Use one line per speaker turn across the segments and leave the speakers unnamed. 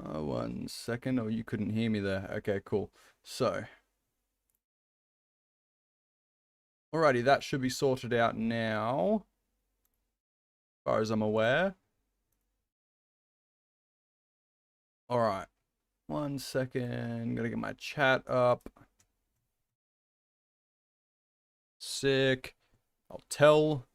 1 second. Oh, you couldn't hear me there. Okay, cool. So, alrighty, that should be sorted out now, as far as I'm aware. Alright, 1 second. Gotta get my chat up. Sick. I'll tell.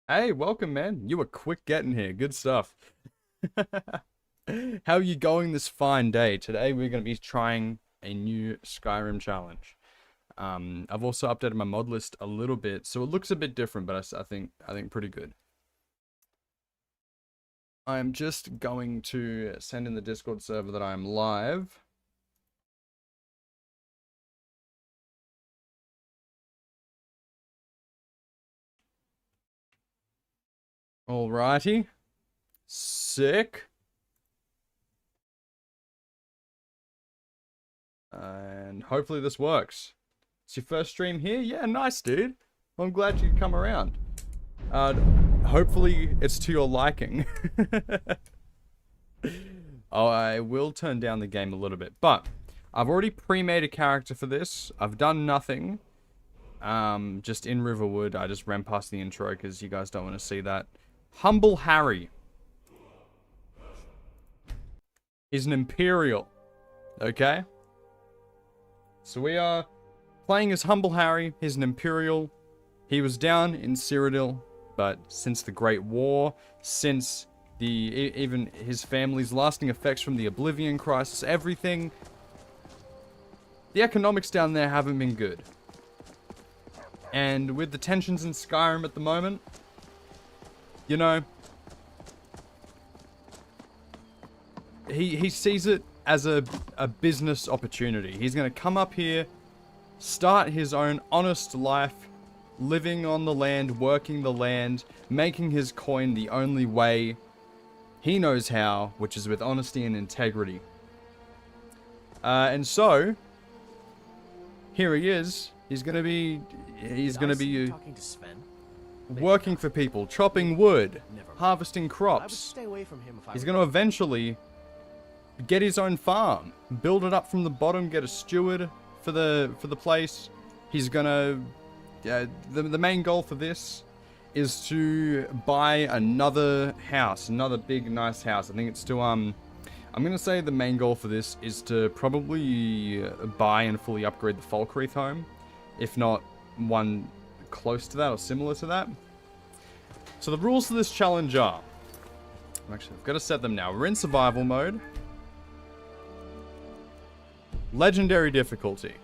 Hey, welcome, man. You were quick getting here. Good stuff. How are you going this fine day? Today we're going to be trying a new Skyrim challenge. I've also updated my mod list a little bit, so it looks a bit different, but I think pretty good. I'm just going to send in the Discord server that I'm live. Alrighty. Sick. And hopefully this works. It's your first stream here? Yeah, nice, dude. Well, I'm glad you could come around. Hopefully it's to your liking. Oh, I will turn down the game a little bit. But I've already pre-made a character for this. I've done nothing. Just in Riverwood. I just ran past the intro because you guys don't want to see that. Humble Harry. He's an Imperial. Okay? So we are playing as Humble Harry. He's an Imperial. He was down in Cyrodiil, but since the Great War, since even his family's lasting effects from the Oblivion Crisis, everything, the economics down there haven't been good. And with the tensions in Skyrim at the moment, you know, he sees it as a business opportunity. He's going to come up here, start his own honest life, living on the land, working the land, making his coin the only way he knows how, which is with honesty and integrity. And so, here he is. He's gonna be working for people, chopping wood, harvesting crops. He's gonna eventually get his own farm, build it up from the bottom, get a steward for the place. He's gonna the main goal for this is to buy another house, another big nice house. I think it's to I'm gonna say the main goal for this is to probably buy and fully upgrade the Falkreath home, if not one close to that or similar to that. So the rules of this challenge are, actually I've got to set them now. We're in survival mode. Legendary difficulty.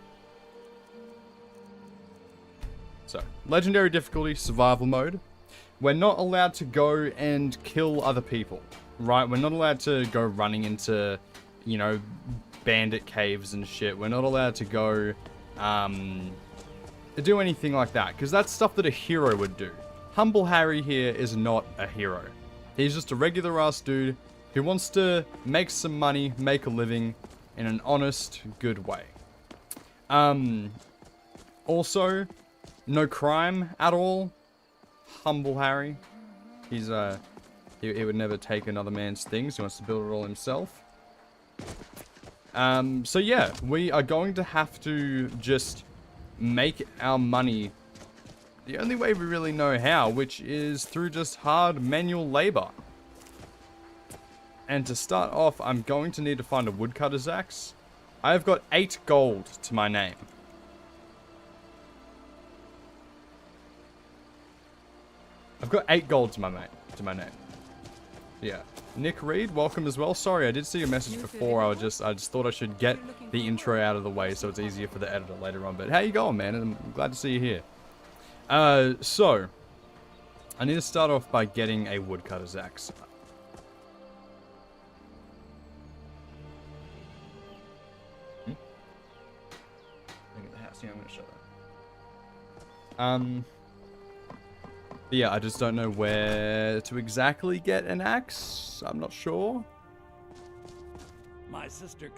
So, legendary difficulty, survival mode. We're not allowed to go and kill other people, right? We're not allowed to go running into, you know, bandit caves and shit. We're not allowed to go, do anything like that, because that's stuff that a hero would do. Humble Harry here is not a hero. He's just a regular ass dude who wants to make some money, make a living in an honest, good way. Also, no crime at all. Humble Harry. He's, he would never take another man's things. He wants to build it all himself. So yeah, we are going to have to just make our money the only way we really know how, which is through just hard manual labor. And to start off, I'm going to need to find a woodcutter's axe. I've got 8 gold to my name. I've got 8 gold to my name. Yeah. Nick Reed, welcome as well. Sorry, I did see your message before. I just thought I should get the intro out of the way so it's easier for the editor later on. But how you going, man? And I'm glad to see you here. So I need to start off by getting a woodcutter's axe. Yeah, I'm gonna show that. But yeah, I just don't know where to exactly get an axe. I'm not sure.
My sister,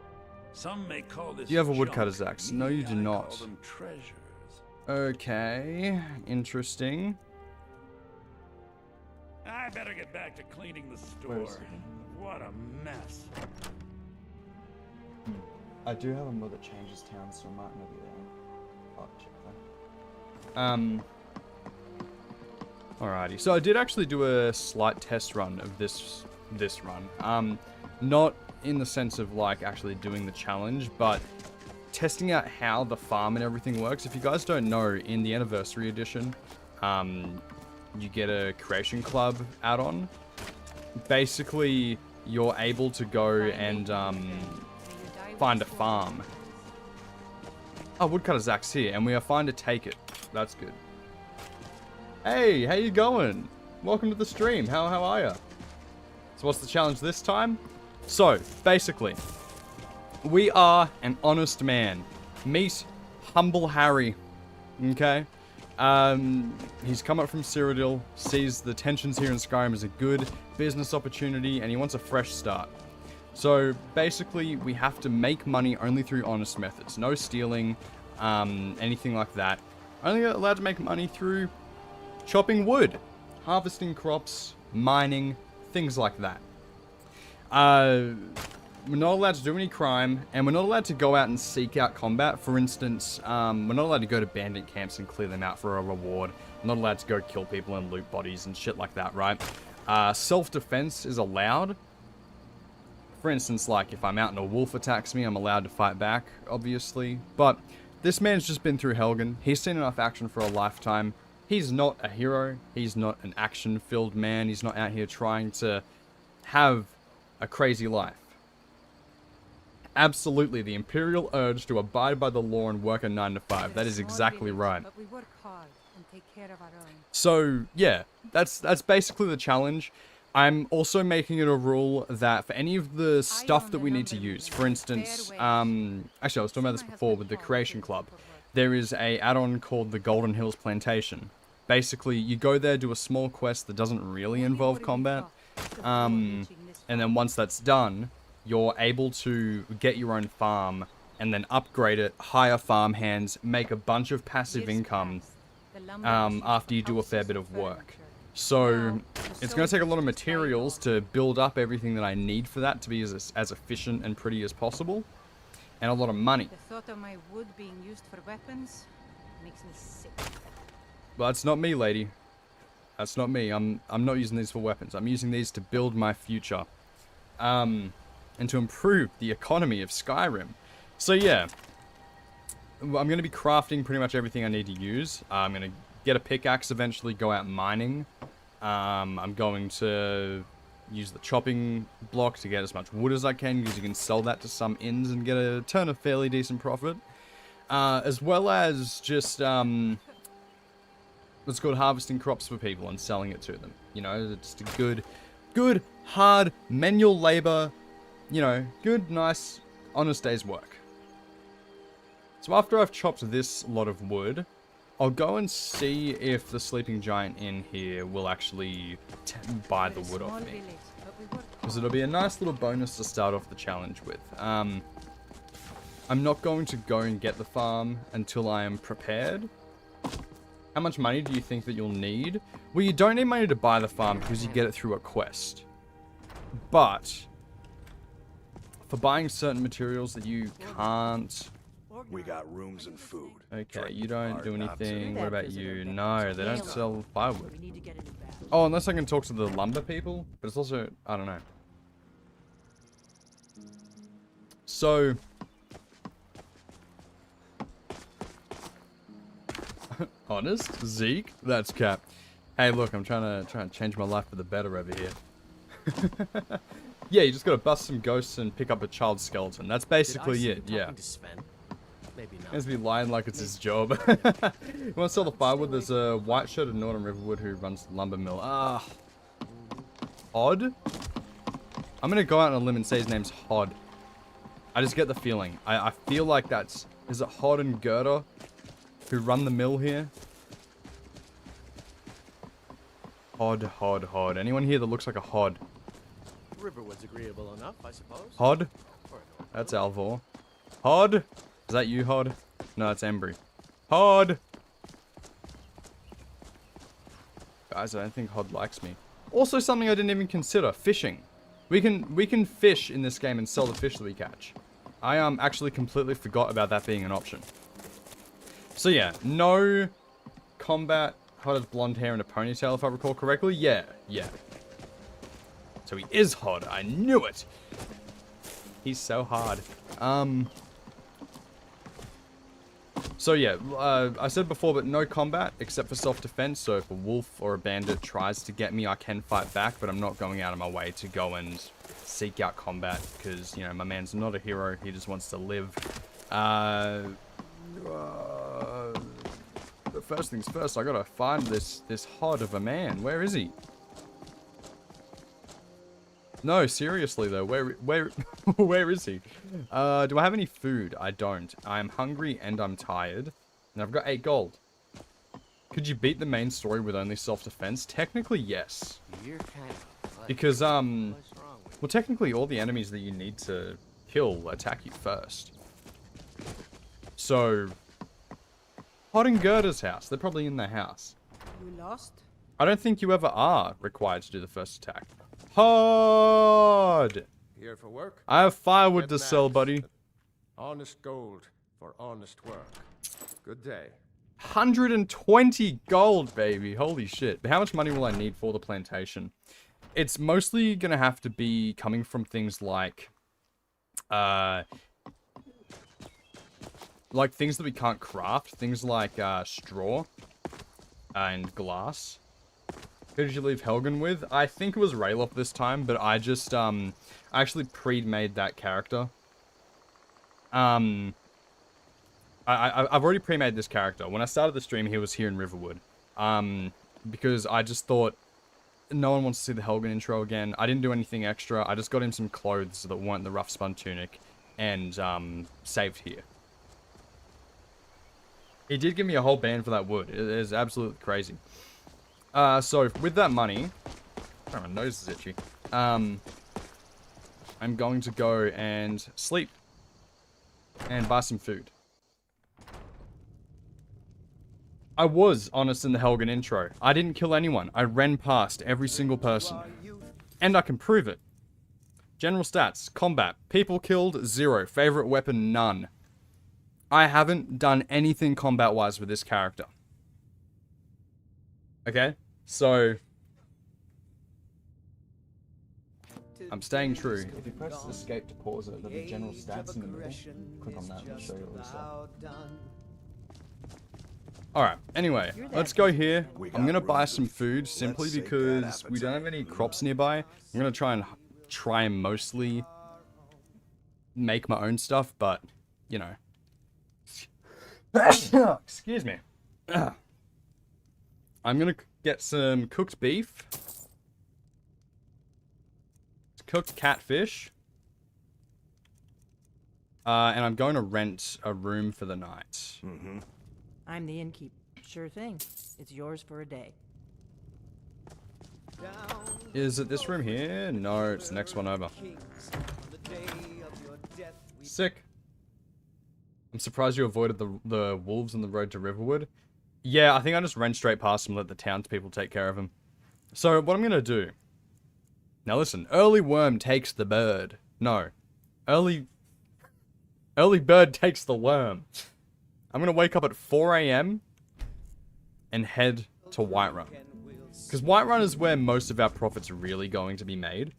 some may call this.
You have a woodcutter's axe. No, you do not.
Call them treasures.
Okay, interesting.
I better get back to cleaning the
Where is
store.
he?
What a mess.
I do have a mother that changes town, so I might not be there. I'll check that. Alrighty, so I did actually do a slight test run of this run. Not in the sense of like actually doing the challenge, but testing out how the farm and everything works. If you guys don't know, in the anniversary edition, you get a creation club add-on. Basically, you're able to go and find a farm. Oh, woodcutter Zach's here, and we are fine to take it. That's good. Hey, how you going? Welcome to the stream. How are ya? So what's the challenge this time? So, basically, we are an honest man. Meet Humble Harry. Okay? He's come up from Cyrodiil, sees the tensions here in Skyrim as a good business opportunity, and he wants a fresh start. So, basically, we have to make money only through honest methods. No stealing, anything like that. Only allowed to make money through chopping wood, harvesting crops, mining, things like that. We're not allowed to do any crime, and we're not allowed to go out and seek out combat. For instance, we're not allowed to go to bandit camps and clear them out for a reward. We're not allowed to go kill people and loot bodies and shit like that, right? Self-defense is allowed. For instance, like, if I'm out and a wolf attacks me, I'm allowed to fight back, obviously. But this man's just been through Helgen. He's seen enough action for a lifetime. He's not a hero. He's not an action-filled man. He's not out here trying to have a crazy life. Absolutely, the imperial urge to abide by the law and work a 9 to 5. That is exactly right.
But we work hard and take care of our own.
So, yeah, that's basically the challenge. I'm also making it a rule that for any of the stuff that we need to use, for instance, actually I was talking about this before with the Creation Club, there is a add-on called the Golden Hills Plantation. Basically, you go there, do a small quest that doesn't really involve combat, and then once that's done, you're able to get your own farm and then upgrade it, hire farm hands, make a bunch of passive income after you do a fair bit of work. So it's going to take a lot of materials to build up everything that I need for that to be as efficient and pretty as possible, and a lot of money.
The thought of my wood being used for weapons makes me sick.
Well, that's not me, lady. That's not me. I'm not using these for weapons. I'm using these to build my future. And to improve the economy of Skyrim. So yeah, I'm going to be crafting pretty much everything I need to use. I'm going to get a pickaxe eventually, go out mining. I'm going to use the chopping block to get as much wood as I can, because you can sell that to some inns and get a turn of fairly decent profit. As well as just, what's called harvesting crops for people and selling it to them. You know, it's a good, hard, manual labor, you know, good, nice, honest day's work. So after I've chopped this lot of wood, I'll go and see if the sleeping giant in here will actually buy the wood off me. Because it'll be a nice little bonus to start off the challenge with. I'm not going to go and get the farm until I am prepared. How much money do you think that you'll need? Well, you don't need money to buy the farm because you get it through a quest. But for buying certain materials that you can't...
We got rooms and food.
Okay, you don't do anything. What about you? No, they don't sell firewood. Oh, unless I can talk to the lumber people. But it's also... I don't know. So... Honest? Zeke? That's cap. Hey, look, I'm trying to change my life for the better over here. Yeah, you just gotta bust some ghosts and pick up a child skeleton. That's basically it, yeah.
Maybe not.
He has to be lying like it's his job. You want to sell the firewood? There's a white shirt at Northern Riverwood who runs the lumber mill. Ah. Hod? I'm gonna go out on a limb and say his name's Hod. I just get the feeling. I feel like that's... Is it Hod and Gerda who run the mill here? Hod. Anyone here that looks like a Hod?
Riverwood's agreeable enough, I suppose.
Hod? That's Alvor. Hod? Is that you, Hod? No, it's Embry. Hod! Guys, I don't think Hod likes me. Also something I didn't even consider, fishing. We can fish in this game and sell the fish that we catch. I actually completely forgot about that being an option. So yeah, no combat, hot as blonde hair and a ponytail if I recall correctly. Yeah. So he is hot, I knew it. He's so hard. So yeah, I said before, but no combat except for self-defense. So if a wolf or a bandit tries to get me, I can fight back, but I'm not going out of my way to go and seek out combat because, you know, my man's not a hero. He just wants to live. But first things first, I gotta find this hod of a man. Where is he? No, seriously though, where is he? Do I have any food? I don't. I'm hungry and I'm tired. And I've got 8 gold. Could you beat the main story with only self-defense? Technically, yes.
You're kind of
Because,
what's wrong with
well, technically all the enemies that you need to kill attack you first. So, Hod and Gerda's house. They're probably in their house.
You lost?
I don't think you ever are required to do the first attack. Hod!
Here for work?
I have firewood to
Get
sell,
matched.
buddy.
Honest gold for honest work. Good day.
120 gold, baby. Holy shit. How much money will I need for the plantation? It's mostly gonna have to be coming from things like things that we can't craft. Things like straw and glass. Who did you leave Helgen with? I think it was Rayloff this time, but I just, I actually pre-made that character. I've already pre-made this character. When I started the stream, he was here in Riverwood. Because I just thought, no one wants to see the Helgen intro again. I didn't do anything extra. I just got him some clothes that weren't the rough spun tunic, and, saved here. He did give me a whole band for that wood. It is absolutely crazy. So with that money, oh, my nose is itchy. I'm going to go and sleep and buy some food. I was honest in the Helgen intro. I didn't kill anyone. I ran past every single person. And I can prove it. General stats, combat, people killed, 0. Favorite weapon, none. I haven't done anything combat-wise with this character. Okay? So, I'm staying true. If you press escape to pause it, there'll be general stats in the middle. Click on that and it'll show you all the stuff. Alright, anyway, let's go here. I'm gonna buy some food simply because we don't have any crops nearby. I'm gonna try and mostly make my own stuff, but, you know. Excuse me. I'm gonna get some cooked beef. Cooked catfish. And I'm going to rent a room for the night.
Mm-hmm.
I'm the innkeeper. Sure thing. It's yours for a day.
Is it this room here? No, it's the next one over. Sick. I'm surprised you avoided the wolves on the road to Riverwood. Yeah, I think I just ran straight past them and let the townspeople take care of them. So, what I'm going to do... Now listen, early worm takes the bird. No. Early bird takes the worm. I'm going to wake up at 4 AM and head to Whiterun. Because Whiterun is where most of our profits are really going to be made.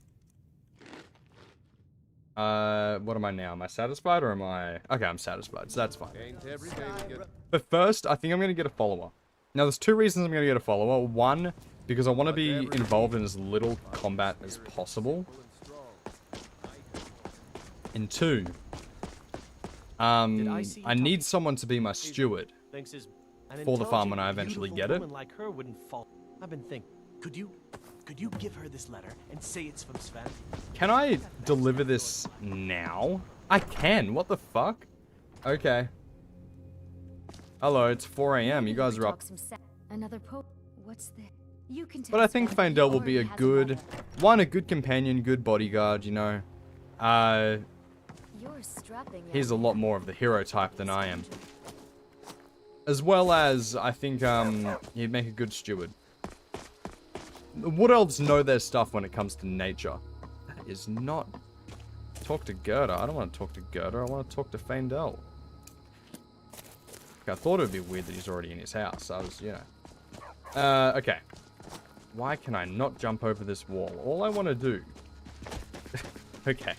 What am I now? Am I satisfied or am I... Okay, I'm satisfied, so that's fine. But first, I think I'm going to get a follower. Now, there's 2 reasons I'm going to get a follower. 1, because I want to be involved in as little combat as possible. And 2, I need someone to be my steward for the farm when I eventually get it.
Like her wouldn't fall. I've been thinking, could you give her this letter and say it's from Sven?
Can I deliver this now? I can. What the fuck? Okay. Hello, it's 4 AM. You guys are up.
Another What's the... You can
But I think Faendel will be a good... a good companion, good bodyguard, you know. He's a lot more of the hero type than I am. As well as, I think, he'd make a good steward. Wood elves know their stuff when it comes to nature. That is not... Talk to Gerda. I don't want to talk to Gerda. I want to talk to Feindel. I thought it would be weird that he's already in his house. I was, you know. Okay. Why can I not jump over this wall? All I want to do... Okay.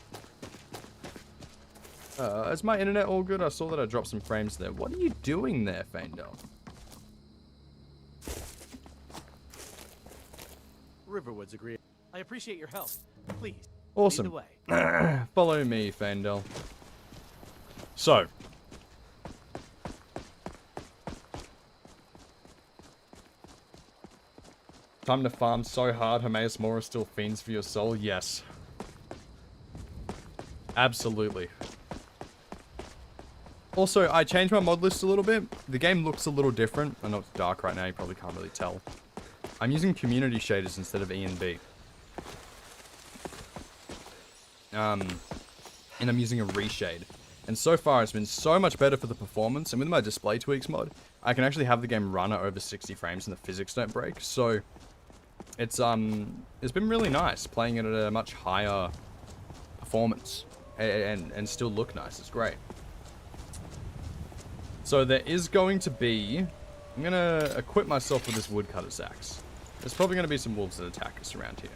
Is my internet all good? I saw that I dropped some frames there. What are you doing there, Feindel?
Riverwood's agreed. I appreciate your help. Please.
Awesome.
Lead the way.
Follow me, Feindel. So. Time to farm so hard, Hermaeus Mora still fiends for your soul? Yes. Absolutely. Also, I changed my mod list a little bit. The game looks a little different. I know it's dark right now, you probably can't really tell. I'm using community shaders instead of E and B. And I'm using a reshade. And so far, it's been so much better for the performance. And with my display tweaks mod, I can actually have the game run at over 60 frames and the physics don't break. So, it's been really nice playing it at a much higher performance and still look nice. It's great. So there is going to be... I'm going to equip myself with this woodcutter's axe. There's probably going to be some wolves that attack us around here.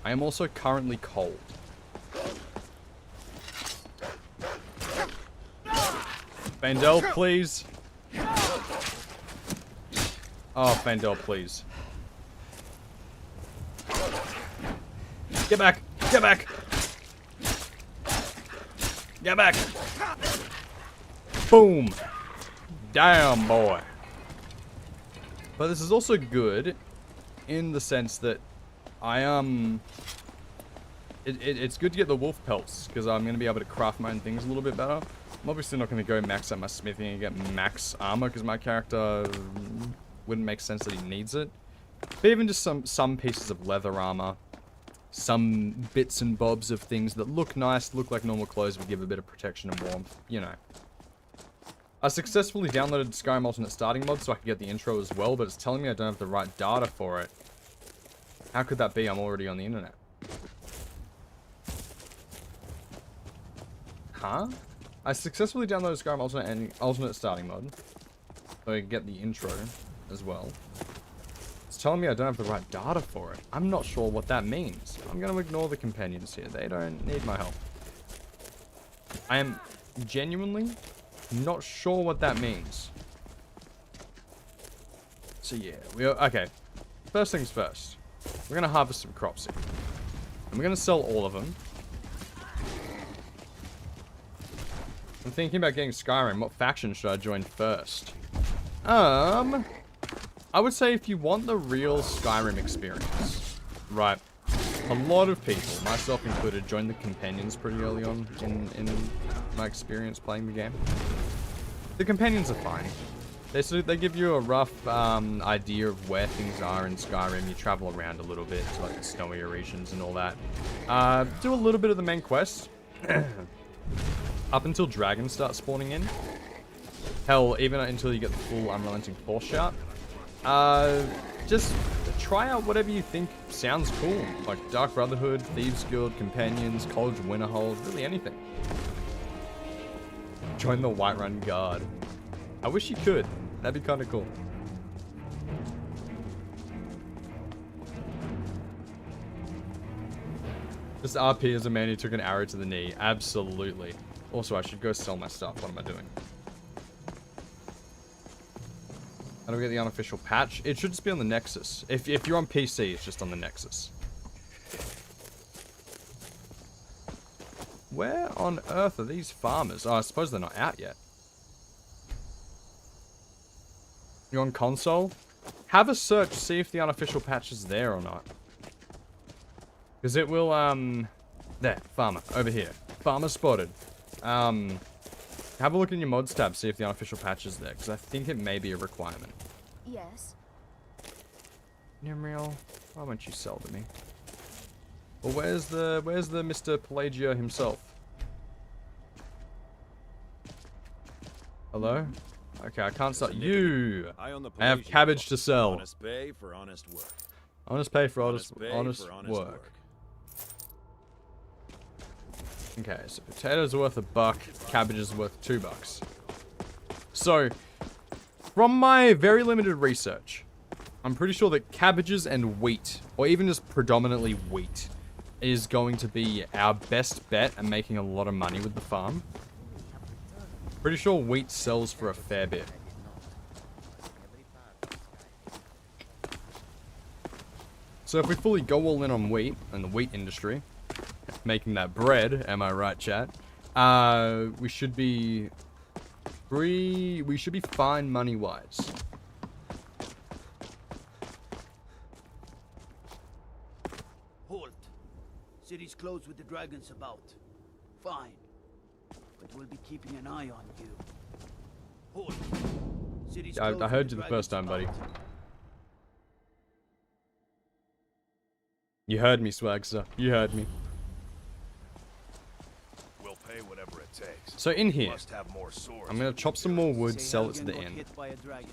I am also currently cold. Feindel, please. Oh, Feindel, please. Get back! Get back! Get back! Boom! Damn, boy. But this is also good in the sense that it's good to get the wolf pelts because I'm going to be able to craft my own things a little bit better. I'm obviously not going to go max out my smithing and get max armor because my character wouldn't make sense that he needs it. But even just some pieces of leather armor, some bits and bobs of things that look nice, look like normal clothes, but give a bit of protection and warmth, you know. I successfully downloaded Skyrim alternate starting mod so I could get the intro as well, but it's telling me I don't have the right data for it. How could that be? I'm already on the internet. Huh? I successfully downloaded Skyrim alternate starting mod so I could get the intro as well. It's telling me I don't have the right data for it. I'm not sure what that means. I'm going to ignore the companions here. They don't need my help. I am genuinely not sure what that means. So yeah, okay. First things first. We're going to harvest some crops here. And we're going to sell all of them. I'm thinking about getting Skyrim. What faction should I join first? I would say if you want the real Skyrim experience, right? A lot of people, myself included, joined the companions pretty early on in my experience playing the game. The companions are fine. They give you a rough idea of where things are in Skyrim. You travel around a little bit to like the snowier regions and all that. Do a little bit of the main quest. Up until dragons start spawning in. Hell, even until you get the full unrelenting force shout. Just try out whatever you think sounds cool. Like Dark Brotherhood, Thieves Guild, Companions, College of Winterhold, really anything. Join the Whiterun Guard. I wish you could. That'd be kind of cool. Just RP as a man who took an arrow to the knee. Absolutely. Also, I should go sell my stuff. What am I doing? How do we get the unofficial patch? It should just be on the Nexus. If you're on PC, it's just on the Nexus. Where on earth are these farmers? Oh, I suppose they're not out yet. You're on console? Have a search, see if the unofficial patch is there or not. Because it will, there, farmer, over here. Farmer spotted. Have a look in your mods tab, see if the unofficial patch is there, because I think it may be a requirement.
Yes.
Nimriel, why won't you sell to me? Well, where's the Mr. Pelagia himself? Hello? Okay, I can't sell you. I have cabbage to sell.
Honest pay for honest work.
Honest pay for
Honest pay
honest
for honest
work. Okay, so potatoes are worth $1, cabbages are worth $2. So, from my very limited research, I'm pretty sure that cabbages and wheat, or even just predominantly wheat, is going to be our best bet at making a lot of money with the farm. Pretty sure wheat sells for a fair bit. So if we fully go all in on wheat and the wheat industry, making that bread, am I right, chat? We should be fine money-wise.
Halt. City's closed with the dragons about. Fine. But we'll be keeping an eye on you. Halt. City's closed
I heard
with
you the
the
first time,
dragons
buddy.
about.
You heard me, Swagster. You heard me.
We'll pay whatever it takes.
So in here,
Must have more swords.
I'm gonna chop some more wood,
Say
sell it to
Helgen
the
got
inn.
hit by a dragon.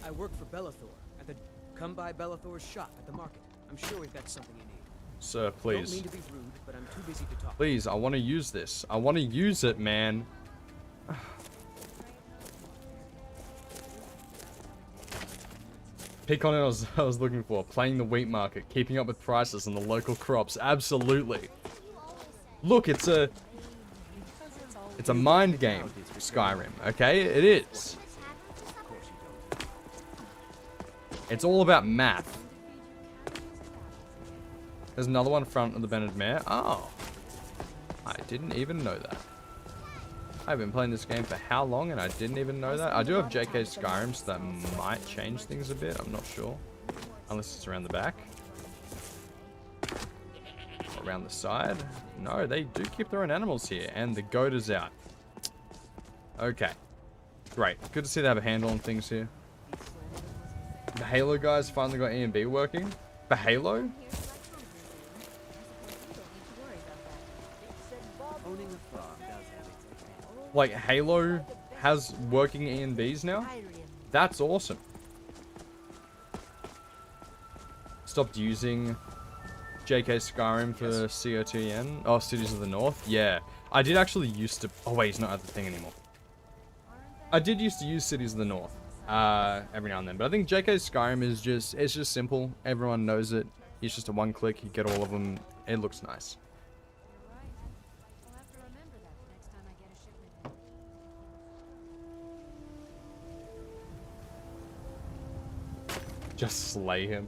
I work for Bellathor. Come by Bellathor's shop at the market. I'm sure we've got something you need.
Sir,
Don't
please.
mean to be rude, but I'm too busy to talk.
Please, I want to use this. I want to use it, man. Pick on it I was looking for. Playing the wheat market. Keeping up with prices and the local crops. Absolutely. Look, it's a mind game, Skyrim. Okay? It is. It's all about math. There's another one in front of the Bennett Mare. Oh. I didn't even know that. I've been playing this game for how long and I didn't even know that? I do have JK Skyrim, so that might change things a bit. I'm not sure. Unless it's around the back. Around the side. No, they do keep their own animals here. And the goat is out. Okay. Great. Good to see they have a handle on things here. The Halo guys finally got E and B working. For Halo? Like, Halo has working E and Bs now? That's awesome. Stopped using JK Skyrim for COTN. Oh, Cities of the North? Yeah. I did actually used to... Oh, wait, he's not at the thing anymore. I did used to use Cities of the North. Every now and then. But I think JK Skyrim is just... It's just simple. Everyone knows it. It's just a one click. You get all of them. It looks nice. Just slay him.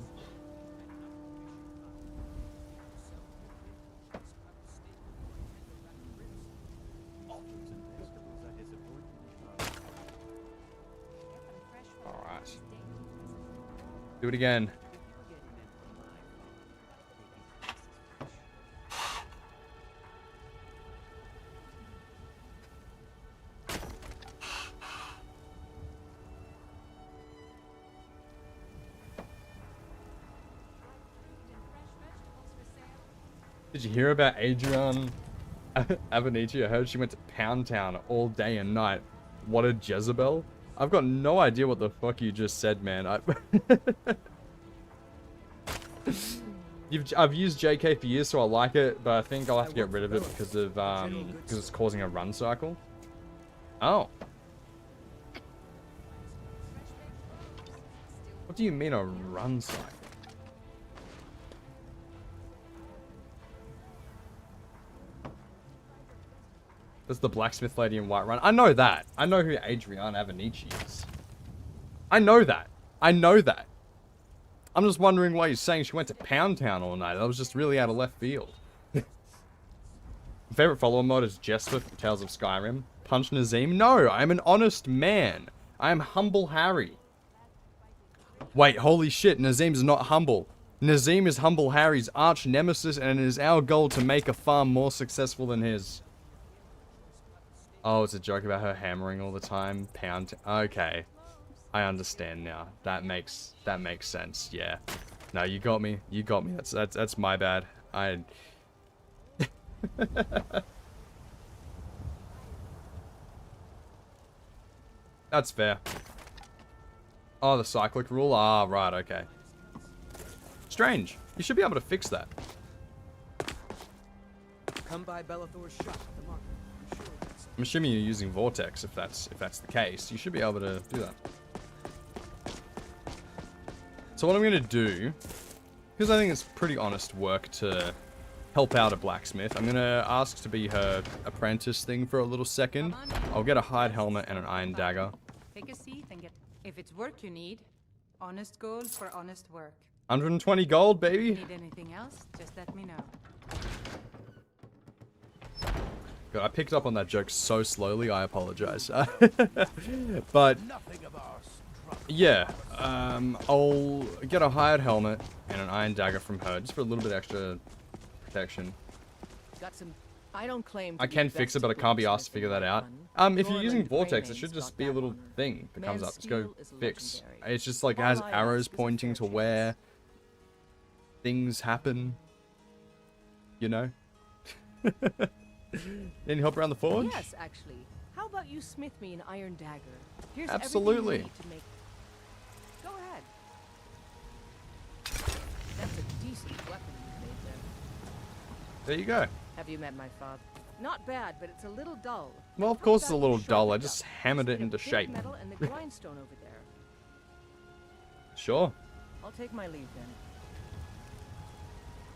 Alright. Do it again. Did you hear about Adrian Avenici? I heard she went to Pound Town all day and night. What a Jezebel. I've got no idea what the fuck you just said, man. I've used JK for years, so I like it, but I think I'll have to get rid of it because it's causing a run cycle. Oh. What do you mean a run cycle? That's the blacksmith lady in Whiterun. I know that. I know who Adrian Avenici is. I know that. I know that. I'm just wondering why you're saying she went to Pound Town all night. That was just really out of left field. Favorite follower mod is Jesper from Tales of Skyrim. Punch Nazeem? No, I'm an honest man. I am humble Harry. Wait, holy shit, Nazeem's not humble. Nazeem is humble Harry's arch nemesis, and it is our goal to make a farm more successful than his. Oh, it's a joke about her hammering all the time. Okay. I understand now. That makes sense. Yeah. No, you got me. You got me. That's my bad. That's fair. Oh, the cyclic rule? Ah, right, okay. Strange. You should be able to fix that.
Come by Bellathor's shop at the market. I'm sure that's...
I'm assuming you're using Vortex if that's the case. You should be able to do that. So what I'm going to do, because I think it's pretty honest work to help out a blacksmith, I'm going to ask to be her apprentice thing for a little second. I'll get a hide helmet and an iron dagger.
Take a seat and get... If it's work you need, honest gold for honest work.
120 gold, baby.
Need anything else, just let me know.
God, I picked up on that joke so slowly, I apologize. But, yeah, I'll get a hired helmet and an iron dagger from her, just for a little bit extra protection.
Got some. I don't claim.
I can fix it, but I can't be asked to figure that out. If you're using Vortex, it should just be a little thing that comes up. Just go fix. It's just like it has arrows pointing to where things happen. You know? Any help around the forge?
Yes, actually. How about you smith me an iron dagger? Here's
Absolutely.
everything you need to make... Go ahead. That's a decent weapon you made there.
There you go.
Have you met my father? Not bad, but it's a little dull.
Well, of course it's a little dull. I just hammered it into shape.
Metal and the grindstone over there.
Sure.
I'll take my leave then.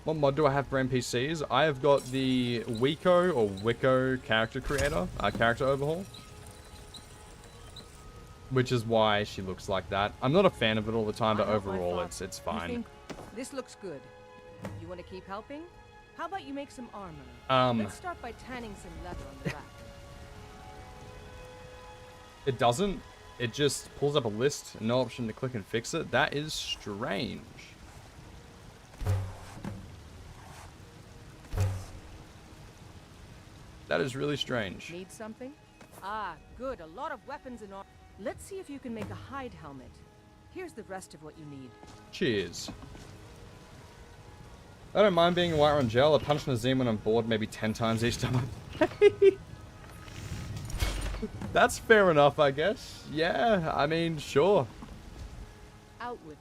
What mod do I have for NPCs? I have got the Wiko or Wicco character creator, character overhaul. Which is why she looks like that. I'm not a fan of it all the time, but overall it's fine.
You think this looks good. You want to keep helping? How about you make some armor? Let's start by tanning some leather on the back.
It doesn't. It just pulls up a list, no option to click and fix it. That is strange. That is really strange.
Need something? Ah, good. A lot of weapons and armor. Let's see if you can make a hide helmet. Here's the rest of what you need.
Cheers. I don't mind being in Whiterun jail. I punch Nazeem when I'm bored maybe 10 times each time I play. That's fair enough, I guess. Yeah, I mean, sure.
Out with.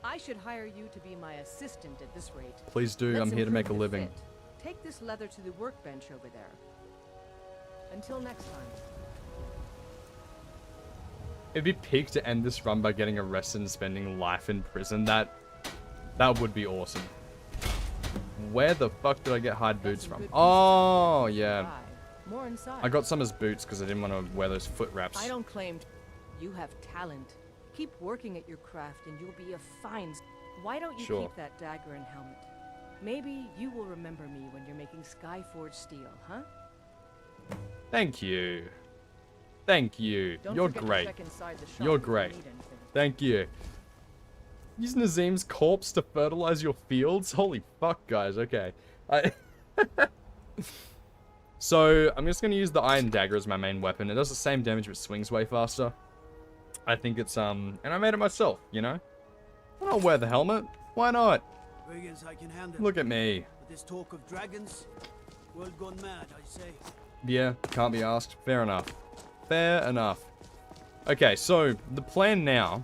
I should hire you to be my assistant at this rate.
Please do. I'm here to make a living.
Take this leather to the workbench over there. Until next time.
It'd be peak to end this run by getting arrested and spending life in prison. That would be awesome. Where the fuck did I get hide boots from? Oh, yeah.
More inside.
I got some as boots because I didn't want to wear those foot wraps.
I don't claim you have talent. Keep working at your craft and you'll be a fine... Why don't you keep that dagger and helmet? Maybe you will remember me when you're making Skyforge steel, huh?
Thank you. Thank you. You're great. You're great. Thank you. Use Nazeem's corpse to fertilize your fields? Holy fuck, guys. Okay. So, I'm just going to use the iron dagger as my main weapon. It does the same damage, but swings way faster. I think it's, and I made it myself, you know? I'll wear the helmet. Why not?
Brigands I can handle.
Look at me.
But this talk of dragons, world gone mad, I say.
Yeah, can't be asked. Fair enough. Fair enough. Okay, so the plan now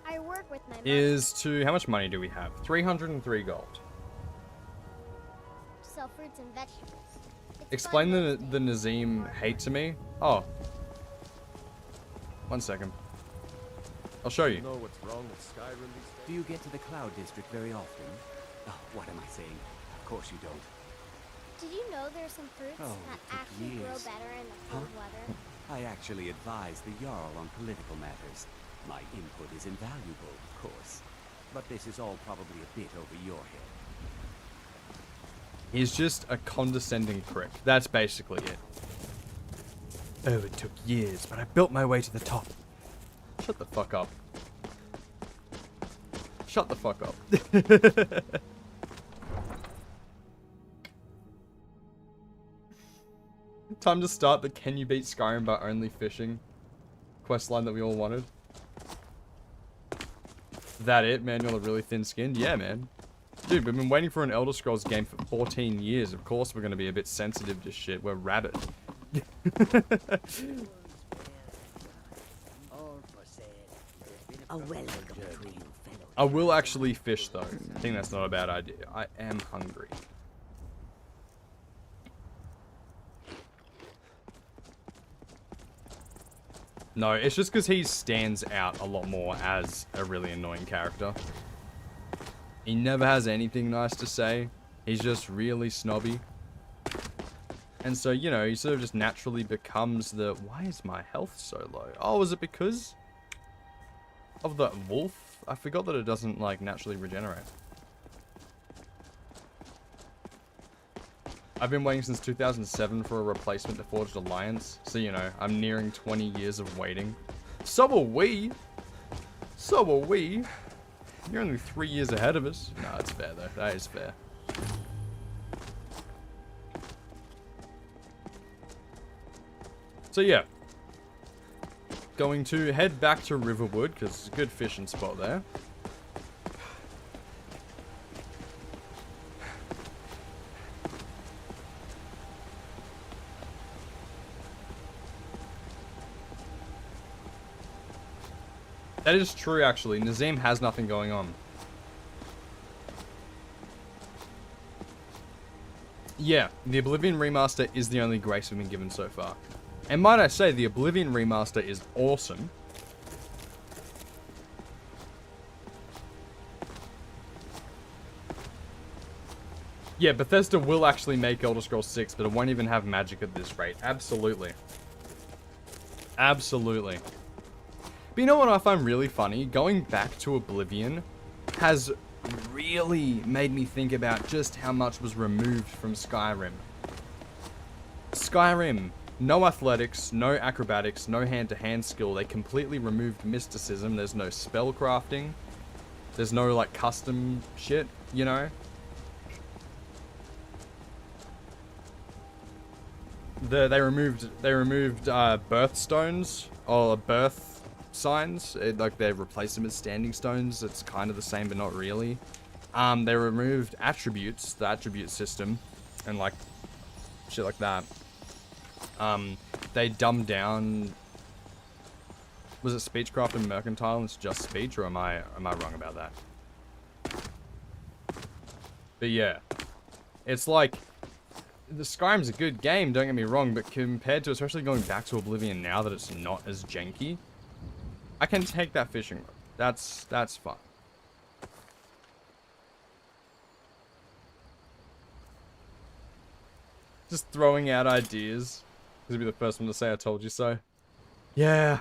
I work with my
is to... How much money do we have? 303 gold.
Sell fruits and vegetables.
Explain the Nazeem hate to me. Oh. 1 second. I'll show you.
Know what's wrong with Skyrim these days?
Do you get to the Cloud District very often? Oh, what am I saying? Of course you don't.
Did you know there are some fruits
Oh,
that
it took
actually grow
years.
better in the cold weather?
I actually advise the Jarl on political matters. My input is invaluable, of course. But this is all probably a bit over your head.
He's just a condescending prick. That's basically it. Oh, it took years, but I built my way to the top. Shut the fuck up. Shut the fuck up. Time to start the Can You Beat Skyrim by Only Fishing questline that we all wanted. That it, man? You're really thin-skinned? Yeah, man. Dude, we've been waiting for an Elder Scrolls game for 14 years. Of course we're going to be a bit sensitive to shit. We're rabbit. I will actually fish though. I think that's not a bad idea. I am hungry. No, it's just because he stands out a lot more as a really annoying character. He never has anything nice to say. He's just really snobby. And so, you know, he sort of just naturally becomes the... Why is my health so low? Oh, is it because of the wolf? I forgot that it doesn't, like, naturally regenerate. I've been waiting since 2007 for a replacement to Forged Alliance. So, you know, I'm nearing 20 years of waiting. So are we. So are we. You're only 3 years ahead of us. No, it's fair, though. That is fair. So, yeah. Going to head back to Riverwood, because it's a good fishing spot there. That is true, actually. Nazeem has nothing going on. Yeah, the Oblivion Remaster is the only grace we've been given so far. And might I say, the Oblivion Remaster is awesome. Yeah, Bethesda will actually make Elder Scrolls 6, but it won't even have magic at this rate. Absolutely. Absolutely. But you know what I find really funny? Going back to Oblivion has really made me think about just how much was removed from Skyrim. Skyrim, no athletics, no acrobatics, no hand-to-hand skill. They completely removed mysticism. There's no spell crafting. There's no, like, custom shit, you know? They removed birthstones, or birth signs. Like, they replaced them as standing stones. It's kind of the same, but not really. They removed attributes, the attribute system, and, like, shit like that. They dumbed down... Was it Speechcraft and Mercantile and it's just speech, or am I wrong about that? But yeah. It's like... The Skyrim's a good game, don't get me wrong, but compared to, especially going back to Oblivion now that it's not as janky, I can take that fishing rod. That's fine. Just throwing out ideas. This will be the first one to say I told you so. Yeah.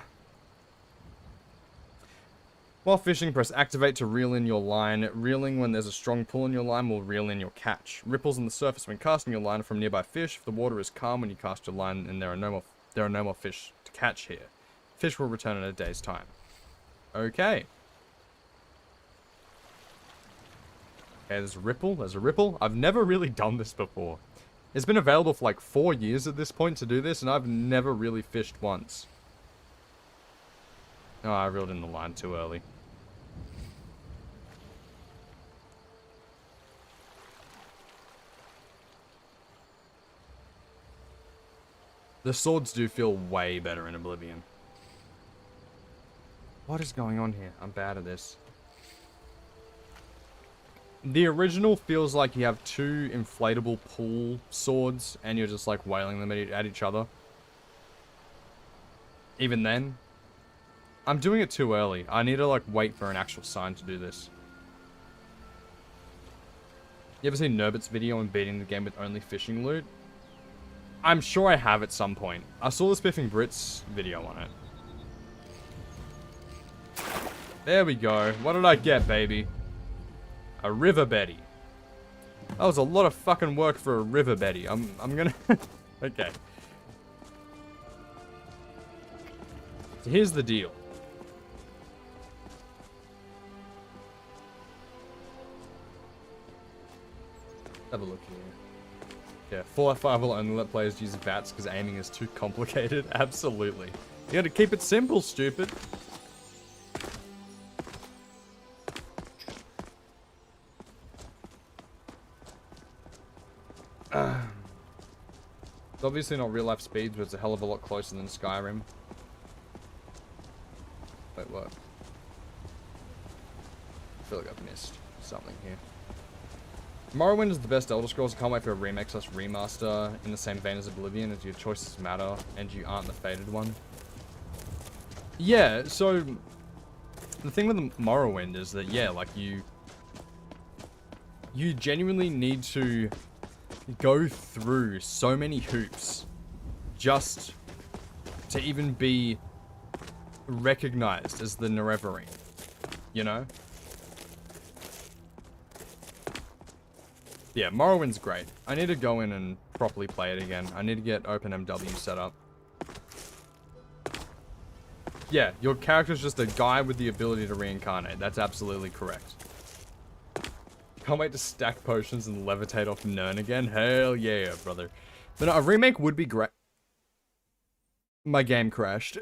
While fishing, press activate to reel in your line. Reeling when there's a strong pull in your line will reel in your catch. Ripples on the surface when casting your line from nearby fish. If the water is calm when you cast your line and there are no more fish to catch here. Fish will return in a day's time. Okay. Okay, there's a ripple. There's a ripple. I've never really done this before. It's been available for like 4 years at this point to do this, and I've never really fished once. Oh, I reeled in the line too early. The swords do feel way better in Oblivion. What is going on here? I'm bad at this. The original feels like you have two inflatable pool swords and you're just like wailing them at each other. Even then, I'm doing it too early. I need to like wait for an actual sign to do this. You ever seen Nerbert's video on beating the game with only fishing loot? I'm sure I have at some point. I saw the Spiffing Brits video on it. There we go. What did I get, baby? A River Betty. That was a lot of fucking work for a River Betty. I'm gonna... Okay. So here's the deal. Have a look here. Yeah, Fallout 5 will only let players use VATS because aiming is too complicated. Absolutely. You gotta keep it simple, stupid. It's obviously not real life speeds, but it's a hell of a lot closer than Skyrim. Wait, what? feel like I've missed something here. Morrowind is the best Elder Scrolls. I can't wait for a remake / remaster in the same vein as Oblivion, as your choices matter and you aren't the fated one. Yeah, so the thing with Morrowind is that, yeah, like you genuinely need to go through so many hoops just to even be recognized as the Nerevarine, you know? Yeah, Morrowind's great. I need to go in and properly play it again. I need to get OpenMW set up. Yeah, your character's just a guy with the ability to reincarnate. That's absolutely correct. Can't wait to stack potions and levitate off Nern again. Hell yeah, brother. But no, a remake would be great. My game crashed.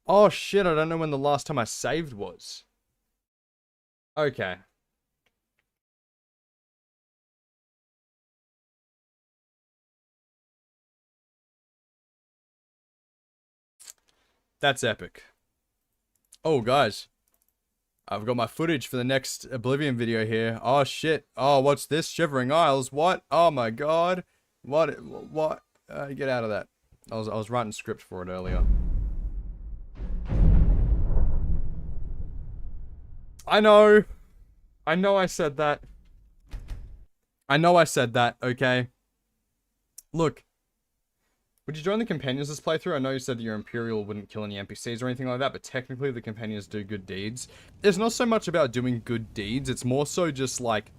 Oh shit, I don't know when the last time I saved was. Okay. That's epic. Oh, guys. I've got my footage for the next Oblivion video here. Oh, shit. Oh, what's this? Shivering Isles. What? Oh, my God. What? Get out of that. I was writing script for it earlier. I know I said that. Okay? Look. Would you join the Companions this playthrough? I know you said that your Imperial wouldn't kill any NPCs or anything like that, but technically the Companions do good deeds. It's not so much about doing good deeds, it's more so just like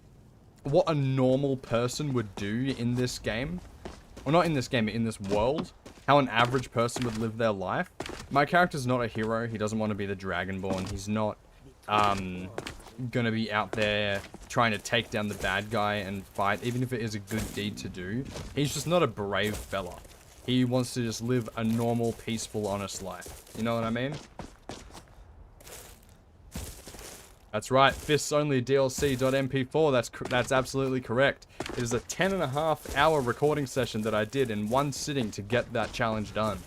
what a normal person would do in this game. Well, not in this game, but in this world. How an average person would live their life. My character's not a hero, he doesn't want to be the Dragonborn, he's not gonna be out there trying to take down the bad guy and fight, even if it is a good deed to do. He's just not a brave fella. He wants to just live a normal, peaceful, honest life. You know what I mean? That's right, Fists Only DLC.mp4, that's absolutely correct. It is a 10.5-hour recording session that I did in one sitting to get that challenge done.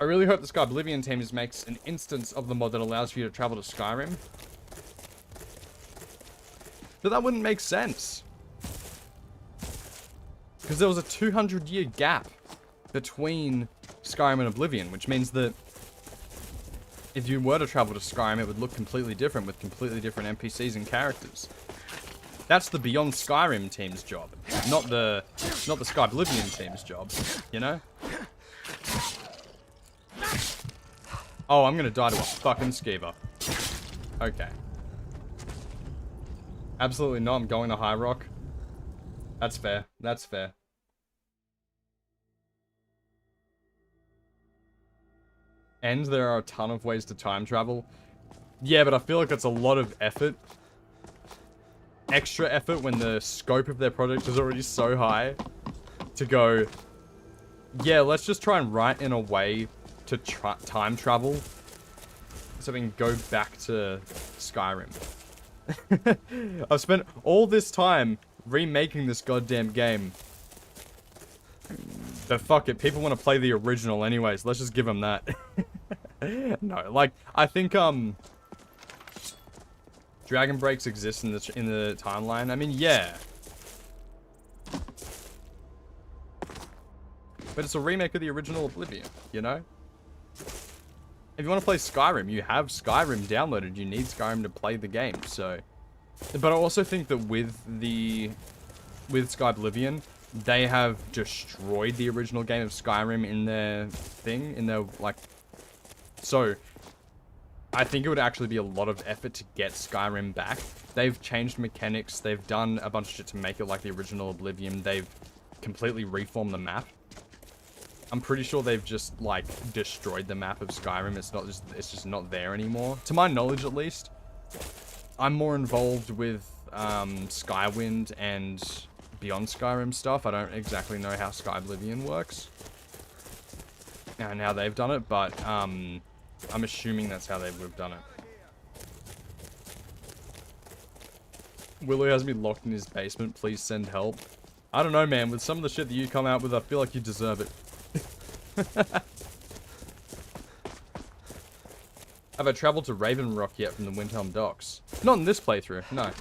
I really hope the Oblivion team makes an instance of the mod that allows you to travel to Skyrim. But that wouldn't make sense. Because there was a 200-year gap between Skyrim and Oblivion, which means that if you were to travel to Skyrim, it would look completely different with completely different NPCs and characters. That's the Beyond Skyrim team's job, not the Oblivion team's job, you know? Oh, I'm gonna die to a fucking skeever. Okay. Absolutely not, I'm going to High Rock. That's fair, that's fair. And there are a ton of ways to time travel. Yeah, but I feel like it's a lot of effort. Extra effort when the scope of their project is already so high. To go, yeah, let's just try and write in a way to time travel. So we can go back to Skyrim. I've spent all this time remaking this goddamn game. But fuck it, people want to play the original anyways. Let's just give them that. No, like, I think, Dragon Breaks exist in the timeline. I mean, yeah. But it's a remake of the original Oblivion, you know? If you want to play Skyrim, you have Skyrim downloaded. You need Skyrim to play the game, so... But I also think that with Sky Oblivion, they have destroyed the original game of Skyrim in their thing, in their, like... So, I think it would actually be a lot of effort to get Skyrim back. They've changed mechanics, they've done a bunch of shit to make it like the original Oblivion, they've completely reformed the map. I'm pretty sure they've just, like, destroyed the map of Skyrim. It's just not there anymore. To my knowledge, at least. I'm more involved with, Skywind and Beyond Skyrim stuff. I don't exactly know how Sky Oblivion works. And how they've done it, but, I'm assuming that's how they would have done it. Willow has me locked in his basement. Please send help. I don't know, man. With some of the shit that you come out with, I feel like you deserve it. Have I traveled to Raven Rock yet from the Windhelm docks? Not in this playthrough, no.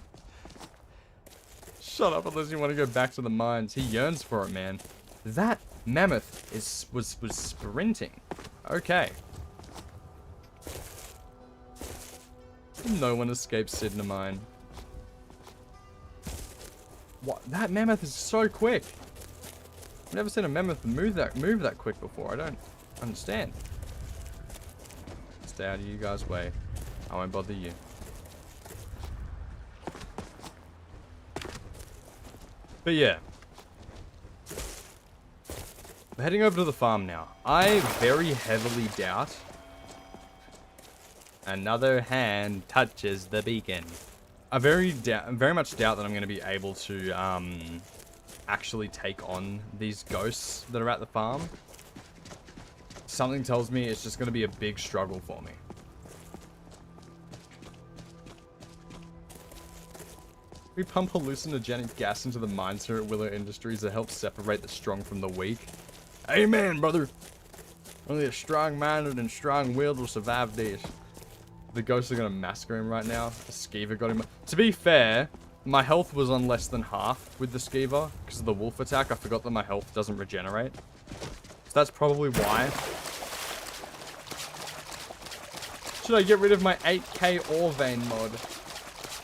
Shut up unless you want to go back to the mines. He yearns for it, man. That mammoth was sprinting. Okay. No one escapes Sid in a mine. What? That mammoth is so quick. I've never seen a mammoth move that quick before. I don't understand. Stay out of you guys' way. I won't bother you. But yeah. We're heading over to the farm now. I very heavily doubt another hand touches the beacon. I very much doubt that I'm going to be able to actually take on these ghosts that are at the farm. Something tells me it's just going to be a big struggle for me. We pump hallucinogenic gas into the mines here at Willow Industries to help separate the strong from the weak. Amen, brother. Only a strong-minded and strong-willed will survive this. The ghosts are going to massacre him right now. The skeever got him. To be fair, my health was on less than half with the skeever because of the wolf attack. I forgot that my health doesn't regenerate. So that's probably why. Should I get rid of my 8k ore vein mod?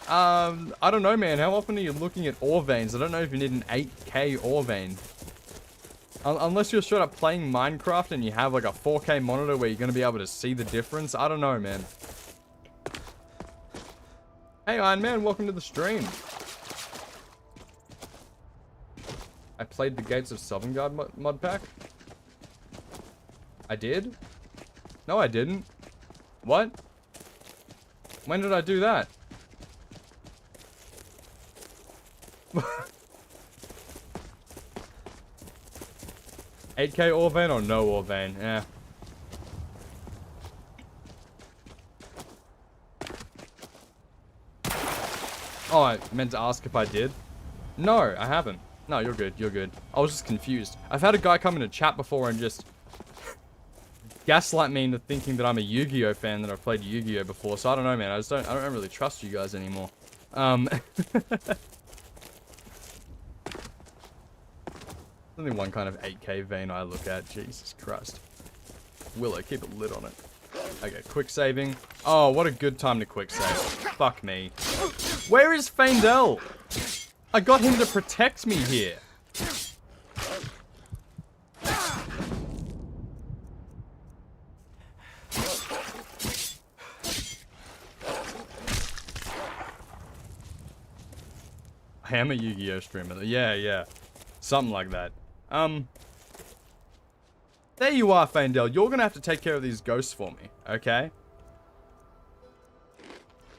I don't know, man. How often are you looking at ore veins? I don't know if you need an 8k ore vein. Unless you're straight up playing Minecraft and you have like a 4k monitor where you're going to be able to see the difference. I don't know, man. Hey, Iron Man, welcome to the stream. I played the Gates of Sovngarde mod pack. I did? No, I didn't. What? When did I do that? 8k ore vein or no ore vein? Yeah. Oh, I meant to ask if I did. No, I haven't. No, you're good. You're good. I was just confused. I've had a guy come into chat before and just gaslight me into thinking that I'm a Yu-Gi-Oh fan, that I've played Yu-Gi-Oh before. So I don't know, man. I don't really trust you guys anymore. Only one kind of 8k vein I look at. Jesus Christ. Willow, keep it lit on it. Okay, quick saving. Oh, what a good time to quick save. Fuck me. Where is Faendel? I got him to protect me here. I am a Yu-Gi-Oh streamer. Yeah. Something like that. There you are, Faendel. You're gonna have to take care of these ghosts for me, okay?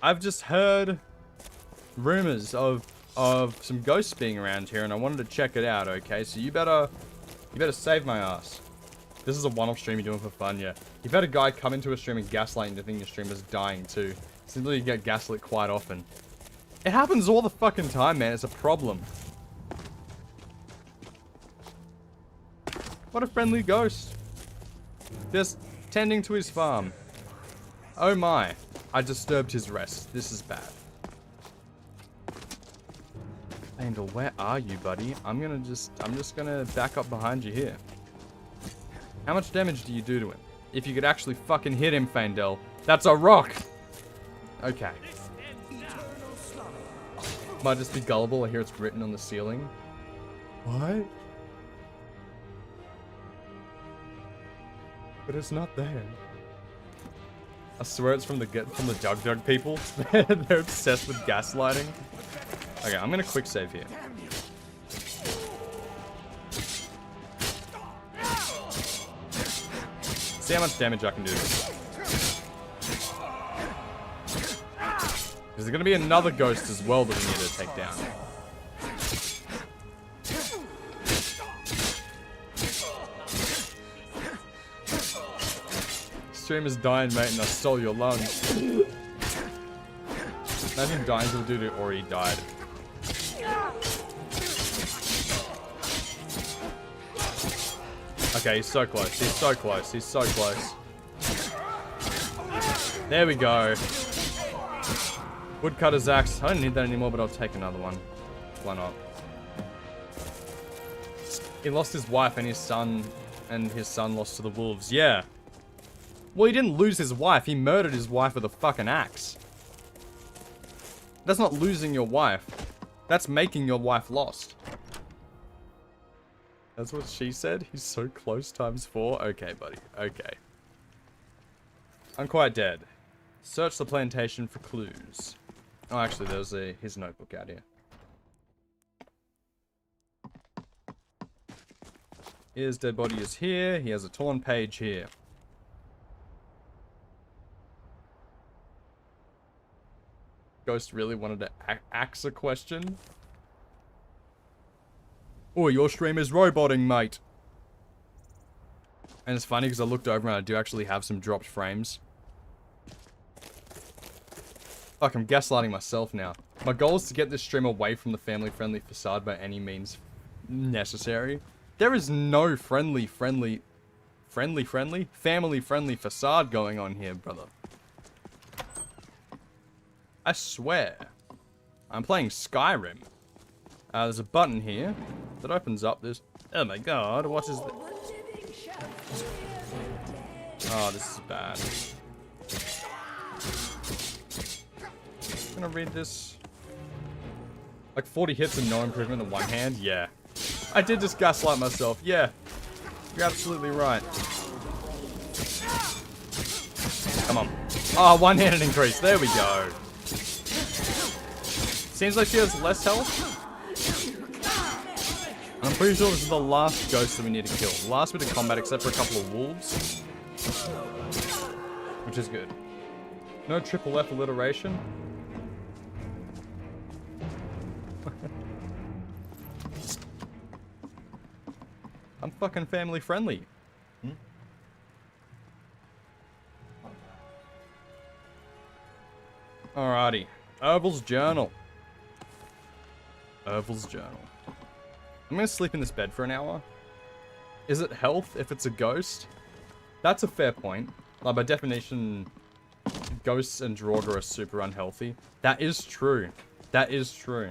I've just heard rumors of some ghosts being around here, and I wanted to check it out, okay? So you better save my ass. This is a one-off stream you're doing for fun, yeah. You've had a guy come into a stream and gaslight you to think your streamer's dying too. Seems like you get gaslit quite often. It happens all the fucking time, man. It's a problem. What a friendly ghost. Just tending to his farm. Oh my. I disturbed his rest. This is bad. Faendel, where are you, buddy? I'm just gonna back up behind you here. How much damage do you do to him? If you could actually fucking hit him, Faendel. That's a rock! Okay. Might just be gullible. I hear it's written on the ceiling. What? But it's not there. I swear it's from the Dug people. They're obsessed with gaslighting. Okay, I'm gonna quick save here. See how much damage I can do. There's gonna be another ghost as well that we need to take down. Streamer's dying, mate, and I stole your lungs. Imagine dying to the dude who already died. I Okay, he's so close. He's so close. He's so close. There we go. Woodcutter's axe. I don't need that anymore, but I'll take another one. Why not? He lost his wife and his son lost to the wolves. Yeah. Well, he didn't lose his wife. He murdered his wife with a fucking axe. That's not losing your wife. That's making your wife lost. That's what she said? He's so close times 4? Okay, buddy. Okay. I'm quite dead. Search the plantation for clues. Oh, actually, there's his notebook out here. His dead body is here. He has a torn page here. Ghost really wanted to axe a question. Oh, your stream is roboting, mate. And it's funny because I looked over and I do actually have some dropped frames. Fuck, I'm gaslighting myself now. My goal is to get this stream away from the family-friendly facade by any means necessary. There is no family-friendly facade going on here, brother. I swear. I'm playing Skyrim. There's a button here that opens up this. Oh my god, what is this? Oh, this is bad. I'm gonna read this. Like 40 hits and no improvement in one hand? Yeah. I did just gaslight myself. Yeah. You're absolutely right. Come on. Oh, one-handed increase. There we go. Seems like she has less health. I'm pretty sure this is the last ghost that we need to kill. The last bit of combat except for a couple of wolves. Which is good. No triple F alliteration. I'm fucking family friendly. Alrighty. Oval's journal. Oval's journal. I'm gonna sleep in this bed for an hour. Is it health if it's a ghost? That's a fair point. Like, by definition, ghosts and Draugr are super unhealthy. That is true. That is true.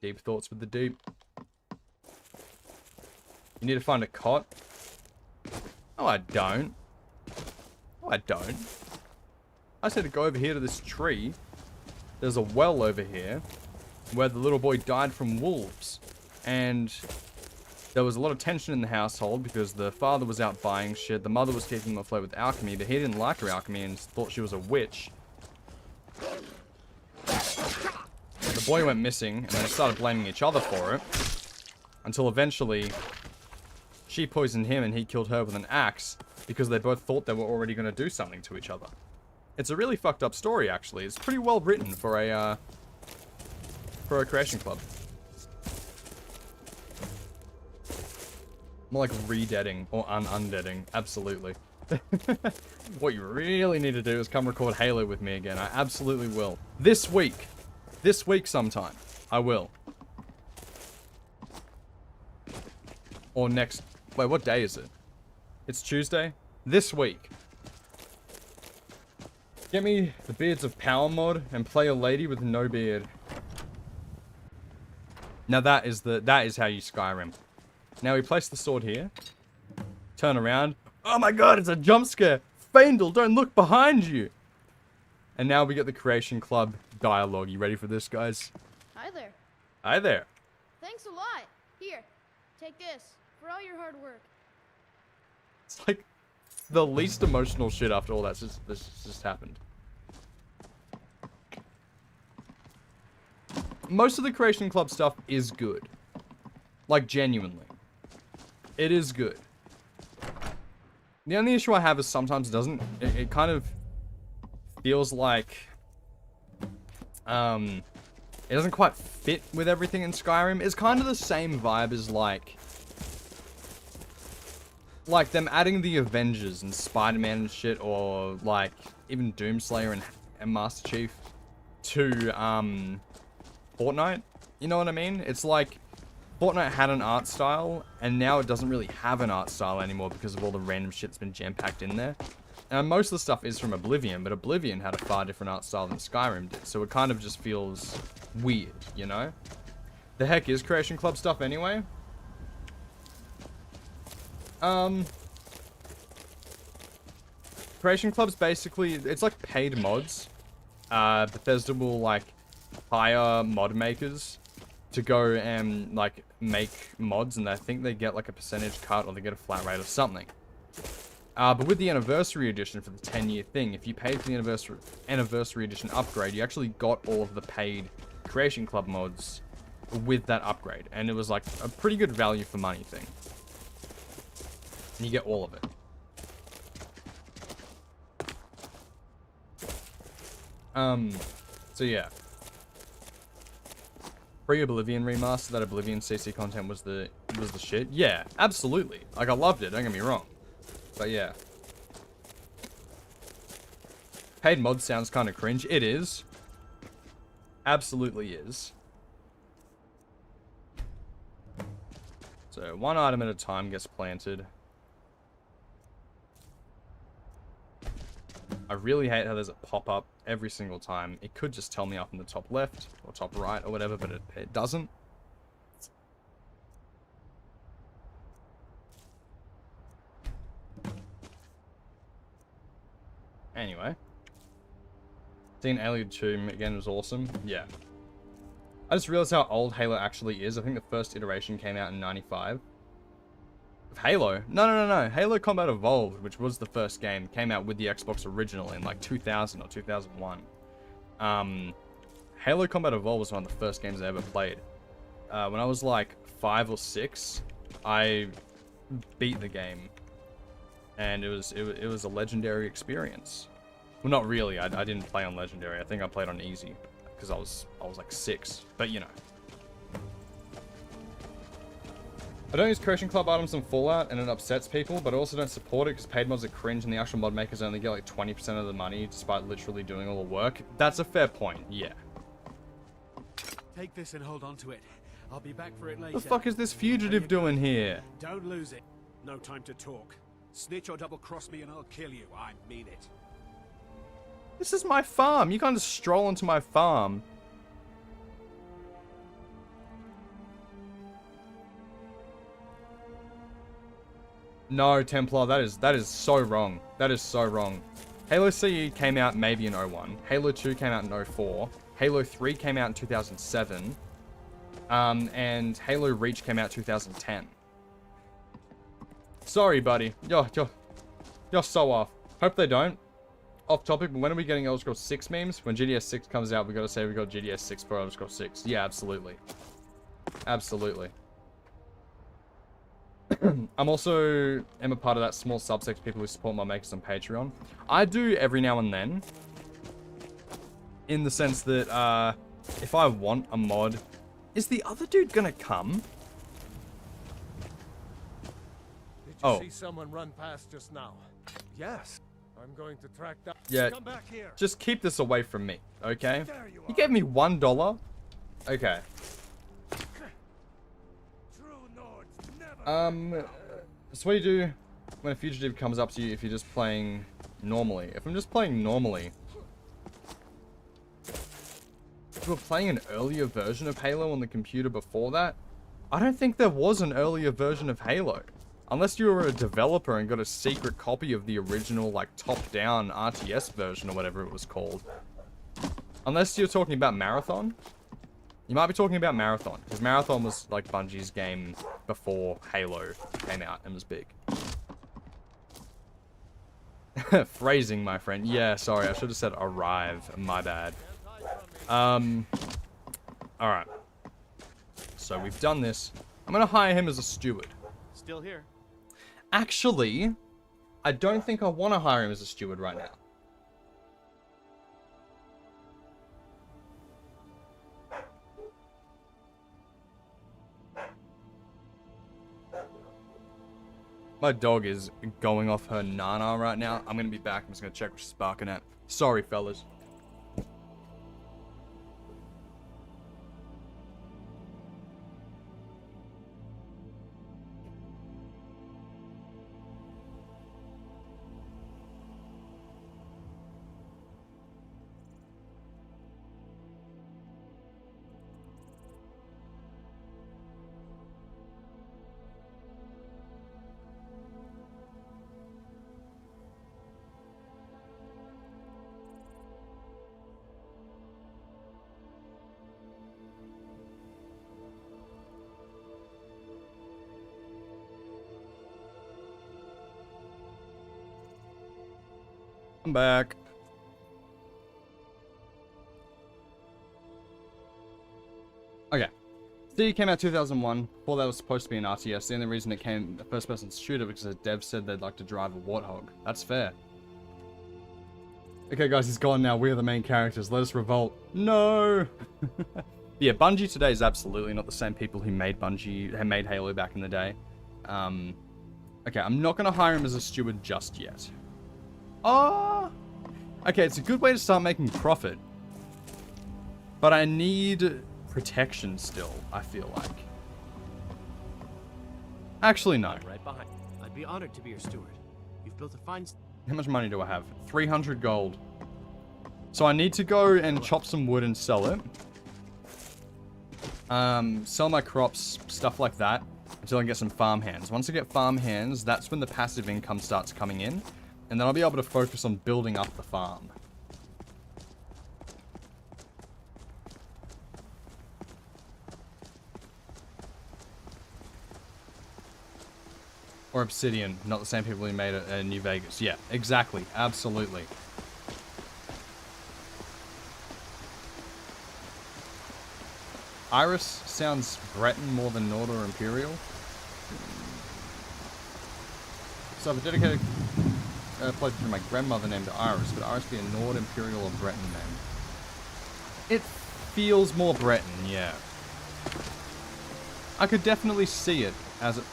Deep thoughts with the deep. You need to find a cot. No, I don't. No, I don't. I just need to go over here to this tree. There's a well over here where the little boy died from wolves. And there was a lot of tension in the household because the father was out buying shit. The mother was keeping him afloat with alchemy, but he didn't like her alchemy and thought she was a witch. The boy went missing, and then they started blaming each other for it. Until eventually, she poisoned him and he killed her with an axe because they both thought they were already going to do something to each other. It's a really fucked up story, actually. It's pretty well written for a creation club. More like re-deading or undeading. Absolutely. What you really need to do is come record Halo with me again. I absolutely will. This week. This week sometime. I will. Or next... Wait, what day is it? It's Tuesday? This week. Get me the Beards of Power mod and play a lady with no beard. Now that is how you Skyrim. Now we place the sword here. Turn around. Oh my god, it's a jump scare! Faendal, don't look behind you! And now we get the Creation Club dialogue. You ready for this, guys?
Hi there.
Hi there.
Thanks a lot. Here, take this for all your hard work.
It's like the least emotional shit after all this just happened. Most of the Creation Club stuff is good. Like, genuinely. It is good. The only issue I have is sometimes it kind of feels like it doesn't quite fit with everything in Skyrim. It's kind of the same vibe as like them adding the Avengers and Spider-Man and shit, or like even Doomslayer and Master Chief to Fortnite. You know what I mean? It's like Fortnite had an art style, and now it doesn't really have an art style anymore because of all the random shit that's been jam-packed in there. And most of the stuff is from Oblivion, but Oblivion had a far different art style than Skyrim did, so it kind of just feels weird, you know? The heck is Creation Club stuff anyway? Creation Club's basically, it's like paid mods. Bethesda will like hire mod makers to go and like make mods, and I think they get like a percentage cut or they get a flat rate or something. But with the anniversary edition for the 10-year thing, if you paid for the anniversary edition upgrade, you actually got all of the paid Creation Club mods with that upgrade, and it was like a pretty good value for money thing. And you get all of it. So yeah. Pre-Oblivion remaster, that Oblivion CC content was the shit. Yeah, absolutely. Like, I loved it, don't get me wrong. But yeah. Paid mod sounds kind of cringe. It is. Absolutely is. So, one item at a time gets planted. I really hate how there's a pop-up every single time. It could just tell me up in the top left or top right or whatever, but it doesn't. Anyway. Seeing Alien 2 again was awesome. Yeah. I just realized how old Halo actually is. I think the first iteration came out in 95. Of Halo? No. Halo Combat Evolved, which was the first game, came out with the Xbox original in like 2000 or 2001. Halo Combat Evolved was one of the first games I ever played. When I was like 5 or 6, I beat the game. And it was a legendary experience. Well, not really. I didn't play on legendary. I think I played on easy because I was like 6. But you know. I don't use Creation Club items in Fallout and it upsets people, but I also don't support it because paid mods are cringe and the actual mod makers only get like 20% of the money despite literally doing all the work. That's a fair point, yeah.
Take this and hold on to it. I'll be back for it later.
What the fuck is this fugitive doing here?
Don't lose it. No time to talk. Snitch or double cross me and I'll kill you. I mean it.
This is my farm. You can't just stroll into my farm. No, Templar, that is so wrong. That is so wrong. Halo CE came out maybe in 01. Halo 2 came out in 04. Halo 3 came out in 2007. And Halo Reach came out 2010. Sorry, buddy. You're so off. Hope they don't. Off topic, but when are we getting Elder Scrolls 6 memes? When GDS 6 comes out, we gotta say we got GDS 6 for Elder Scrolls 6. Yeah, absolutely. Absolutely. I'm also a part of that small subsect of people who support my makers on Patreon. I do every now and then. In the sense that, if I want a mod... Is the other dude gonna come?
Did you see someone run past just now? Yes. I'm going to track that.
Yeah,
come back here.
Just keep this away from me, okay? He gave me $1. Okay. So what do you do when a fugitive comes up to you if you're just playing normally? If I'm just playing normally... If you were playing an earlier version of Halo on the computer before that, I don't think there was an earlier version of Halo. Unless you were a developer and got a secret copy of the original, like, top-down RTS version or whatever it was called. Unless you're talking about Marathon. You might be talking about Marathon, because Marathon was, like, Bungie's game before Halo came out and was big. Phrasing, my friend. Yeah, sorry, I should have said arrive. My bad. Alright. So, we've done this. I'm gonna hire him as a steward.
Still here.
Actually, I don't think I want to hire him as a steward right now. My dog is going off her nana right now. I'm going to be back. I'm just going to check what she's barking at. Sorry, fellas. I'm back. Okay. C came out 2001. Before that was supposed to be an RTS. The only reason it came a first-person shooter because the dev said they'd like to drive a warthog. That's fair. Okay, guys, he's gone now. We're the main characters. Let us revolt. No! Yeah, Bungie today is absolutely not the same people who made Halo back in the day. Okay, I'm not going to hire him as a steward just yet. Oh! Okay, it's a good way to start making profit. But I need protection still, I feel like. Actually, no.
Right behind. I'd be honored to be your steward. You've built a fine...
How much money do I have? 300 gold. So I need to go and chop some wood and sell it. Sell my crops, stuff like that, until I get some farm hands. Once I get farm hands, that's when the passive income starts coming in. And then I'll be able to focus on building up the farm. Or Obsidian, not the same people who made it in New Vegas. Yeah, exactly. Absolutely. Iris sounds Breton more than Nord or Imperial. So I have a dedicated pledge to my grandmother named Iris. Would Iris be a Nord, Imperial, or Breton name? It feels more Breton, yeah. I could definitely see it as a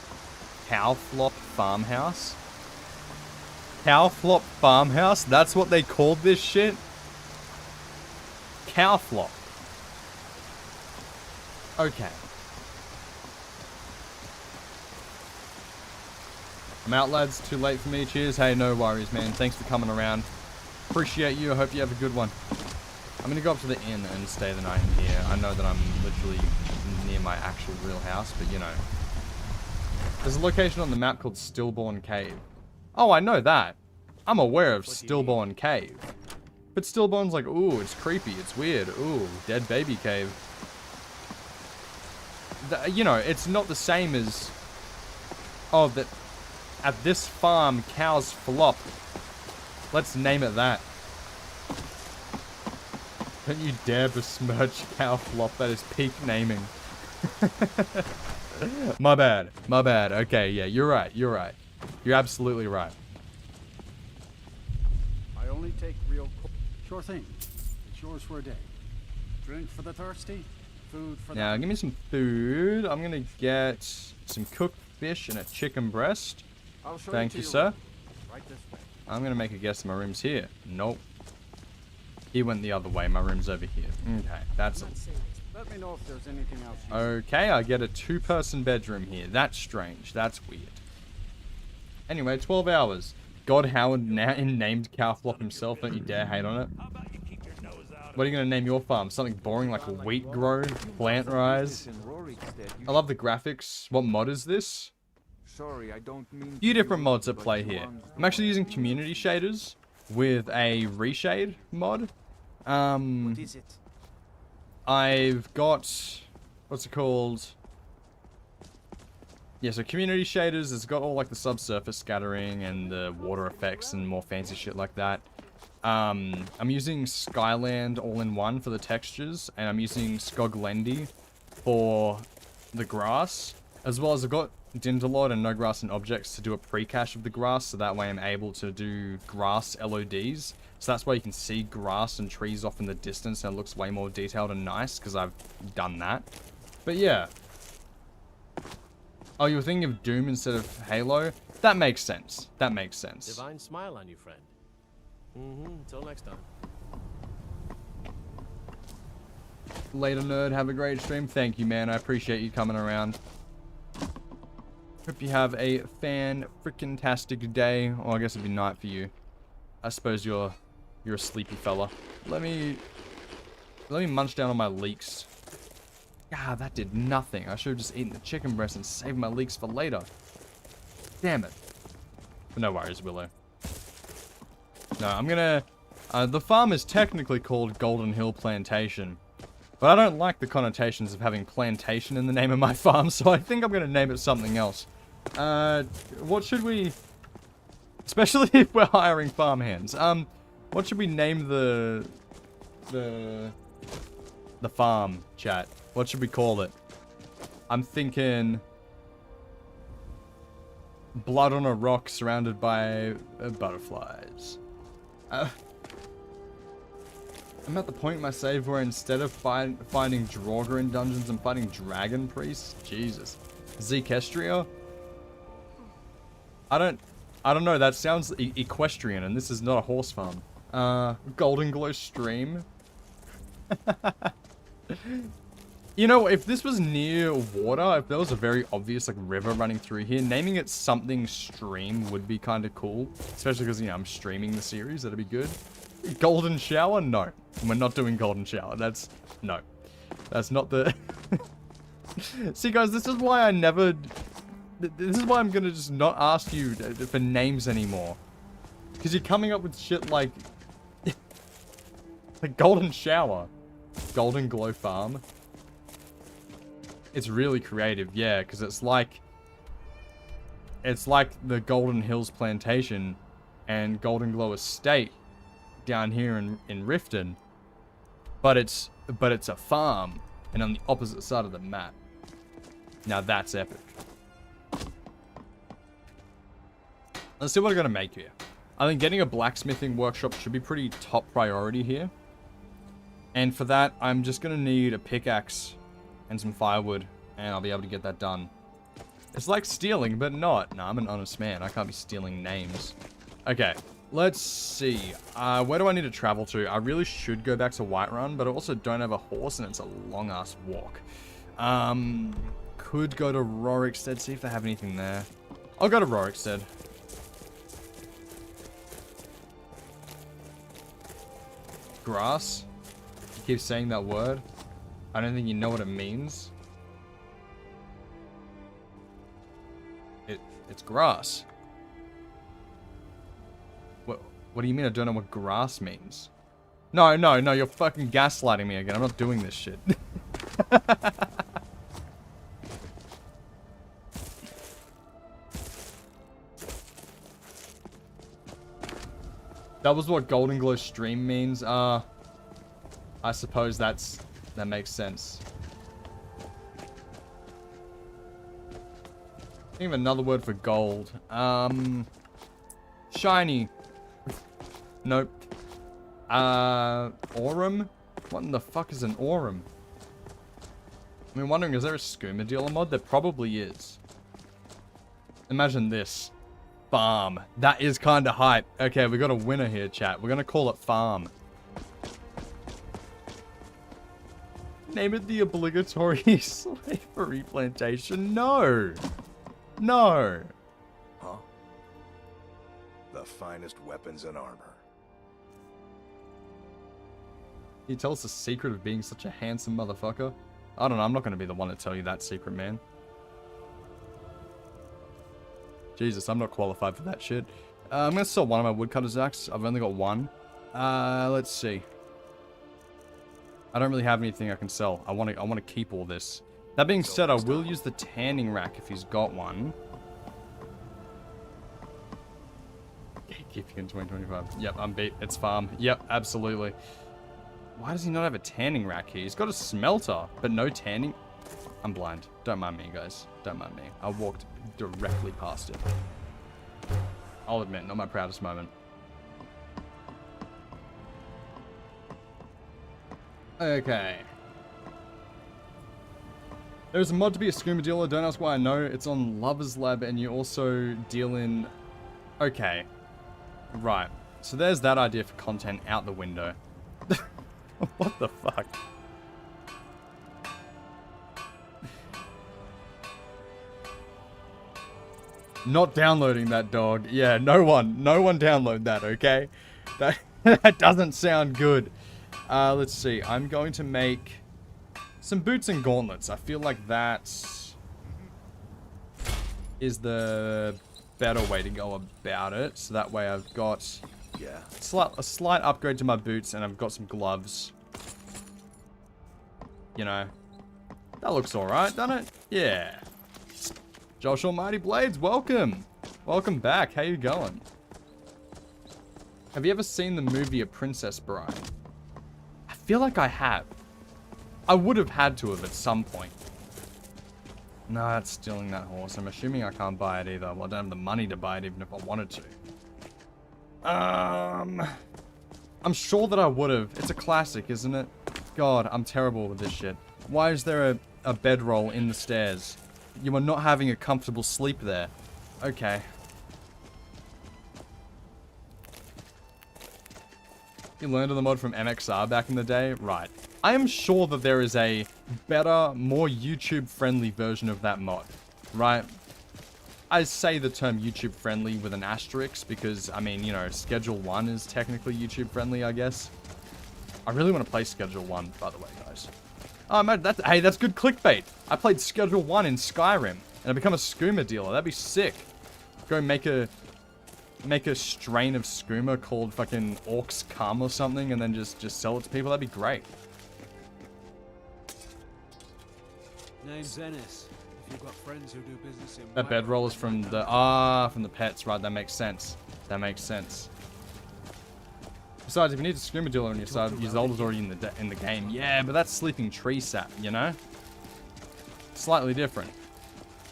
Cowflop farmhouse. Cowflop farmhouse? That's what they called this shit? Cowflop. Okay. I'm out, lads. Too late for me. Cheers. Hey, no worries, man. Thanks for coming around. Appreciate you. I hope you have a good one. I'm going to go up to the inn and stay the night in here. I know that I'm literally near my actual real house, but you know. There's a location on the map called Stillborn Cave. Oh, I know that. I'm aware of Stillborn Cave. But Stillborn's like, ooh, it's creepy. It's weird. Ooh, dead baby cave. You know, it's not the same as... Oh, that... At this farm, cows flop. Let's name it that. Don't you dare besmirch cow flop. That is peak naming. My bad. My bad. Okay, yeah, you're right. You're right. You're absolutely right.
I only take real... Sure thing. It's yours for a day. Drink for the thirsty. Food for the...
Now, give me some food. I'm going to get some cooked fish and a chicken breast. Thank you, sir.
Right this way.
I'm going to make a guess my room's here. Nope. He went the other way. My room's over here. Okay, that's it.
Let me know if there's anything else.
Okay, I get a two-person bedroom here. That's strange. That's weird. Anyway, 12 hours. God Howard named Cowflop himself. Don't you dare hate on it. What are you going to name your farm? Something boring like wheat grow? Plant rise? I love the graphics. What mod is this?
Sorry, I don't mean
Few different mods at play here. I'm actually using community shaders with a reshade mod.
What is it?
I've got, what's it called? Yeah, so community shaders, it's got all like the subsurface scattering and the water effects and more fancy shit like that. I'm using Skyland all-in-one for the textures, and I'm using Skoglendi for the grass, as well as I've got Dindalod and No Grass and Objects to do a pre-cache of the grass, so that way I'm able to do grass LODs. So that's why you can see grass and trees off in the distance, and it looks way more detailed and nice, because I've done that. But yeah. Oh, you were thinking of Doom instead of Halo? That makes sense. That makes sense.
Divine smile on you, friend. Until next time.
Later, nerd. Have a great stream. Thank you, man. I appreciate you coming around. Hope you have a fan-frickin-tastic day. Or I guess it'd be night for you. I suppose you're a sleepy fella. Let me munch down on my leeks. Ah, that did nothing. I should have just eaten the chicken breast and saved my leeks for later. Damn it. But no worries, Willow. No, I'm gonna... the farm is technically called Golden Hill Plantation. But I don't like the connotations of having plantation in the name of my farm, so I think I'm gonna name it something else. What should we... Especially if we're hiring farmhands. What should we name the farm, chat? What should we call it? I'm thinking blood on a rock surrounded by butterflies. I'm at the point in my save where instead of finding Draugr in dungeons, I'm fighting dragon priests. Jesus. Zekestria? I don't know. That sounds equestrian, and this is not a horse farm. Golden Glow stream. You know, if this was near water, if there was a very obvious like river running through here, naming it something stream would be kind of cool. Especially because, you know, I'm streaming the series. That'd be good. Golden shower? No. We're not doing golden shower. No. That's not the... See, guys, this is why I never... This is why I'm gonna just not ask you for names anymore. Because you're coming up with shit like... like golden shower. Golden Glow farm. It's really creative, yeah, because it's like the Golden Hills plantation and Golden Glow estate down here in Riften, but it's a farm and on the opposite side of the map. Now that's epic. Let's see what I'm gonna make here. I think getting a blacksmithing workshop should be pretty top priority here, and for that I'm just gonna need a pickaxe and some firewood, and I'll be able to get that done. It's like stealing, but not. No, I'm an honest man. I can't be stealing names. Okay, let's see. Where do I need to travel to? I really should go back to Whiterun, but I also don't have a horse, and it's a long-ass walk. Could go to Rorikstead, see if they have anything there. I'll go to Rorikstead. Grass? You keep saying that word. I don't think you know what it means. It's grass. What do you mean I don't know what grass means? No, you're fucking gaslighting me again. I'm not doing this shit. That was what Golden Glow stream means. I suppose that makes sense. Think of another word for gold. Shiny. Nope. Aurum? What in the fuck is an aurum? I mean, wondering, is there a skooma dealer mod? There probably is. Imagine this. Farm. That is kind of hype. Okay, we got a winner here, chat. We're gonna call it farm. Name it the obligatory slavery plantation. No. No.
Huh? The finest weapons and armor.
Can you tell us the secret of being such a handsome motherfucker? I don't know. I'm not going to be the one to tell you that secret, man. Jesus, I'm not qualified for that shit. I'm going to sell one of my woodcutter's axe. I've only got one. Let's see. I don't really have anything I can sell. I want to keep all this. That being said, I will use the tanning rack if he's got one. Keeping in 2025. Yep, I'm beat. It's farm. Yep, absolutely. Why does he not have a tanning rack here? He's got a smelter, but no tanning. I'm blind. Don't mind me, guys. Don't mind me. I walked directly past it. I'll admit, not my proudest moment. Okay. There's a mod to be a skooma dealer. Don't ask why I know. It's on Lover's Lab, and you also deal in... Okay. Right. So there's that idea for content out the window. What the fuck? Not downloading that, dog. Yeah, no one download that, okay? That doesn't sound good. Let's see. I'm going to make some boots and gauntlets. I feel like that is the better way to go about it. So that way I've got a slight upgrade to my boots, and I've got some gloves. You know, that looks alright, doesn't it? Yeah. Josh Almighty Blades, welcome. Welcome back. How you going? Have you ever seen the movie A Princess Bride? I feel like I have. I would have had to have at some point. No, that's stealing that horse. I'm assuming I can't buy it either. Well, I don't have the money to buy it even if I wanted to. I'm sure that I would have. It's a classic, isn't it? God, I'm terrible with this shit. Why is there a bedroll in the stairs? You are not having a comfortable sleep there. Okay. You learned of the mod from MXR back in the day? Right. I am sure that there is a better, more YouTube-friendly version of that mod. Right? I say the term YouTube-friendly with an asterisk because, I mean, you know, Schedule 1 is technically YouTube-friendly, I guess. I really want to play Schedule 1, by the way, guys. Oh, man, hey, that's good clickbait. I played Schedule 1 in Skyrim, and I become a skooma dealer. That'd be sick. Go make a strain of skooma called fucking Orcs Cum or something, and then just sell it to people. That'd be great.
Name's Ennis. If you've got friends who do business in
That bedroll is from the from the pets, right? That makes sense. That makes sense. Besides, if you need a skooma dealer on your side, Ysolda's already in the game. Yeah, but that's sleeping tree sap, you know? Slightly different.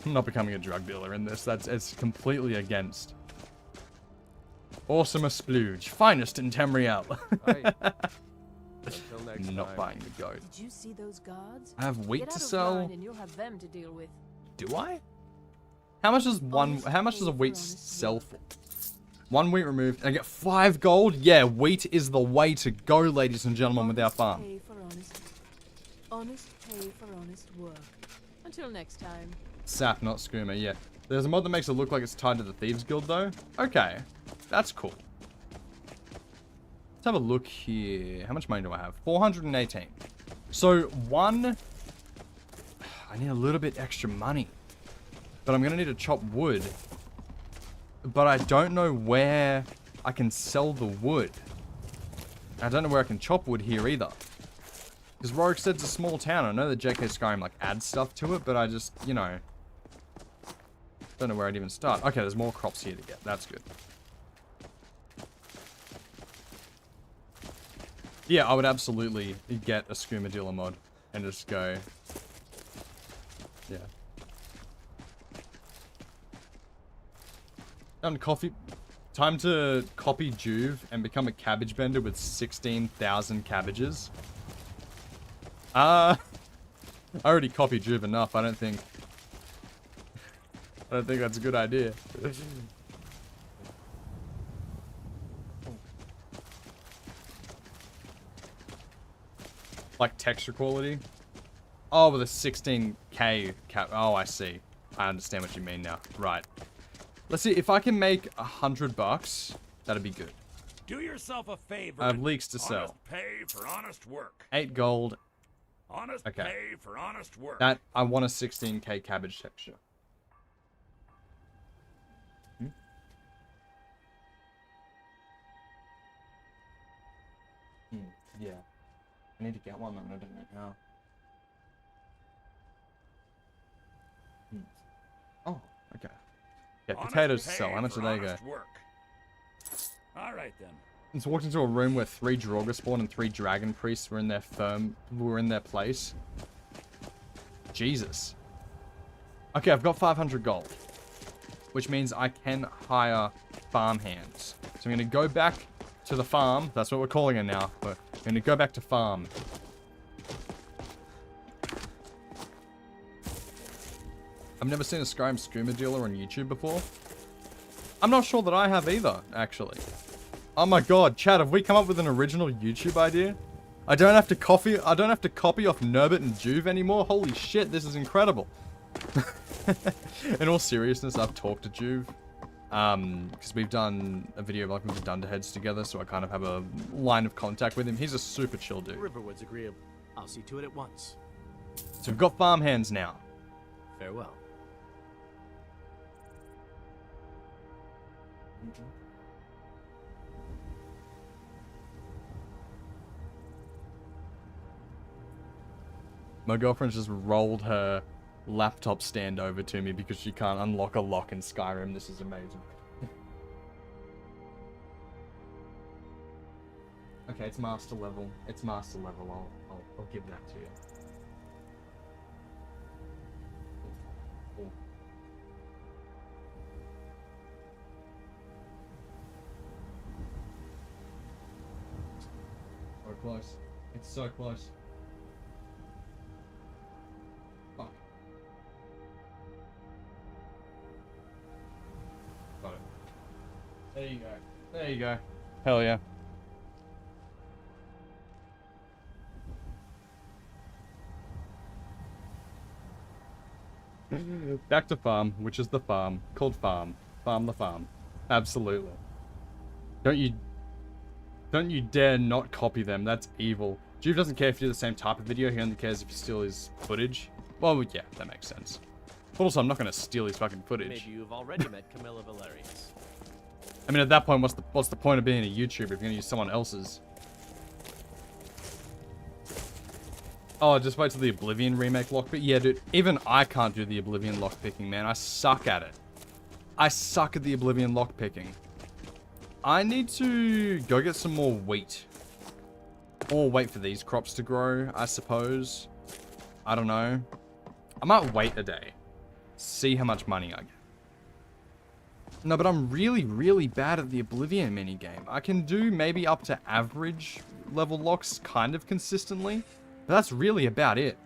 I'm not becoming a drug dealer in this. It's completely against. Awesome a splooge. Finest in Tamriel. Not buying the goat.
Did you see those guards?
I have wheat to sell.
And you'll have them to deal with.
Do I? How much does a wheat sell for? 1 wheat removed, and I get 5 gold? Yeah, wheat is the way to go, ladies and gentlemen, with our farm.
Honest pay for honest work. Until next time.
Sap, not skooma, yeah. There's a mod that makes it look like it's tied to the Thieves Guild, though. Okay, that's cool. Let's have a look here. How much money do I have? 418. So, I need a little bit extra money. But I'm going to need to chop wood. But I don't know where I can sell the wood. I don't know where I can chop wood here either. Because Rorik said it's a small town. I know that JK Skyrim like adds stuff to it, but I just, you know, don't know where I'd even start. Okay, there's more crops here to get. That's good. Yeah, I would absolutely get a skooma dealer mod and just go. Yeah. Time to copy Juve and become a cabbage bender with 16,000 cabbages. I already copied Juve enough. I don't think that's a good idea. Like texture quality. Oh, with a 16k cap. Oh, I see. I understand what you mean now. Right. Let's see, if I can make $100, that'd be good.
Do yourself a favor.
I have leeks to sell.
Honest pay for honest work.
8 gold.
Honest pay for honest work.
That, I want a 16k cabbage texture. Yeah. I need to get one, I don't know how. Oh, okay. Yeah, potatoes to sell. How much do they go?
All right then.
Just walked into a room where 3 Draugr spawned and 3 dragon priests were in their place. Jesus. Okay, I've got 500 gold, which means I can hire farm hands. So I'm going to go back to the farm. That's what we're calling it now. But I'm going to go back to farm. I've never seen a Skyrim skooma dealer on YouTube before. I'm not sure that I have either, actually. Oh my god, Chad, have we come up with an original YouTube idea? I don't have to copy off Nurbit and Juve anymore. Holy shit, this is incredible. In all seriousness, I've talked to Juve. Because we've done a video like with the Dunderheads together, so I kind of have a line of contact with him. He's a super chill dude.
Riverwood's agreeable. I'll see to it at once.
So we've got farm hands now.
Farewell.
My girlfriend's just rolled her laptop stand over to me because she can't unlock a lock in Skyrim. This is amazing. Okay, it's master level. It's master level. I'll give that to you. Cool. So close. It's so close. Fuck. Got it. There you go. There you go. Hell yeah. Back to farm, which is the farm. Called farm. Farm the farm. Absolutely. Don't you dare not copy them. That's evil. Juve doesn't care if you do the same type of video. He only cares if you steal his footage. Well, yeah, that makes sense. But also, I'm not going to steal his fucking footage.
Maybe you've already met Camilla Valerius.
I mean, at that point, what's the point of being a YouTuber if you're going to use someone else's? Oh, just wait till the Oblivion remake lockpick. Yeah, dude, even I can't do the Oblivion lockpicking, man. I suck at it. I suck at the Oblivion lockpicking. I need to go get some more wheat. Or wait for these crops to grow, I suppose. I don't know. I might wait a day. See how much money I get. No, but I'm really, really bad at the Oblivion minigame. I can do maybe up to average level locks kind of consistently. But that's really about it.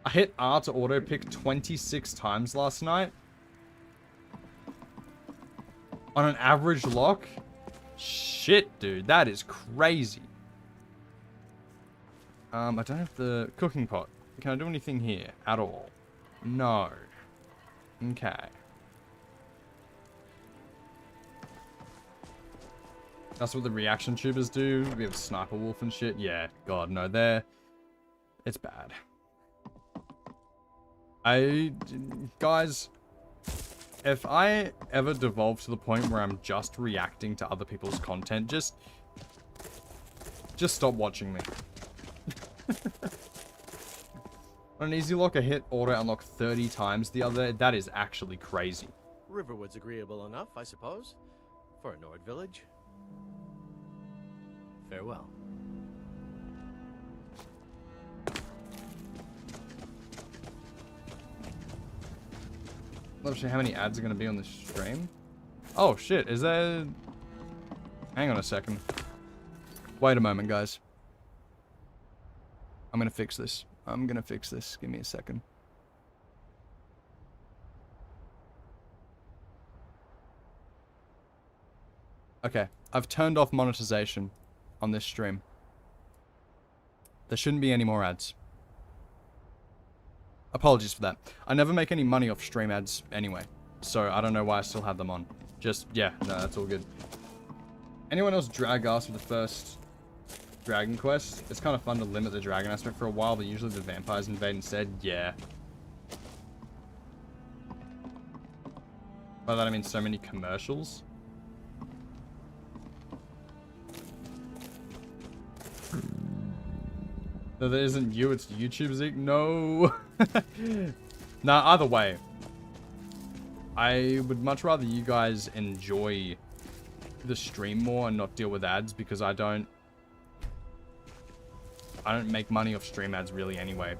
I hit R to auto pick 26 times last night. On an average lock? Shit, dude. That is crazy. I don't have the cooking pot. Can I do anything here at all? No. Okay. That's what the reaction tubers do. We have Sniper Wolf and shit. Yeah, God, no, it's bad. Guys, if I ever devolve to the point where I'm just reacting to other people's content, just stop watching me. On an easy lock, I hit auto unlock 30 times the other. That is actually crazy.
Riverwood's agreeable enough, I suppose, for a Nord village. Farewell.
Not sure how many ads are going to be on this stream. Oh, shit. Is there... Hang on a second. Wait a moment, guys. I'm going to fix this. Give me a second. Okay. I've turned off monetization on this stream. There shouldn't be any more ads. Apologies for that. I never make any money off stream ads anyway, so I don't know why I still have them on. Just, yeah, no, that's all good. Anyone else drag ass with the first Dragon Quest? It's kind of fun to limit the dragon aspect for a while, but usually the vampires invade instead. Yeah. By that I mean so many commercials. No, that isn't you, it's YouTube, Zeke. No. Nah, either way. I would much rather you guys enjoy the stream more and not deal with ads, because I don't make money off stream ads really anyway.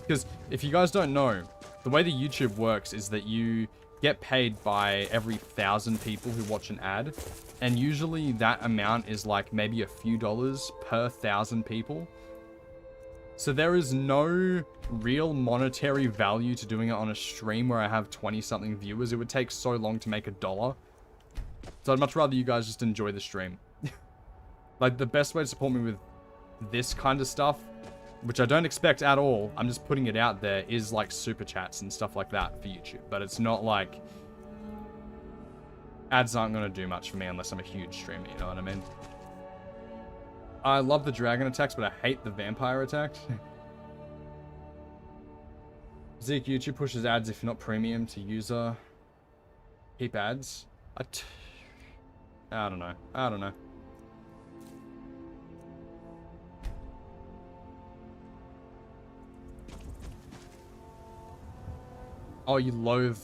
Because if you guys don't know, the way the YouTube works is that you get paid by every 1,000 people who watch an ad. And usually that amount is like maybe a few dollars per 1,000 people. So there is no real monetary value to doing it on a stream where I have 20-something viewers. It would take so long to make $1. So I'd much rather you guys just enjoy the stream. Like, the best way to support me with this kind of stuff, which I don't expect at all, I'm just putting it out there, is like super chats and stuff like that for YouTube. But it's not like... Ads aren't going to do much for me unless I'm a huge streamer, you know what I mean? I love the dragon attacks, but I hate the vampire attacks. Zeke, YouTube pushes ads if you're not premium to user. Keep ads. I don't know. I don't know. Oh, you loathe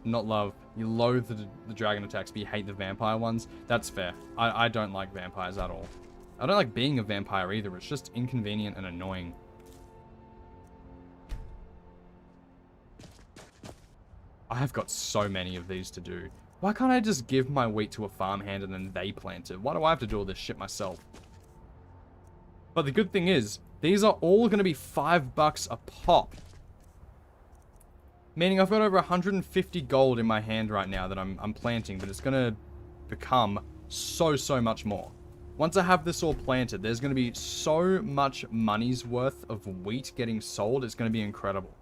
Not love. You loathe the dragon attacks, but you hate the vampire ones. That's fair. I don't like vampires at all. I don't like being a vampire either. It's just inconvenient and annoying. I have got so many of these to do. Why can't I just give my wheat to a farmhand and then they plant it? Why do I have to do all this shit myself? But the good thing is, these are all going to be $5 a pop. Meaning I've got over 150 gold in my hand right now that I'm planting, but it's going to become so much more. Once I have this all planted, there's going to be so much money's worth of wheat getting sold. It's going to be incredible.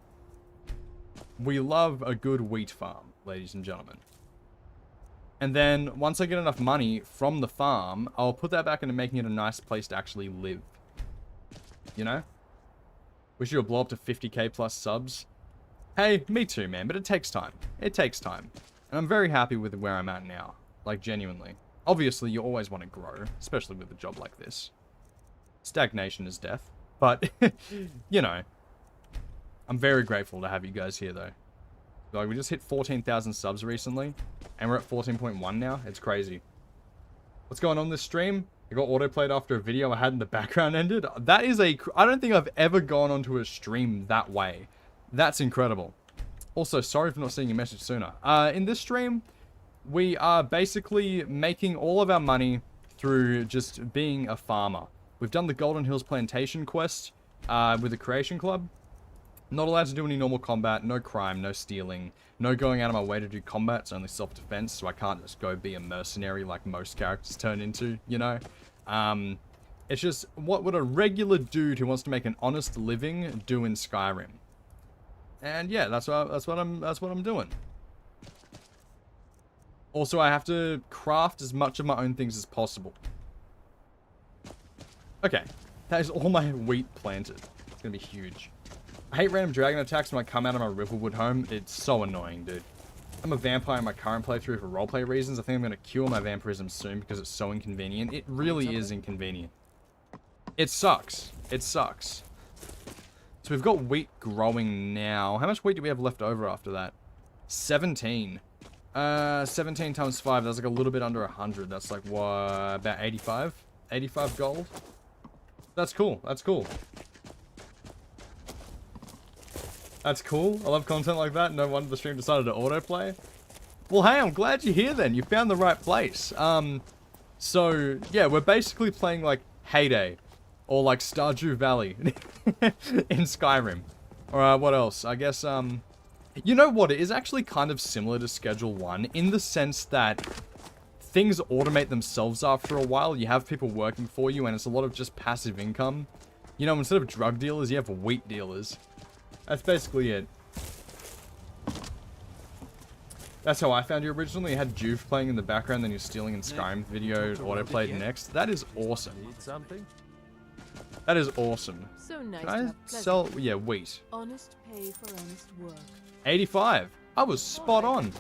We love a good wheat farm, ladies and gentlemen. And then once I get enough money from the farm, I'll put that back into making it a nice place to actually live. You know? Wish you would blow up to 50k plus subs. Hey, me too, man, but it takes time. It takes time. And I'm very happy with where I'm at now. Like, genuinely. Obviously, you always want to grow, especially with a job like this. Stagnation is death. But, you know, I'm very grateful to have you guys here, though. Like, we just hit 14,000 subs recently, and we're at 14.1 now. It's crazy. What's going on this stream? I got autoplayed after a video I had in the background ended. That is I don't think I've ever gone onto a stream that way. That's incredible. Also, sorry for not seeing your message sooner. In this stream, we are basically making all of our money through just being a farmer. We've done the Golden Hills Plantation quest with the Creation Club. Not allowed to do any normal combat, no crime, no stealing, no going out of my way to do combat. It's only self-defense, so I can't just go be a mercenary like most characters turn into, you know? It's just, what would a regular dude who wants to make an honest living do in Skyrim? And yeah, that's what I'm doing. Also, I have to craft as much of my own things as possible. Okay, that is all my wheat planted. It's gonna be huge. I hate random dragon attacks when I come out of my Riverwood home. It's so annoying, dude. I'm a vampire in my current playthrough for roleplay reasons. I think I'm going to cure my vampirism soon because it's so inconvenient. It really is inconvenient. It sucks. It sucks. So we've got wheat growing now. How much wheat do we have left over after that? 17. 17 times 5. That's like a little bit under 100. That's like, what, about 85? 85 gold? That's cool. That's cool. That's cool. I love content like that. No wonder the stream decided to autoplay. Well, hey, I'm glad you're here then. You found the right place. So, yeah, we're basically playing like Heyday or like Stardew Valley in Skyrim. Or what else? I guess, you know what? It is actually kind of similar to Schedule 1 in the sense that things automate themselves after a while. You have people working for you and it's a lot of just passive income. You know, instead of drug dealers, you have wheat dealers. That's basically it. That's how I found you originally. You had Juve playing in the background, then you're stealing in Skyrim video autoplayed next. That is awesome.
Need something?
That is awesome.
So nice.
Can I sell? Yeah, wheat.
Honest pay for honest work.
85. I was spot on.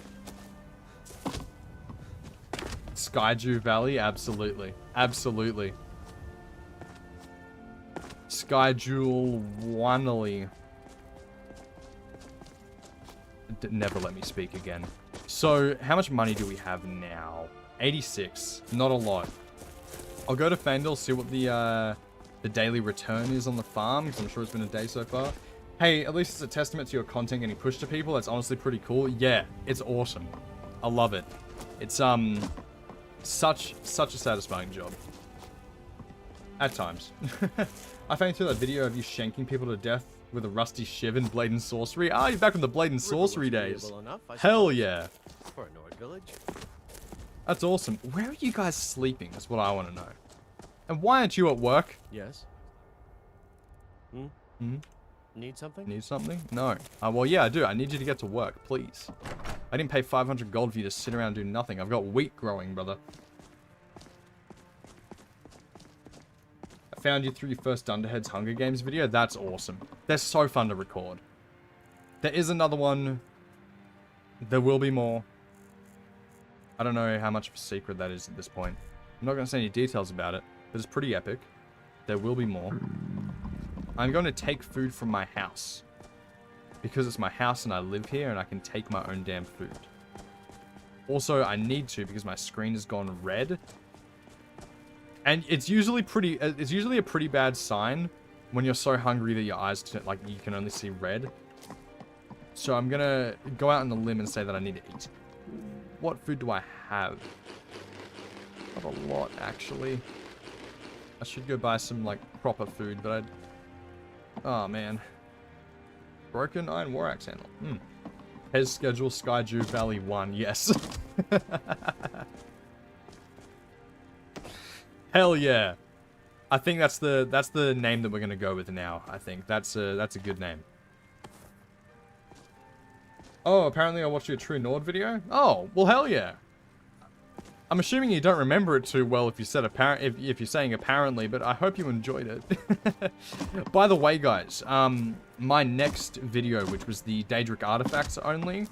Skydew Valley, absolutely. Absolutely. Skyjewel Wanley. Never let me speak again. So, how much money do we have now? 86. Not a lot. I'll go to Fandel, see what the daily return is on the farm, because I'm sure it's been a day so far. Hey, at least it's a testament to your content getting pushed to people. That's honestly pretty cool. Yeah, it's awesome. I love it. It's, such a satisfying job. At times. I found through that video of you shanking people to death with a rusty shiv in Blade and Sorcery. Ah, you're back from the Blade and Sorcery days. Hell yeah.
For a Nord village.
That's awesome. Where are you guys sleeping? That's what I want to know. And why aren't you at work?
Yes. Need something?
Need something? No. Well, yeah, I do. I need you to get to work, please. I didn't pay 500 gold for you to sit around and do nothing. I've got wheat growing, brother. Found you through your first Dunderheads Hunger Games video. That's awesome. They're so fun to record. There is another one. There will be more. I don't know how much of a secret that is at this point. I'm not going to say any details about it, but it's pretty epic. There will be more. I'm going to take food from my house. Because it's my house and I live here and I can take my own damn food. Also, I need to because my screen has gone red. And it's usually a pretty bad sign when you're so hungry that your eyes, like, you can only see red. So I'm gonna go out on the limb and say that I need to eat. What food do I have? Not a lot, actually. I should go buy some, like, proper food, but oh, man. Broken iron war axe handle. Hez schedule Skyju Valley 1, yes. Hell yeah. I think that's the name that we're gonna go with now. I think that's a good name. Oh, apparently I watched your True Nord video. Oh, well, hell yeah. I'm assuming you don't remember it too well if you said if you're saying apparently, but I hope you enjoyed it. By the way, guys, my next video, which was the Daedric Artifacts only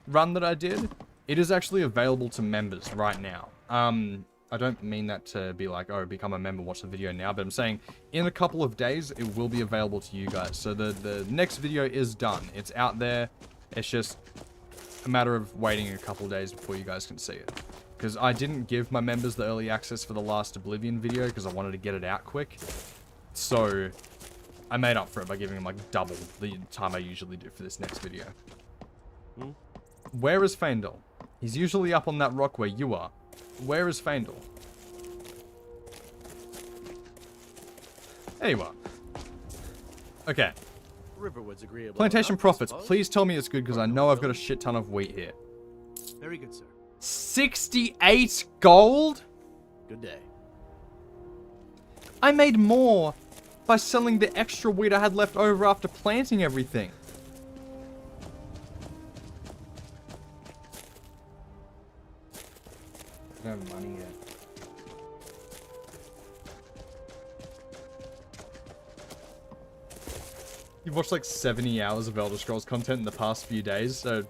run that I did, it is actually available to members right now. I don't mean that to be like, oh, become a member, watch the video now, but I'm saying in a couple of days, it will be available to you guys. So the next video is done. It's out there. It's just a matter of waiting a couple of days before you guys can see it. Because I didn't give my members the early access for the last Oblivion video because I wanted to get it out quick. So I made up for it by giving them like double the time I usually do for this next video. Where is Faendal? He's usually up on that rock where you are. Where is Faendal? There you are. Okay.
Riverwood's agreeable.
Plantation profits. Please tell me it's good because I know I've got a shit ton of wheat here.
Very good, sir.
68 gold?
Good day.
I made more by selling the extra wheat I had left over after planting everything. I don't have money yet. You've watched like 70 hours of Elder Scrolls content in the past few days, so...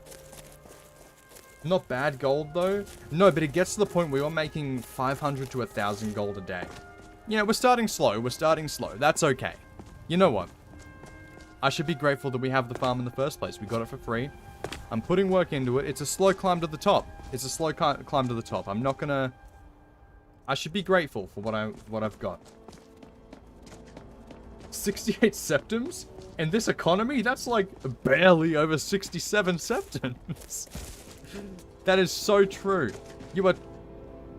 Not bad gold, though. No, but it gets to the point where you're making 500 to 1,000 gold a day. Yeah, we're starting slow. We're starting slow. That's okay. You know what? I should be grateful that we have the farm in the first place. We got it for free. I'm putting work into it. It's a slow climb to the top. It's a slow climb to the top. I'm not gonna... I should be grateful for what I've got. 68 septums? In this economy, that's like barely over 67 septums. That is so true. You are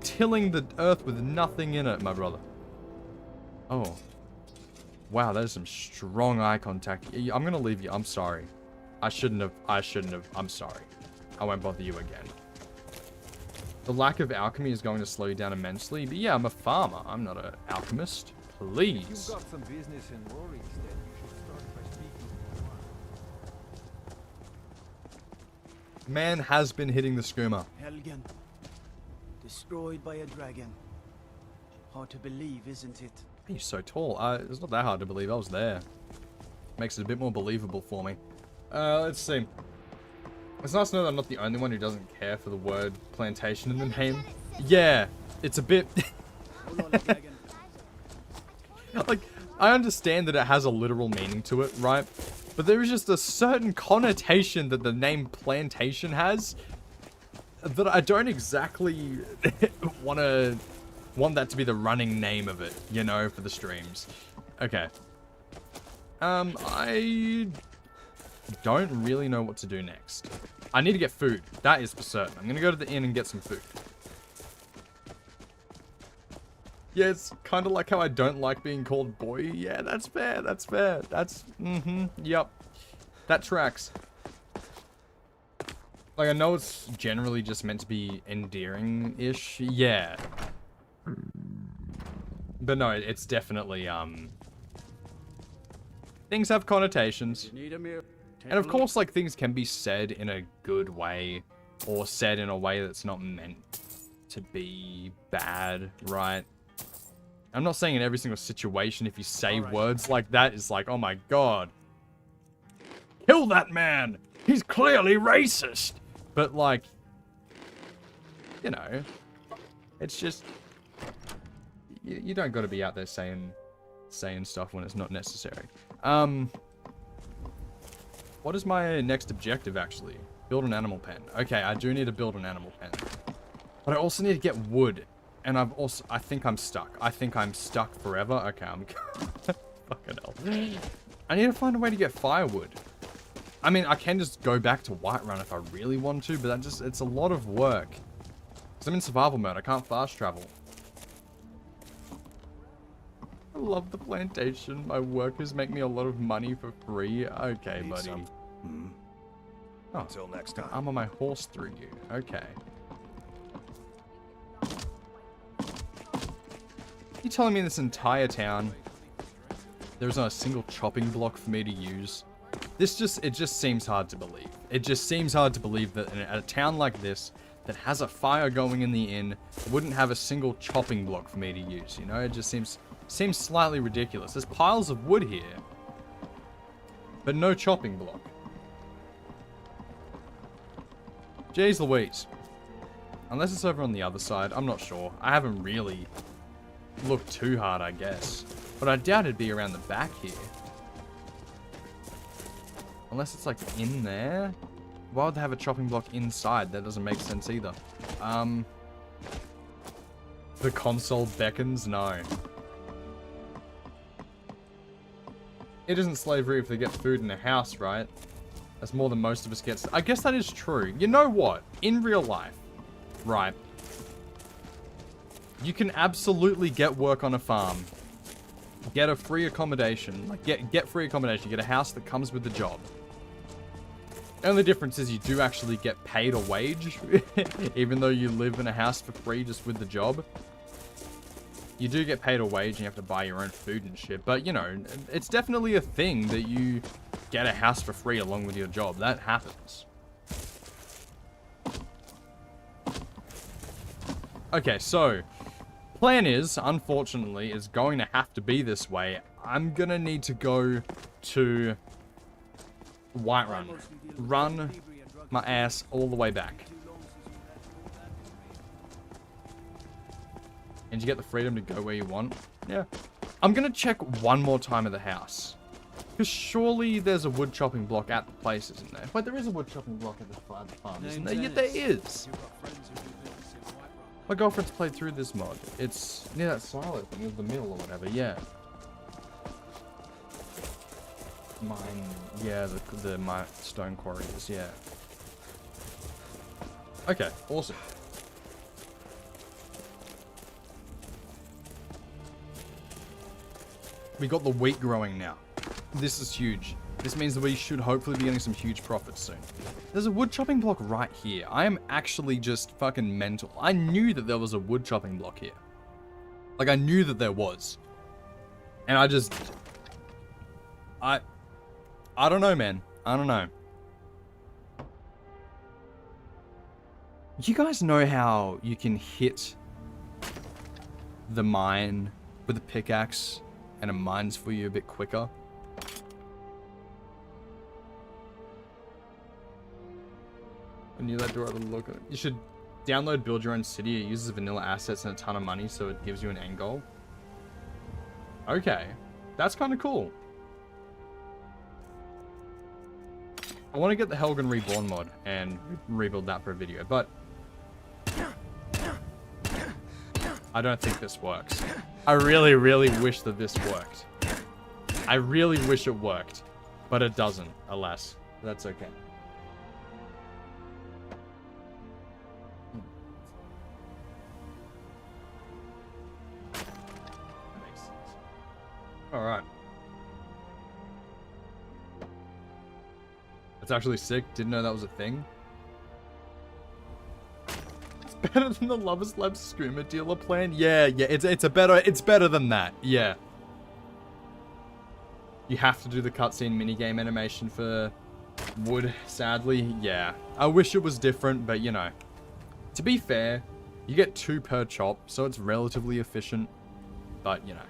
tilling the earth with nothing in it, my brother. Oh. Wow, that is some strong eye contact. I'm gonna leave you. I'm sorry. I shouldn't have. I'm sorry. I won't bother you again. The lack of alchemy is going to slow you down immensely. But yeah, I'm a farmer. I'm not an alchemist. Please.
You've got some business in Rory, then you should start by speaking to
Man has been hitting the skooma.
Helgen. Destroyed by a dragon. Hard to believe, isn't it?
He's so tall. It's not that hard to believe. I was there. Makes it a bit more believable for me. Let's see. It's nice to know that I'm not the only one who doesn't care for the word plantation in the name. Yeah, it's a bit... Like, I understand that it has a literal meaning to it, right? But there is just a certain connotation that the name plantation has that I don't exactly want that to be the running name of it, you know, for the streams. Okay. I don't really know what to do next. I need to get food. That is for certain. I'm gonna go to the inn and get some food. Yeah, it's kind of like how I don't like being called boy. Yeah, that's fair. That's fair. That's, yep. That tracks. Like, I know it's generally just meant to be endearing-ish. Yeah. But no, it's definitely, things have connotations. And of course, like, things can be said in a good way, or said in a way that's not meant to be bad, right? I'm not saying in every single situation if you say words like that, it's like, oh my god. Kill that man! He's clearly racist! But like, you know, it's just, you don't gotta be out there saying stuff when it's not necessary. What is my next objective, actually? Build an animal pen. Okay, I do need to build an animal pen. But I also need to get wood. And I think I'm stuck. I think I'm stuck forever. Okay, I'm... Fucking hell. I need to find a way to get firewood. I mean, I can just go back to Whiterun if I really want to, but it's a lot of work. Because I'm in survival mode. I can't fast travel. I love the plantation. My workers make me a lot of money for free. Okay,
Need
buddy.
some?
Oh,
Until next time.
I'm on my horse through you. Okay. You telling me this entire town there's not a single chopping block for me to use? It just seems hard to believe. It just seems hard to believe that in a town like this that has a fire going in the inn wouldn't have a single chopping block for me to use, you know? It just seems slightly ridiculous. There's piles of wood here, but no chopping block. Jeez Louise. Unless it's over on the other side, I'm not sure. I haven't really looked too hard, I guess. But I doubt it'd be around the back here. Unless it's like in there. Why would they have a chopping block inside? That doesn't make sense either. The console beckons? No. It isn't slavery if they get food in a house, right? That's more than most of us get. I guess that is true. You know what? In real life, right? You can absolutely get work on a farm. Get a free accommodation. Like, get free accommodation. Get a house that comes with the job. The only difference is you do actually get paid a wage. Even though you live in a house for free just with the job. You do get paid a wage and you have to buy your own food and shit. But, you know, it's definitely a thing that you get a house for free along with your job. That happens. Okay, so plan is, unfortunately, is going to have to be this way. I'm gonna need to go to Whiterun. Run my ass all the way back. And you get the freedom to go where you want. Yeah. I'm gonna check one more time at the house. Because surely there's a wood chopping block at the place, isn't there? Wait, there is a wood chopping block at the farm, isn't there? Yeah, there is. My girlfriend's played through this mod. It's near that silo thing of the mill or whatever, yeah. Mine, yeah, my stone quarry is, yeah. Okay, awesome. We got the wheat growing now. This is huge. This means that we should hopefully be getting some huge profits soon. There's a wood chopping block right here. I am actually just fucking mental. I knew that there was a wood chopping block here. Like, I knew that there was. And I just... I don't know, man. I don't know. You guys know how you can hit the mine with a pickaxe and it mines for you a bit quicker? When you let Dora look at it. You should download Build Your Own City. It uses vanilla assets and a ton of money, so it gives you an end goal. Okay. That's kind of cool. I want to get the Helgen Reborn mod and rebuild that for a video, but I don't think this works. I really, really wish that this worked. I really wish it worked, but it doesn't, alas. That's okay. That makes sense. Alright. It's actually sick. Didn't know that was a thing. It's better than the Lovers Lab Skooma dealer plan. Yeah, it's better than that. Yeah. You have to do the cutscene minigame animation for wood, sadly. Yeah. I wish it was different, but you know. To be fair, you get 2 per chop, so it's relatively efficient. But, you know.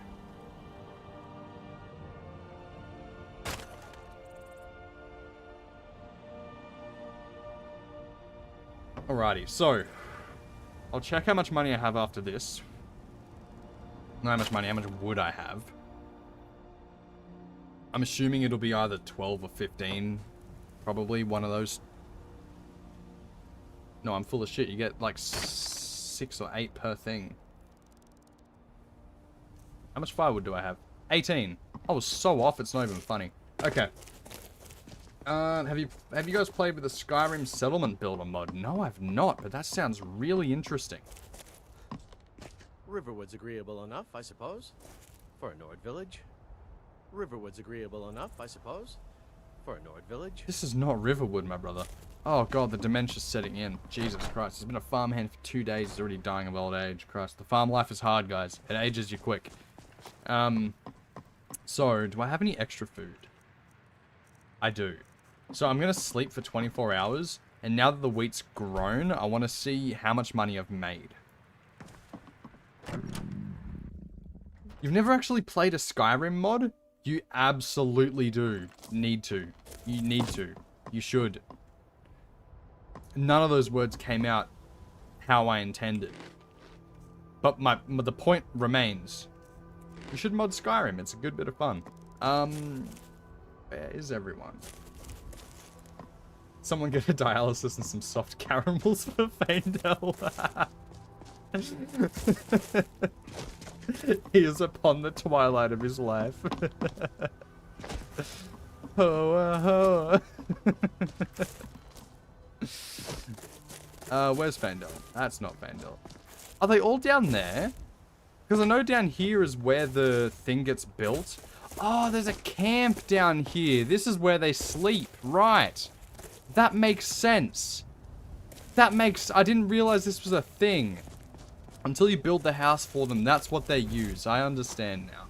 Alrighty, so I'll check how much money I have after this. Not how much money, how much wood I have. I'm assuming it'll be either 12 or 15. Probably one of those No, I'm full of shit. You get like 6 or 8 per thing. How much firewood do I have? 18. I was so off, it's not even funny. Okay. Have you guys played with the Skyrim settlement builder mod? No, I've not, but that sounds really interesting.
Riverwood's agreeable enough, I suppose. For a Nord village. Riverwood's agreeable enough, I suppose. For a Nord village.
This is not Riverwood, my brother. Oh god, the dementia's setting in. Jesus Christ, he's been a farmhand for 2 days. He's already dying of old age. Christ, the farm life is hard, guys. It ages you quick. So, do I have any extra food? I do. So I'm going to sleep for 24 hours. And now that the wheat's grown, I want to see how much money I've made. You've never actually played a Skyrim mod? You absolutely do. Need to. You need to. You should. None of those words came out how I intended. But the point remains. You should mod Skyrim. It's a good bit of fun. Where is everyone? Someone get a dialysis and some soft caramels for Faendel. He is upon the twilight of his life. Ho, ho. Where's Faendel? That's not Faendel. Are they all down there? Because I know down here is where the thing gets built. Oh, there's a camp down here. This is where they sleep. Right. That makes sense. I didn't realize this was a thing. Until you build the house for them, that's what they use. I understand now.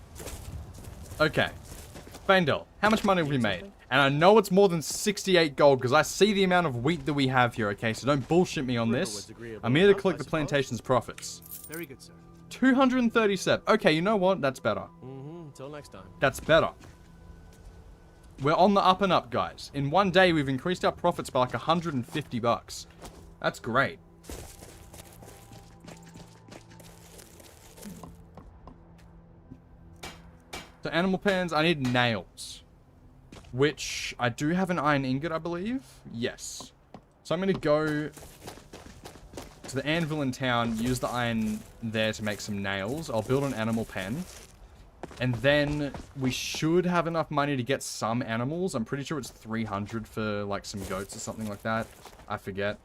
Okay. Faendel, how much money have we made? And I know it's more than 68 gold because I see the amount of wheat that we have here, okay? So don't bullshit me on this. I'm here to collect the plantation's profits.
Very good, sir.
237. Okay, you know what? That's better.
Until next time.
That's better. We're on the up and up, guys. In one day, we've increased our profits by like 150 bucks. That's great. So animal pens, I need nails. Which, I do have an iron ingot, I believe. Yes. So I'm going to go to the anvil in town, use the iron there to make some nails. I'll build an animal pen. And then we should have enough money to get some animals. I'm pretty sure it's 300 for like some goats or something like that. I forget.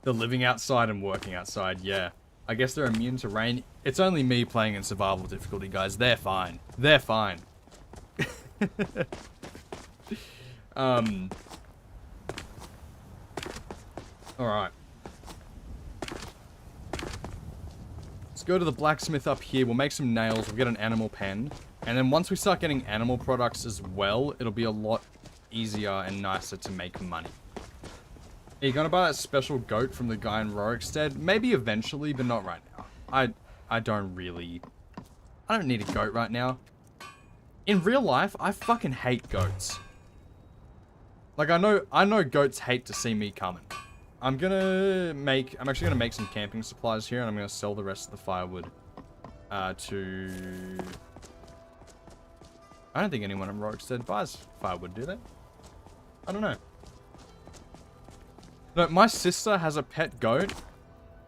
They're living outside and working outside, yeah. I guess they're immune to rain. It's only me playing in survival difficulty, guys. They're fine. They're fine. Alright. Let's go to the blacksmith up here. We'll make some nails. We'll get an animal pen. And then once we start getting animal products as well, it'll be a lot easier and nicer to make money. Are you gonna buy that special goat from the guy in Rorikstead? Maybe eventually, but not right now. I don't need a goat right now. In real life, I fucking hate goats. Like, I know goats hate to see me coming. I'm actually gonna make some camping supplies here, and I'm gonna sell the rest of the firewood to... I don't think anyone in Rorikstead buys firewood, do they? I don't know. No, my sister has a pet goat,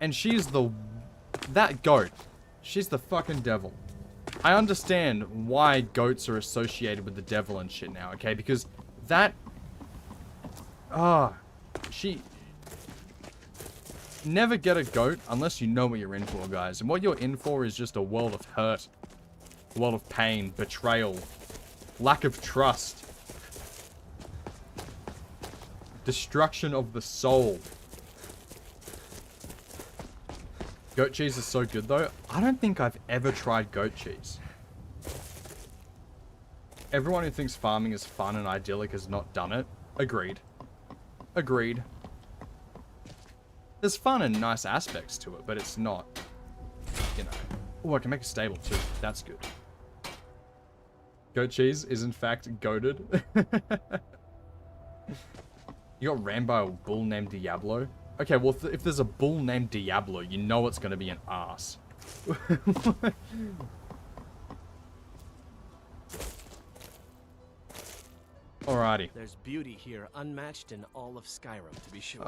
and she's that goat. She's the fucking devil. I understand why goats are associated with the devil and shit now, okay? Because that... Never get a goat unless you know what you're in for, guys. And what you're in for is just a world of hurt. A world of pain, betrayal, lack of trust. Destruction of the soul. Goat cheese is so good, though. I don't think I've ever tried goat cheese. Everyone who thinks farming is fun and idyllic has not done it. Agreed. Agreed. There's fun and nice aspects to it, but it's not, you know. Oh, I can make a stable, too. That's good. Goat cheese is, in fact, goated. You got ran by a bull named Diablo? Okay, well, if there's a bull named Diablo, you know it's going to be an ass. Alrighty.
There's beauty here unmatched in all of Skyrim, to be sure.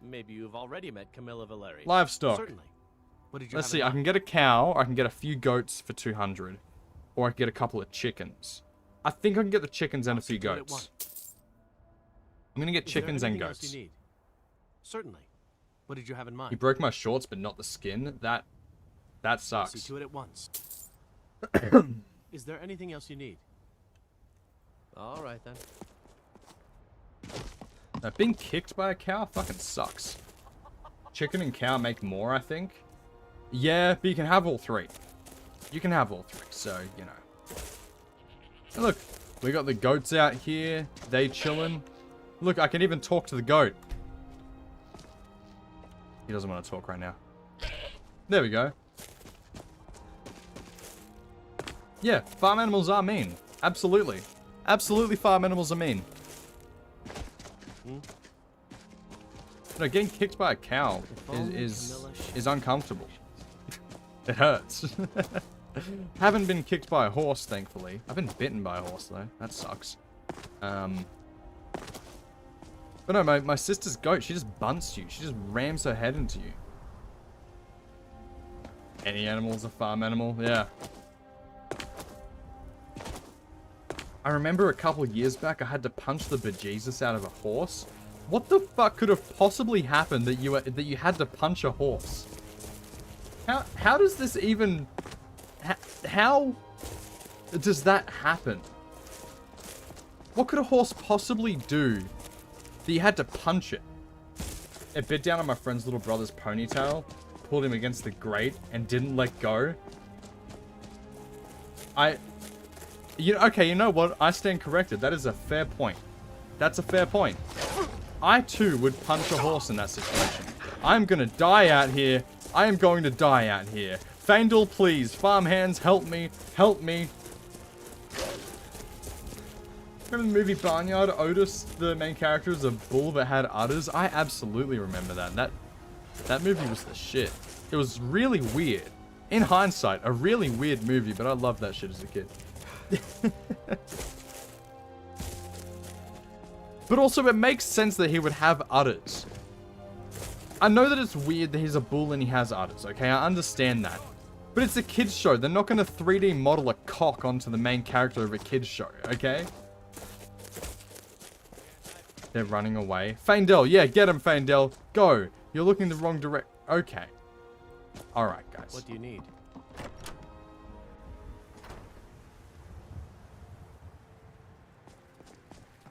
Maybe you've already met Camilla Valeri.
Livestock.
Certainly. What did you
Let's
have
see,
in
I can get a cow, I can get a few goats for 200. Or I can get a couple of chickens. I think I can get the chickens and a few goats. I'm gonna get chickens and goats.
You need? Certainly. What did you have in mind?
He broke my shorts, but not the skin. That sucks.
See to it at once. Is there anything else you need? All right then.
Being kicked by a cow fucking sucks. Chicken and cow make more, I think. Yeah, but you can have all three. You can have all three, so, you know. And look, we got the goats out here. They chilling. Look, I can even talk to the goat. He doesn't want to talk right now. There we go. Yeah, farm animals are mean. Absolutely. Absolutely farm animals are mean. No, getting kicked by a cow is uncomfortable. It hurts. Haven't been kicked by a horse, thankfully. I've been bitten by a horse, though. That sucks. But no, my sister's goat, she just bunts you. She just rams her head into you. Any animal's a farm animal, yeah. I remember a couple of years back, I had to punch the bejesus out of a horse. What the fuck could have possibly happened that you had to punch a horse? How does this even... How does that happen? What could a horse possibly do that you had to punch it? It bit down on my friend's little brother's ponytail, pulled him against the grate, and didn't let go. Okay, you know what? I stand corrected. That is a fair point. That's a fair point. I too would punch a horse in that situation. I'm gonna die out here. I am going to die out here. Faendal, please. Farmhands, help me. Help me. Remember the movie Barnyard? Otis, the main character, is a bull that had udders. I absolutely remember that. That movie was the shit. It was really weird. In hindsight, a really weird movie, but I loved that shit as a kid. But also, it makes sense that he would have udders. I know that it's weird that he's a bull and he has udders, okay? I understand that. But it's a kid's show. They're not going to 3D model a cock onto the main character of a kid's show, okay? They're running away. Faendal, yeah, get him, Faendal. Go. You're looking the wrong direction. Okay. Alright, guys.
What do you need?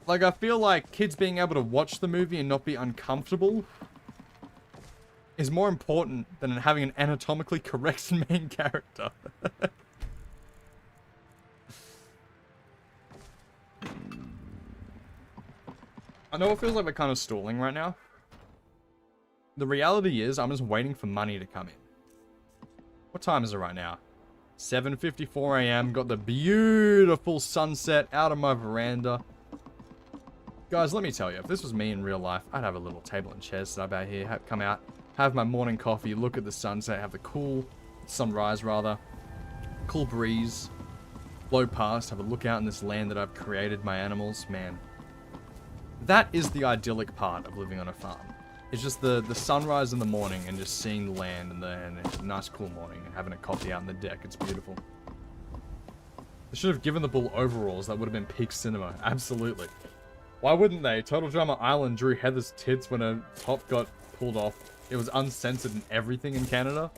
Like, I feel like kids being able to watch the movie and not be uncomfortable is more important than having an anatomically correct main character. I know it feels like we're kind of stalling right now. The reality is, I'm just waiting for money to come in. What time is it right now? 7:54 a.m. Got the beautiful sunset out of my veranda. Guys, let me tell you, if this was me in real life, I'd have a little table and chairs set up out here, come out, have my morning coffee, look at the sunset, have the cool sunrise, rather. Cool breeze. Blow past, have a look out in this land that I've created, my animals. Man. That is the idyllic part of living on a farm. It's just the sunrise in the morning and just seeing the land and a nice cool morning and having a coffee out on the deck. It's beautiful. They should have given the bull overalls. That would have been peak cinema. Absolutely. Why wouldn't they? Total Drama Island drew Heather's tits when her top got pulled off. It was uncensored and everything in Canada.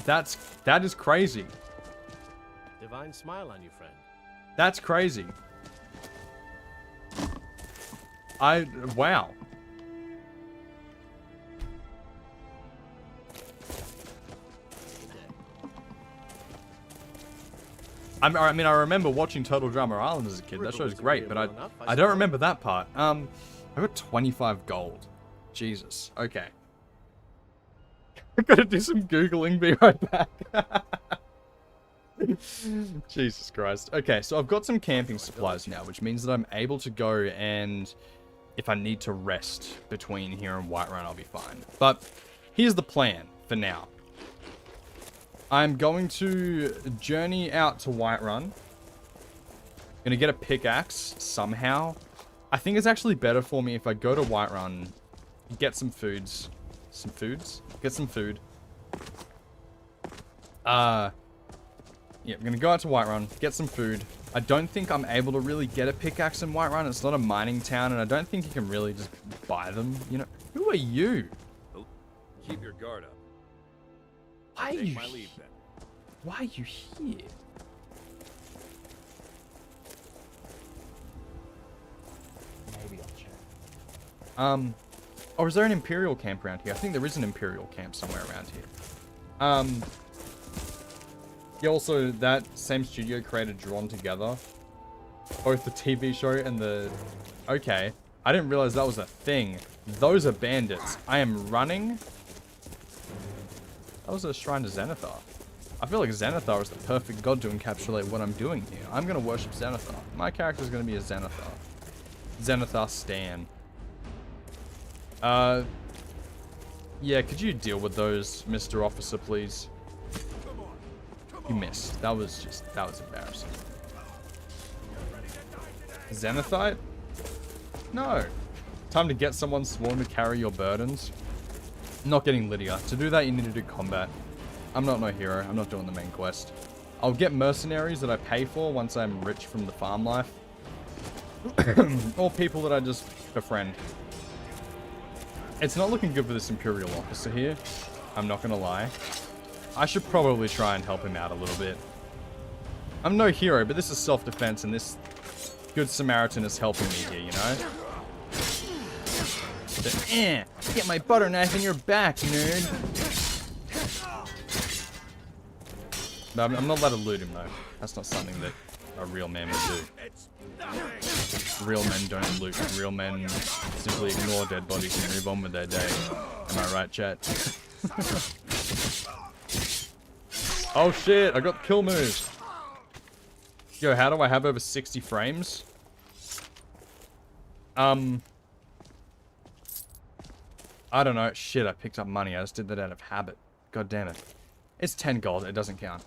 That is crazy.
Divine smile on you, friend.
That's crazy. Wow. I mean, I remember watching Total Drama Island as a kid. That show's great, but I don't remember that part. I got 25 gold. Jesus. Okay. I gotta do some Googling. Be right back. Jesus Christ. Okay, so I've got some camping supplies now, which means that I'm able to go and if I need to rest between here and Whiterun, I'll be fine. But here's the plan for now. I'm going to journey out to Whiterun. Gonna get a pickaxe somehow. I think it's actually better for me if I go to Whiterun, get some foods. Get some food. Yeah, I'm gonna go out to Whiterun, get some food. I don't think I'm able to really get a pickaxe in Whiterun. It's not a mining town, and I don't think you can really just buy them. You know, who are you?
Keep your guard up.
Why are
Take
you?
my leave, then.
Why are you here?
Maybe I'll check.
Or is there an Imperial camp around here? I think there is an Imperial camp somewhere around here. Yeah, also, that same studio created Drawn Together. Both the TV show and the... Okay. I didn't realize that was a thing. Those are bandits. I am running. That was a shrine to Xanathar. I feel like Xanathar is the perfect god to encapsulate what I'm doing here. I'm going to worship Xanathar. My character is going to be a Xanathar. Xanathar Stan. Yeah, could you deal with those, Mr. Officer, please? You missed. That was embarrassing. Xanathite? No. Time to get someone sworn to carry your burdens. Not getting Lydia. To do that, you need to do combat. I'm not no hero. I'm not doing the main quest. I'll get mercenaries that I pay for once I'm rich from the farm life. Or people that I just befriend. It's not looking good for this Imperial officer here. I'm not gonna lie. I should probably try and help him out a little bit. I'm no hero, but this is self-defense, and this good Samaritan is helping me here, you know? Get my butter knife in your back, nerd. But I'm not allowed to loot him, though. That's not something that a real man would do. Real men don't loot. Real men simply ignore dead bodies and move on with their day. Am I right, chat? Oh shit, I got kill moves. Yo, how do I have over 60 frames? I don't know. Shit, I picked up money. I just did that out of habit. God damn it. It's 10 gold. It doesn't count.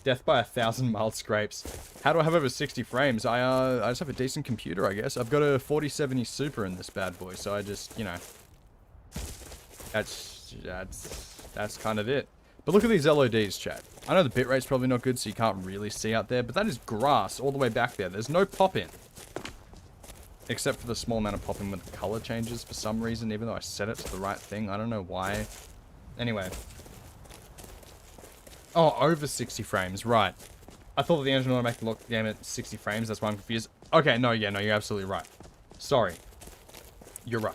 Death by 1,000 mild scrapes. How do I have over 60 frames? I just have a decent computer, I guess. I've got a 4070 Super in this bad boy, so I just, you know. That's kind of it. But look at these LODs, chat. I know the bitrate's probably not good, so you can't really see out there, but that is grass all the way back there. There's no pop-in. Except for the small amount of pop-in with the color changes for some reason, even though I set it to the right thing. I don't know why. Anyway. Oh, over 60 frames, right. I thought that the engine would make the game at 60 frames, that's why I'm confused. Okay, no, yeah, no, you're absolutely right. Sorry. You're right.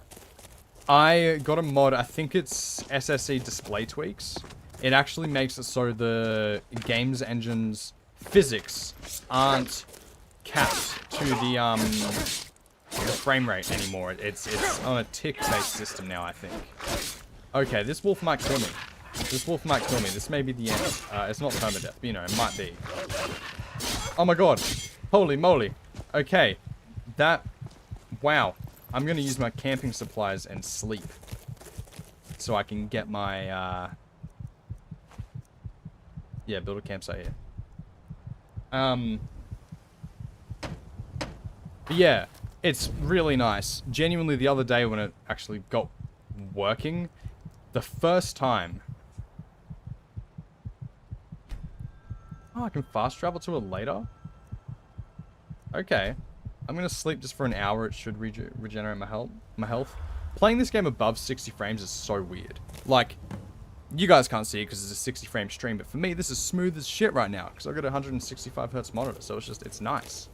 I got a mod, I think it's SSE display tweaks. It actually makes it so the game's engine's physics aren't capped to the frame rate anymore. It's on a tick-based system now, I think. Okay, this wolf might kill me. This wolf might kill me. This may be the end. It's not permadeath, but you know, it might be. Oh my god. Holy moly. Okay. That... Wow. I'm gonna use my camping supplies and sleep. So I can get my, yeah, build a campsite here. But yeah, it's really nice. Genuinely, the other day when it actually got working, the first time... Oh, I can fast travel to it later? Okay. I'm gonna sleep just for an hour. It should regenerate my health. Playing this game above 60 frames is so weird. Like, you guys can't see it because it's a 60 frame stream, but for me, this is smooth as shit right now because I've got a 165 hertz monitor, so it's nice.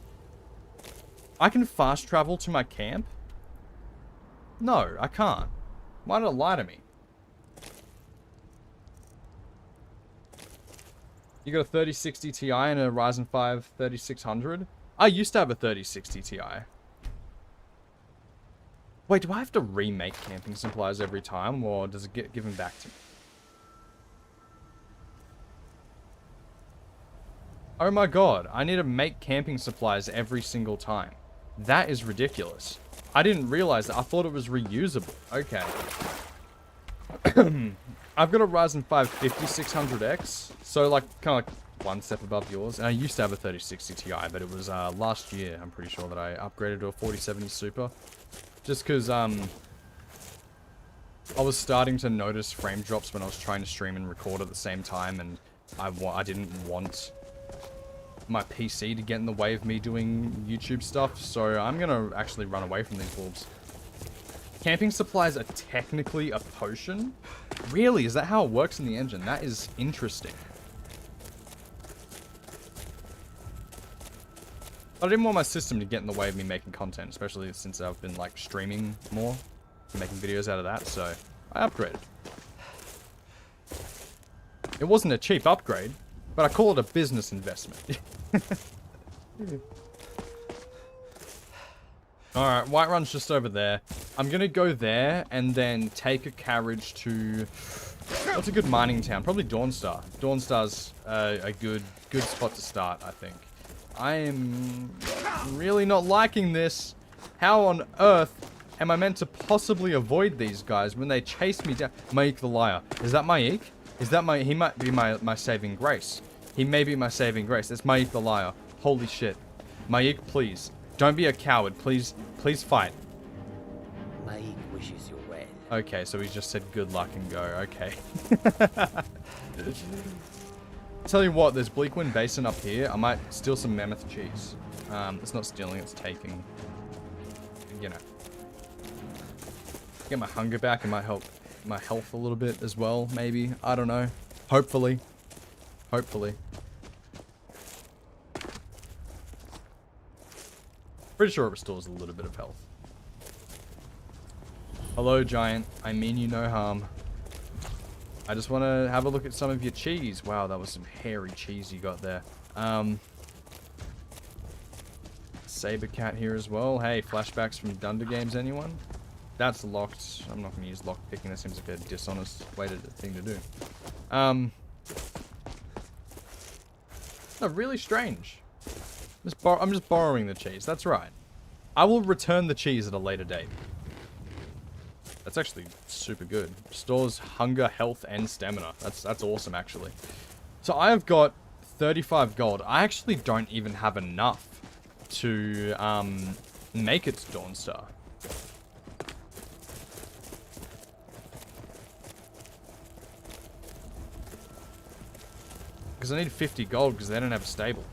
I can fast travel to my camp? No, I can't. Why did it lie to me? You got a 3060 Ti and a Ryzen 5 3600? I used to have a 3060 Ti. Wait, do I have to remake camping supplies every time, or does it get given back to me? Oh my god, I need to make camping supplies every single time. That is ridiculous. I didn't realize that. I thought it was reusable. Okay. I've got a Ryzen 5 5600X, so like kind of like one step above yours. And I used to have a 3060 Ti, but it was last year, I'm pretty sure, that I upgraded to a 4070 Super. Just because I was starting to notice frame drops when I was trying to stream and record at the same time, and I didn't want my PC to get in the way of me doing YouTube stuff, so I'm gonna actually run away from these wolves. Camping supplies are technically a potion? Really? Is that how it works in the engine? That is interesting. I didn't want my system to get in the way of me making content, especially since I've been, like, streaming more, making videos out of that, so I upgraded. It wasn't a cheap upgrade, but I call it a business investment. Alright, Whiterun's just over there. I'm gonna go there and then take a carriage to... What's a good mining town? Probably Dawnstar. Dawnstar's a good spot to start, I think. I am really not liking this. How on earth am I meant to possibly avoid these guys when they chase me down? Maik the Liar. Is that Maik? Is that my... He might be my saving grace. He may be my saving grace. That's Maik the Liar. Holy shit. Maik, please. Don't be a coward. Please fight.
Maik wishes you well.
Okay, so he just said good luck and go. Okay. Tell you what, there's Bleakwind Basin up here. I might steal some mammoth cheese. It's not stealing, it's taking. You know. Get my hunger back and might help my health a little bit as well, maybe. I don't know. Hopefully. Hopefully. Pretty sure it restores a little bit of health. Hello, giant. I mean you no harm. I just want to have a look at some of your cheese. Wow, that was some hairy cheese you got there. Saber cat here as well. Hey, flashbacks from Dunder Games, anyone? That's locked. I'm not going to use lock picking. That seems like a dishonest thing to do. No, really strange. I'm just borrowing the cheese. That's right. I will return the cheese at a later date. That's actually super good. Restores hunger, health, and stamina. That's awesome, actually. So I have got 35 gold. I actually don't even have enough to make it to Dawnstar. Because I need 50 gold because they don't have a stable.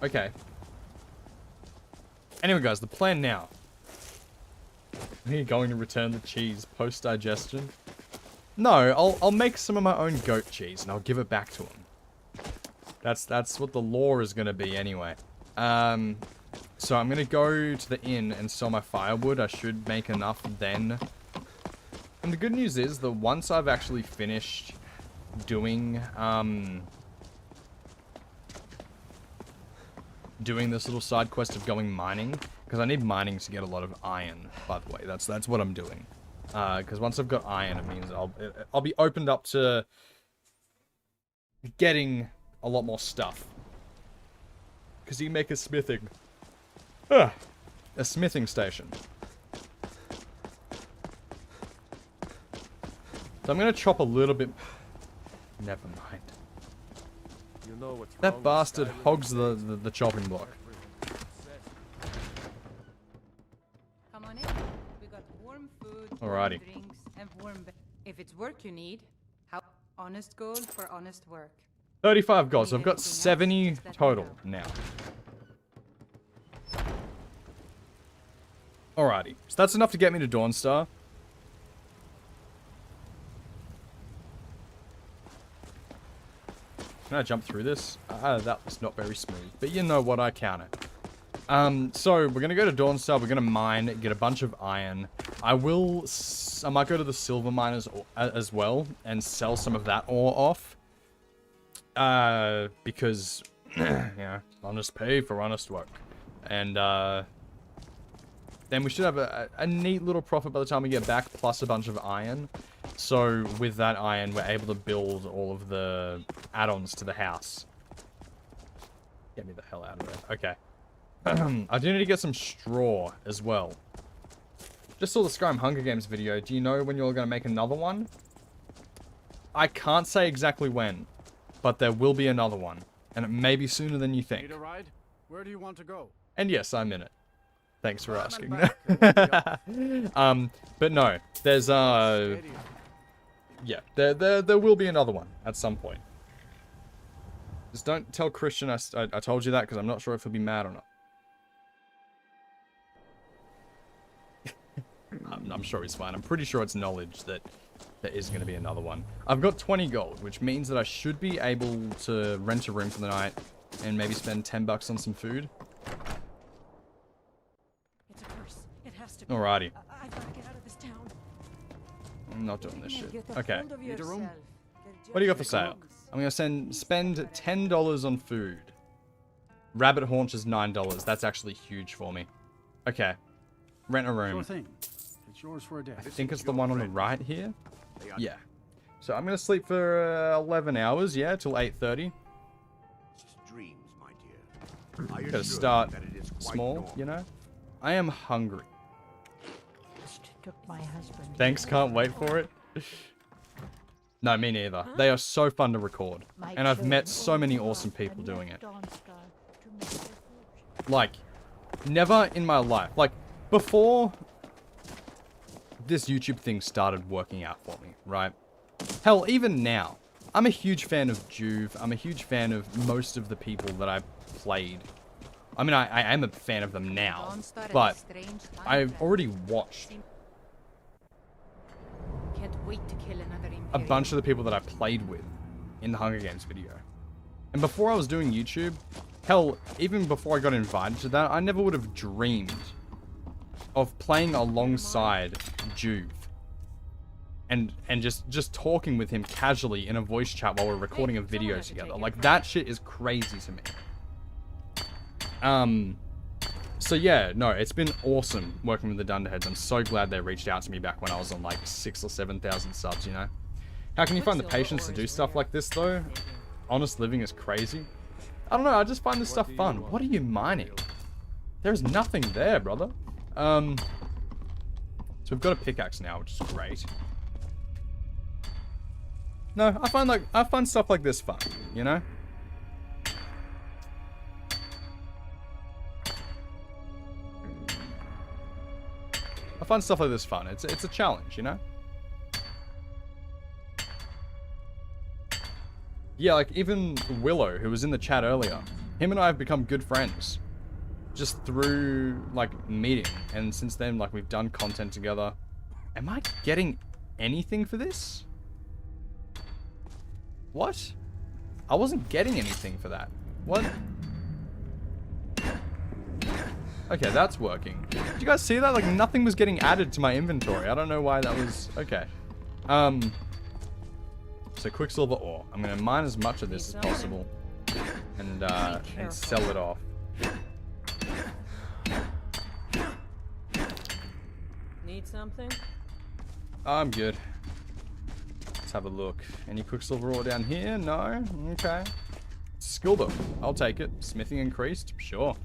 Okay. Anyway, guys, the plan now. Are you going to return the cheese post-digestion? No, I'll make some of my own goat cheese and I'll give it back to him. That's what the law is going to be anyway. So I'm going to go to the inn and sell my firewood. I should make enough then. And the good news is that once I've actually finished doing this little side quest of going mining, because I need mining to get a lot of iron, by the way. That's what I'm doing. Because once I've got iron, it means I'll be opened up to getting a lot more stuff. Because you make a smithing station. So I'm gonna chop a little bit. Never mind.
You know what's
That
wrong
bastard
with Skyrim
hogs
these
the chopping block.
Come on in. We got warm food,
Alrighty.
warm drinks, and warm if it's work you need, how honest gold for honest work.
35 gold, so I've got
Anything else,
70
just let me
total
know.
now. Alrighty, so that's enough to get me to Dawnstar. Can I jump through this? That was not very smooth, but you know what, I count it. So we're gonna go to Dawnstar, we're gonna mine, get a bunch of iron. I might go to the silver miners as well, and sell some of that ore off. Because, yeah, honest pay for honest work. And, then we should have a neat little profit by the time we get back, plus a bunch of iron. So, with that iron, we're able to build all of the add-ons to the house. Get me the hell out of there. Okay. I do need to get some straw as well. Just saw the Skyrim Hunger Games video. Do you know when you're going to make another one? I can't say exactly when. but there will be another one. And it may be sooner than you think.
Need a ride? Where do you want to go?
And yes, I'm in it. Thanks for asking. But no, there's yeah, there will be another one at some point. Just don't tell Christian I told you that, because I'm not sure if he'll be mad or not. I'm sure he's fine. I'm pretty sure it's knowledge that there is going to be another one. I've got 20 gold, which means that I should be able to rent a room for the night and maybe spend 10 bucks on some food.
It's a curse. It has to be.
Alrighty.
I've got to get out of this town.
I'm not doing this shit. Okay.
Need a room?
What do you got for sale? I'm going to spend $10 on food. Rabbit haunch is $9. That's actually huge for me. Okay. Rent a room.
Sure thing. It's yours for a day.
I think it's the one on the right here. Yeah. So I'm going to sleep for 11 hours, yeah, till 8:30.
Dreams, my dear.
Gotta start small, you know? I am hungry.
Took my husband.
Thanks, can't wait for it. No, me neither. They are so fun to record. And I've met so many awesome people doing it. Like, never in my life. Like, before this YouTube thing started working out for me, right? Hell, even now, I'm a huge fan of Juve. I'm a huge fan of most of the people that I played. I mean, I am a fan of them now, but I've already watched a bunch of the people that I played with in the Hunger Games video. And before I was doing YouTube, hell, even before I got invited to that, I never would have dreamed of playing alongside Juve and just talking with him casually in a voice chat while we're recording a video together. Like, that shit is crazy to me. So yeah, no, it's been awesome working with the Dunderheads. I'm so glad they reached out to me back when I was on like 6,000 or 7,000 subs, you know? How can you find the patience to do stuff like this though? Honest living is crazy. I don't know, I just find this stuff fun. What are you mining? There's nothing there, brother. So we've got a pickaxe now, which is great. No, I find stuff like this fun, you know? I find stuff like this fun. It's a challenge, you know? Yeah, like even Willow, who was in the chat earlier, him and I have become good friends. Just through, like, meeting. And since then, like, we've done content together. Am I getting anything for this? What? I wasn't getting anything for that. What? Okay, that's working. Did you guys see that? Like, nothing was getting added to my inventory. I don't know why that was... Okay. So, Quicksilver ore. I'm going to mine as much of this as possible. And sell it off.
Need something?
I'm good. Let's have a look. Any Quicksilver ore down here? No? Okay. Skill book. I'll take it. Smithing increased? Sure.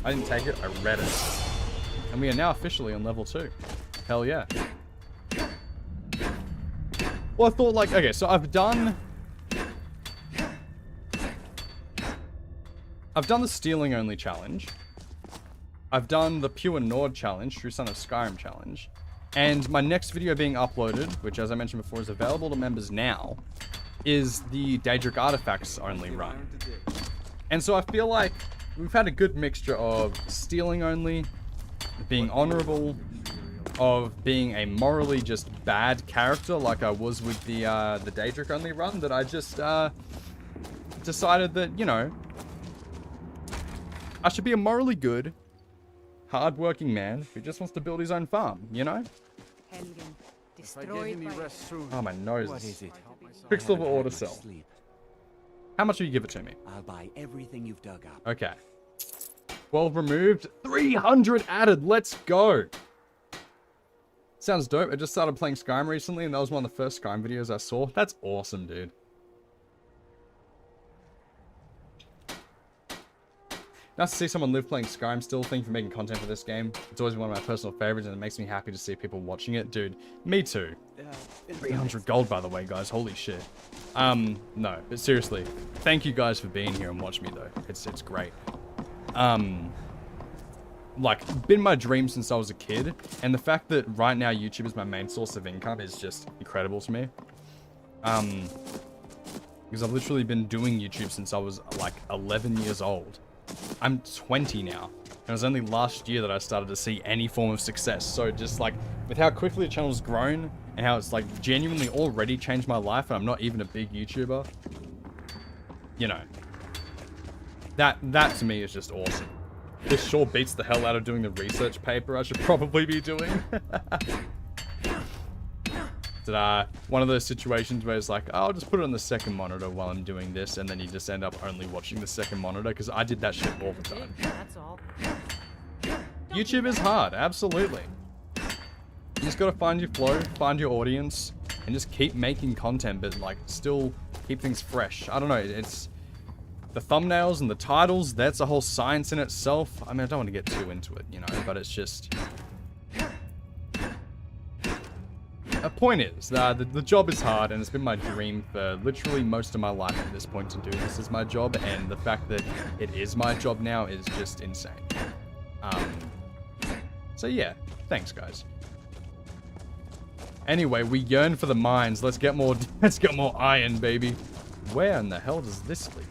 I didn't take it, I read it. And we are now officially on level 2. Hell yeah. Well, I thought like, okay, so I've done the stealing only challenge. I've done the pure Nord challenge, True Son of Skyrim challenge. And my next video being uploaded, which as I mentioned before is available to members now, is the Daedric Artifacts only run. And so I feel like we've had a good mixture of stealing only, being honorable, of being a morally just bad character like I was with the Daedric only run, that I just decided that, you know, I should be a morally good, hard-working man who just wants to build his own farm, you know? Oh, my nose.
What is it?
Quicksilver ore to sell. How much will you give it to me?
I'll buy everything you've dug up.
Okay. 12 removed, 300 added. Let's go. Sounds dope. I just started playing Skyrim recently, and that was one of the first Skyrim videos I saw. That's awesome, dude. Nice to see someone live playing Skyrim still. Thank you for making content for this game. It's always one of my personal favorites, and it makes me happy to see people watching it. Dude, me too. 300 gold, by the way, guys. Holy shit. No, but seriously, thank you guys for being here and watching me, though. It's great. Like, been my dream since I was a kid, and the fact that right now YouTube is my main source of income is just incredible to me. Because I've literally been doing YouTube since I was, like, 11 years old. I'm 20 now. And it was only last year that I started to see any form of success. So just like, with how quickly the channel's grown, and how it's like genuinely already changed my life, and I'm not even a big YouTuber. You know. That to me is just awesome. This sure beats the hell out of doing the research paper I should probably be doing. One of those situations where it's like, oh, I'll just put it on the second monitor while I'm doing this, and then you just end up only watching the second monitor, because I did that shit all the time.
That's all.
YouTube is hard, absolutely. You just gotta find your flow, find your audience, and just keep making content, but like, still keep things fresh. I don't know, it's... The thumbnails and the titles, that's a whole science in itself. I mean, I don't want to get too into it, you know, but it's just... The point is, the job is hard, and it's been my dream for literally most of my life at this point to do this as my job, and the fact that it is my job now is just insane. So yeah, thanks guys. Anyway, we yearn for the mines. Let's get more iron, baby. Where in the hell does this lead?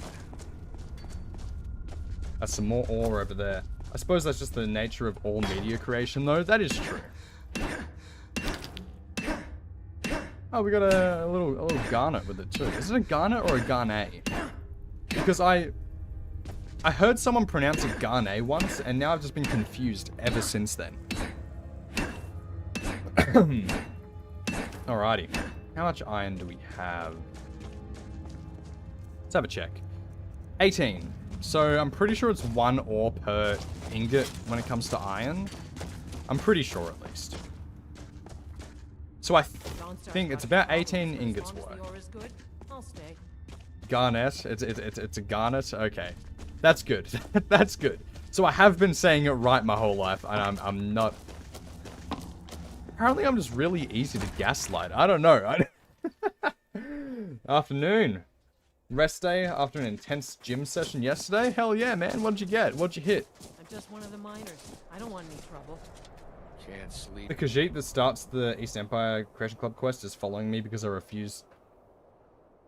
That's some more ore over there. I suppose that's just the nature of all media creation, though. That is true. Oh, we got a little garnet with it too. Is it a garnet or a garnet? Because I heard someone pronounce it garnet once, and now I've just been confused ever since then. Alrighty. How much iron do we have? Let's have a check. 18. So I'm pretty sure it's 1 ore per ingot when it comes to iron. I'm pretty sure at least. So I think it's about 18 ingots worth. Garnet. It's a garnet. Okay. That's good. That's good. So I have been saying it right my whole life, and I'm not... Apparently I'm just really easy to gaslight. I don't know. Afternoon. Rest day after an intense gym session yesterday? Hell yeah, man. What'd you get? What'd you hit?
I'm just one of the miners. I don't want any trouble.
Can't sleep.
The Khajiit that starts the East Empire Creation Club quest is following me because I refuse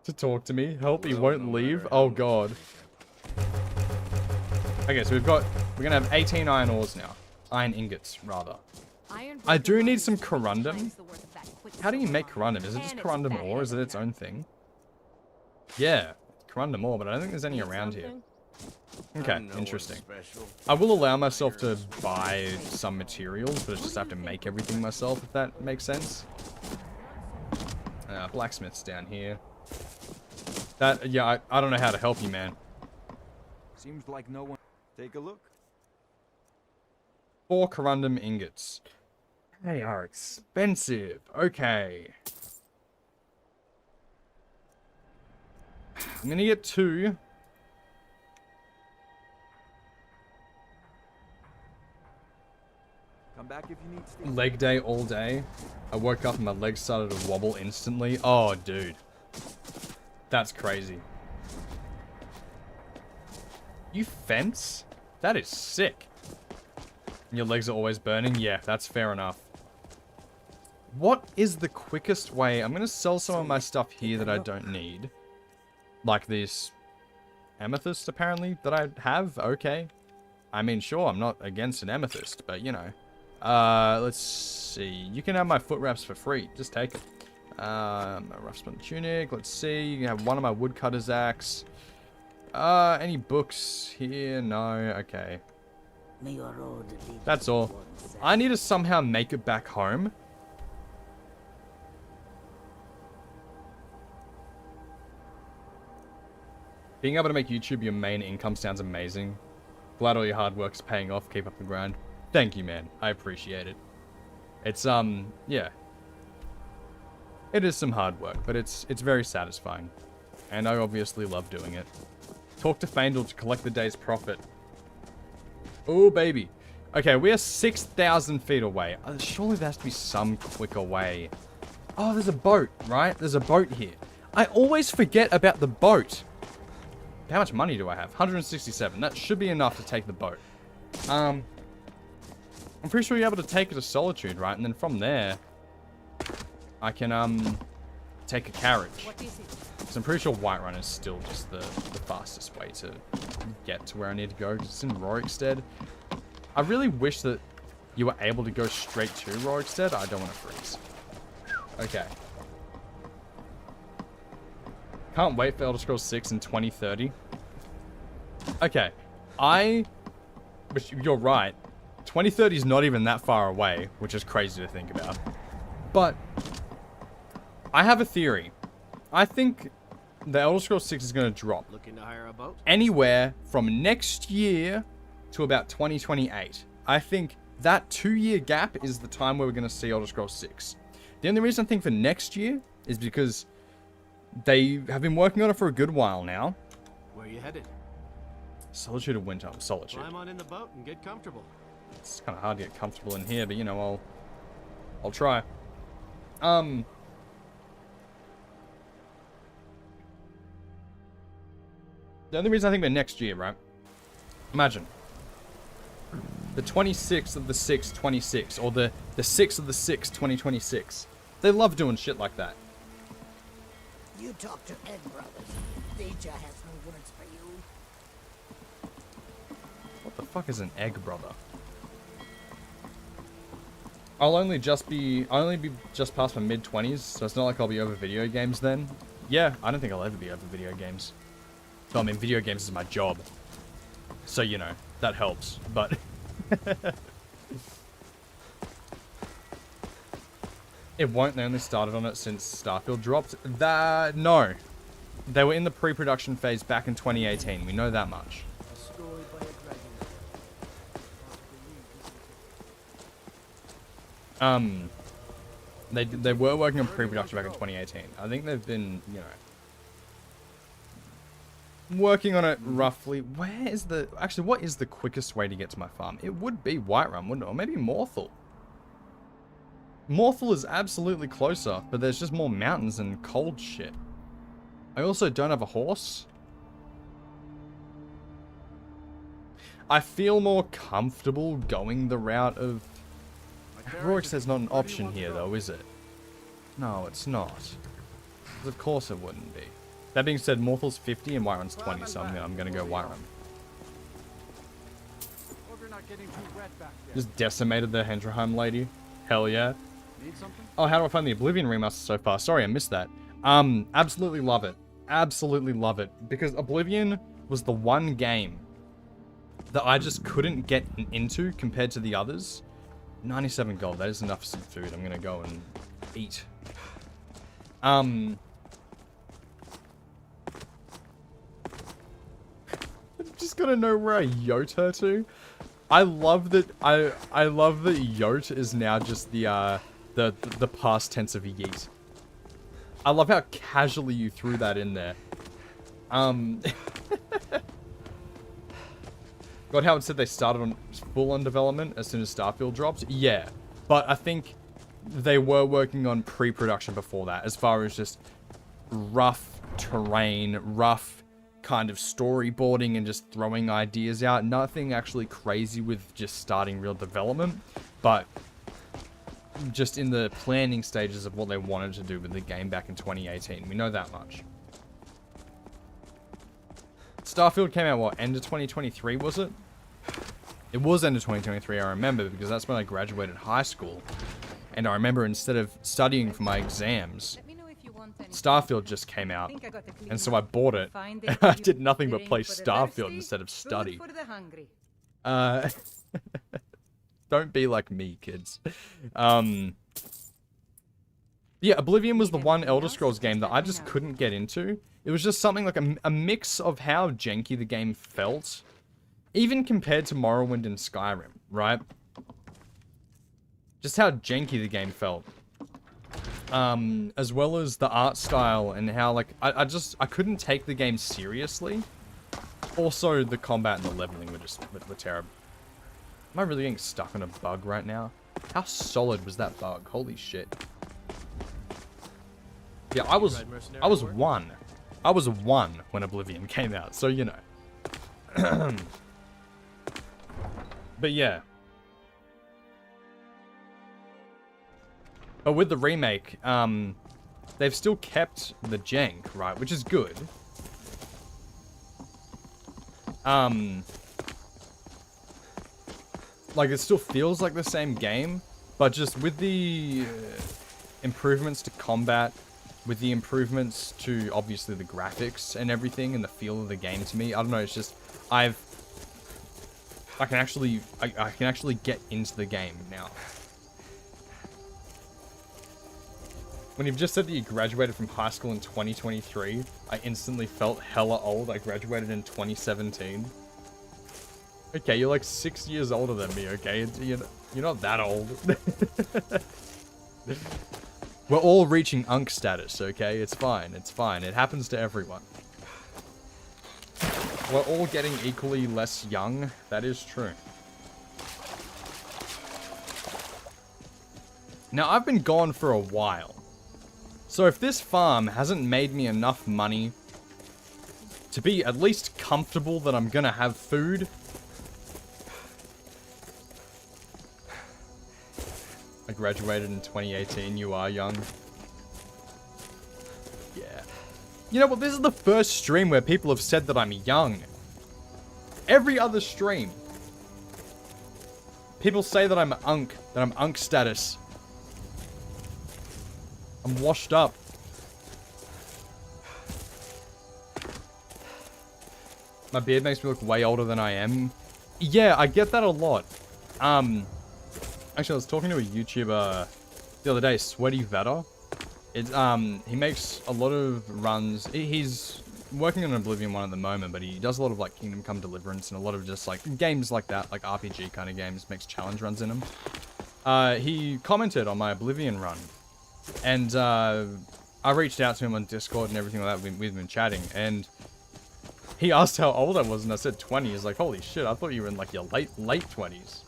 to talk to me. Help, he won't leave. Oh god. Okay, so we're gonna have 18 iron ores now. Iron ingots, rather. I do need some corundum. How do you make corundum? Is it just corundum ore? Is it its own thing? Yeah, corundum ore, but I don't think there's any around here. Okay, interesting. I will allow myself to buy some materials, but I just have to make everything myself, if that makes sense. Blacksmith's down here. Yeah, I don't know how to help you, man.
Seems like no one... Take a look.
4 corundum ingots. They are expensive. Okay. I'm gonna get 2.
Come back if you need steel.
Leg day all day. I woke up and my legs started to wobble instantly. Oh, dude. That's crazy. You fence? That is sick. Your legs are always burning? Yeah, that's fair enough. What is the quickest way? I'm going to sell some of my stuff here that I don't need. Like this amethyst, apparently, that I have. Okay. I mean, sure, I'm not against an amethyst, but, you know. Let's see. You can have my foot wraps for free. Just take it. My rough spun tunic. Let's see. You can have one of my woodcutter's axe. Any books here? No. Okay. That's all. I need to somehow make it back home. Being able to make YouTube your main income sounds amazing. Glad all your hard work is paying off. Keep up the grind. Thank you, man. I appreciate it. It's, yeah. It is some hard work, but it's very satisfying. And I obviously love doing it. Talk to Faendal to collect the day's profit. Oh, baby. Okay, we are 6,000 feet away. Surely there has to be some quicker way. Oh, there's a boat, right? There's a boat here. I always forget about the boat. How much money do I have? 167. That should be enough to take the boat. I'm pretty sure you're able to take it to Solitude, right? And then from there, I can, take a carriage. Because I'm pretty sure Whiterun is still just the fastest way to get to where I need to go. Because it's in Rorikstead. I really wish that you were able to go straight to Rorikstead. I don't want to freeze. Okay. Can't wait for Elder Scrolls 6 in 2030. Okay. Which you're right. 2030 is not even that far away, which is crazy to think about. But I have a theory. I think the Elder Scrolls 6 is going to drop
Looking to hire a boat?
anywhere from next year to about 2028. I think that 2-year gap is the time where we're going to see Elder Scrolls 6. The only reason I think for next year is because they have been working on it for a good while now.
Where are you headed?
Solitude or Winter? Solitude.
Climb on in the boat and get comfortable.
It's kind of hard to get comfortable in here, but you know, I'll try. The only reason I think we're next year, right? Imagine. The 26th of the 6th, 26. Or the 6th of the 6th, 2026. They love doing shit like that.
You talk to Egg Brothers. Deja has no words for you.
What the fuck is an egg brother? I'll only be just past my mid-20s, so it's not like I'll be over video games then. Yeah, I don't think I'll ever be over video games. So, I mean, video games is my job. So, you know, that helps, but... It won't. They only started on it since Starfield dropped. No. They were in the pre-production phase back in 2018. We know that much. They were working on pre-production back in 2018. I think they've been, you know, working on it roughly. Actually, what is the quickest way to get to my farm? It would be Whiterun, wouldn't it? Or maybe Morthal. Morthal is absolutely closer, but there's just more mountains and cold shit. I also don't have a horse. I feel more comfortable going the route of... Rorikstead's not an option here, though, is it? No, it's not. Of course it wouldn't be. That being said, Morthal's 50 and Whiterun's 20, so I'm gonna go Whiterun. Just decimated the Hendrheim lady. Hell yeah. Oh, how do I find the Oblivion remaster so far? Sorry, I missed that. Absolutely love it. Absolutely love it. Because Oblivion was the one game that I just couldn't get into compared to the others. 97 gold. That is enough for some food. I'm gonna go and eat. I'm just gonna know where I yote her to. I love that. I love that yote is now just the past tense of yeet. I love how casually you threw that in there. God, how it said they started on full-on development as soon as Starfield dropped? Yeah, but I think they were working on pre-production before that, as far as just rough terrain, rough kind of storyboarding and just throwing ideas out. Nothing actually crazy with just starting real development, but just in the planning stages of what they wanted to do with the game back in 2018. We know that much. Starfield came out, what, end of 2023, was it? It was end of 2023, I remember, because that's when I graduated high school. And I remember instead of studying for my exams, Starfield just came out. And so I bought it. I did nothing but play Starfield instead of study. Don't be like me, kids. Yeah, Oblivion was the one Elder Scrolls game that I just couldn't get into. It was just something like a mix of how janky the game felt, even compared to Morrowind and Skyrim, right? Just how janky the game felt. As well as the art style and how, like, I couldn't take the game seriously. Also, the combat and the leveling were terrible. Am I really getting stuck on a bug right now? How solid was that bug? Holy shit. Yeah, I was one. I was one when Oblivion came out, so you know. But yeah. But with the remake, they've still kept the jank, right? Which is good. Like, it still feels like the same game, but just with the improvements to combat, with the improvements to, obviously, the graphics and everything, and the feel of the game to me, I don't know, it's just, I can actually get into the game now. When you've just said that you graduated from high school in 2023, I instantly felt hella old. I graduated in 2017. Okay, you're like 6 years older than me, okay? You're not that old. We're all reaching unk status, okay? It's fine, it's fine. It happens to everyone. We're all getting equally less young. That is true. Now, I've been gone for a while. So if this farm hasn't made me enough money to be at least comfortable that I'm gonna have food, I graduated in 2018, you are young. Yeah. You know what, this is the first stream where people have said that I'm young. Every other stream, people say that I'm unk status. I'm washed up. My beard makes me look way older than I am. Yeah, I get that a lot. Actually, I was talking to a YouTuber the other day, Sweaty Vetter. He makes a lot of runs. He's working on an Oblivion one at the moment, but he does a lot of like Kingdom Come Deliverance and a lot of just like games like that, like RPG kind of games, makes challenge runs in them. He commented on my Oblivion run. And I reached out to him on Discord and everything like that. We've been chatting, and he asked how old I was, and I said 20. He's like, holy shit, I thought you were in like your late 20s.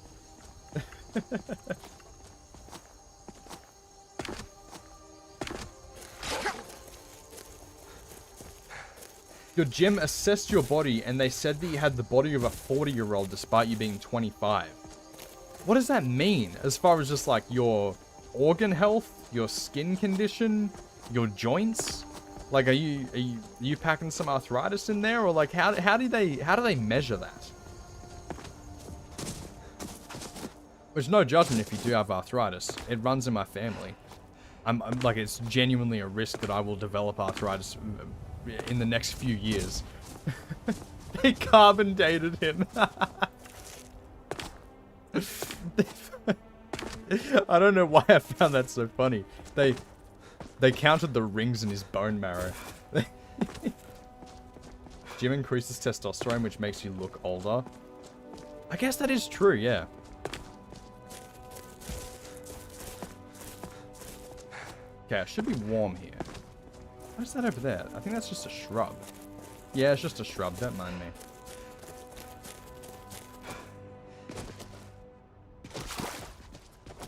Your gym assessed your body, and they said that you had the body of a 40-year-old despite you being 25. What does that mean, as far as just like your organ health? Your skin condition, your joints, like are you packing some arthritis in there, or like how do they measure that? Which, no judgment if you do have arthritis. It runs in my family. I'm like, it's genuinely a risk that I will develop arthritis in the next few years. They carbon dated him. I don't know why I found that so funny. They counted the rings in his bone marrow. Gym increases testosterone, which makes you look older. I guess that is true, yeah. Okay, I should be warm here. What is that over there? I think that's just a shrub. Yeah, it's just a shrub, don't mind me.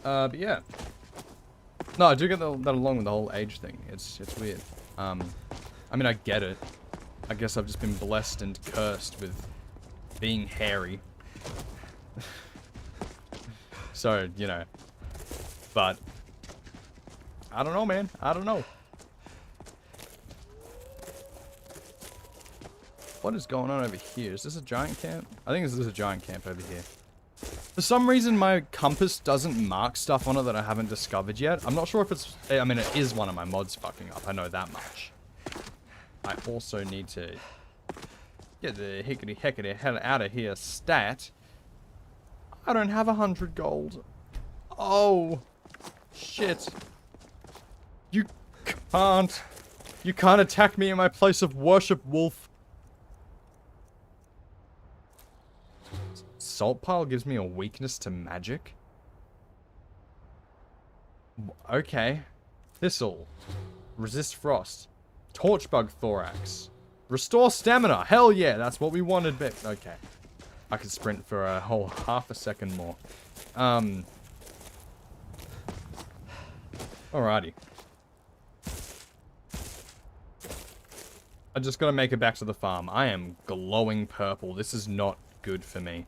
But yeah. No, I do get that along with the whole age thing. It's weird. I mean, I get it. I guess I've just been blessed and cursed with being hairy. So, you know. But I don't know, man. I don't know. What is going on over here? Is this a giant camp? I think this is a giant camp over here. For some reason, my compass doesn't mark stuff on it that I haven't discovered yet. I'm not sure if it's... I mean, it is one of my mods fucking up. I know that much. I also need to get the hickety hell out of here. Stat. I don't have 100 gold. Oh. Shit. You can't. You can't attack me in my place of worship, wolf. Salt pile gives me a weakness to magic. Okay. Thistle. Resist frost. Torchbug thorax. Restore stamina. Hell yeah, that's what we wanted. Okay. I could sprint for a whole half a second more. Alrighty. I just gotta make it back to the farm. I am glowing purple. This is not good for me.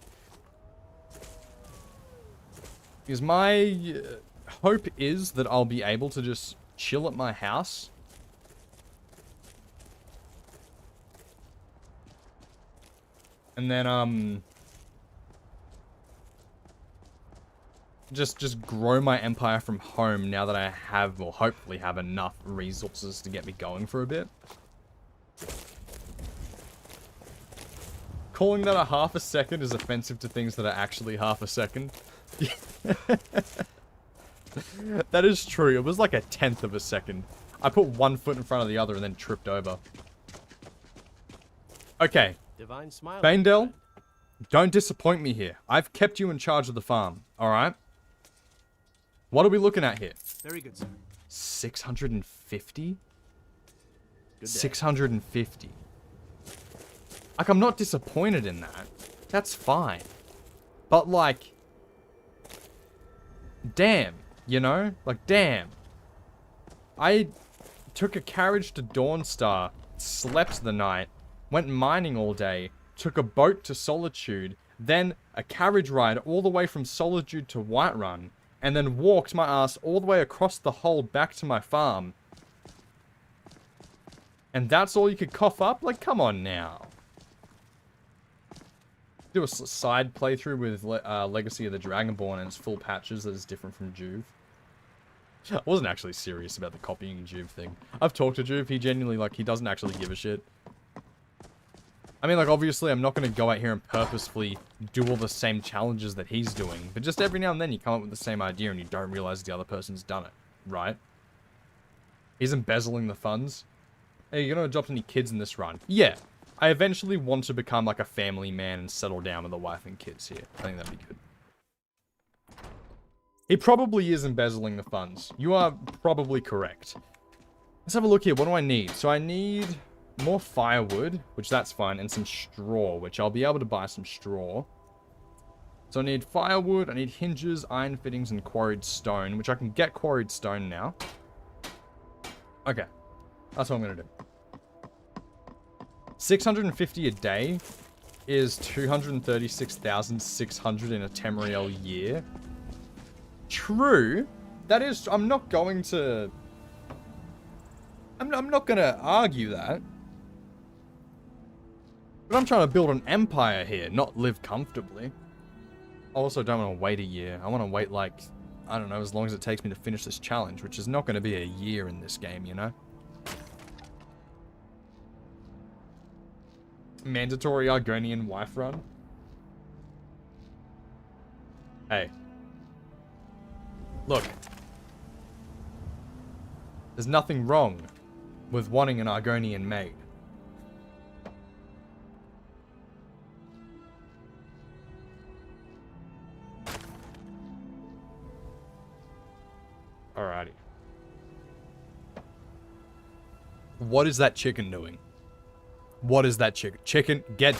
Because my hope is that I'll be able to just chill at my house. And then, just grow my empire from home now that I have, or hopefully have enough resources to get me going for a bit. Calling that a half a second is offensive to things that are actually half a second. That is true. It was like a 1/10 of a second. I put one foot in front of the other and then tripped over. Okay.
Divine smile.
Baindel, don't disappoint me here. I've kept you in charge of the farm, alright? What are we looking at here?
Very good, sir.
650?
Good day.
650. Like, I'm not disappointed in that. That's fine. But, like, damn, you know? Like, damn. I took a carriage to Dawnstar, slept the night, went mining all day, took a boat to Solitude, then a carriage ride all the way from Solitude to Whiterun, and then walked my ass all the way across the hold back to my farm. And that's all you could cough up? Like, come on now. Do a side playthrough with Legacy of the Dragonborn and its full patches that is different from Juve. I wasn't actually serious about the copying Juve thing. I've talked to Juve, he genuinely, like, he doesn't actually give a shit. I mean, like, obviously, I'm not going to go out here and purposefully do all the same challenges that he's doing. But just every now and then, you come up with the same idea and you don't realize the other person's done it. Right? He's embezzling the funds. Hey, you going to adopt any kids in this run? Yeah. I eventually want to become, like, a family man and settle down with a wife and kids here. I think that'd be good. He probably is embezzling the funds. You are probably correct. Let's have a look here. What do I need? So I need more firewood, which that's fine, and some straw, which I'll be able to buy some straw. So I need firewood, I need hinges, iron fittings, and quarried stone, which I can get quarried stone now. Okay. That's what I'm going to do. 650 a day is 236,600 in a Tamriel year. True. That is, I'm not going to argue that. But I'm trying to build an empire here, not live comfortably. I also don't want to wait a year. I want to wait, like, I don't know, as long as it takes me to finish this challenge, which is not going to be a year in this game, you know? Mandatory Argonian wife run? Hey. Look. There's nothing wrong with wanting an Argonian maid. Alrighty. What is that chicken doing? What is that chicken? Chicken, get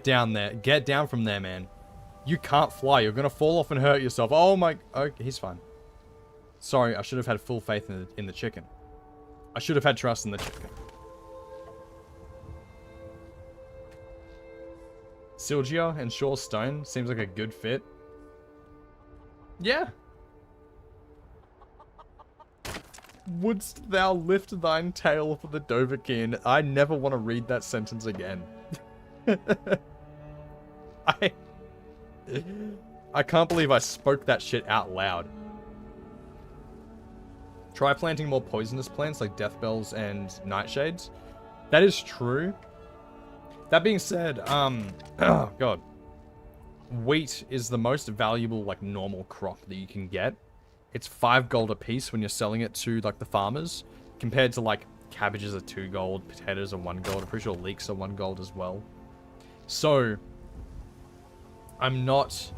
down there. Get down from there, man. You can't fly. You're gonna fall off and hurt yourself. Oh my... Okay, he's fine. Sorry, I should have had full faith in the chicken. I should have had trust in the chicken. Silgia and Shaw Stone seems like a good fit. Yeah. Wouldst thou lift thine tail for the Dovahkiin? I never want to read that sentence again. I can't believe I spoke that shit out loud. Try planting more poisonous plants like deathbells and nightshades. That is true. That being said, oh god. Wheat is the most valuable, like, normal crop that you can get. It's 5 gold a piece when you're selling it to, like, the farmers. Compared to, like, cabbages are 2 gold, potatoes are 1 gold. I'm pretty sure leeks are 1 gold as well. So, I'm not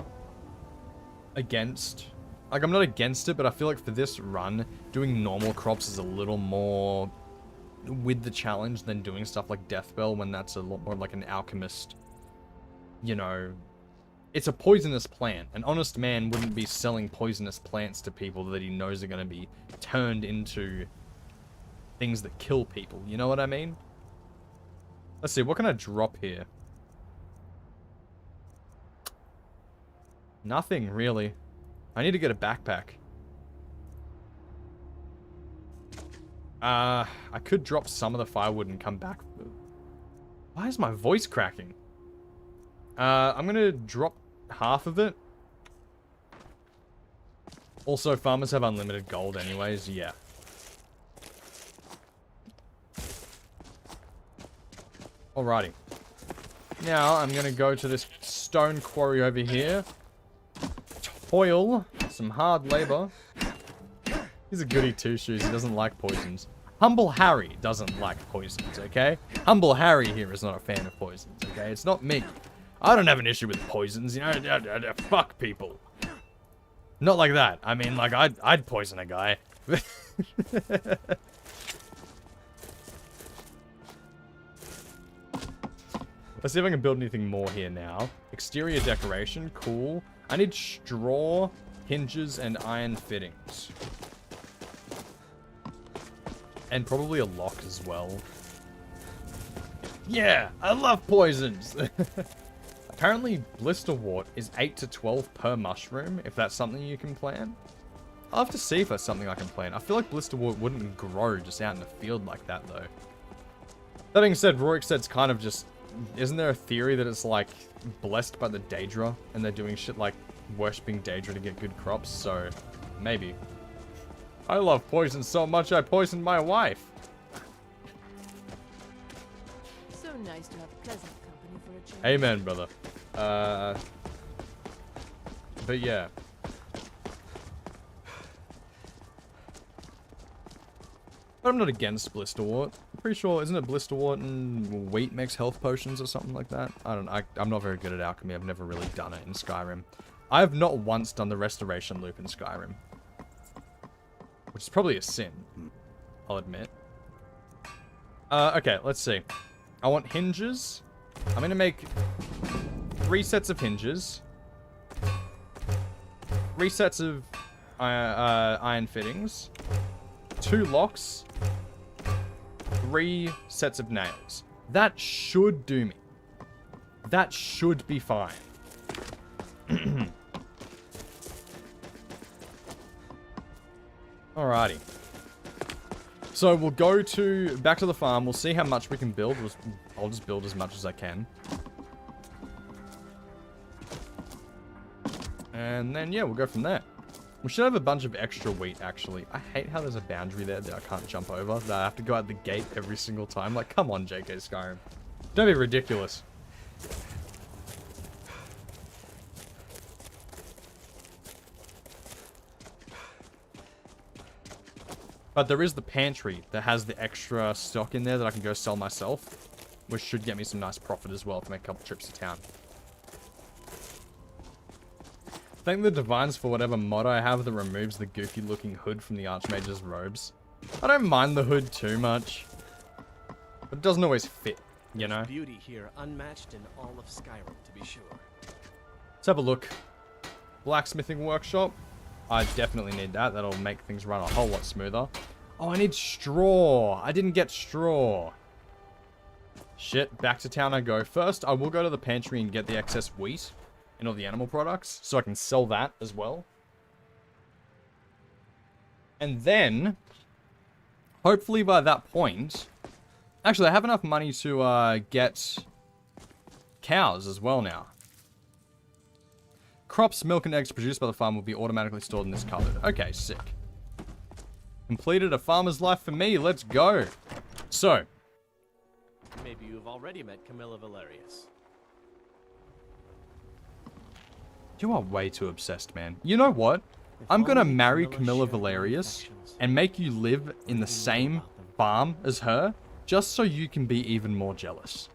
against... Like, I'm not against it, but I feel like for this run, doing normal crops is a little more with the challenge than doing stuff like Deathbell when that's a lot more like an alchemist, you know, It's a poisonous plant. An honest man wouldn't be selling poisonous plants to people that he knows are going to be turned into things that kill people. You know what I mean? Let's see, what can I drop here? Nothing, really. I need to get a backpack. I could drop some of the firewood and come back. Why is my voice cracking? I'm gonna drop half of it. Also, farmers have unlimited gold anyways, yeah. Alrighty. Now, I'm gonna go to this stone quarry over here. Toil. Some hard labor. He's a goody two-shoes. He doesn't like poisons. Humble Harry doesn't like poisons, okay? Humble Harry here is not a fan of poisons, okay? It's not me. I don't have an issue with poisons, you know? Fuck people. Not like that. I mean, like, I'd poison a guy. Let's see if I can build anything more here now. Exterior decoration, cool. I need straw, hinges, and iron fittings. And probably a lock as well. Yeah, I love poisons! Apparently, blisterwort is 8 to 12 per mushroom, if that's something you can plant. I'll have to see if that's something I can plant. I feel like blisterwort wouldn't grow just out in the field like that, though. That being said, Rorik said it's kind of just... Isn't there a theory that it's, like, blessed by the Daedra, and they're doing shit like worshipping Daedra to get good crops, so... Maybe. I love poison so much I poisoned my wife.
So nice to have pleasant company for a change.
Amen, brother. But yeah. But I'm not against blisterwort. I'm pretty sure, isn't it blisterwort and wheat makes health potions or something like that? I don't know. I'm not very good at alchemy. I've never really done it in Skyrim. I have not once done the restoration loop in Skyrim. Which is probably a sin, I'll admit. Okay, let's see. I want hinges. I'm gonna make 3 sets of hinges. 3 sets of iron fittings. 2 locks. 3 sets of nails. That should do me. That should be fine. Alrighty. So we'll go back to the farm. We'll see how much we can build. I'll just build as much as I can. And then, yeah, we'll go from there. We should have a bunch of extra wheat, actually. I hate how there's a boundary there that I can't jump over. That I have to go out the gate every single time. Like, come on, JK Skyrim. Don't be ridiculous. But there is the pantry that has the extra stock in there that I can go sell myself. Which should get me some nice profit as well if I make a couple trips to town. Thank the divines for whatever mod I have that removes the goofy looking hood from the Archmage's robes. I don't mind the hood too much. But it doesn't always fit, you know?
Beauty here unmatched in all of Skyrim, to be sure.
Let's have a look. Blacksmithing workshop. I definitely need that. That'll make things run a whole lot smoother. Oh, I need straw. I didn't get straw. Shit, back to town I go. First, I will go to the pantry and get the excess wheat and all the animal products, so I can sell that as well. And then, hopefully by that point... Actually, I have enough money to get cows as well now. Crops, milk, and eggs produced by the farm will be automatically stored in this cupboard. Okay, sick. Completed a farmer's life for me. Let's go. So.
Maybe you've already met Camilla Valerius.
You are way too obsessed, man. You know what? I'm gonna marry Camilla Valerius and make you live in the same farm as her, just so you can be even more jealous.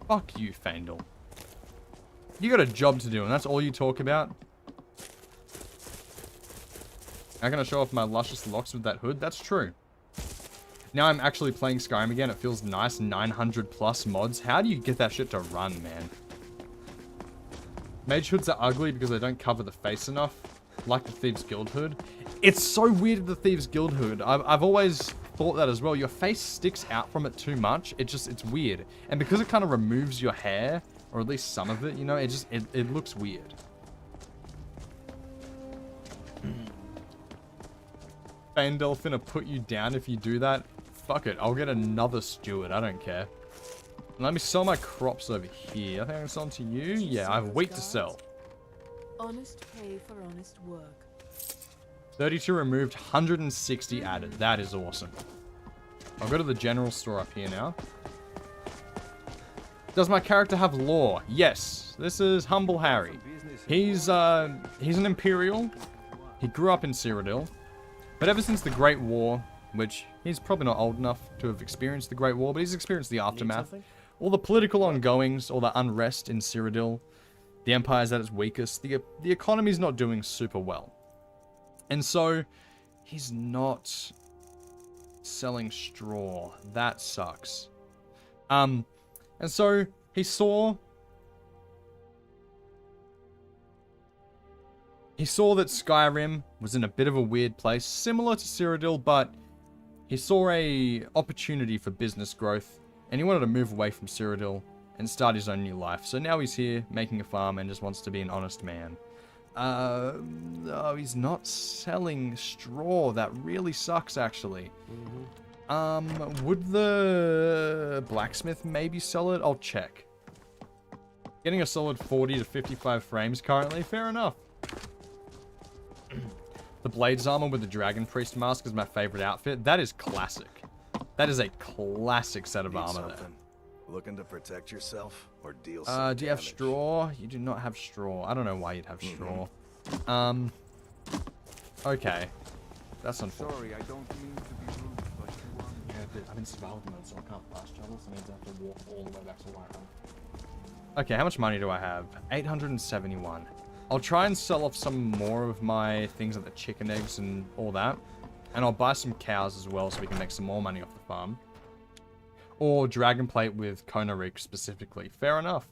Fuck you, Faendal. You got a job to do, and that's all you talk about? I'm gonna show off my luscious locks with that hood? That's true. Now I'm actually playing Skyrim again. It feels nice. 900 plus mods. How do you get that shit to run, man? Mage hoods are ugly because they don't cover the face enough, like the Thieves Guild hood. It's so weird, the Thieves Guild hood. I've always thought that as well. Your face sticks out from it too much. It's weird. And because it kind of removes your hair, or at least some of it, you know, it looks weird. Fandelfin will put you down if you do that. Fuck it, I'll get another steward. I don't care. Let me sell my crops over here. I think I can sell them to you. Yeah, I have wheat to sell.
Honest pay for honest work.
32 removed, 160 added. That is awesome. I'll go to the general store up here now. Does my character have lore? Yes. This is Humble Harry. He's an Imperial. He grew up in Cyrodiil. But ever since the Great War, which he's probably not old enough to have experienced the Great War, but he's experienced the aftermath. All the political ongoings, all the unrest in Cyrodiil, the Empire's at its weakest, the economy's not doing super well. And so, he's not selling straw. That sucks. And so, he saw that Skyrim was in a bit of a weird place, similar to Cyrodiil, but he saw a opportunity for business growth, and he wanted to move away from Cyrodiil and start his own new life. So now he's here, making a farm, and just wants to be an honest man. Oh, he's not selling straw. That really sucks, actually. Would the blacksmith maybe sell it? I'll check. Getting a solid 40 to 55 frames currently. Fair enough. The Blades armor with the Dragon Priest mask is my favorite outfit. That is classic. That is a classic set of armor there.
Looking to protect yourself or deal
do
some
you have
damage?
straw? You do not have straw. I don't know why you'd have straw. Okay. That's unfortunate.
Sorry, I don't mean to be rude, but you are...
Yeah, but I'm in survival mode, so I can't fast travel, so I have to walk all the way back to Whiterun. Okay, how much money do I have? 871. I'll try and sell off some more of my things like the chicken eggs and all that. And I'll buy some cows as well so we can make some more money off the farm. Or dragon plate with Kona Reek specifically. Fair enough.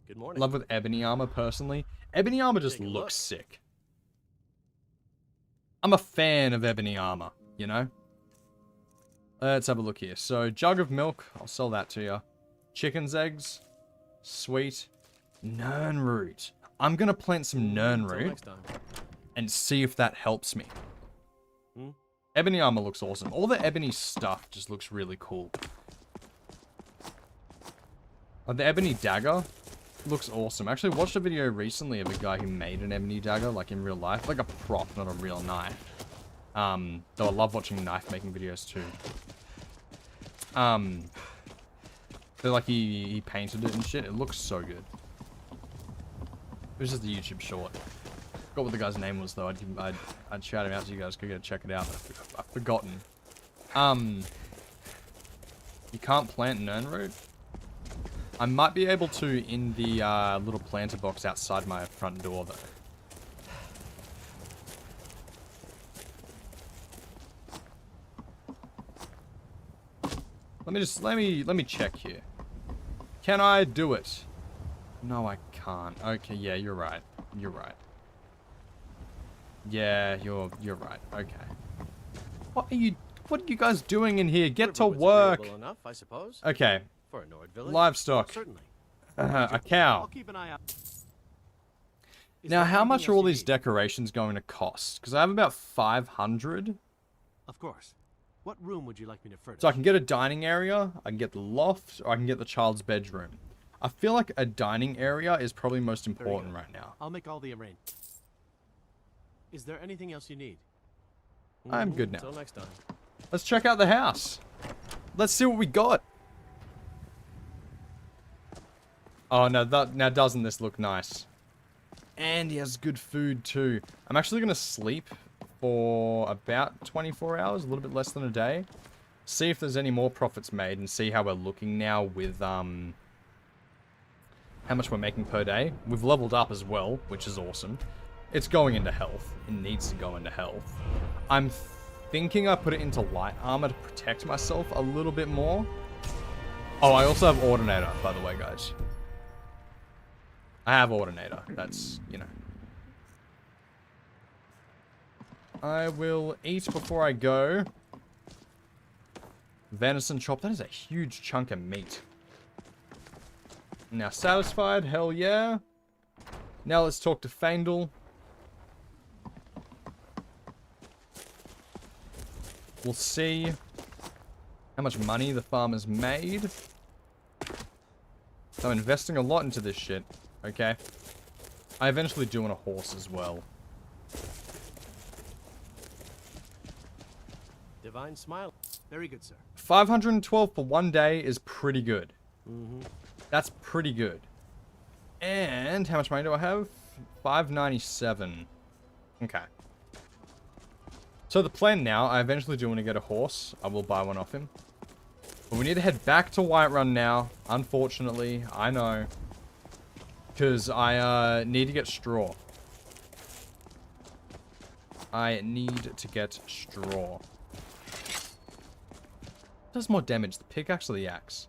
Good morning.
Love with ebony armor personally. Ebony armor just looks sick. I'm a fan of ebony armor, you know? Let's have a look here. So, jug of milk. I'll sell that to you. Chicken's eggs. Sweet. Nern root. I'm going to plant some nern root and see if that helps me. Ebony armor looks awesome. All the ebony stuff just looks really cool. The ebony dagger looks awesome. I actually watched a video recently of a guy who made an ebony dagger, like in real life. Like a prop, not a real knife. Though I love watching knife making videos too. So like he painted it and shit. It looks so good. It was just a YouTube short. Forgot what the guy's name was though. I'd shout him out to you guys. Go go check it out. I've forgotten. You can't plant nern root. I might be able to in the little planter box outside my front door though. Let me check here. Can I do it? No, I can't. Okay, yeah, you're right. You're right. Yeah, you're right. Okay. What are you guys doing in here? Get to work.
Enough, I suppose.
Okay.
For a Nord village.
Livestock.
Certainly.
A cow.
I'll keep an eye out.
Now, how much are all these decorations going to cost? Because I have about 500.
Of course. What room would you like me to furnish?
So I can get a dining area, I can get the loft, or I can get the child's bedroom. I feel like a dining area is probably most important right now.
I'll make all the arrangements. Is there anything else you need?
I'm good now.
Until next time.
Let's check out the house. Let's see what we got. Oh, no, now doesn't this look nice? And he has good food too. I'm actually going to sleep for about 24 hours, a little bit less than a day. See if there's any more profits made and see how we're looking now with how much we're making per day. We've leveled up as well, which is awesome. It's going into health. It needs to go into health. I'm thinking I put it into light armor to protect myself a little bit more. Oh, I also have Ordinator, by the way, guys. I have Ordinator. That's, you know. I will eat before I go. Venison chop. That is a huge chunk of meat. Now satisfied? Hell yeah. Now let's talk to Faendal. We'll see how much money the farmer's made. So I'm investing a lot into this shit. Okay. I eventually do want a horse as well.
Divine smile.
Very good, sir.
512 for one day is pretty good.
Mm-hmm.
That's pretty good. And how much money do I have? 597. Okay. So the plan now, I eventually do want to get a horse. I will buy one off him. But we need to head back to Whiterun now. Unfortunately, I know. Because I need to get straw. I need to get straw. Does more damage, the pickaxe or the axe?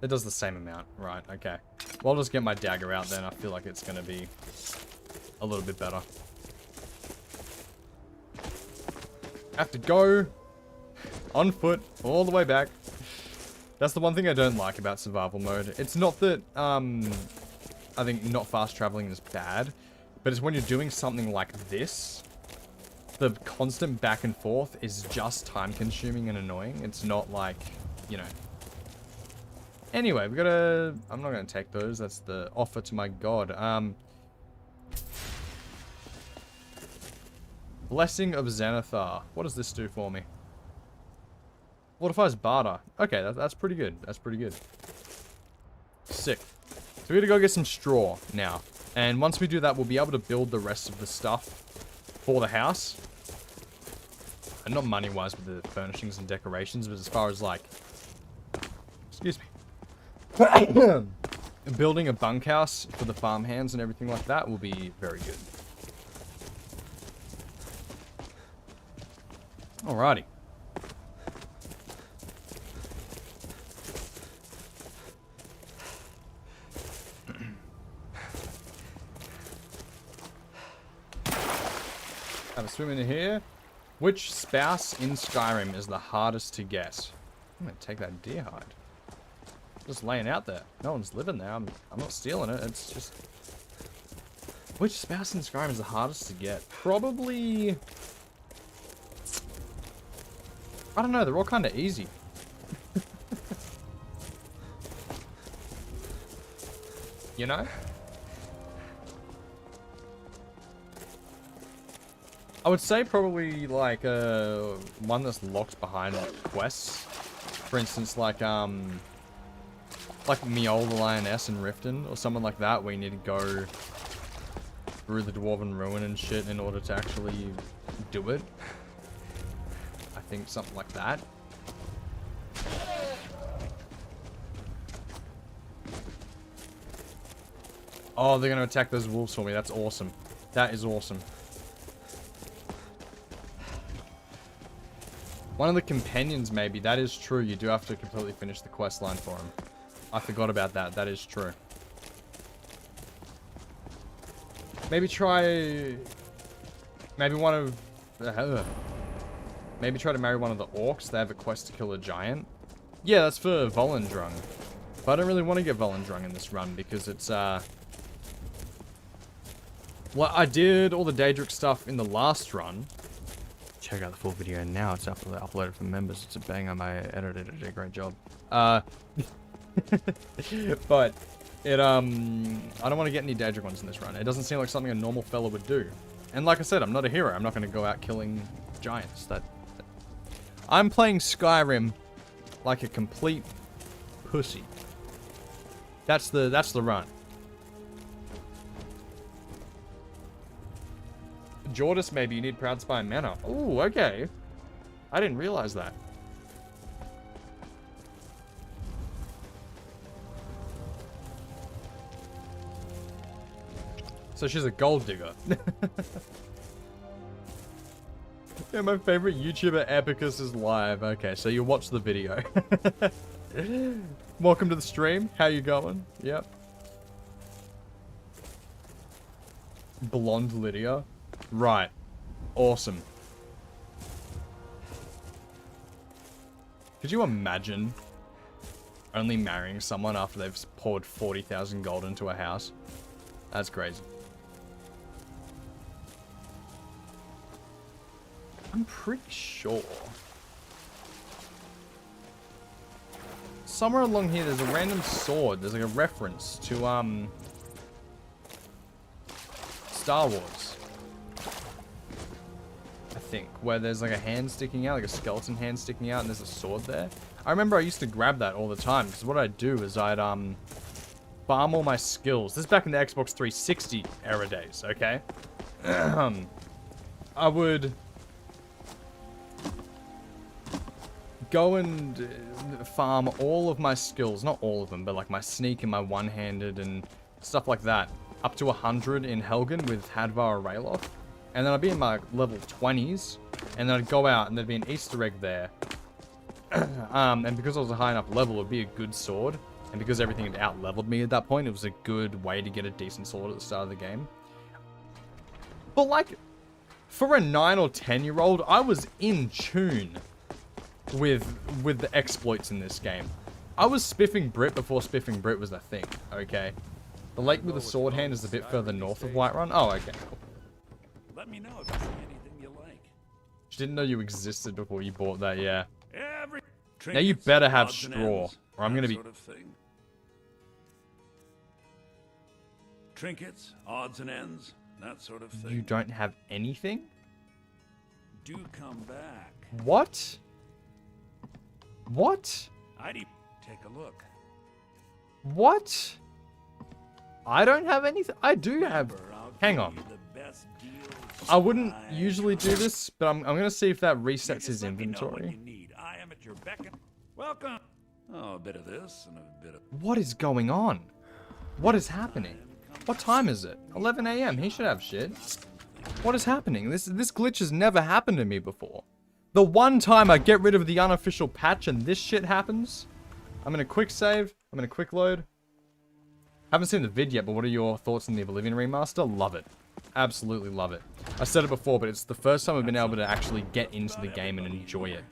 It does the same amount. Right, okay. Well, I'll just get my dagger out then. I feel like it's going to be a little bit better. I have to go on foot all the way back. That's the one thing I don't like about survival mode. It's not that, I think not fast traveling is bad, but it's when you're doing something like this, the constant back and forth is just time consuming and annoying. It's not like, you know. Anyway, we gotta, I'm not gonna take those. That's the offer to my god. Blessing of Xanathar. What does this do for me? Fortifies barter. Okay, that's pretty good. That's pretty good. Sick. So we gotta go get some straw now. And once we do that, we'll be able to build the rest of the stuff for the house. And not money-wise with the furnishings and decorations, but as far as like... Excuse me. Building a bunkhouse for the farmhands and everything like that will be very good. Alrighty. Have a swim in here. Which spouse in Skyrim is the hardest to get? I'm gonna take that deer hide. Just laying out there. No one's living there. I'm not stealing it. It's just... Which spouse in Skyrim is the hardest to get? Probably... I don't know. They're all kind of easy. You know? I would say probably like one that's locked behind quests. For instance, like Mjolnir the Lioness in Riften, or someone like that, where you need to go through the Dwarven Ruin and shit in order to actually do it. I think something like that. Oh, they're gonna attack those wolves for me. That's awesome. That is awesome. One of the companions, maybe. That is true. You do have to completely finish the quest line for him. I forgot about that. That is true. Maybe try... Maybe one of... Maybe try to marry one of the orcs. They have a quest to kill a giant. Yeah, that's for Volendrung. But I don't really want to get Volendrung in this run because it's, Well, I did all the Daedric stuff in the last run. Check out the full video now. It's uploaded for members. It's a banger. My editor did a great job. But it, I don't want to get any Daedric ones in this run. It doesn't seem like something a normal fella would do. And like I said, I'm not a hero. I'm not going to go out killing giants. I'm playing Skyrim like a complete pussy. That's the run. Jordis, maybe you need Proud Spy Manor. Ooh, okay. I didn't realize that. So she's a gold digger. Yeah, my favorite YouTuber Epicus is live. Okay, so you watch the video. Welcome to the stream. How you going? Yep. Blonde Lydia. Right. Awesome. Could you imagine only marrying someone after they've poured 40,000 gold into a house? That's crazy. I'm pretty sure. Somewhere along here, there's a random sword. There's like a reference to, Star Wars. I think. Where there's like a hand sticking out, like a skeleton hand sticking out, and there's a sword there. I remember I used to grab that all the time, because what I'd do is I'd, farm all my skills. This is back in the Xbox 360 era days, okay? I would go and farm all of my skills, not all of them, but like my sneak and my one-handed and stuff like that, up to 100 in Helgen with Hadvar or Rayloth. And then I'd be in my level 20s, and then I'd go out and there'd be an Easter egg there. And because I was a high enough level, it would be a good sword. And because everything had out-leveled me at that point, it was a good way to get a decent sword at the start of the game. But like, for a 9 or 10-year-old, I was in tune with the exploits in this game. I was spiffing Brit before spiffing Brit was a thing, okay? The lake with the sword hand is a bit further north of Whiterun. Oh, okay, cool.
Let me know if you see anything you like.
Just didn't know you existed before you bought that, yeah.
Every
Now you better have
odds and
straw,
ends,
or I'm
that
gonna be...
sort of thing. Trinkets, odds and ends, that sort of thing.
You don't have anything?
Do come back.
What? What?
I'd take a look.
What? I don't have anything. I do have... Hang on. I wouldn't usually do this, but I'm going to see if that resets his inventory.
I am at your beck and... Welcome. Oh, a bit of this and a bit of...
What is going on? What is happening? What time is it? 11 AM. He should have shit. What is happening? This glitch has never happened to me before. The one time I get rid of the unofficial patch and this shit happens. I'm going to quick save. I'm going to quick load. Haven't seen the vid yet, but what are your thoughts on the Oblivion remaster? Love it. Absolutely love it. I said it before, but it's the first time I've been able to actually get into the game and enjoy it.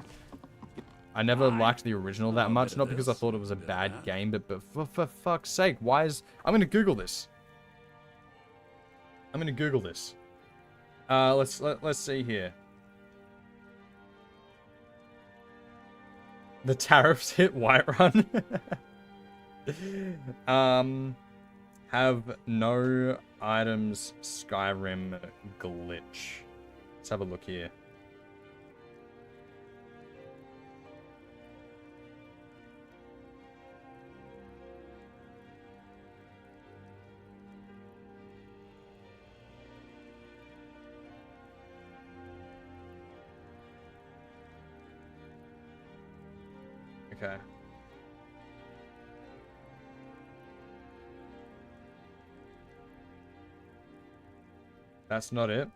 I never liked the original that much, not because I thought it was a bad game, but for fuck's sake, why is... I'm going to Google this. I'm going to Google this. Let's see here. The tariffs hit Whiterun. Have no items Skyrim glitch. Let's have a look here. Okay. That's not it.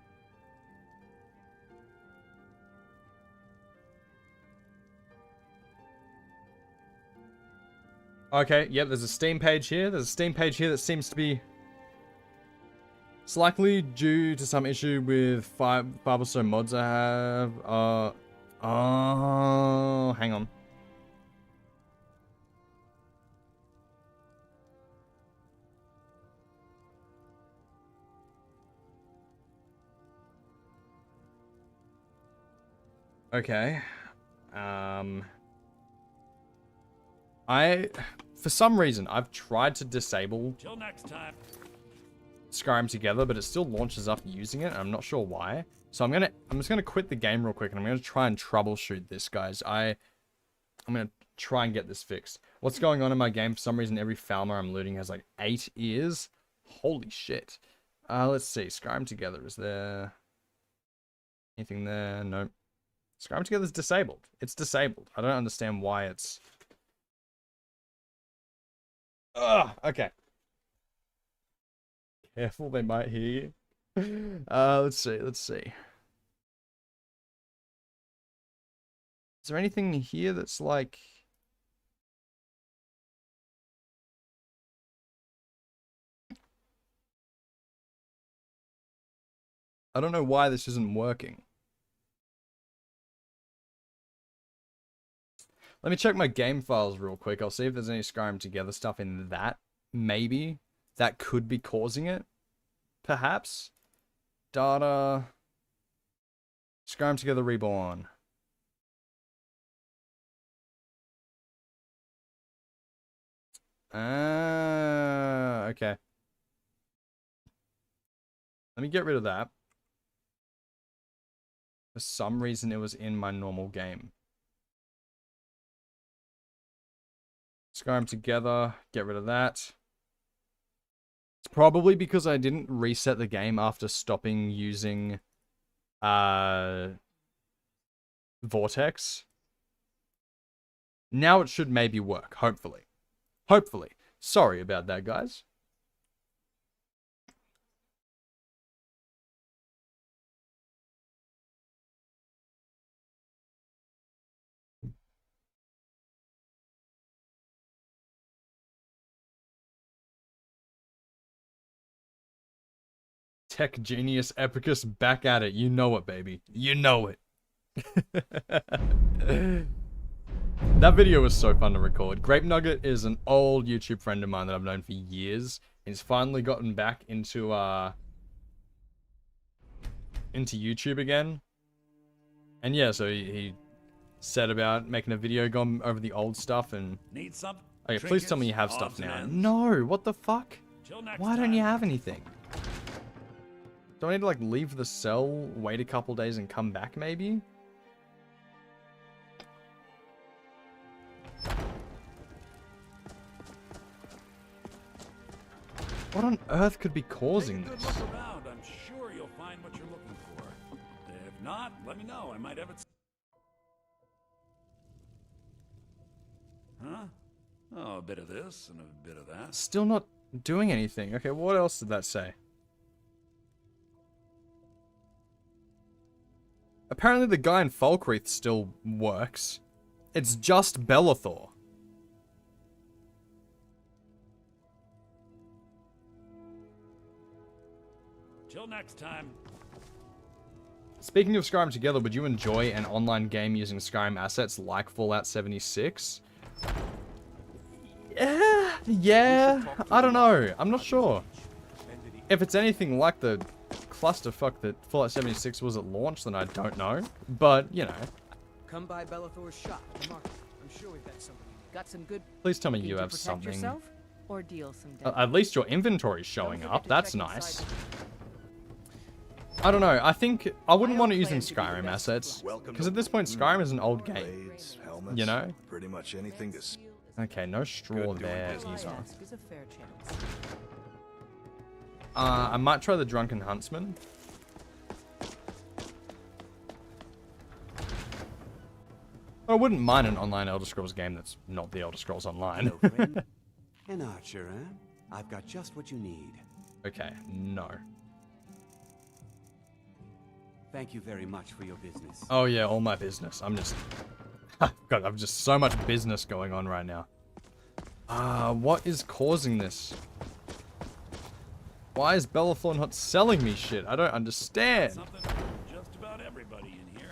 Okay, yep, there's a Steam page here. There's a Steam page here that seems to be... It's likely due to some issue with 5 or so mods I have. Oh, hang on. Okay. For some reason, I've tried to disable
Till next time.
Skyrim together, but it still launches up using it, and I'm not sure why. So I'm just gonna quit the game real quick, and I'm gonna try and troubleshoot this, guys. I'm gonna try and get this fixed. What's going on in my game? For some reason, every Falmer I'm looting has like 8 ears. Holy shit. Let's see. Skyrim together. Is there anything there? Nope. Skyrim together is disabled. It's disabled. I don't understand why it's... Ugh, okay. Careful, they might hear you. Let's see. Is there anything here that's like... I don't know why this isn't working. Let me check my game files real quick. I'll see if there's any Skyrim Together stuff in that. Maybe. That could be causing it. Perhaps. Data. Skyrim Together Reborn. Okay. Let me get rid of that. For some reason, it was in my normal game. Skyrim Together. Get rid of that. It's probably because I didn't reset the game after stopping using Vortex. Now it should maybe work, hopefully. Hopefully. Sorry about that, guys. Tech Genius Epicus back at it. You know it, baby. You know it. That video was so fun to record. Grape Nugget is an old YouTube friend of mine that I've known for years. He's finally gotten back into YouTube again. And yeah, so he said about making a video going over the old stuff and...
Need some?
Okay, please tell me you have stuff now. No, what the fuck? Why don't you have anything? Do I need to like leave the cell, wait a couple days and come back maybe? What on earth could be causing this?
Take a good look around. I'm sure you'll find what you're looking for. If not, let me know. I might have it. Huh? Oh, a bit of this and a bit of that.
Still not doing anything. Okay, what else did that say? Apparently the guy in Falkreath still works. It's just Bellathor.
Till next time.
Speaking of Skyrim Together, would you enjoy an online game using Skyrim assets like Fallout 76? Yeah, I don't know. I'm not sure. If it's anything like the clusterfuck that Fallout 76 was at launch, then I don't know. But, you know.
Come by Bellathor's shop. I'm sure we've got something. Got some good.
Please tell me you have something.
Yourself or deal some damage.
At least your inventory's showing up. That's nice. I don't know. I think I wouldn't want to use Skyrim assets. Because at this point, Skyrim is an old game. You know?
Pretty much anything to...
Okay, no straw there either. I might try the Drunken Huntsman. I wouldn't mind an online Elder Scrolls game that's not the Elder Scrolls Online.
Hello, friend. An archer, huh? I've got just what you need.
Okay, no.
Thank you very much for your business.
Oh yeah, all my business. I'm just... God, I've just so much business going on right now. What is causing this? Why is Bellathor not selling me shit? I don't understand.
Something for just about everybody in here.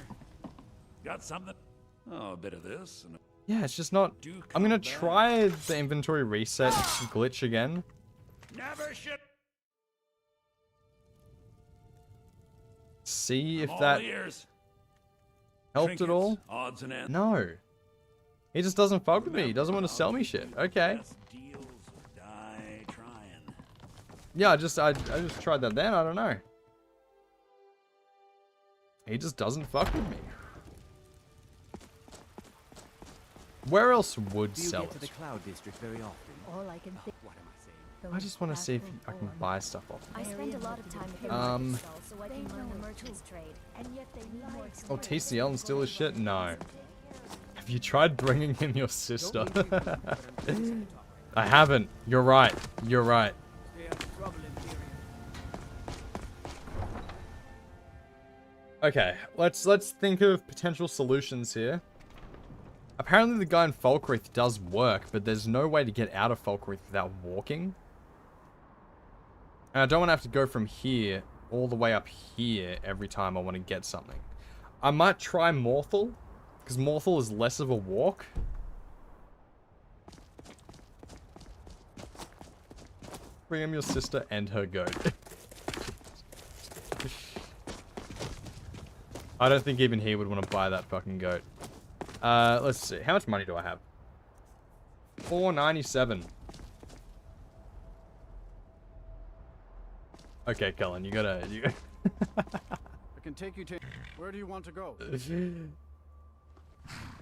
Got something? Oh, a bit of this and
Yeah, it's just not... I'm gonna try the inventory reset glitch again.
never should.
See if
I'm all
that
ears.
helped
Trinkets,
at all.
odds and ends.
No. He just doesn't fuck with me. He doesn't want to sell me shit. Okay.
Best deals will die trying.
Yeah, I just tried that then. I don't know. He just doesn't fuck with me. Where else would sell
Do you get to the
it?
Cloud District very often?
All I can think.
What am I saying?
I just want to see if I can buy stuff off
I
him.
spend a lot of time at the
Um,
merchant stall so I can learn the merchant's trade. And yet they need more
Oh, TCL and steal his shit? No. Have you tried bringing him your sister? I haven't. You're right. You're right. Okay, let's think of potential solutions here. Apparently the guy in Falkreath does work, but there's no way to get out of Falkreath without walking. And I don't want to have to go from here all the way up here every time I want to get something. I might try Morthal, because Morthal is less of a walk. Bring him your sister and her goat. I don't think even he would want to buy that fucking goat. Let's see. How much money do I have? $497. Okay, Cullen, you gotta...
I can take you to... Where do you want to go?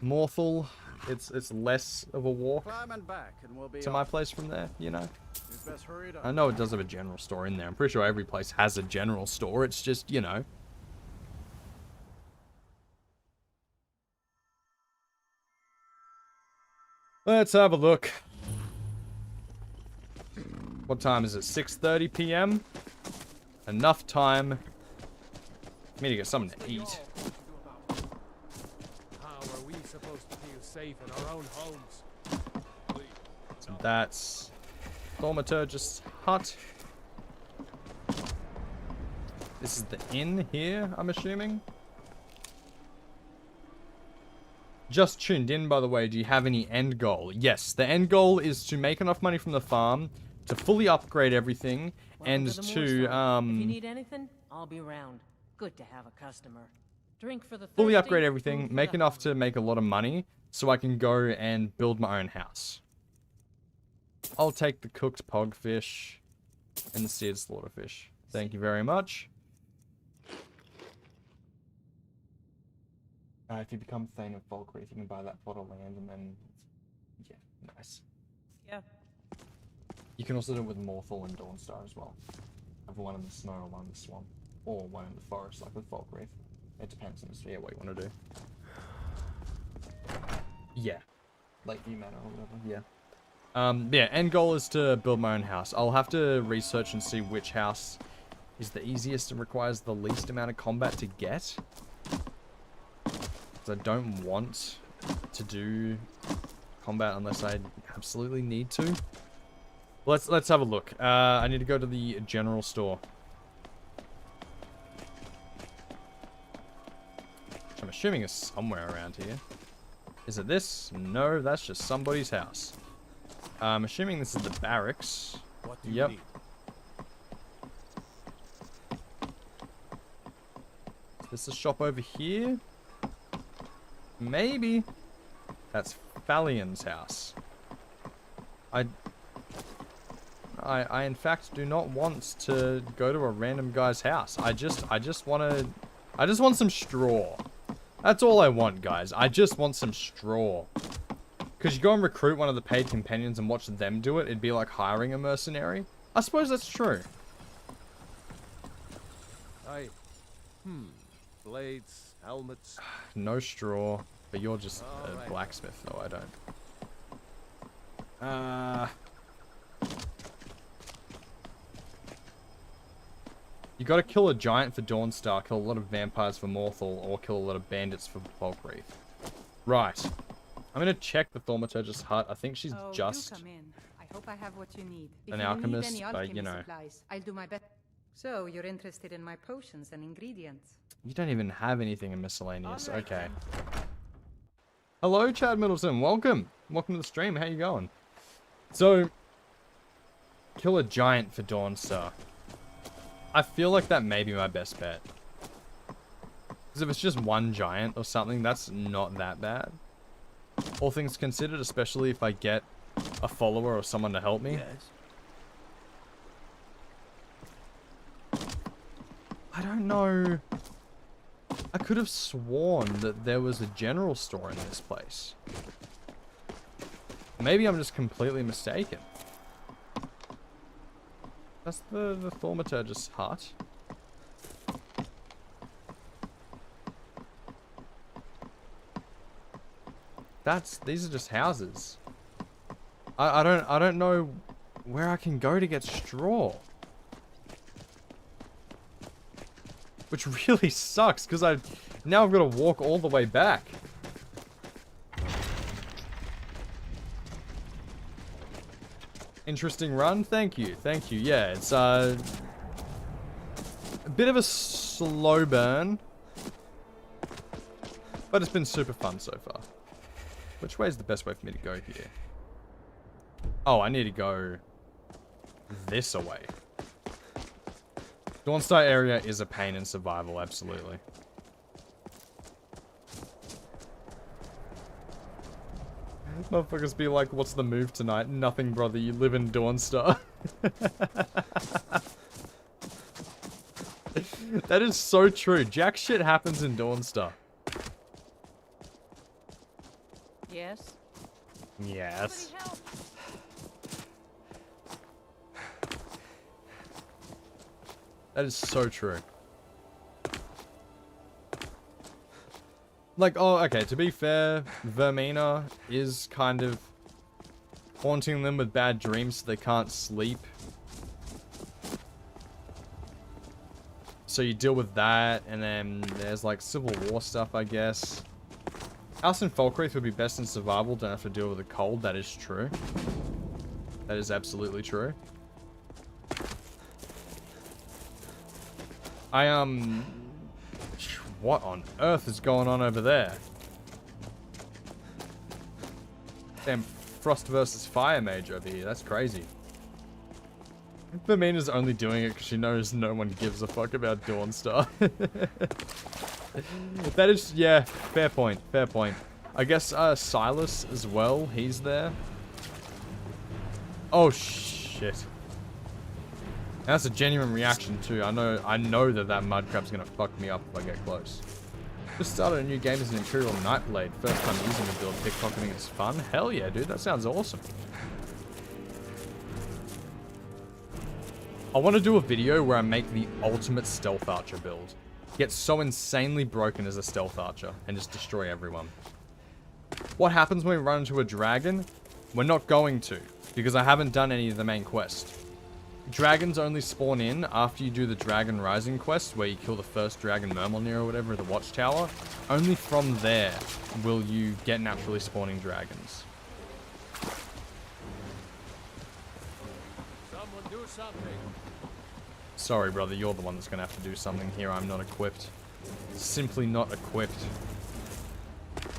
Morthal, it's less of a walk
Climb and back, and we'll be
to my place from there, you know?
You'd best hurry it up.
I know it does have a general store in there. I'm pretty sure every place has a general store. It's just, you know. Let's have a look. What time is it? 6:30 p.m. Enough time for me to get something to eat.
How are we supposed to feel safe in our own homes?
So that's Thaumaturgist's hut. This is the inn here, I'm assuming. Just tuned in, by the way. Do you have any end goal? Yes, the end goal is to make enough money from the farm to fully upgrade everything and to
If you need anything, I'll be around. Good to have a customer. Drink for the
fully
thirsty,
upgrade
food
everything,
for
make
the
enough to make a lot of money so I can go and build my own house. I'll take the cooked pogfish and the seared slaughterfish. Thank you very much. If you become Thane of Falkreath, you can buy that plot of land and then... Yeah, nice.
Yeah.
You can also do it with Morthal and Dawnstar as well. Have one in the snow or one in the swamp. Or one in the forest, like with Falkreath. It depends on what you want to do. Yeah. Lakeview Manor or whatever, yeah. Yeah, end goal is to build my own house. I'll have to research and see which house is the easiest and requires the least amount of combat to get. Because I don't want to do combat unless I absolutely need to. Let's have a look. I need to go to the general store. Which I'm assuming is somewhere around here. Is it this? No, that's just somebody's house. I'm assuming this is the barracks.
What do you
Yep.
need?
Is this a shop over here? Maybe. That's Fallion's house. I in fact do not want to go to a random guy's house. I just want some straw. That's all I want, guys. I just want some straw. Because you go and recruit one of the paid companions and watch them do it, it'd be like hiring a mercenary. I suppose that's true.
Blades, helmets.
No straw, but you're just a blacksmith. No, I don't. You gotta kill a giant for Dawnstar, kill a lot of vampires for Morthal, or kill a lot of bandits for Falkreath. Right. I'm gonna check the Thaumaturgist's hut. I think she's just
do come in. I hope I have what you need.
an
If
alchemist,
you need any
but
alchemy
you know.
supplies, I'll do my best. So, you're interested in my potions and ingredients?
You don't even have anything in miscellaneous.
All right,
Okay.
then.
Hello, Chad Middleton. Welcome. Welcome to the stream. How you going? So, kill a giant for Dawnstar. I feel like that may be my best bet. Because if it's just one giant or something, that's not that bad. All things considered, especially if I get a follower or someone to help me.
Yes.
I don't know. I could have sworn that there was a general store in this place. Maybe I'm just completely mistaken. That's the Thaumaturgist's hut. These are just houses. I don't know where I can go to get straw. Which really sucks, because now I've got to walk all the way back. Interesting run, thank you. Yeah, it's A bit of a slow burn. But it's been super fun so far. Which way is the best way for me to go here? Oh, I need to go this away. Dawnstar area is a pain in survival, absolutely. Motherfuckers be like, what's the move tonight? Nothing, brother, you live in Dawnstar. That is so true. Jack shit happens in Dawnstar.
Yes?
Yes. That is so true. Like, oh, okay, to be fair, Vermina is kind of haunting them with bad dreams so they can't sleep. So you deal with that, and then there's like Civil War stuff, I guess. House in Falkreath would be best in survival, don't have to deal with the cold, that is true. That is absolutely true. What on earth is going on over there? Damn, Frost versus Fire Mage over here, that's crazy. Vermina's only doing it because she knows no one gives a fuck about Dawnstar. That is, yeah, fair point, fair point. I guess Silas as well, he's there. Oh shit. That's a genuine reaction too. I know that mudcrab's gonna fuck me up if I get close. Just started a new game as an Imperial Nightblade. First time using the build, pickpocketing is fun. Hell yeah, dude, that sounds awesome. I want to do a video where I make the ultimate stealth archer build. Get so insanely broken as a stealth archer and just destroy everyone. What happens when we run into a dragon? We're not going to, because I haven't done any of the main quest. Dragons only spawn in after you do the Dragon Rising quest, where you kill the first dragon Murmelnir or whatever at the Watchtower. Only from there will you get naturally spawning dragons.
Someone do something.
Sorry, brother, you're the one that's gonna have to do something here. I'm not equipped. Simply not equipped.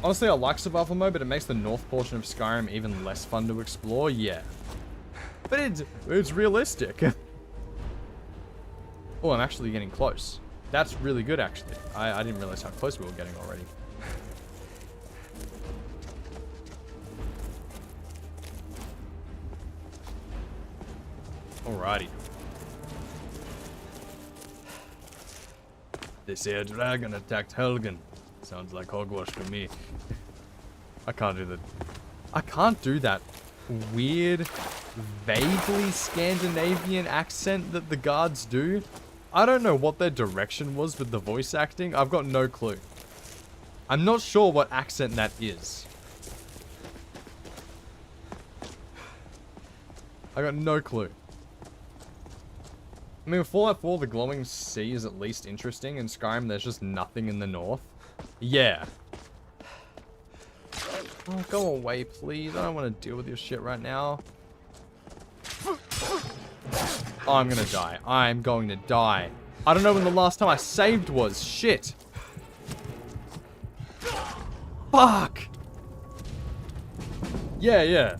Honestly, I like survival mode, but it makes the north portion of Skyrim even less fun to explore. Yeah. But it's realistic. Oh, I'm actually getting close. That's really good, actually. I didn't realize how close we were getting already. Alrighty. This here dragon attacked Helgen. Sounds like hogwash to me. I can't do that weird, vaguely Scandinavian accent that the guards do. I don't know what their direction was with the voice acting. I've got no clue. I'm not sure what accent that is. I got no clue. I mean, Fallout 4, the glowing sea is at least interesting. In Skyrim, there's just nothing in the north. Yeah. Oh, go away, please. I don't want to deal with your shit right now. Oh, I'm gonna die. I'm going to die. I don't know when the last time I saved was. Shit. Fuck. Yeah.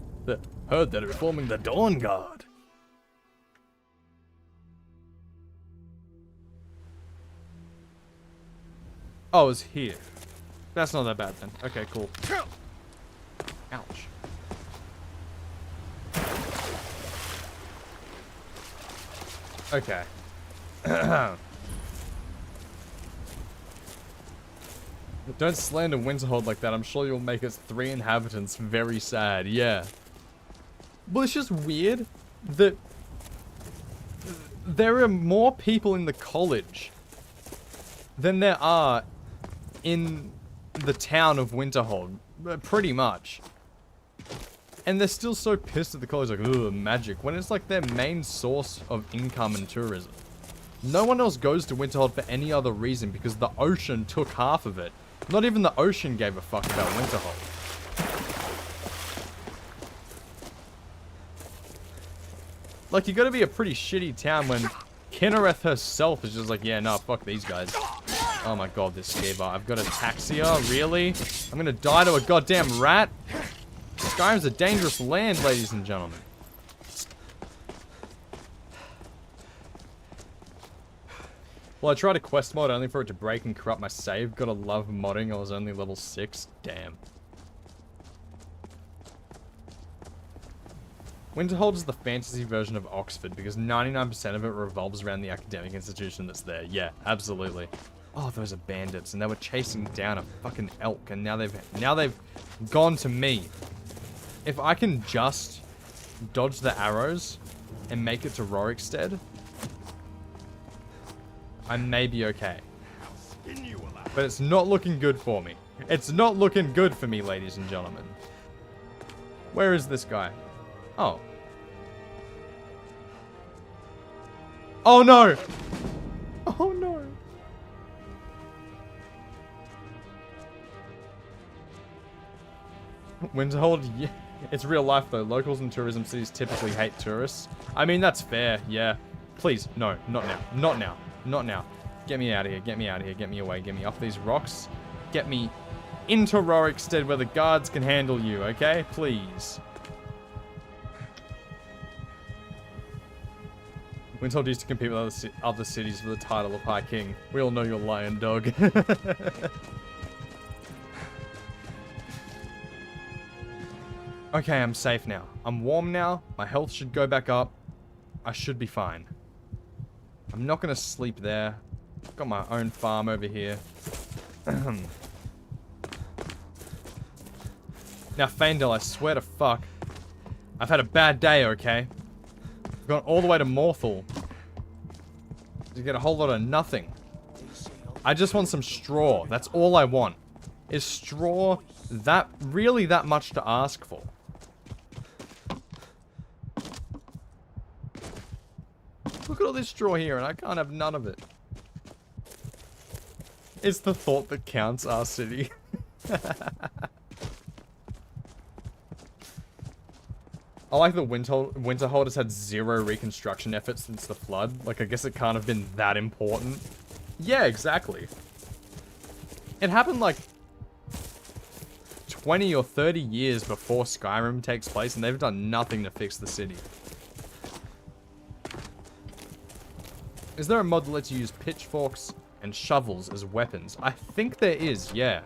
Heard that they're forming the Dawn Guard. Oh, it's here. That's not that bad then. Okay, cool. Ouch. Okay. Don't slander Winterhold like that. I'm sure you'll make its 3 inhabitants very sad. Yeah. Well, it's just weird that there are more people in the college than there are in the town of Winterhold. Pretty much. And they're still so pissed at the college, like, ugh, magic, when it's like their main source of income and tourism. No one else goes to Winterhold for any other reason because the ocean took half of it. Not even the ocean gave a fuck about Winterhold. Like, you gotta be a pretty shitty town when Kinnereth herself is just like, yeah, nah, fuck these guys. Oh my god, this Skiba. I've got ataxia, really? I'm gonna die to a goddamn rat? Skyrim's a dangerous land, ladies and gentlemen. Well, I tried a quest mod only for it to break and corrupt my save. Gotta love modding. I was only level 6. Damn. Winterhold is the fantasy version of Oxford because 99% of it revolves around the academic institution that's there. Yeah, absolutely. Oh, those are bandits, and they were chasing down a fucking elk, and now they've gone to me. If I can just dodge the arrows and make it to Rorikstead, I may be okay. But it's not looking good for me. It's not looking good for me, ladies and gentlemen. Where is this guy? Oh. Oh no! Oh no! Winterhold, yeah. It's real life though. Locals in tourism cities typically hate tourists. I mean, that's fair, yeah. Please, no, not now. Not now. Not now. Get me out of here. Get me out of here. Get me away. Get me off these rocks. Get me into Rorikstead where the guards can handle you, okay? Please. Winterhold used to compete with other cities for the title of High King. We all know you're lion, dog. Okay, I'm safe now. I'm warm now. My health should go back up. I should be fine. I'm not going to sleep there. I've got my own farm over here. Now, Faendal, I swear to fuck. I've had a bad day, okay? I've gone all the way to Morthal to get a whole lot of nothing. I just want some straw. That's all I want. Is straw really that much to ask for? Look at all this straw here, and I can't have none of it. It's the thought that counts, our city. I like that Winterhold has had 0 reconstruction efforts since the flood. Like, I guess it can't have been that important. Yeah, exactly. It happened like 20 or 30 years before Skyrim takes place, and they've done nothing to fix the city. Is there a mod that lets you use pitchforks and shovels as weapons? I think there is, yeah.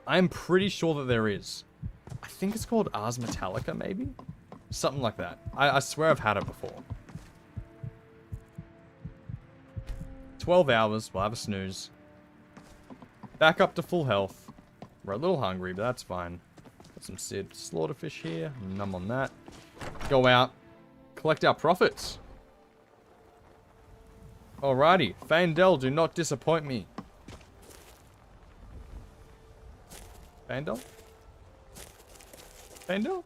I'm pretty sure that there is. I think it's called Ars Metallica, maybe? Something like that. I swear I've had it before. 12 hours, we'll have a snooze. Back up to full health. We're a little hungry, but that's fine. Got some seared slaughterfish here. Numb on that. Go out. Collect our profits. Alrighty. Faendal, do not disappoint me. Faendal? Faendal?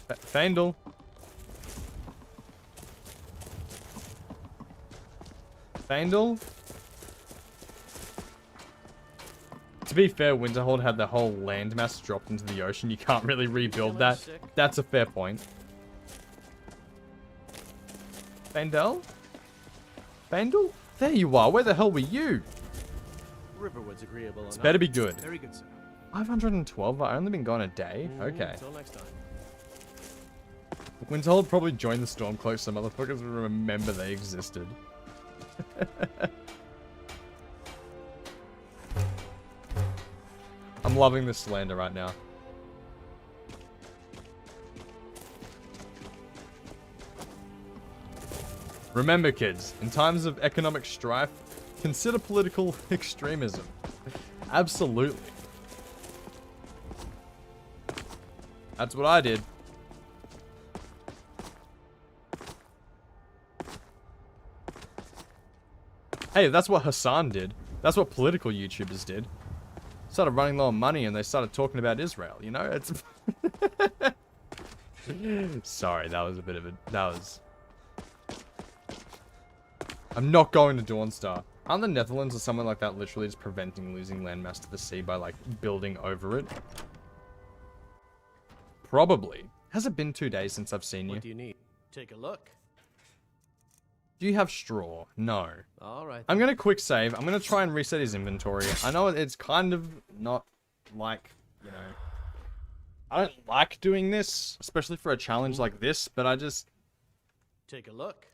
Faendal? Faendal? To be fair, Winterhold had the whole landmass dropped into the ocean. You can't really rebuild that. That's a fair point. Faendal? Faendal? There you are. Where the hell were you?
Riverwood's agreeable.
It's better be good.
Very good, sir.
512? I've only been gone a day? Okay.
Until next time.
Winterhold probably joined the Stormcloak so motherfuckers would remember they existed. I'm loving this slander right now. Remember, kids, in times of economic strife, consider political extremism. Absolutely. That's what I did. Hey, that's what Hassan did. That's what political YouTubers did. Started running low on money and they started talking about Israel, you know? It's sorry, that was a bit of a... That was... I'm not going to Dawnstar. Aren't the Netherlands or something like that literally just preventing losing landmass to the sea by, like, building over it? Probably. Has it been 2 days since I've seen you?
What do you need? Take a look.
Do you have straw? No.
All right.
I'm going to quick save. I'm going to try and reset his inventory. I know it's kind of not like, you know... I don't like doing this, especially for a challenge like this, but I just...
Take a look.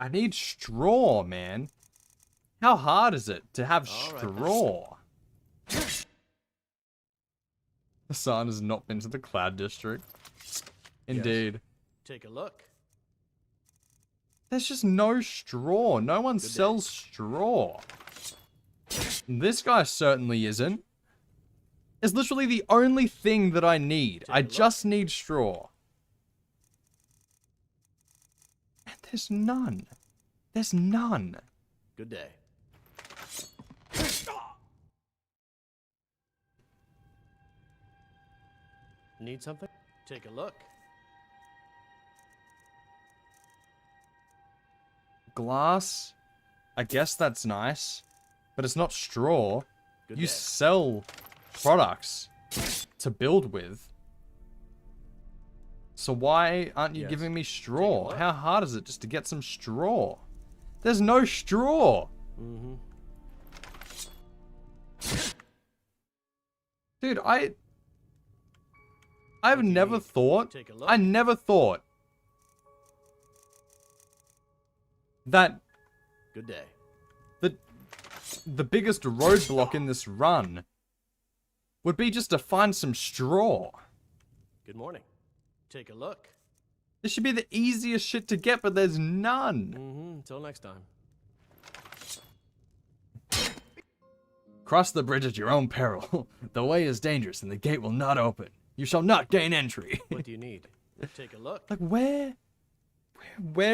I need straw, man. How hard is it to have straw? Hassan has not been to the Cloud District. Indeed.
Yes. Take a look.
There's just no straw. No one sells straw. This guy certainly isn't. It's literally the only thing that I need. I just need straw. And there's none. There's none.
Good day. Need something? Take a look.
Glass? I guess that's nice. But it's not straw.
Good
You
day.
sell products to build with. So why aren't you giving me straw? How hard is it just to get some straw? There's no straw.
Mm-hmm.
Dude, I've never thought, I never thought that
Good day.
the biggest roadblock in this run would be just to find some straw.
Good morning. Take a look.
This should be the easiest shit to get, but there's none.
Mm-hmm. Until next time.
Cross the bridge at your own peril. The way is dangerous and the gate will not open. You shall not gain entry.
What do you need? Take a look.
Like, where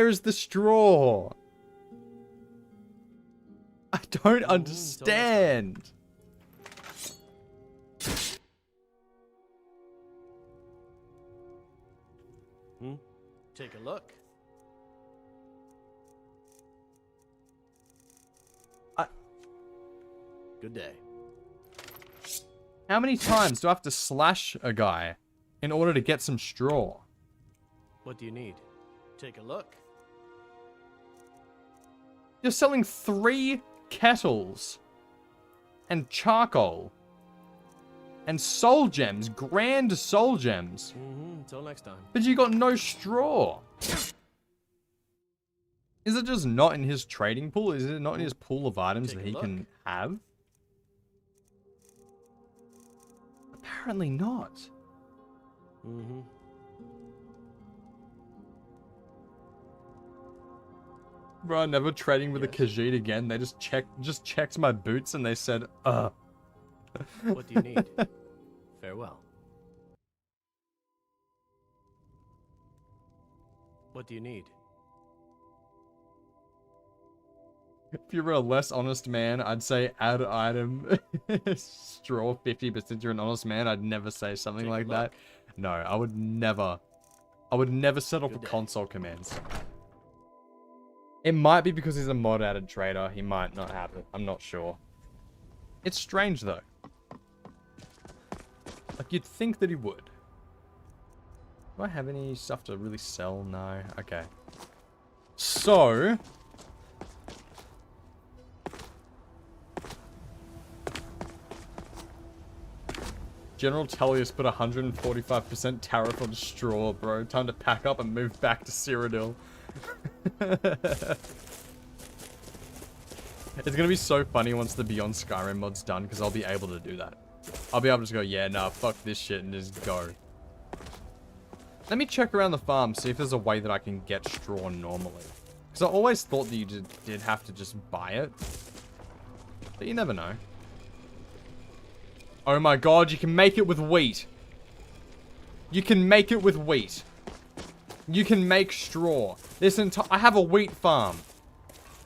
is the straw? I don't understand.
Take a look. Good day.
How many times do I have to slash a guy in order to get some straw?
What do you need? Take a look.
You're selling 3 kettles and charcoal and soul gems, grand soul gems.
Mm-hmm. Until next time.
But you got no straw. Is it just not in his trading pool? Is it not in his pool of items that he can have? Apparently not.
Mm-hmm.
Bro, never trading with a Khajiit again. They just checked my boots and they said,
What do you need? Farewell. What do you need?
If you were a less honest man, I'd say add item. Straw 50%. You're an honest man. I'd never say something like that. No, I would never settle for console commands. It might be because he's a mod added trader. He might not have it. I'm not sure. It's strange though. Like you'd think that he would. Do I have any stuff to really sell? No. Okay. So General Tullius put 145% tariff on straw, bro. Time to pack up and move back to Cyrodiil. It's gonna be so funny once the Beyond Skyrim mod's done, because I'll be able to do that. I'll be able to just go, yeah, nah, fuck this shit, and just go. Let me check around the farm, see if there's a way that I can get straw normally. Because I always thought that you did have to just buy it. But you never know. Oh my god, you can make it with wheat. You can make it with wheat. You can make straw. I have a wheat farm.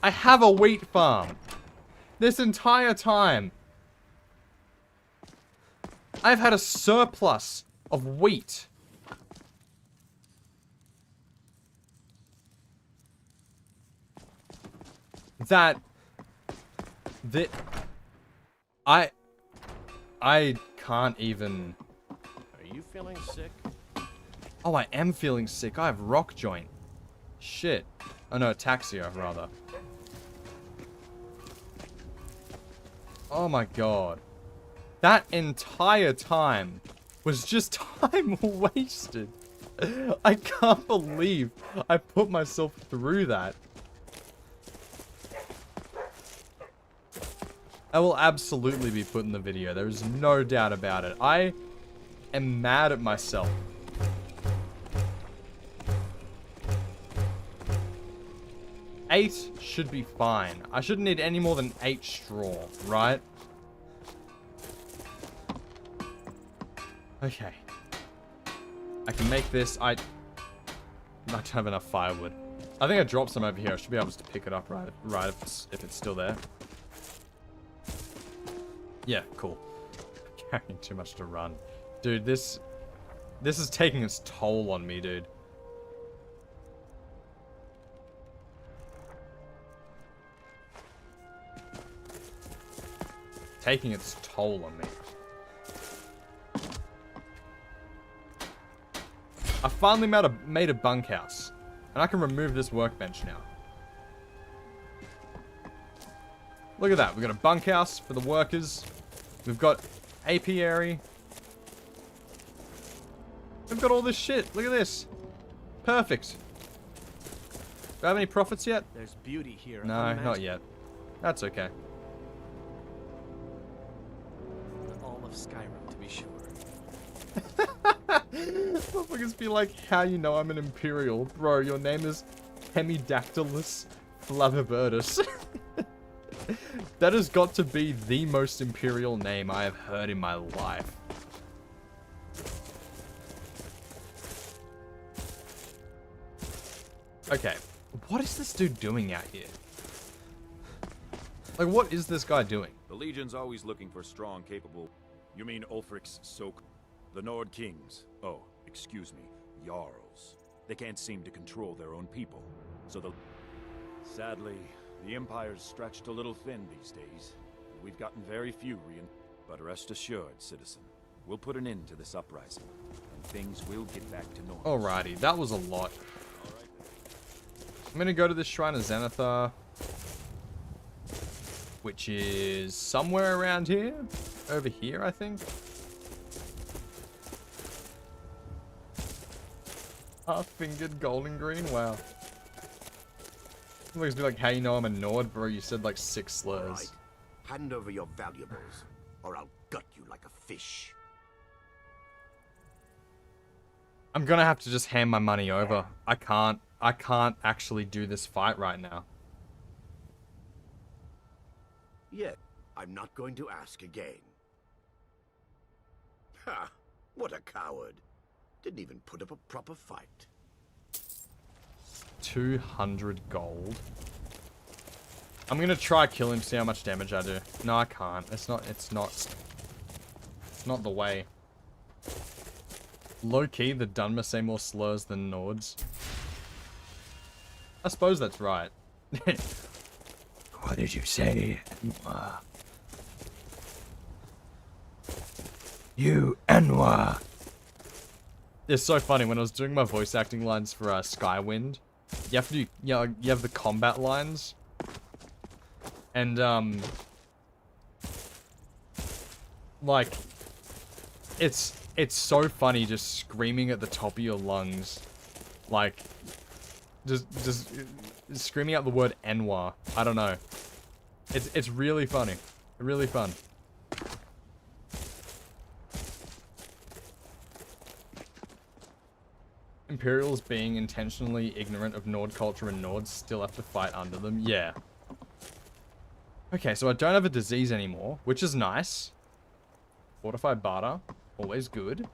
I have a wheat farm. This entire time. I've had a surplus of wheat. I can't even.
Are you feeling sick?
Oh, I am feeling sick. I have rock joint. Shit. Oh no, ataxia, rather. Oh my god. That entire time was just time wasted. I can't believe I put myself through that. I will absolutely be put in the video. There is no doubt about it. I am mad at myself. Eight should be fine. I shouldn't need any more than 8 straw, right? Okay. I can make this. I don't have enough firewood. I think I dropped some over here. I should be able to pick it up right if it's still there. Yeah, cool. Carrying too much to run. Dude, this is taking its toll on me, dude. Taking its toll on me. I finally made a bunkhouse. And I can remove this workbench now. Look at that. We've got a bunkhouse for the workers. We've got apiary. We've got all this shit. Look at this. Perfect. Do I have any profits yet?
There's beauty here.
No, not yet. That's okay.
All of Skyrim, to be sure.
Motherfuckers be like, how you know I'm an Imperial? Bro, your name is Hemidactylus flavivertus. That has got to be the most Imperial name I have heard in my life. Okay, what is this dude doing out here? Like, what is this guy doing?
The Legion's always looking for strong, capable... You mean Ulfric's soak? The Nord Kings. Oh, excuse me. Jarls. They can't seem to control their own people. So the... Sadly, the Empire's stretched a little thin these days. We've gotten very few But rest assured, citizen, we'll put an end to this uprising. And things will get back to normal.
Alrighty, that was a lot. I'm gonna go to the Shrine of Xanathar, which is somewhere around here. Over here, I think. Half-fingered golden green, wow. Looks be like, how you know I'm a Nord, bro? You said like 6 slurs.
Right. Hand over your valuables, or I'll gut you like a fish.
I'm gonna have to just hand my money over. I can't actually do this fight right now.
Yeah, I'm not going to ask again. Ha! What a coward. Didn't even put up a proper fight.
200 gold. I'm gonna try kill him, see how much damage I do. No, I can't. It's not the way. Low-key, the Dunmer say more slurs than Nords. I suppose that's right.
What did you say? You Anwar.
It's so funny when I was doing my voice acting lines for Skywind. You have to do, you have the combat lines, and like, it's so funny just screaming at the top of your lungs, like, just screaming out the word Anwar. I don't know. It's really funny, really fun. Imperials being intentionally ignorant of Nord culture and Nords still have to fight under them. Yeah. Okay, so I don't have a disease anymore, which is nice. Fortified barter, always good.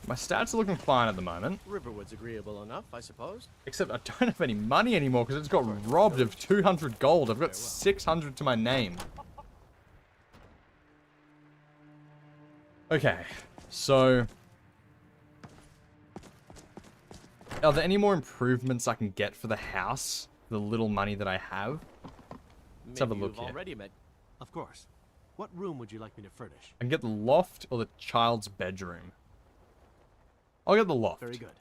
My stats are looking fine at the moment.
Riverwood's agreeable enough, I suppose.
Except I don't have any money anymore because it's got robbed of 200 gold. I've got 600 to my name. Okay, so... Are there any more improvements I can get for the house? The little money that I have? Let's have a look here.
Already met. Of course. What room would you like me to furnish?
I can get the loft or the child's bedroom. I'll get the loft.
Very good.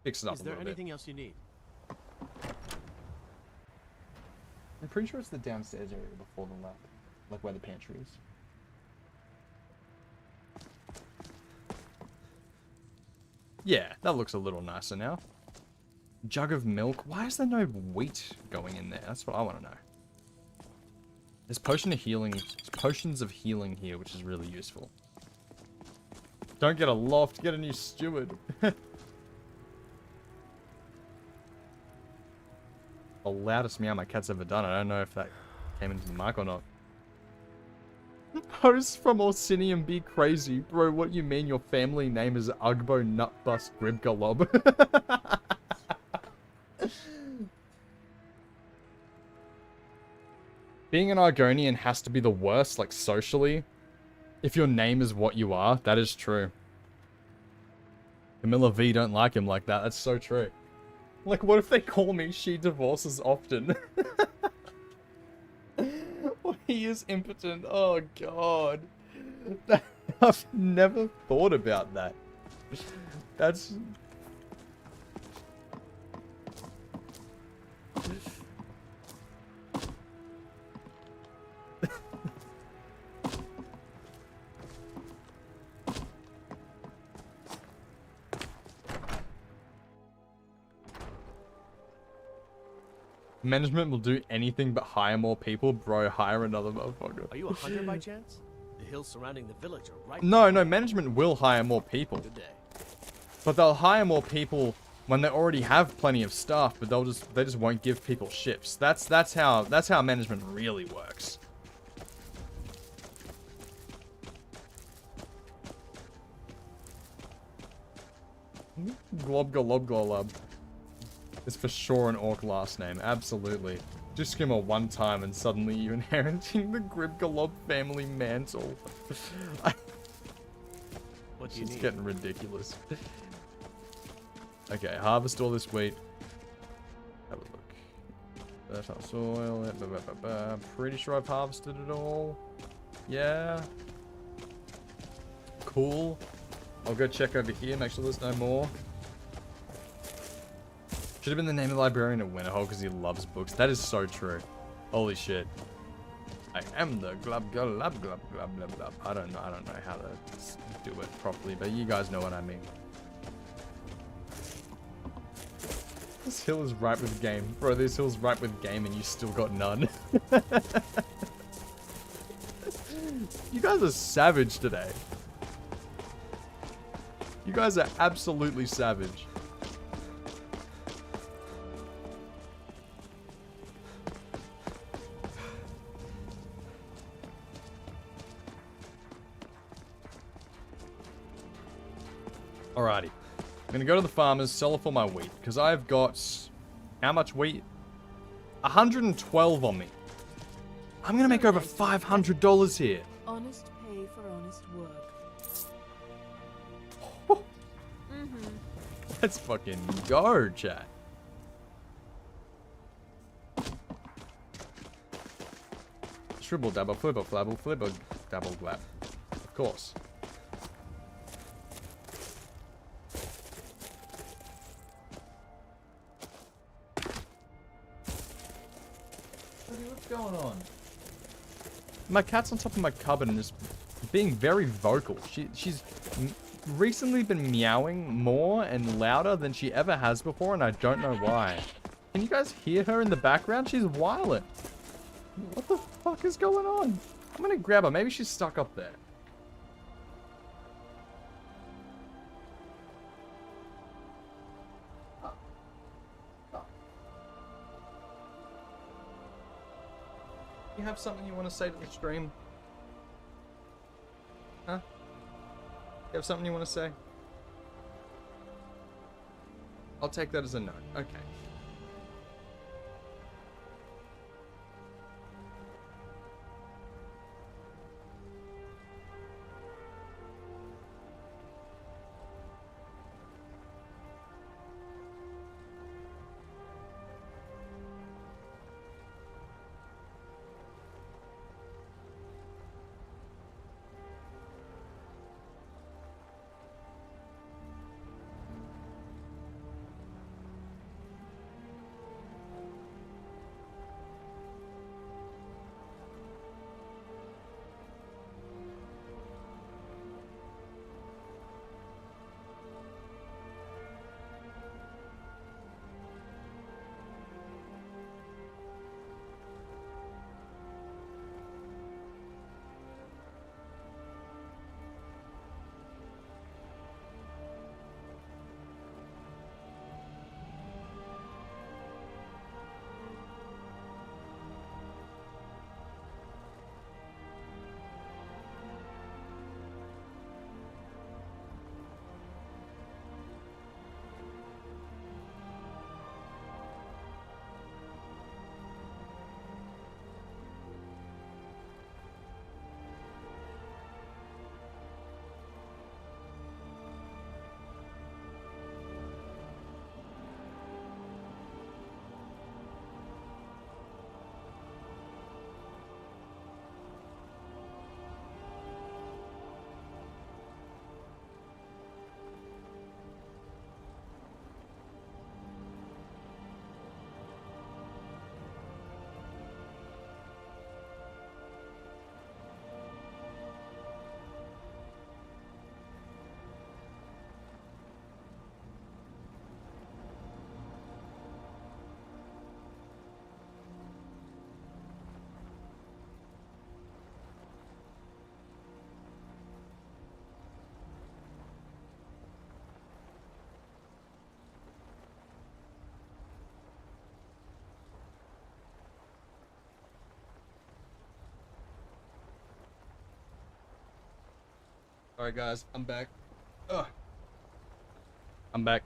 Fix it up
Is
a
there
little
anything
bit.
else you need?
I'm pretty sure it's the downstairs area before the lab. Like where the pantry is. Yeah, that looks a little nicer now. Jug of milk. Why is there no wheat going in there? That's what I want to know. There's potions of healing here, which is really useful. Don't get a loft, get a new steward. The loudest meow my cat's ever done. I don't know if that came into the mic or not. Hosts from Orsinium be crazy. Bro, what you mean your family name is Ugbo Nutbust Gribgalob? Being an Argonian has to be the worst, like socially. If your name is what you are, that is true. Camilla V don't like him like that. That's so true. Like, what if they call me she divorces often? Well, he is impotent. Oh, God. I've never thought about that. That's... Management will do anything but hire more people. Bro, hire another motherfucker.
Are you a hunter by chance? The hills surrounding the village are right.
No, management will hire more people.
Good day.
But they'll hire more people when they already have plenty of staff, but they just won't give people shifts. That's how management really works. Glob glob glob. It's for sure an orc last name. Absolutely. Just skimmer one time and suddenly you're inheriting the Gribgalob family mantle.
What do you need?
It's getting ridiculous. Okay, harvest all this wheat. Have a look. Fertile soil. Pretty sure I've harvested it all. Yeah. Cool. I'll go check over here, make sure there's no more. Should have been the name of the librarian at Winterhold because he loves books. That is so true. Holy shit. I am the glub glub glub glub glub glub glub. I don't know how to do it properly, but you guys know what I mean. This hill is ripe with game. Bro, this hill's ripe with game and you still got none. You guys are savage today. You guys are absolutely savage. Alrighty. I'm gonna go to the farmers, sell off all my wheat, because I've got... How much wheat? 112 on me. I'm gonna make over $500 here.
Honest pay for honest work.
Let's fucking go, chat. Shribble dabble, flibble flabble, flibble dabble blab. Of course. What's going on? My cat's on top of my cupboard and is being very vocal. She's recently been meowing more and louder than she ever has before, and I don't know why. Can you guys hear her in the background? She's violent. What the fuck is going on? I'm gonna grab her. Maybe she's stuck up there. You have something you want to say to the stream? Huh? You have something you want to say? I'll take that as a no. Okay. Sorry guys, I'm back. Ugh. I'm back.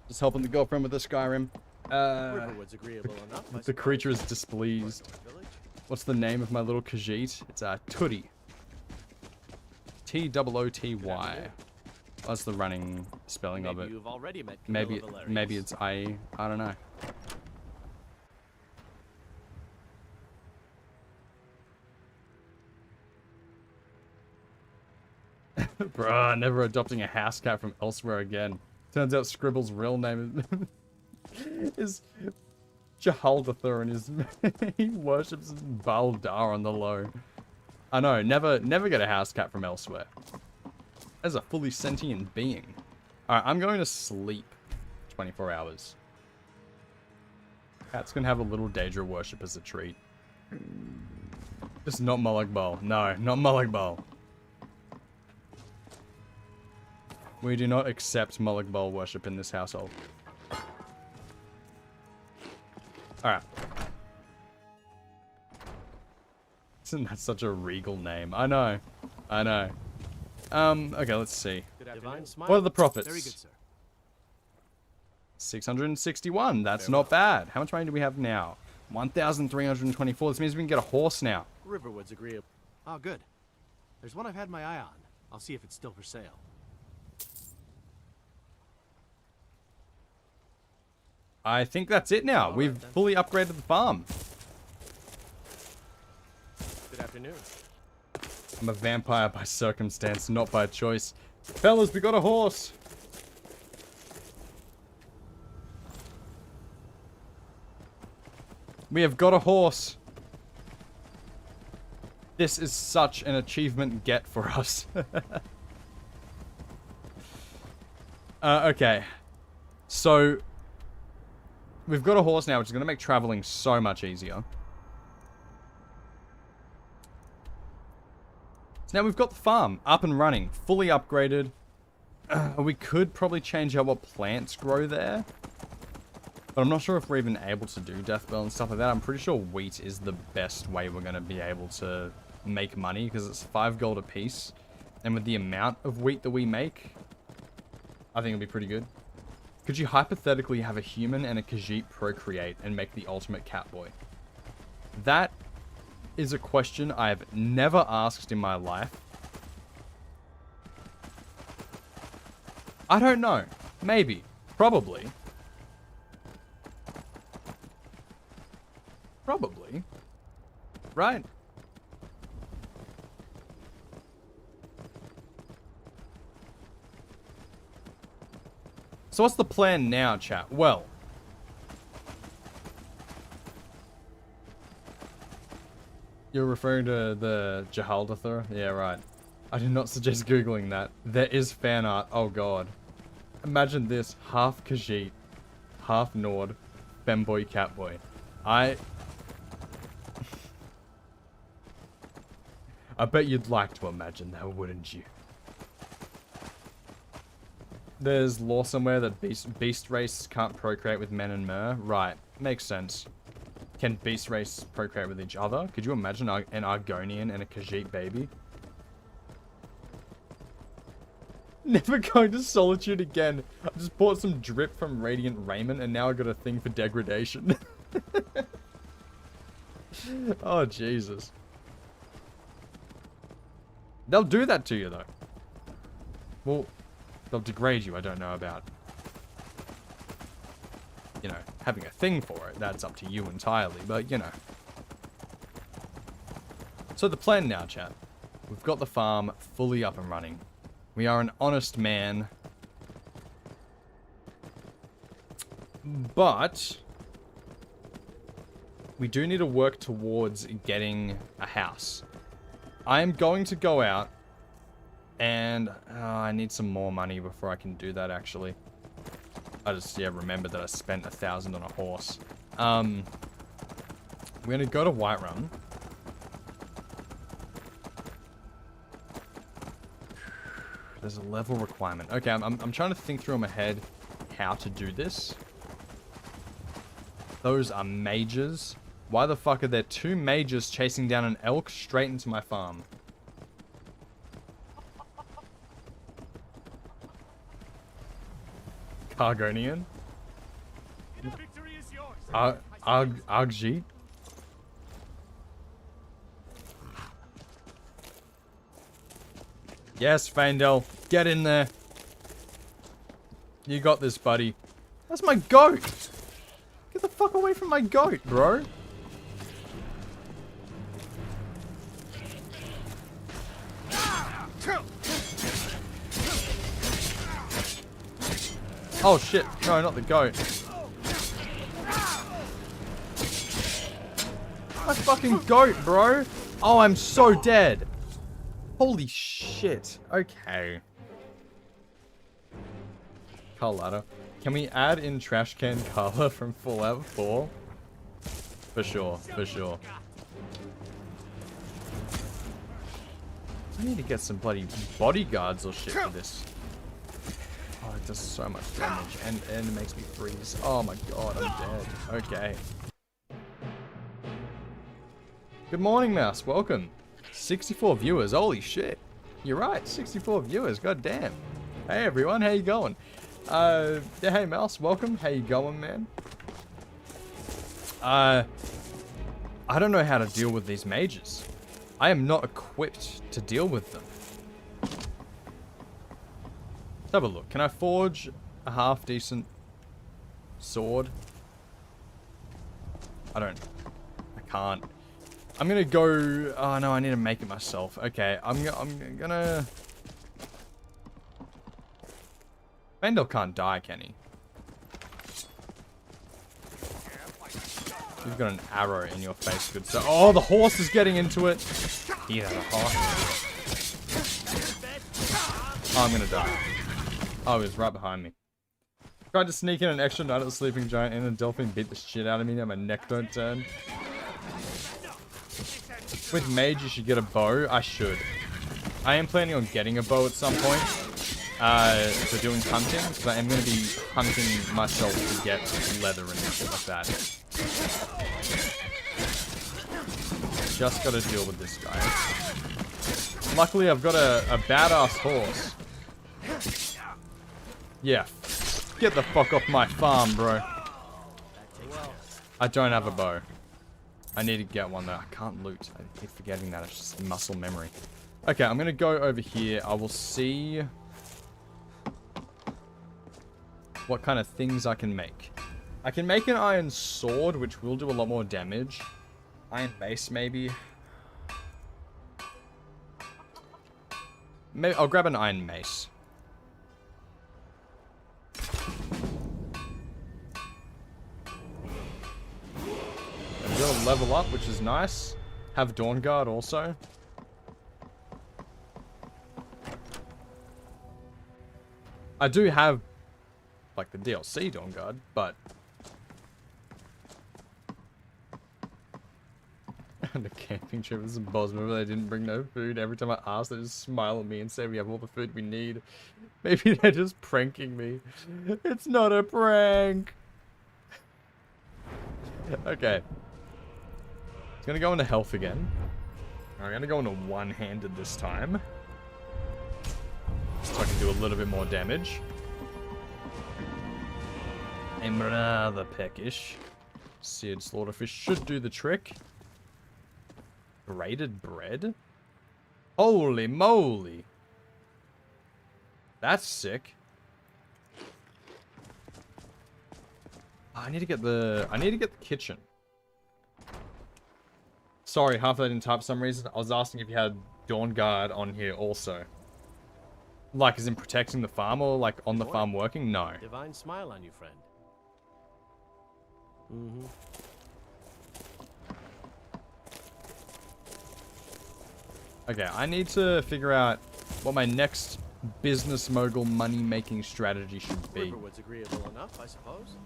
Just helping the girlfriend with the Skyrim.
Riverwood's agreeable enough.
The creature is displeased. What's the name of my little Khajiit? It's Tooty. T-O-O-T-Y. That's the running spelling of it.
You've already met
Maybe it's I don't know. Bruh, never adopting a house cat from elsewhere again. Turns out Scribble's real name is Jahaldathur, and he worships Baldar on the low. I know, never get a house cat from elsewhere. As a fully sentient being. Alright, I'm going to sleep 24 hours. Cat's gonna have a little Daedra worship as a treat. Just not Mulligbal. No, not Mulligbal. We do not accept Mulligbal worship in this household. Alright. Isn't that such a regal name? I know. I know. Okay, let's see. What are the profits?
Very good, sir.
661. That's not bad. How much money do we have now? 1,324. This means we can get a horse now.
Riverwood's agreeable. Oh, good. There's one I've had my eye on. I'll see if it's still for sale.
I think that's it now. We've fully upgraded the farm.
Good afternoon.
I'm a vampire by circumstance, not by choice. Fellas, we got a horse. We have got a horse. This is such an achievement get for us. Okay. So, we've got a horse now, which is going to make traveling so much easier. So now we've got the farm up and running, fully upgraded. We could probably change out what plants grow there. But I'm not sure if we're even able to do Deathbell and stuff like that. I'm pretty sure wheat is the best way we're going to be able to make money, because it's 5 gold a piece. And with the amount of wheat that we make, I think it'll be pretty good. Could you hypothetically have a human and a Khajiit procreate and make the ultimate cat boy? That is a question I have never asked in my life. I don't know. Maybe. Probably. Probably. Right? So what's the plan now, chat? Well, you're referring to the Jahaldathur? Yeah, right. I did not suggest Googling that. There is fan art. Oh, God. Imagine this. Half Khajiit, half Nord, femboy, catboy. I bet you'd like to imagine that, wouldn't you? There's law somewhere that beast race can't procreate with men and mer. Right. Makes sense. Can beast race procreate with each other? Could you imagine an Argonian and a Khajiit baby? Never going to Solitude again. I just bought some drip from Radiant Raiment and now I got a thing for degradation. Oh, Jesus. They'll do that to you, though. Well, they'll degrade you, I don't know about. You know, having a thing for it, that's up to you entirely, but, you know. So the plan now, chat. We've got the farm fully up and running. We are an honest man. But we do need to work towards getting a house. I am going to go out and I need some more money before I can do that, actually. I just, yeah, remembered that I spent 1,000 on a horse. We're going to go to Whiterun. There's a level requirement. Okay, I'm trying to think through in my head how to do this. Those are mages. Why the fuck are there 2 mages chasing down an elk straight into my farm? Cargonian? Argjeet? Yes, Faendel, get in there. You got this, buddy. That's my goat! Get the fuck away from my goat, bro. Oh shit, no, not the goat. My fucking goat, bro. Oh, I'm so dead. Holy shit. Okay. Carlotta. Can we add in Trash Can Carla from Fallout 4? For sure, for sure. I need to get some bloody bodyguards or shit for this. Oh, it does so much damage and it makes me freeze. Oh my god, I'm dead. Okay. Good morning, Mouse. Welcome. 64 viewers. Holy shit. You're right. 64 viewers. God damn. Hey, everyone. How you going? Yeah, hey, Mouse. Welcome. How you going, man? I don't know how to deal with these mages. I am not equipped to deal with them. Let's have a look. Can I forge a half-decent sword? I can't. I'm gonna go... Oh, no, I need to make it myself. Okay, I'm gonna... Faendel can't die, can he? You've got an arrow in your face, good sir. Oh, the horse is getting into it. Yeah, the horse. Oh, I'm gonna die. Oh, he was right behind me. Tried to sneak in an extra night at the Sleeping Giant and a Delphine beat the shit out of me. Now my neck don't turn. With mage, you should get a bow. I should. I am planning on getting a bow at some point. For doing hunting. Because I am going to be hunting myself to get leather and shit like that. Just got to deal with this guy. Luckily, I've got a badass horse. Yeah. Get the fuck off my farm, bro. I don't have a bow. I need to get one though. I can't loot. I keep forgetting that. It's just muscle memory. Okay, I'm going to go over here. I will see what kind of things I can make. I can make an iron sword, which will do a lot more damage. Iron mace, maybe. Maybe I'll grab an iron mace. I'm gonna level up, which is nice. Have Dawn Guard also. I do have, like, the DLC Dawn Guard, but... the camping trip is some boss move. They didn't bring no food. Every time I ask, they just smile at me and say we have all the food we need. Maybe they're just pranking me. It's not a prank. Okay. It's gonna go into health again. I'm gonna go into one-handed this time. So I can do a little bit more damage. I'm rather peckish. Seared slaughterfish should do the trick. Braided bread? Holy moly. That's sick. I need to get the kitchen. Sorry, half of that didn't type for some reason. I was asking if you had Dawn Guard on here also. Like, as in protecting the farm or like on the farm working? No.
Divine smile on you, friend. Mm-hmm.
Okay, I need to figure out what my next business mogul money-making strategy should be.
Riverwood's agreeable enough, I suppose.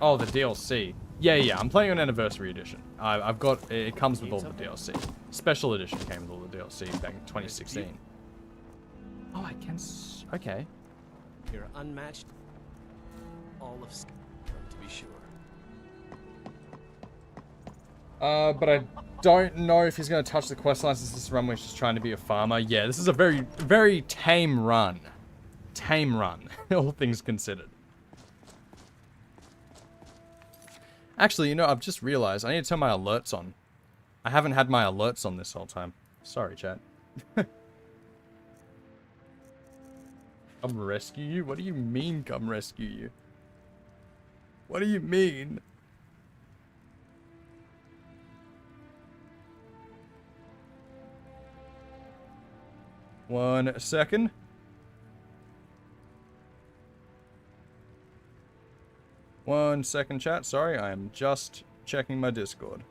Oh, the DLC. Yeah, I'm playing on Anniversary Edition. I've got, it comes with all the DLC. Special Edition came with all the DLC back in 2016. Oh, I can, okay.
You're unmatched. All of Skyrim, to be sure.
But I don't know if he's going to touch the quest line since this run where he's just trying to be a farmer. Yeah, this is a very, very tame run. Tame run, all things considered. Actually, you know, I've just realized I need to turn my alerts on. I haven't had my alerts on this whole time. Sorry, chat. Come rescue you? What do you mean, come rescue you? What do you mean? One second. One second, chat. Sorry, I am just checking my Discord.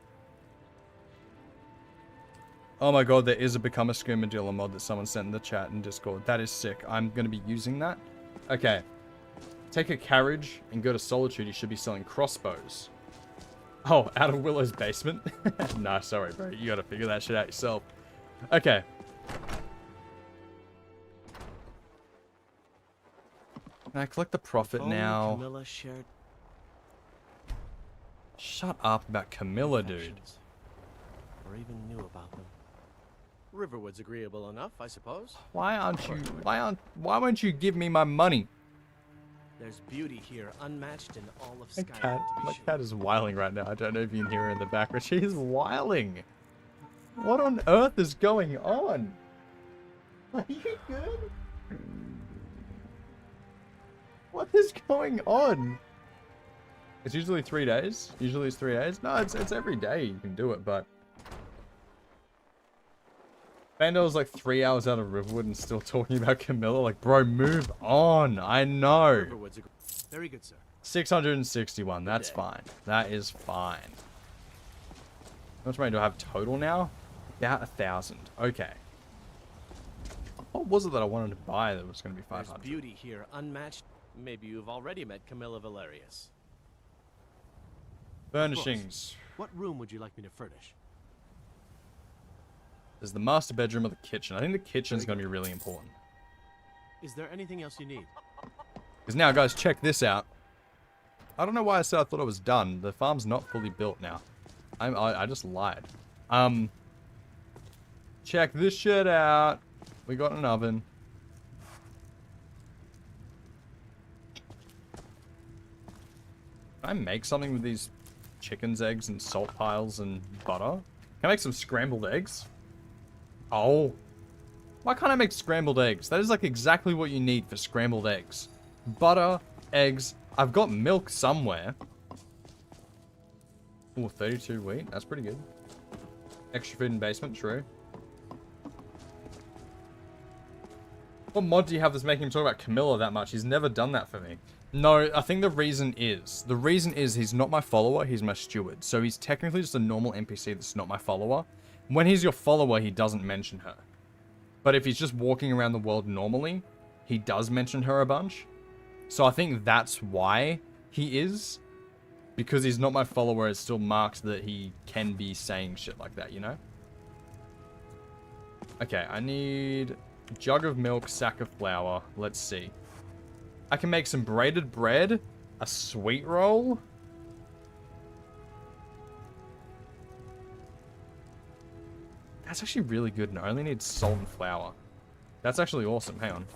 Oh my god, there is a Become a Scumadilla mod that someone sent in the chat in Discord. That is sick. I'm going to be using that. Okay. Take a carriage and go to Solitude. You should be selling crossbows. Oh, out of Willow's basement? Nah, sorry, bro. You got to figure that shit out yourself. Okay. Can I collect the profit now?
Camilla shared.
Shut up about Camilla, dude.
Or even knew about them. Riverwood's agreeable enough, I suppose.
Why won't you give me my money?
There's beauty here, unmatched in all of Skyrim.
My cat is whiling right now. I don't know if you can hear her in the background. She's whiling. What on earth is going on? Are you good? What is going on? It's usually 3 days. Usually it's 3 days. No, it's every day you can do it, but Fandel's like 3 hours out of Riverwood and still talking about Camilla. Like, bro, move on. I know.
Riverwood's very good, sir.
661. That's fine. That is fine. How much money do I have total now? About 1,000. Okay. What was it that I wanted to buy that was going to be 500?
There's beauty here, unmatched. Maybe you've already met Camilla Valerius.
Furnishings.
What room would you like me to furnish?
There's the master bedroom or the kitchen. I think the kitchen's going to be really important.
Is there anything else you need?
Because now, guys, check this out. I don't know why I said I thought it was done. The farm's not fully built now. I just lied. Check this shit out. We got an oven. Can I make something with these chickens, eggs, and salt piles and butter? Can I make some scrambled eggs? Oh. Why can't I make scrambled eggs? That is like exactly what you need for scrambled eggs. Butter, eggs. I've got milk somewhere. Ooh, 32 wheat. That's pretty good. Extra food in basement, true. What mod do you have that's making him talk about Camilla that much? He's never done that for me. No, I think the reason is he's not my follower, he's my steward. So he's technically just a normal NPC that's not my follower. When he's your follower, he doesn't mention her. But if he's just walking around the world normally, he does mention her a bunch. So I think that's why he is. Because he's not my follower, it's still marked that he can be saying shit like that, you know? Okay, I need a jug of milk, sack of flour. Let's see. I can make some braided bread, a sweet roll. That's actually really good, and I only need salt and flour. That's actually awesome. Hang on.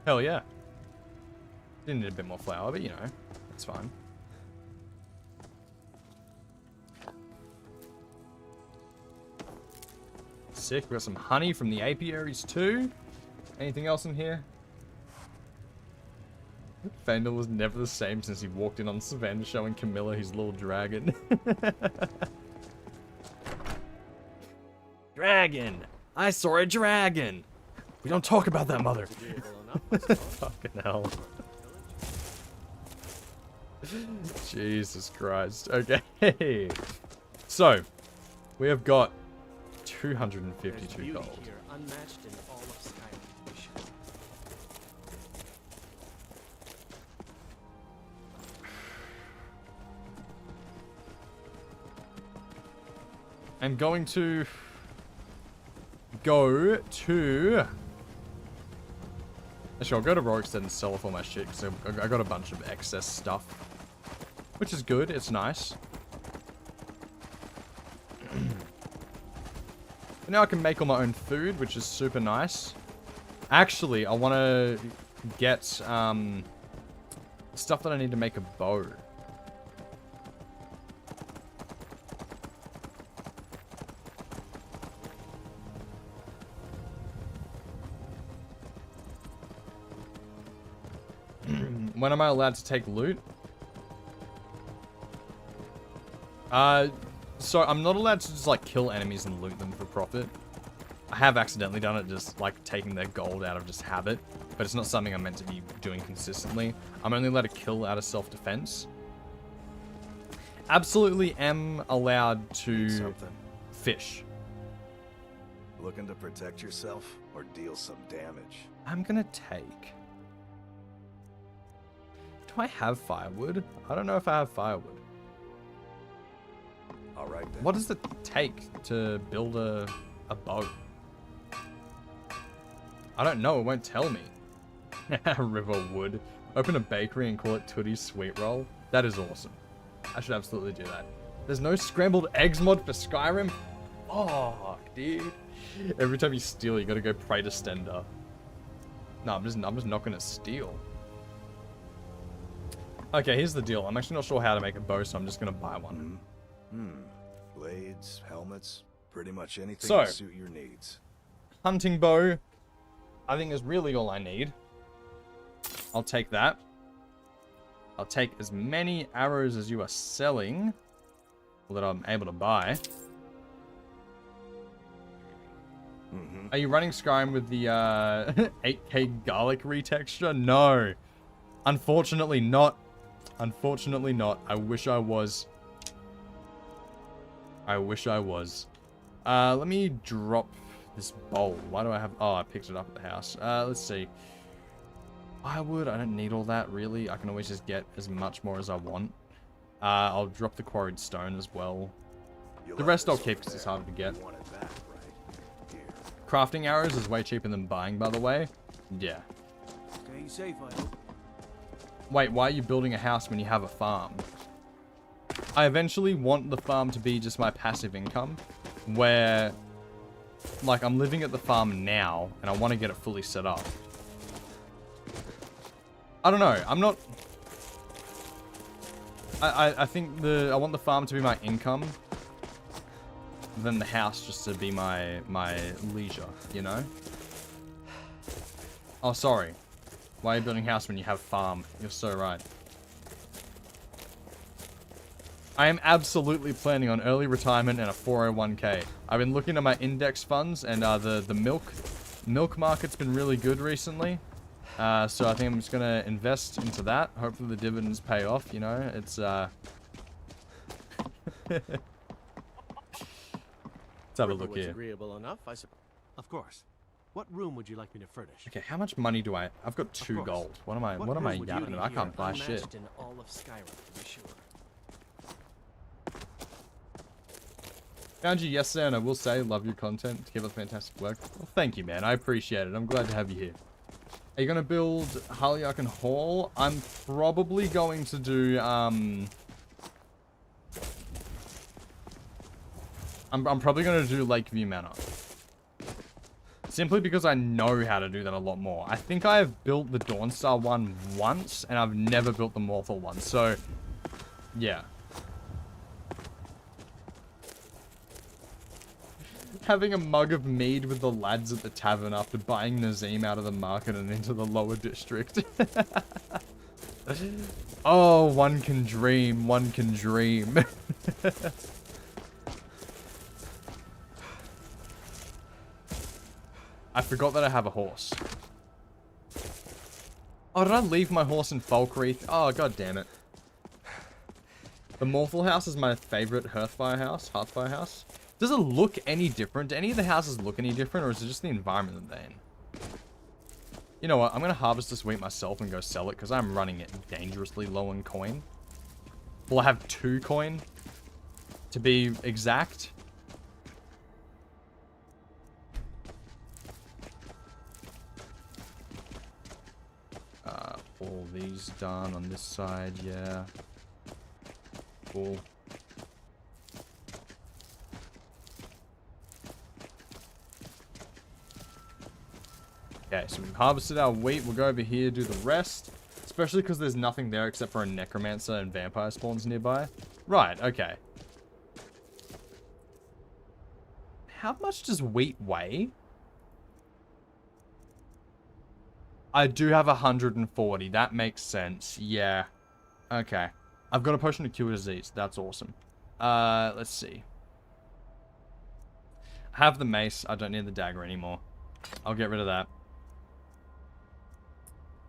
Hell yeah. Didn't need a bit more flour, but you know, it's fine. Sick. We got some honey from the apiaries too. Anything else in here? Fandel was never the same since he walked in on Savannah showing Camilla his little dragon. Dragon! I saw a dragon! We don't talk about that, mother. Fucking hell. Jesus Christ. Okay. So, we have got 252 gold.
Here, unmatched in all of Skyrim.
I'm going to go to... Actually, I'll go to Rorikstead and sell off all my shit, because I got a bunch of excess stuff. which is good. It's nice. But now I can make all my own food, which is super nice. Actually, I want to get stuff that I need to make a bow. When am I allowed to take loot? So I'm not allowed to just like kill enemies and loot them for profit. I have accidentally done it, just like taking their gold out of just habit, but it's not something I'm meant to be doing consistently. I'm only allowed to kill out of self-defense. Absolutely am allowed to fish.
Looking to protect yourself or deal some damage?
I'm gonna take... Do I have firewood? I don't know if I have firewood.
All right then.
What does it take to build a boat? I don't know, it won't tell me. Riverwood. Open a bakery and call it Tootie's Sweet Roll. That is awesome. I should absolutely do that. There's no scrambled eggs mod for Skyrim? Oh, dude. Every time you steal, you gotta go pray to Stender. No, I'm just not gonna steal. Okay, here's the deal. I'm actually not sure how to make a bow, so I'm just gonna buy one.
Blades, helmets, pretty much anything
So,
to suit your needs.
Hunting bow, I think is really all I need. I'll take that. I'll take as many arrows as you are selling, or that I'm able to buy. Are you running Skyrim with the 8K garlic retexture? No. Unfortunately not. Unfortunately not. I wish I was. I wish I was. Let me drop this bowl. Why do I have... Oh, I picked it up at the house. Let's see. Firewood, I don't need all that, really. I can always just get as much more as I want. I'll drop the quarried stone as well. The rest I'll keep because it's harder to get. Crafting arrows is way cheaper than buying, by the way. Yeah.
Staying safe, I hope.
Wait, why are you building a house when you have a farm? I eventually want the farm to be just my passive income, where, like, I'm living at the farm now, and I want to get it fully set up. I don't know, I'm not... I think I want the farm to be my income, then the house just to be my leisure, you know? Oh, sorry. Why are you building a house when you have farm? You're so right. I am absolutely planning on early retirement and a 401k. I've been looking at my index funds, and the milk market's been really good recently. So I think I'm just gonna invest into that. Hopefully the dividends pay off, you know? It's Let's have a look here.
Agreeable enough, I suppose. Of course. What room would you like me to furnish?
Okay, how much money do I... I've got 2 gold. What am I yapping about? I can't buy shit.
In all of Skyrim, to be sure.
Found you yesterday, and I will say, love your content. Keep up fantastic work. Well, thank you, man. I appreciate it. I'm glad to have you here. Are you going to build Harliarkan Hall? I'm probably going to do, I'm probably going to do Lakeview Manor. Simply because I know how to do that a lot more. I think I have built the Dawnstar one once, and I've never built the Morthal one. So, yeah. Having a mug of mead with the lads at the tavern after buying Nazeem out of the market and into the lower district. Oh, one can dream, one can dream. I forgot that I have a horse. Oh, did I leave my horse in Falkreath? Oh, god damn it. The Morthal house is my favorite Hearthfire house. Does it look any different? Do any of the houses look any different, or is it just the environment that they're in? You know what? I'm going to harvest this wheat myself and go sell it, because I'm running it dangerously low in coin. Well, I have 2 coin, to be exact. All these done on this side, yeah. Cool. Okay, so we've harvested our wheat. We'll go over here, do the rest. Especially because there's nothing there except for a necromancer and vampire spawns nearby. Right, okay. How much does wheat weigh? I do have 140. That makes sense. Yeah. Okay. I've got a potion to cure disease. That's awesome. Let's see. I have the mace. I don't need the dagger anymore. I'll get rid of that.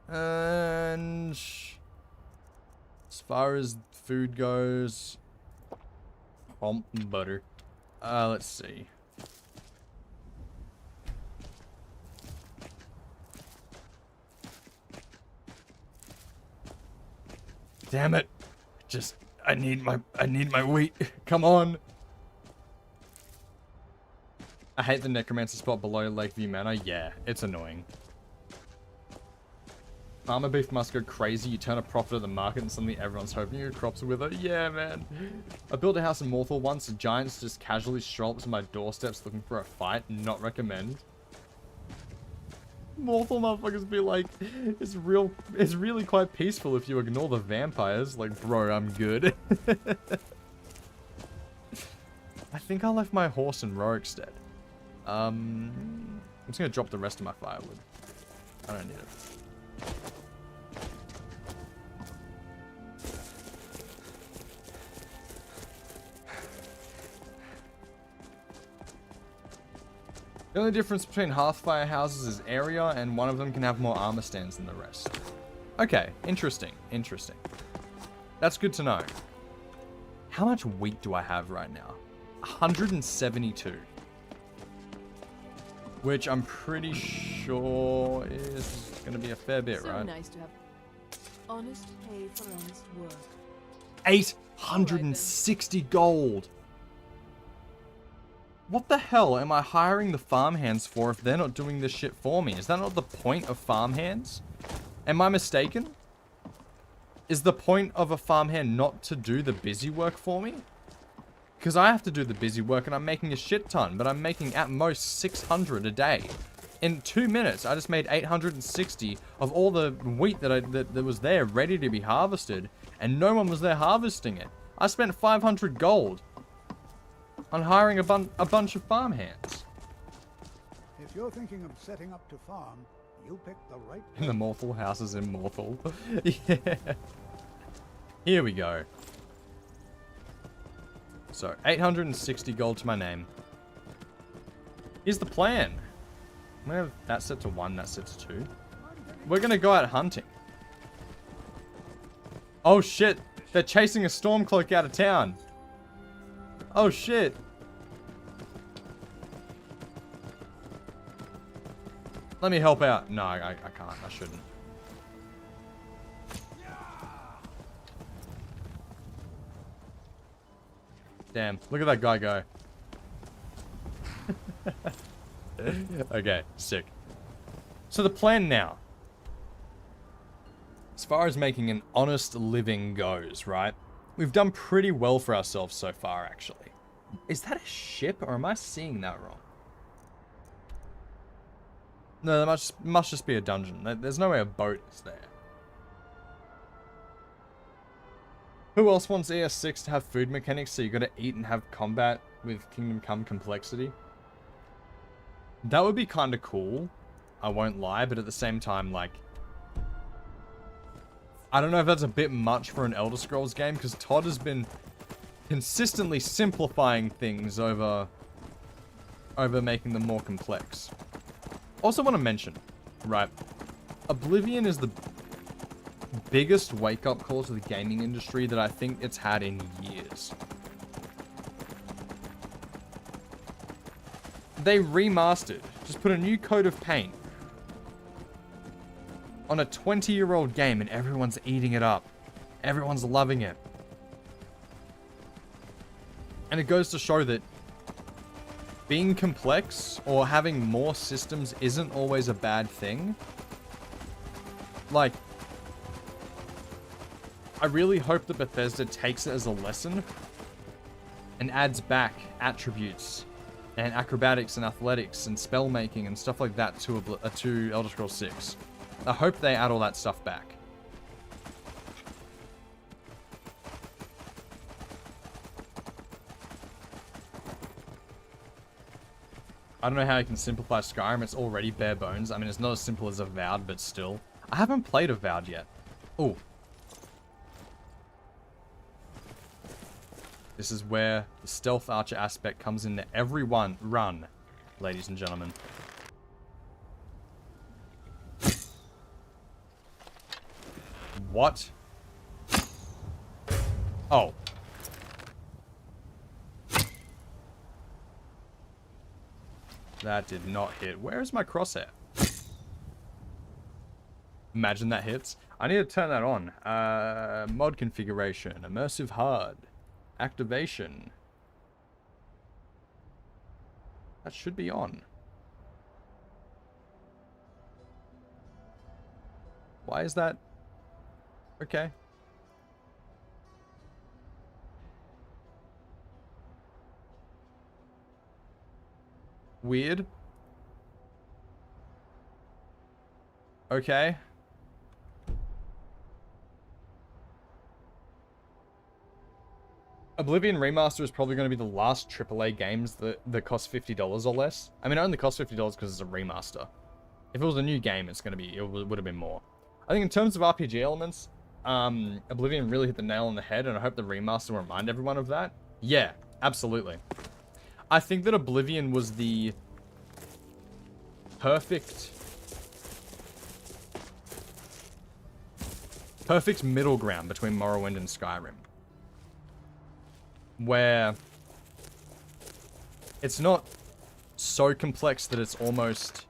And as far as food goes, butter. Let's see. Damn it. I need my wheat. Come on. I hate the necromancer spot below Lakeview Manor. Yeah, it's annoying. Farmer beef must go crazy. You turn a profit at the market and suddenly everyone's hoping your crops will wither. Yeah, man. I built a house in Morthal once. The giants just casually stroll up to my doorsteps looking for a fight. Not recommend. Morthal motherfuckers be like, it's really quite peaceful if you ignore the vampires. Like, bro, I'm good. I think I left my horse in Rorikstead. I'm just gonna drop the rest of my firewood. I don't need it. The only difference between Hearthfire houses is area, and one of them can have more armor stands than the rest. Okay, interesting, interesting. That's good to know. How much wheat do I have right now? 172. Which I'm pretty sure is going to be a fair bit, right?
Nice to have honest pay for honest work.
860 gold. What the hell am I hiring the farmhands for if they're not doing this shit for me? Is that not the point of farmhands? Am I mistaken? Is the point of a farmhand not to do the busy work for me? Because I have to do the busy work and I'm making a shit ton, but I'm making at most 600 a day. In 2 minutes, I just made 860 of all the wheat that was there ready to be harvested, and no one was there harvesting it. I spent 500 gold on hiring a bunch of farmhands.
If you're thinking of setting up to farm, you picked the right
In the Morthal houses in Morthal. Yeah. Here we go. So, 860 gold to my name. Here's the plan. I'm gonna have that set to 1, that set to 2. We're gonna go out hunting. Oh shit! They're chasing a Stormcloak out of town. Oh shit! Let me help out. No, I can't. I shouldn't. Damn, look at that guy go. Okay, sick. So the plan now, as far as making an honest living goes, right? We've done pretty well for ourselves so far, actually. Is that a ship, or am I seeing that wrong? No, that must just be a dungeon. There's no way a boat is there. Who else wants ES6 to have food mechanics so you gotta eat and have combat with Kingdom Come complexity? That would be kinda cool. I won't lie, but at the same time, like, I don't know if that's a bit much for an Elder Scrolls game, because Todd has been consistently simplifying things over making them more complex. Also want to mention, right, Oblivion is the biggest wake-up call to the gaming industry that I think it's had in years. They remastered, just put a new coat of paint on a 20-year-old game and everyone's eating it up. Everyone's loving it. And it goes to show that being complex or having more systems isn't always a bad thing. Like, I really hope that Bethesda takes it as a lesson and adds back attributes and acrobatics and athletics and spell making and stuff like that to Elder Scrolls 6. I hope they add all that stuff back. I don't know how you can simplify Skyrim. It's already bare bones. I mean, it's not as simple as Avowed, but still. I haven't played Avowed yet. Oh. This is where the stealth archer aspect comes into every run, ladies and gentlemen. What? Oh. That did not hit. Where is my crosshair? Imagine that hits. I need to turn that on. Mod configuration. Immersive HUD. Activation. That should be on. Why is that? Okay. Weird. Okay. Oblivion Remaster is probably going to be the last AAA games that cost $50 or less. I mean, it only costs $50 because it's a remaster. If it was a new game, it would have been more. I think in terms of RPG elements, Oblivion really hit the nail on the head, and I hope the remaster will remind everyone of that. Yeah, absolutely. I think that Oblivion was the perfect middle ground between Morrowind and Skyrim. Where it's not so complex that it's almost...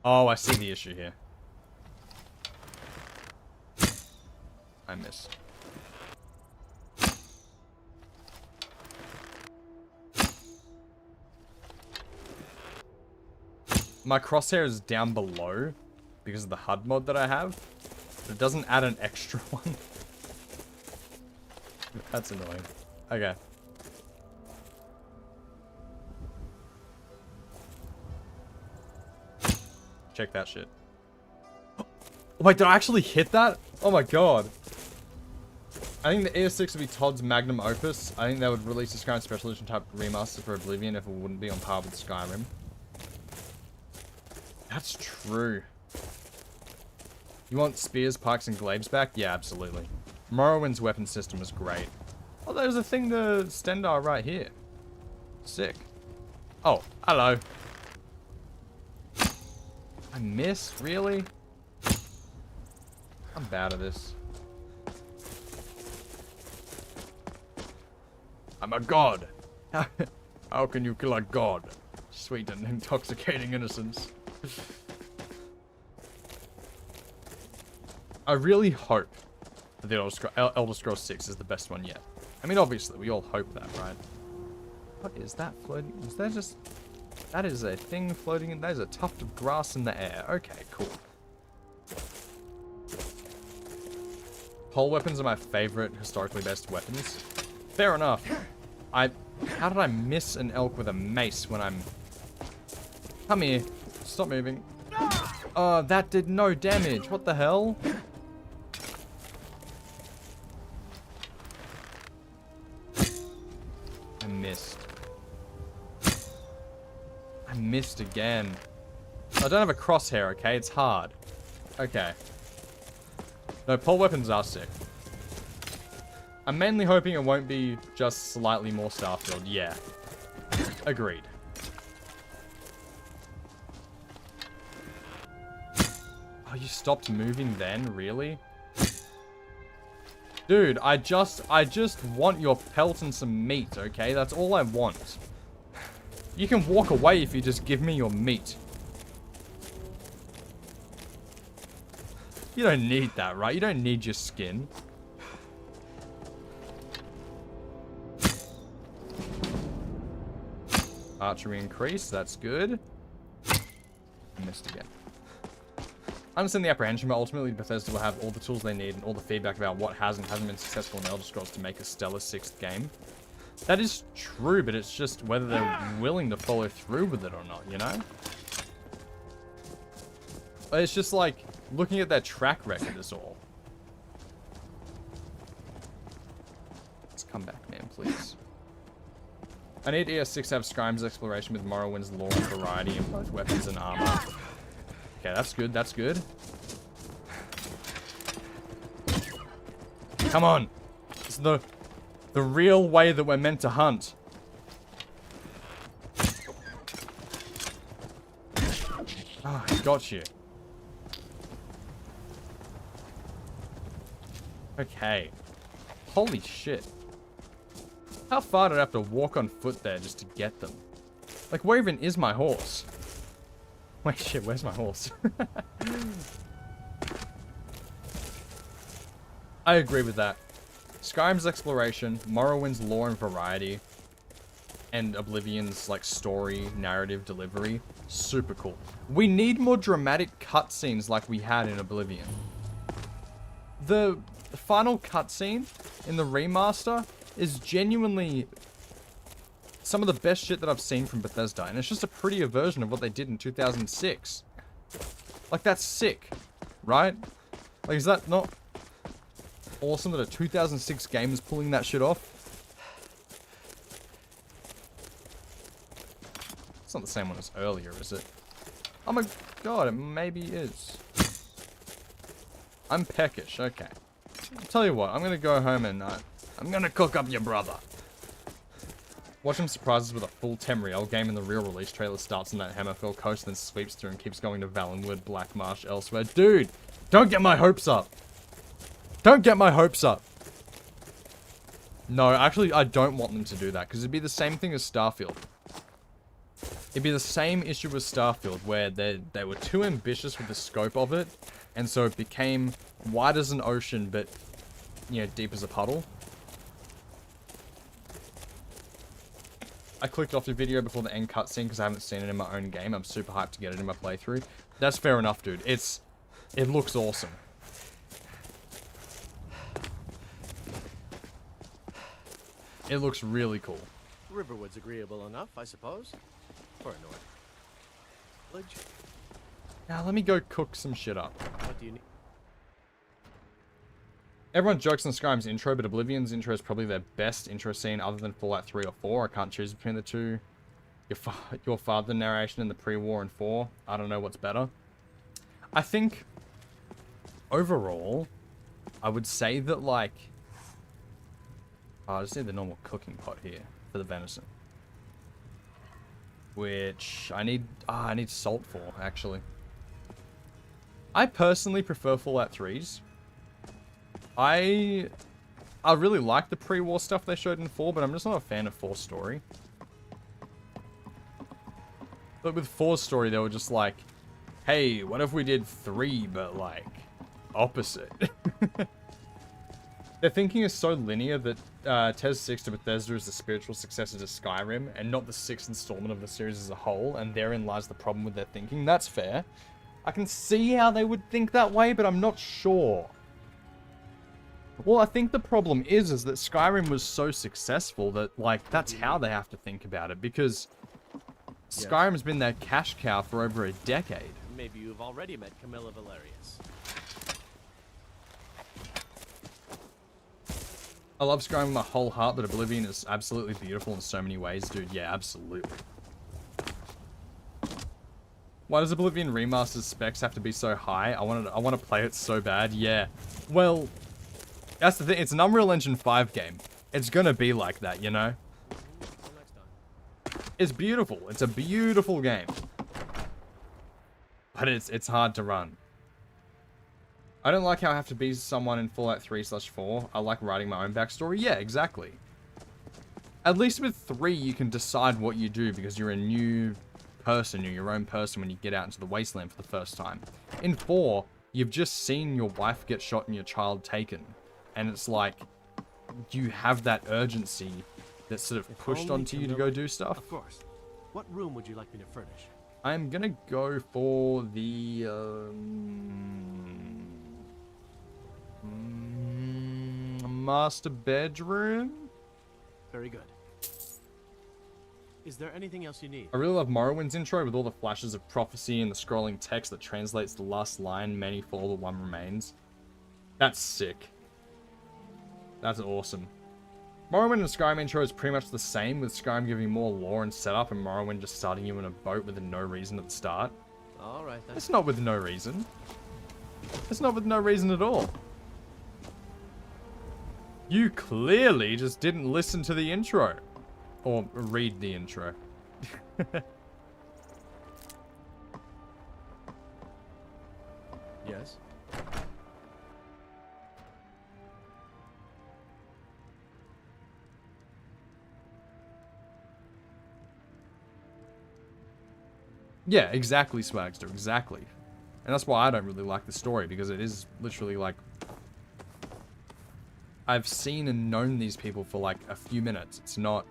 Oh, I see the issue here. I missed. My crosshair is down below because of the HUD mod that I have. But it doesn't add an extra one. That's annoying. Okay. Check that shit. Oh, wait, did I actually hit that? Oh my god. I think the ES6 would be Todd's magnum opus. I think they would release a Skyrim Special Edition type remaster for Oblivion if it wouldn't be on par with Skyrim. That's true. You want spears, pikes, and glaives back? Yeah, absolutely. Morrowind's weapon system was great. Oh, there's a thing to Stendar right here. Sick. Oh, hello. I missed? Really? I'm bad at this. I'm a god. How can you kill a god? Sweet and intoxicating innocence. I really hope that the Elder Scrolls 6 is the best one yet. I mean, obviously, we all hope that, right? What is that floating? Is that just... That is a thing floating in... That is a tuft of grass in the air. Okay, cool. Pole weapons are my favorite historically based weapons. Fair enough. How did I miss an elk with a mace when I'm... Come here. Stop moving. Oh, that did no damage. What the hell? I missed. I missed again. I don't have a crosshair, okay? It's hard. Okay. No, pole weapons are sick. I'm mainly hoping it won't be just slightly more Starfield. Yeah. Agreed. Oh, you stopped moving then? Really? Dude, I just want your pelt and some meat, okay? That's all I want. You can walk away if you just give me your meat. You don't need that, right? You don't need your skin. Archery increase, that's good. I missed again. I understand the apprehension, but ultimately Bethesda will have all the tools they need and all the feedback about what has and hasn't been successful in Elder Scrolls to make a stellar 6th game. That is true, but it's just whether they're willing to follow through with it or not, you know? It's just like looking at their track record is all. Let's come back, man, please. I need ES6 to have Skyrim's exploration with Morrowind's lore and variety in both weapons and armor. Okay, that's good, that's good. Come on! It's the real way that we're meant to hunt. Ah, oh, got you. Okay. Holy shit. How far did I have to walk on foot there just to get them? Like, where even is my horse? Wait, shit, where's my horse? I agree with that. Skyrim's exploration, Morrowind's lore and variety, and Oblivion's, like, story, narrative, delivery, super cool. We need more dramatic cutscenes like we had in Oblivion. The final cutscene in the remaster is genuinely some of the best shit that I've seen from Bethesda, and it's just a prettier version of what they did in 2006. Like, that's sick, right? Like, is that not awesome that a 2006 game is pulling that shit off? It's not the same one as earlier, is it? Oh my god, it maybe is. I'm peckish, okay. I'll tell you what, I'm gonna go home and I'm gonna cook up your brother. Watch him surprise us with a full Tamriel game and the real release trailer starts on that Hammerfell coast, then sweeps through and keeps going to Valenwood, Black Marsh, elsewhere. Dude, don't get my hopes up. Don't get my hopes up. No, actually, I don't want them to do that, because it'd be the same thing as Starfield. It'd be the same issue with Starfield, where they were too ambitious with the scope of it, and so it became wide as an ocean, but, you know, deep as a puddle. I clicked off your video before the end cutscene because I haven't seen it in my own game. I'm super hyped to get it in my playthrough. That's fair enough, dude. It looks awesome. It looks really cool.
Riverwood's agreeable enough, I suppose. For a North village.
Now, let me go cook some shit up.
What do you need?
Everyone jokes on Skyrim's intro, but Oblivion's intro is probably their best intro scene other than Fallout 3 or 4. I can't choose between the two. Your father narration in the pre-war and 4. I don't know what's better. I think, overall, I would say that, like... Oh, I just need the normal cooking pot here for the venison. Which I need salt for, actually. I personally prefer Fallout 3's. I really like the pre-war stuff they showed in 4, but I'm just not a fan of 4's story. But with 4's story, they were just like, hey, what if we did 3, but like, opposite? Their thinking is so linear that TES 6 to Bethesda is the spiritual successor to Skyrim, and not the 6th installment of the series as a whole, and therein lies the problem with their thinking. That's fair. I can see how they would think that way, but I'm not sure. Well, I think the problem is that Skyrim was so successful that, like, that's how they have to think about it, because Skyrim's been their cash cow for over a decade.
Maybe you've already met Camilla Valerius.
I love Skyrim with my whole heart, but Oblivion is absolutely beautiful in so many ways, dude. Yeah, absolutely. Why does Oblivion Remaster's specs have to be so high? I want to play it so bad. Yeah. Well, that's the thing. It's an Unreal Engine 5 game. It's gonna be like that, you know? It's beautiful. It's a beautiful game. But it's hard to run. I don't like how I have to be someone in Fallout 3/4. I like writing my own backstory. Yeah, exactly. At least with 3, you can decide what you do because you're a new person. You're your own person when you get out into the wasteland for the first time. In 4, you've just seen your wife get shot and your child taken. And it's like, you have that urgency that's sort of pushed onto you to go do stuff.
Of course. What room would you like me to furnish?
I'm gonna go for the master bedroom.
Very good. Is there anything else you need?
I really love Morrowind's intro with all the flashes of prophecy and the scrolling text that translates the last line, many fall, but one remains. That's sick. That's awesome. Morrowind and Skyrim intro is pretty much the same, with Skyrim giving more lore and setup and Morrowind just starting you in a boat with no reason at the start.
Alright then.
It's not with no reason. It's not with no reason at all. You clearly just didn't listen to the intro. Or read the intro.
Yes?
Yeah, exactly, Swagster, exactly. And that's why I don't really like the story, because it is literally like... I've seen and known these people for like a few minutes. It's not...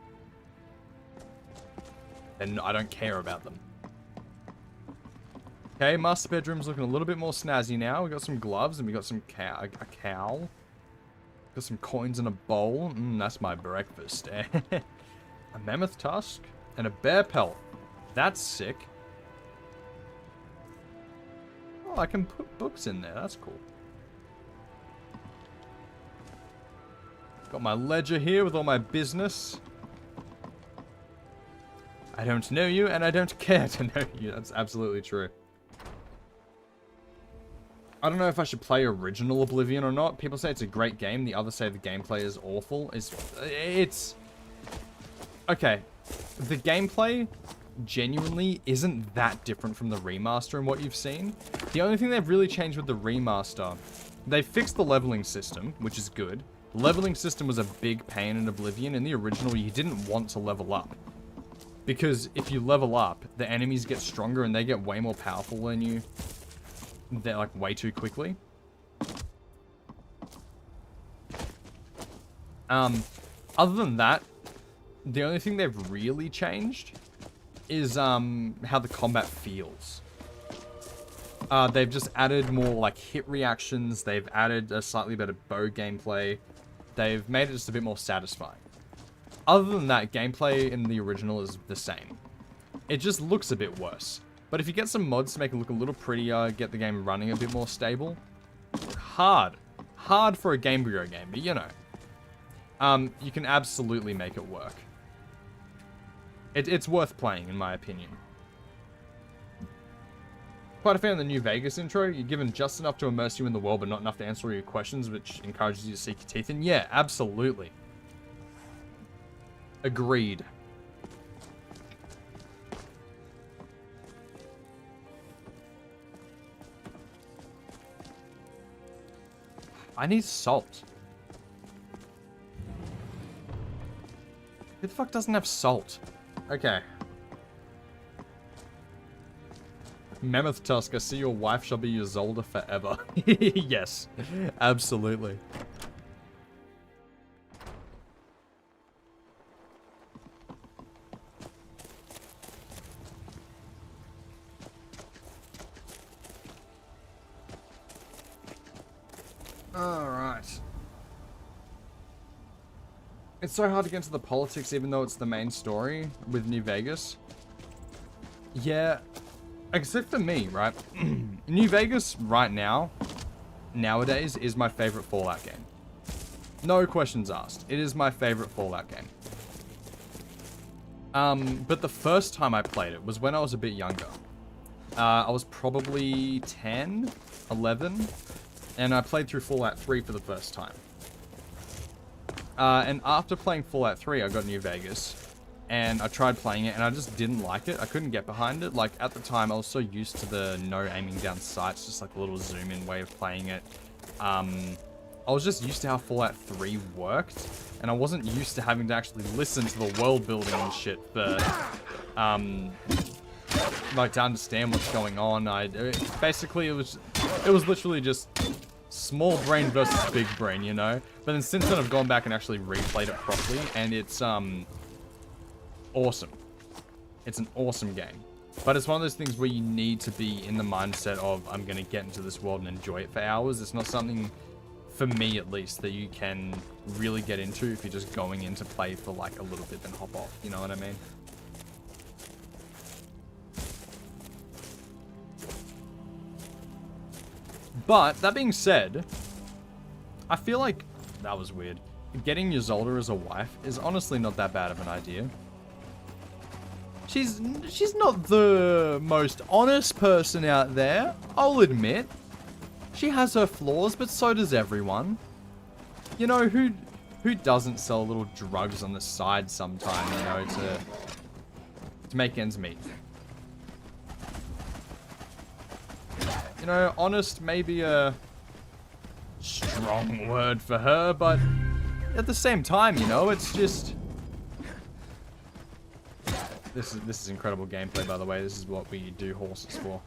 And I don't care about them. Okay, master bedroom's looking a little bit more snazzy now. We got some gloves and we got some a cow. Got some coins in a bowl. That's my breakfast. A mammoth tusk and a bear pelt. That's sick. Oh, I can put books in there. That's cool. Got my ledger here with all my business. I don't know you, and I don't care to know you. That's absolutely true. I don't know if I should play original Oblivion or not. People say it's a great game. The others say the gameplay is awful. It's... Okay. The gameplay genuinely isn't that different from the remaster in what you've seen. The only thing they've really changed with the remaster, they fixed the leveling system, which is good. The leveling system was a big pain in Oblivion. In the original, you didn't want to level up. Because if you level up, the enemies get stronger and they get way more powerful than you. They're like way too quickly. Other than that, the only thing they've really changed is how the combat feels. They've just added more like hit reactions. They've added a slightly better bow gameplay. They've made it just a bit more satisfying. Other than that, gameplay in the original is the same. It just looks a bit worse. But if you get some mods to make it look a little prettier, get the game running a bit more stable, hard for a Game Bureau game, but you know. You can absolutely make it work. It's worth playing, in my opinion. Quite a fan of the New Vegas intro. You're given just enough to immerse you in the world, but not enough to answer all your questions, which encourages you to sink your teeth in. Yeah, absolutely. Agreed. I need salt. Who the fuck doesn't have salt? Okay. Mammoth Tusk, I see your wife shall be your Zolda forever. Yes, absolutely. Alright. It's so hard to get into the politics even though it's the main story with New Vegas. Yeah, except for me, right? New Vegas right now, nowadays, is my favorite Fallout game. No questions asked. It is my favorite Fallout game. But the first time I played it was when I was a bit younger. I was probably 10, 11. And I played through Fallout 3 for the first time. And after playing Fallout 3, I got New Vegas. And I tried playing it, and I just didn't like it. I couldn't get behind it. Like, at the time, I was so used to the no aiming down sights, just like a little zoom-in way of playing it. I was just used to how Fallout 3 worked. And I wasn't used to having to actually listen to the world building and shit for... like, to understand what's going on. Basically, it was literally just small brain versus big brain, you know? But then since then, I've gone back and actually replayed it properly, and it's, awesome. It's an awesome game. But it's one of those things where you need to be in the mindset of, I'm going to get into this world and enjoy it for hours. It's not something, for me at least, that you can really get into if you're just going in to play for like a little bit then hop off. You know what I mean? But, that being said, I feel like, that was weird. Getting Ysolda as a wife is honestly not that bad of an idea. She's not the most honest person out there, I'll admit. She has her flaws, but so does everyone. You know, who doesn't sell little drugs on the side sometime, you know, to make ends meet? You know, honest may be a strong word for her, but at the same time, you know, it's just... This is incredible gameplay, by the way. This is what we do horses for.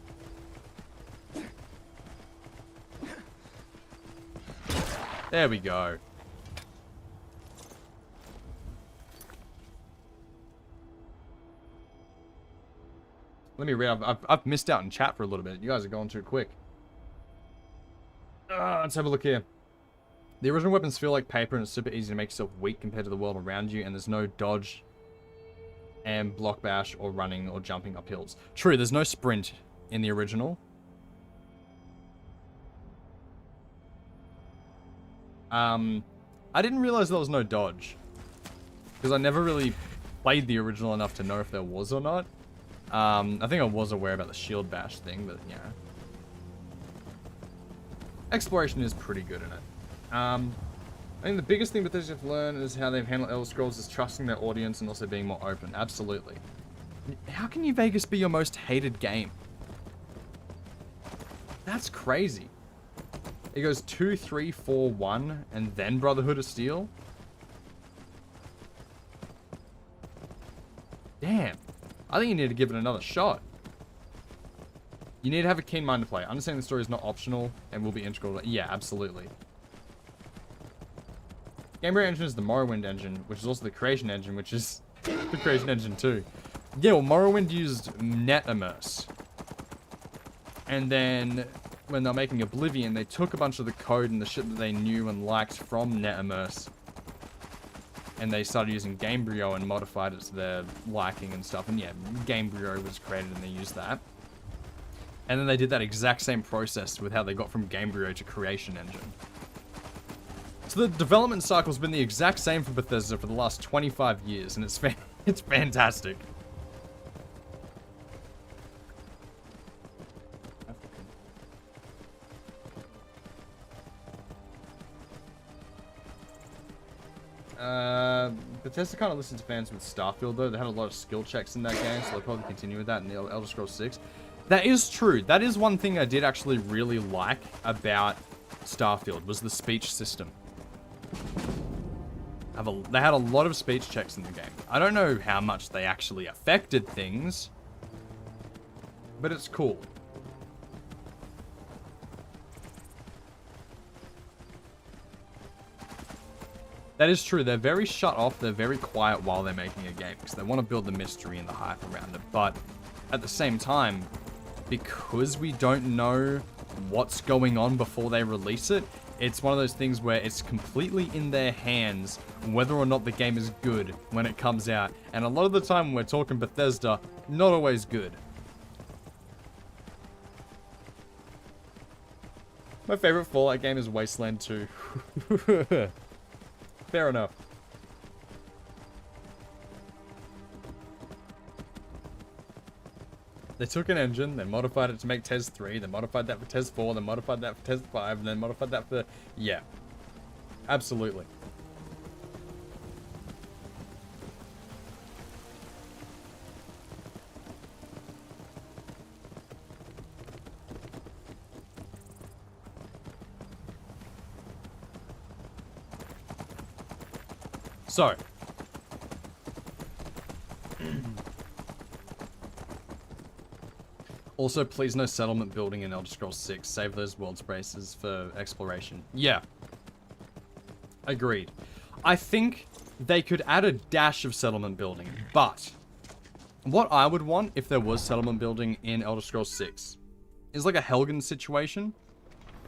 There we go. Let me read. I've missed out in chat for a little bit. You guys are going too quick. Let's have a look here. The original weapons feel like paper and it's super easy to make yourself weak compared to the world around you, and there's no dodge and block bash or running or jumping up hills. True, there's no sprint in the original. I didn't realize there was no dodge, because I never really played the original enough to know if there was or not. I think I was aware about the shield bash thing, but yeah. Exploration is pretty good in it. I think the biggest thing Bethesda have learned is how they've handled Elder Scrolls is trusting their audience and also being more open. Absolutely. How can New Vegas be your most hated game? That's crazy. It goes 2, 3, 4, 1, and then Brotherhood of Steel? Damn. I think you need to give it another shot. You need to have a keen mind to play. Understanding the story is not optional and will be integral. Yeah, absolutely. Gamebryo engine is the Morrowind engine, which is also the creation engine, which is the creation engine too. Yeah, well, Morrowind used net immerse. And then when they're making Oblivion, they took a bunch of the code and the shit that they knew and liked from net immerse, and they started using Gamebryo and modified it to their liking and stuff. And yeah, Gamebryo was created and they used that. And then they did that exact same process with how they got from Gamebryo to creation engine. So the development cycle's been the exact same for Bethesda for the last 25 years, and it's fantastic. Bethesda kind of listened to fans with Starfield, though. They had a lot of skill checks in that game, so they'll probably continue with that in the Elder Scrolls 6. That is true. That is one thing I did actually really like about Starfield, was the speech system. They had a lot of speech checks in the game. I don't know how much they actually affected things, but it's cool. That is true. They're very shut off. They're very quiet while they're making a game because they want to build the mystery and the hype around it. But at the same time, because we don't know what's going on before they release it, it's one of those things where it's completely in their hands whether or not the game is good when it comes out. And a lot of the time when we're talking Bethesda, not always good. My favorite Fallout game is Wasteland 2. Fair enough. They took an engine, they modified it to make TES 3, they modified that for TES 4, they modified that for TES 5, and then modified that for... Yeah. Absolutely. So. Also, please no settlement building in Elder Scrolls 6. Save those world spaces for exploration. Yeah. Agreed. I think they could add a dash of settlement building, but What I would want if there was settlement building in Elder Scrolls 6 is like a Helgen situation,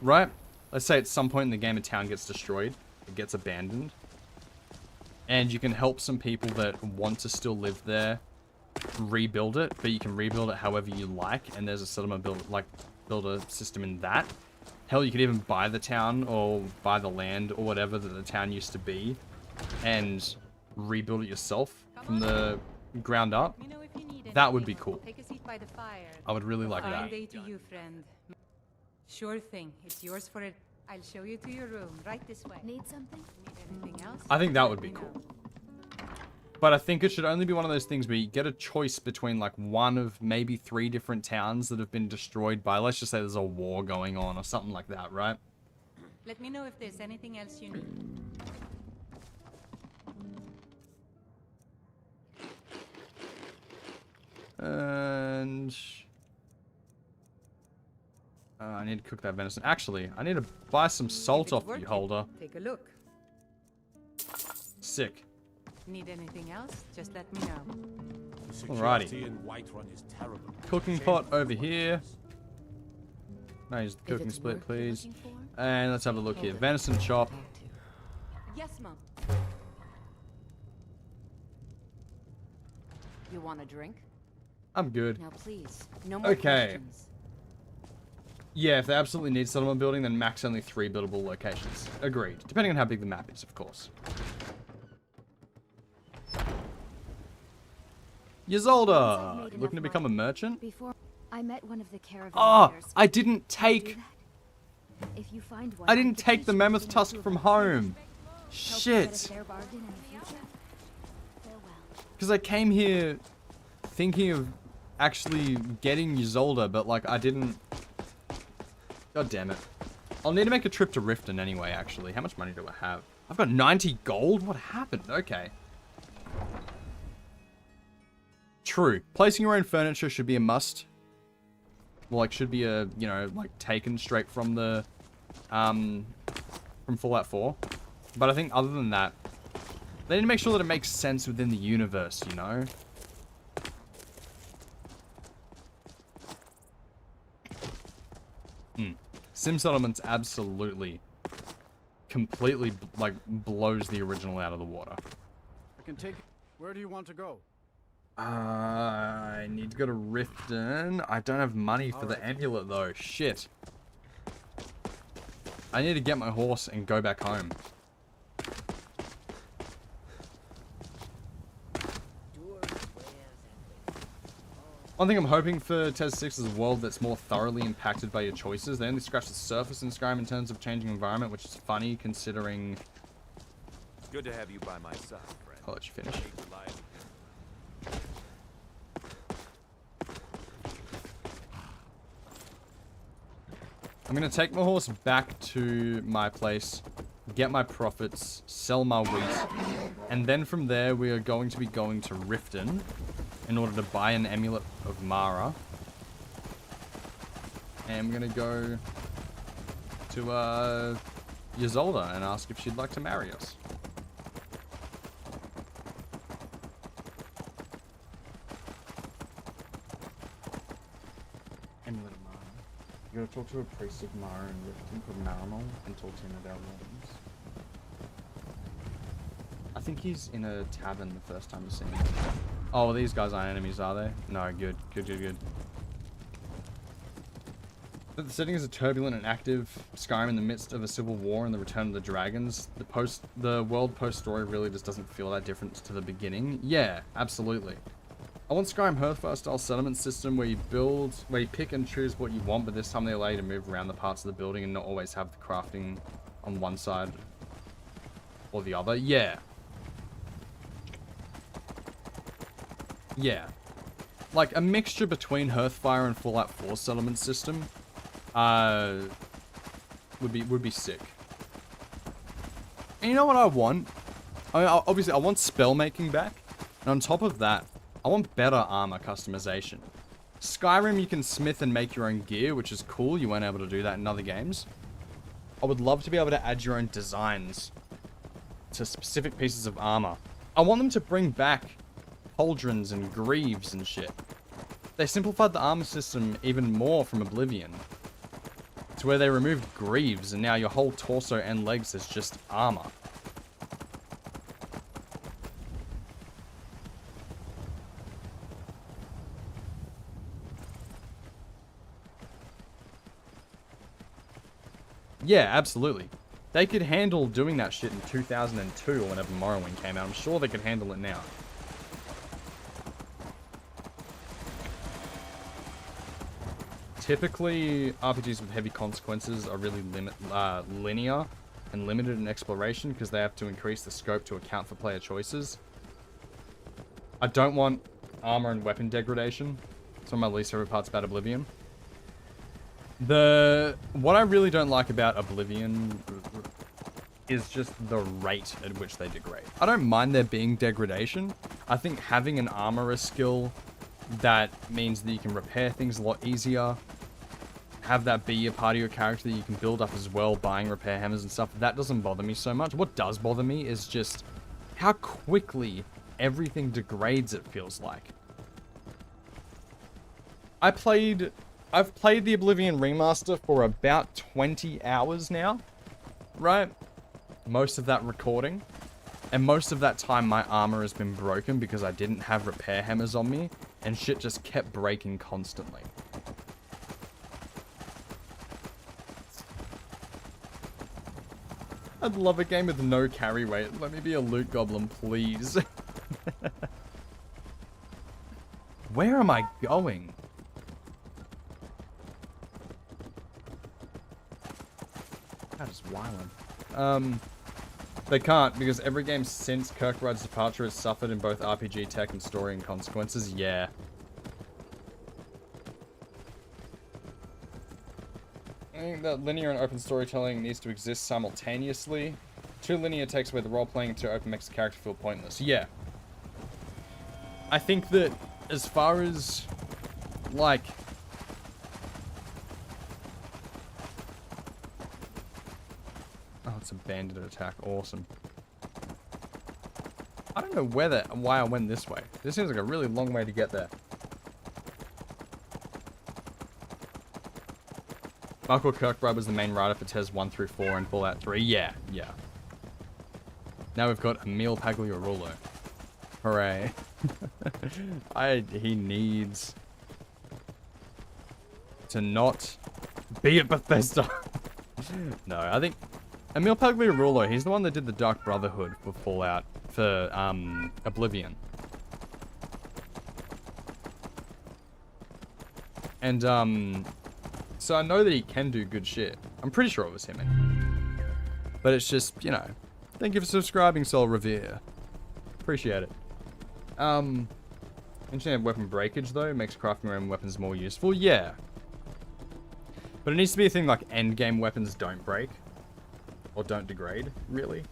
right? Let's say at some point in the game a town gets destroyed, it gets abandoned, and you can help some people that want to still live there rebuild it, but you can rebuild it however you like, and there's a settlement builder system in that. Hell, you could even buy the town or buy the land or whatever that the town used to be and rebuild it yourself from the ground up. That would be cool.
Take a seat by the fire.
I would really like
Fine
that.
day to you, friend. Sure thing. It's yours for it. I'll show you to your room. Right this way. Need something? Need anything else?
I think that would be cool. But I think it should only be one of those things where you get a choice between like one of maybe 3 different towns that have been destroyed by, let's just say there's a war going on or something like that, right?
Let me know if there's anything else you need.
And I need to cook that venison. Actually, I need to buy some salt off you, Holder.
Take a look.
Sick.
Need anything else? Just let me know.
Alrighty.
In Whiterun is terrible.
Cooking pot over here. No, use the cooking split, please. And let's have a look here. Venison chop.
Yes, Mom. You want a drink?
I'm good.
Now, please, no more
Okay.
questions.
Yeah, if they absolutely need settlement building, then max only 3 buildable locations. Agreed. Depending on how big the map is, of course. Ysolda! Looking to become a merchant?
Before I met one of the caravan
Oh,
leaders.
I didn't take...
If you find one,
I didn't take the mammoth tusk from home. Shit. Because I came here thinking of actually getting Ysolda, but like I didn't... God damn it. I'll need to make a trip to Riften anyway, actually. How much money do I have? I've got 90 gold? What happened? Okay. True. Placing your own furniture should be a must. Well, like, should be a, you know, like, taken straight from the, from Fallout 4. But I think other than that, they need to make sure that it makes sense within the universe, you know? Sim Settlements absolutely, completely, like, blows the original out of the water.
I can take... Where do you want to go?
I need to go to Riften. I don't have money for the amulet, though. Shit. I need to get my horse and go back home. One thing I'm hoping for TES 6 is a world that's more thoroughly impacted by your choices. They only scratch the surface in Skyrim in terms of changing environment, which is funny considering...
It's good to have you by my side, friend.
I'll let you finish. I'm going to take my horse back to my place, get my profits, sell my wheat, and then from there we are going to be going to Riften in order to buy an amulet of Mara. And I'm going to go to Ysolda and ask if she'd like to marry us. Amulet of Mara. You gotta talk to a priest of Mara and Riften called Marimal and talk to him about realms. I think he's in a tavern the first time you see him. Oh, well, these guys aren't enemies, are they? No, good. Good. But the setting is a turbulent and active Skyrim in the midst of a civil war and the return of the dragons. The world post-story really just doesn't feel that different to the beginning. Yeah, absolutely. I want Skyrim Hearthfire style settlement system where you pick and choose what you want, but this time they allow you to move around the parts of the building and not always have the crafting on one side or the other. Yeah. Yeah. Like a mixture between Hearthfire and Fallout 4 settlement system would be sick. And you know what I want? Obviously I want spell making back, and on top of that, I want better armor customization. Skyrim, you can smith and make your own gear, which is cool. You weren't able to do that in other games. I would love to be able to add your own designs to specific pieces of armor. I want them to bring back pauldrons and greaves and shit. They simplified the armor system even more from Oblivion, to where they removed greaves and now your whole torso and legs is just armor. Yeah, absolutely. They could handle doing that shit in 2002 or whenever Morrowind came out. I'm sure they could handle it now. Typically, RPGs with heavy consequences are really linear and limited in exploration because they have to increase the scope to account for player choices. I don't want armor and weapon degradation. It's one of my least favorite parts about Oblivion. What I really don't like about Oblivion is just the rate at which they degrade. I don't mind there being degradation. I think having an armorer skill that means that you can repair things a lot easier, have that be a part of your character that you can build up as well, buying repair hammers and stuff, that doesn't bother me so much. What does bother me is just how quickly everything degrades, it feels like. I've played the Oblivion remaster for about 20 hours now, right? Most of that recording. And most of that time my armor has been broken because I didn't have repair hammers on me and shit just kept breaking constantly. I'd love a game with no carry weight. Let me be a loot goblin, please. Where am I going? That is wildin'. They can't, because every game since Kirkbride's departure has suffered in both RPG tech and story and consequences. Yeah. I think that linear and open storytelling needs to exist simultaneously. Too linear takes away the role-playing, too open makes the character feel pointless. Yeah. I think that as far as, like... Oh, it's a bandit attack. Awesome. I don't know why I went this way. This seems like a really long way to get there. Michael Kirkbride was the main writer for TES 1 through 4 and Fallout 3. Yeah, yeah. Now we've got Emil Pagliarulo. Hooray. He needs to not be at Bethesda. No, I think Emil Pagliarulo, he's the one that did the Dark Brotherhood for Fallout, for Oblivion. And so I know that he can do good shit. I'm pretty sure it was him. But it's just, you know, thank you for subscribing, Soul Revere. Appreciate it. Interesting have weapon breakage though, makes crafting your own weapons more useful. Yeah. But it needs to be a thing like endgame weapons don't break. Or don't degrade, really.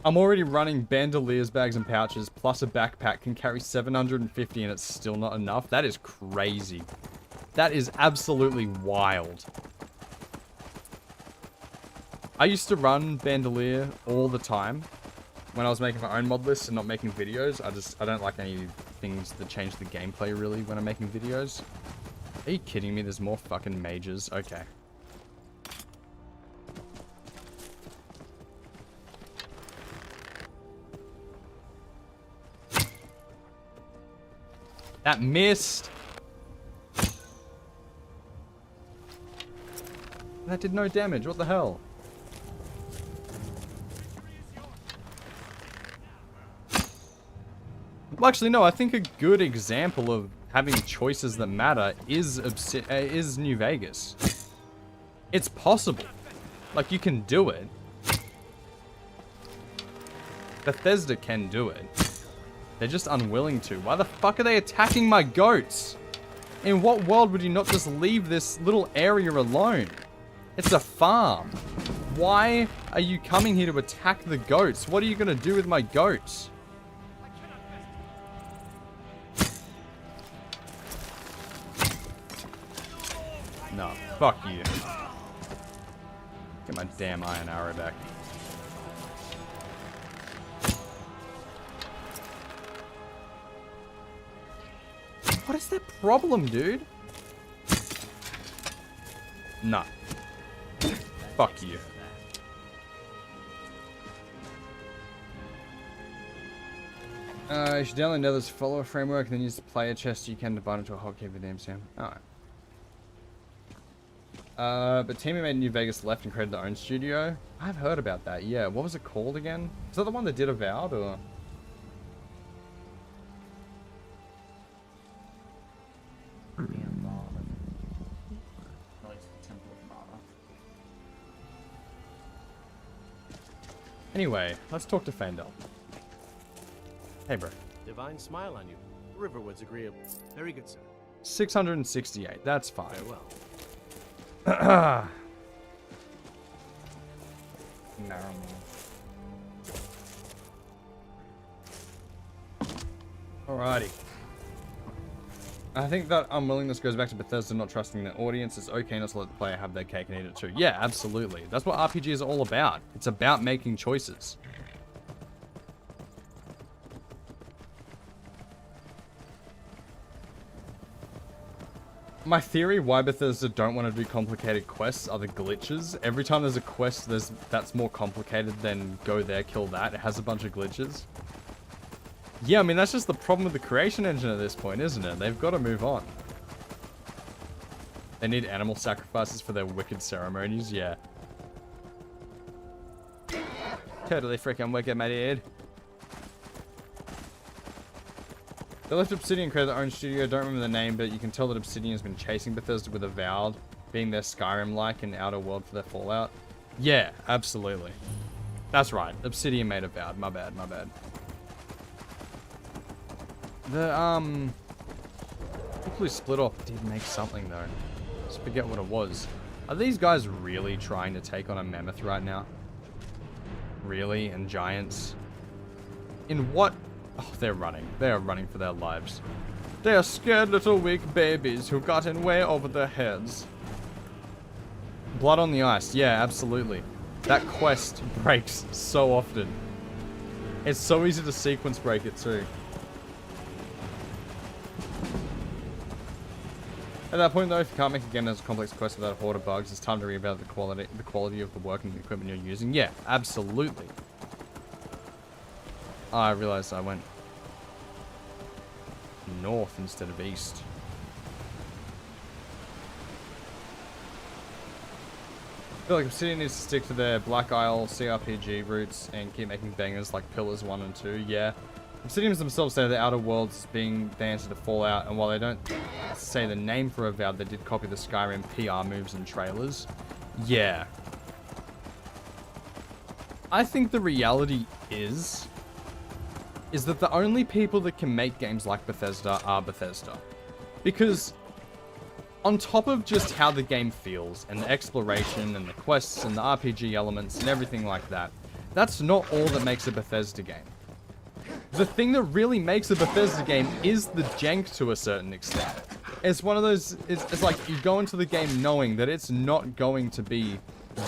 I'm already running bandoliers, bags, and pouches, plus a backpack can carry 750 and it's still not enough. That is crazy. That is absolutely wild. I used to run bandolier all the time when I was making my own mod lists and not making videos. I don't like any things that change the gameplay really when I'm making videos. Are you kidding me? There's more fucking mages. Okay. That missed. That did no damage. What the hell? Well, actually, no. I think a good example of having choices that matter is New Vegas. It's possible. Like, you can do it. Bethesda can do it. They're just unwilling to. Why the fuck are they attacking my goats? In what world would you not just leave this little area alone? It's a farm. Why are you coming here to attack the goats? What are you going to do with my goats? No, fuck you. Get my damn iron arrow back. What is their problem, dude? Nah. Fuck you. You should download Nether's follower framework and then use the player chest you can to bind it to a hotkey for the MCM. Alright. But team who made New Vegas left and created their own studio. I've heard about that, yeah. What was it called again? Is that the one that did Avowed, or...? Anyway, let's talk to Fandel. Hey, bro.
Divine smile on you. Riverwood's agreeable.
Very good, sir.
668. That's fine.
Very well.
Alrighty. I think that unwillingness goes back to Bethesda not trusting their audience. It's okay not to let the player have their cake and eat it too. Yeah, absolutely. That's what RPG is all about. It's about making choices. My theory why Bethesda don't want to do complicated quests are the glitches. Every time there's a quest that's more complicated than go there, kill that, it has a bunch of glitches. Yeah, I mean, that's just the problem with the creation engine at this point, isn't it? They've got to move on. They need animal sacrifices for their wicked ceremonies, yeah. Totally freaking wicked, my dude. They left Obsidian created their own studio, don't remember the name, but you can tell that Obsidian has been chasing Bethesda with Avowed, being their Skyrim-like and Outer World for their Fallout. Yeah, absolutely. That's right, Obsidian made Avowed, my bad, my bad. The, hopefully Split Off did make something, though. Just forget what it was. Are these guys really trying to take on a mammoth right now? Really? And giants? In what? Oh, they're running. They are running for their lives. They are scared little weak babies who got in way over their heads. Blood on the Ice. Yeah, absolutely. That quest breaks so often. It's so easy to sequence break it, too. At that point, though, if you can't make a game that has a complex quest without a horde of bugs, it's time to reevaluate the quality of the work and the equipment you're using. Yeah, absolutely. Oh, I realized I went north instead of east. I feel like Obsidian needs to stick to their Black Isle CRPG roots and keep making bangers like Pillars 1 and 2. Yeah. Obsidians themselves say the Outer Worlds as being the answer to Fallout, and while they don't say the name for Avowed, they did copy the Skyrim PR moves and trailers. Yeah. I think the reality is that the only people that can make games like Bethesda are Bethesda. Because on top of just how the game feels, and the exploration, and the quests, and the RPG elements, and everything like that, that's not all that makes a Bethesda game. The thing that really makes a Bethesda game is the jank to a certain extent. It's one of those, it's like you go into the game knowing that it's not going to be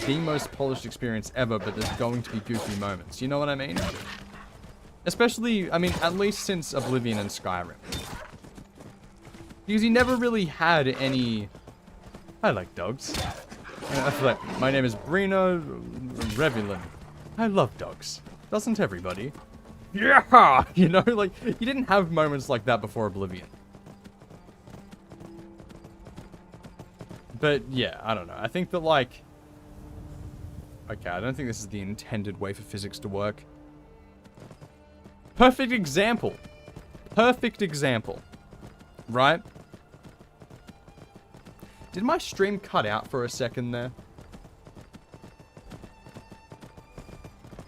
the most polished experience ever, but there's going to be goofy moments. You know what I mean? Especially, I mean, at least since Oblivion and Skyrim. Because you never really had any... I like dogs. I feel like, my name is Brina Revulin. I love dogs. Doesn't everybody? Yeah! You know, like, you didn't have moments like that before Oblivion. But, yeah, I don't know. I think that, like... Okay, I don't think this is the intended way for physics to work. Perfect example. Perfect example. Right? Did my stream cut out for a second there?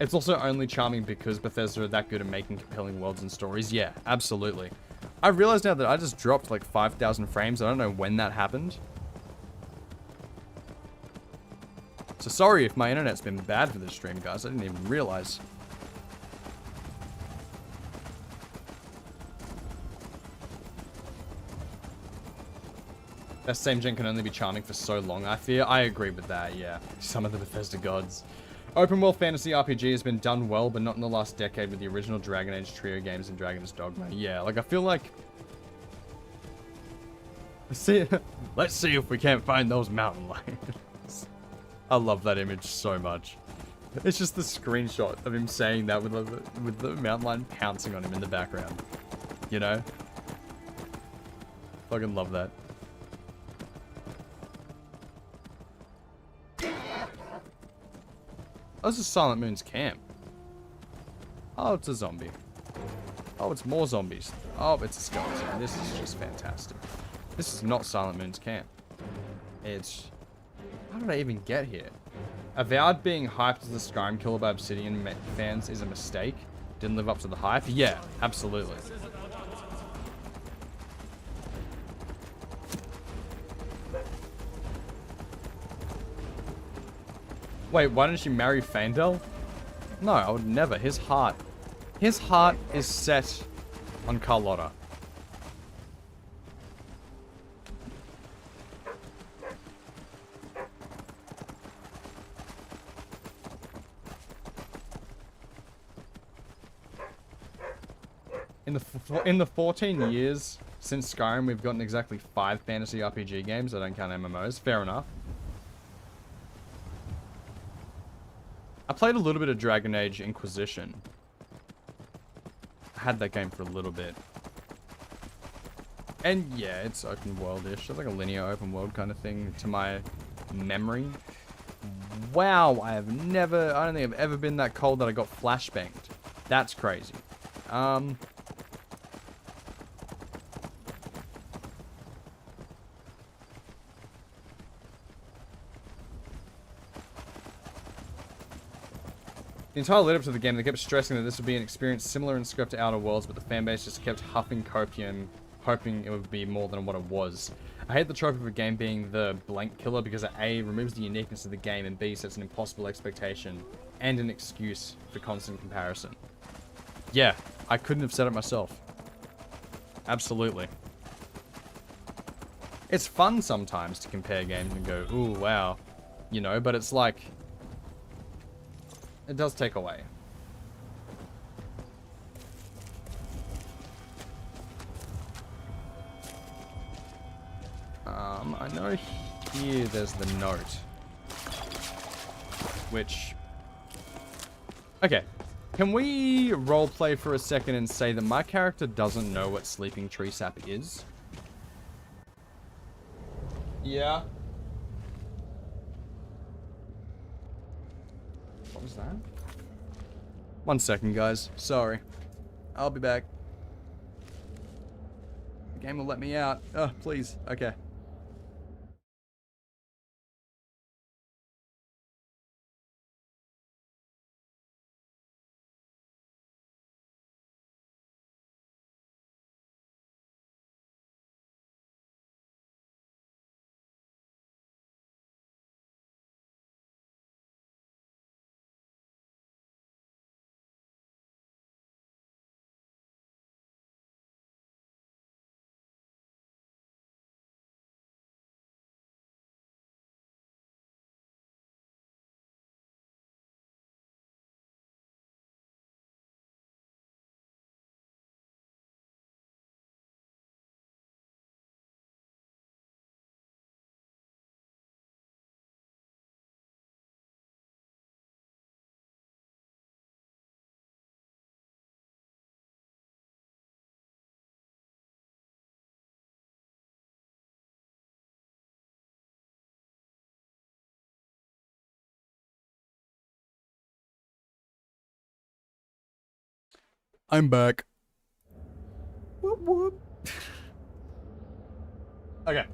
It's also only charming because Bethesda are that good at making compelling worlds and stories. Yeah, absolutely. I realize now that I just dropped like 5,000 frames. I don't know when that happened. So sorry if my internet's been bad for this stream, guys. I didn't even realize. That same gen can only be charming for so long, I fear. I agree with that, yeah. Some of the Bethesda gods. Open world fantasy RPG has been done well, but not in the last decade with the original Dragon Age trio games and Dragon's Dogma. Yeah, like I feel like Let's see if we can't find those mountain lions. I love that image so much. It's just the screenshot of him saying that with the mountain lion pouncing on him in the background. You know? Fucking love that. Oh, this is Silent Moon's camp. Oh, it's a zombie. Oh, it's more zombies. Oh, it's a skeleton. This is just fantastic. This is not Silent Moon's camp. It's... How did I even get here? Avowed being hyped as the Skyrim killer by Obsidian fans is a mistake. Didn't live up to the hype. Yeah, absolutely. Wait, why didn't she marry Fandel? No, I would never. His heart is set on Carlotta. In the 14 years since Skyrim, we've gotten exactly 5 fantasy RPG games. I don't count MMOs. Fair enough. I played a little bit of Dragon Age Inquisition. I had that game for a little bit. And yeah, it's open world-ish. It's like a linear open world kind of thing to my memory. Wow, I don't think I've ever been that cold that I got flashbanged. That's crazy. The entire lead up to the game, they kept stressing that this would be an experience similar in scope to Outer Worlds, but the fanbase just kept huffing copium, hoping it would be more than what it was. I hate the trope of a game being the blank killer because it A, removes the uniqueness of the game, and B, sets an impossible expectation and an excuse for constant comparison. Yeah, I couldn't have said it myself. Absolutely. It's fun sometimes to compare games and go, ooh, wow. You know, but it's like... It does take away. I know here there's the note. Which... Okay. Can we roleplay for a second and say that my character doesn't know what sleeping tree sap is? Yeah. What was that? 1 second, guys. Sorry. I'll be back. The game will let me out. Oh, please. Okay. I'm back. Whoop whoop. Okay.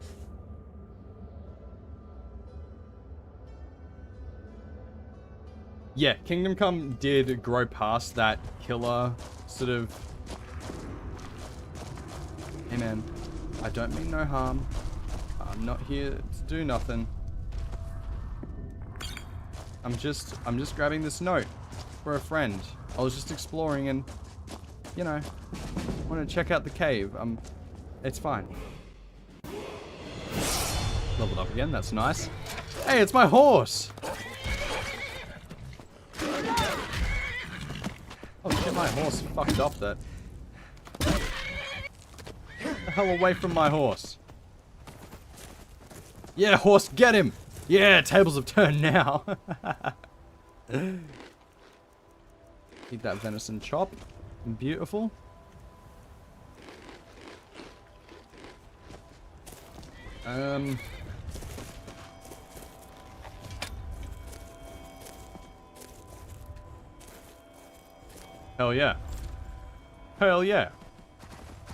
Yeah, Kingdom Come did grow past that killer sort of... Hey man, I don't mean no harm. I'm not here to do nothing. I'm just grabbing this note for a friend. I was just exploring and, you know, want to check out the cave. It's fine. Leveled up again, that's nice. Hey, it's my horse! Oh shit, my horse fucked up that. Get the hell away from my horse. Yeah, horse, get him! Yeah, tables have turned now. Eat that venison chop. Beautiful. Hell yeah. Hell yeah.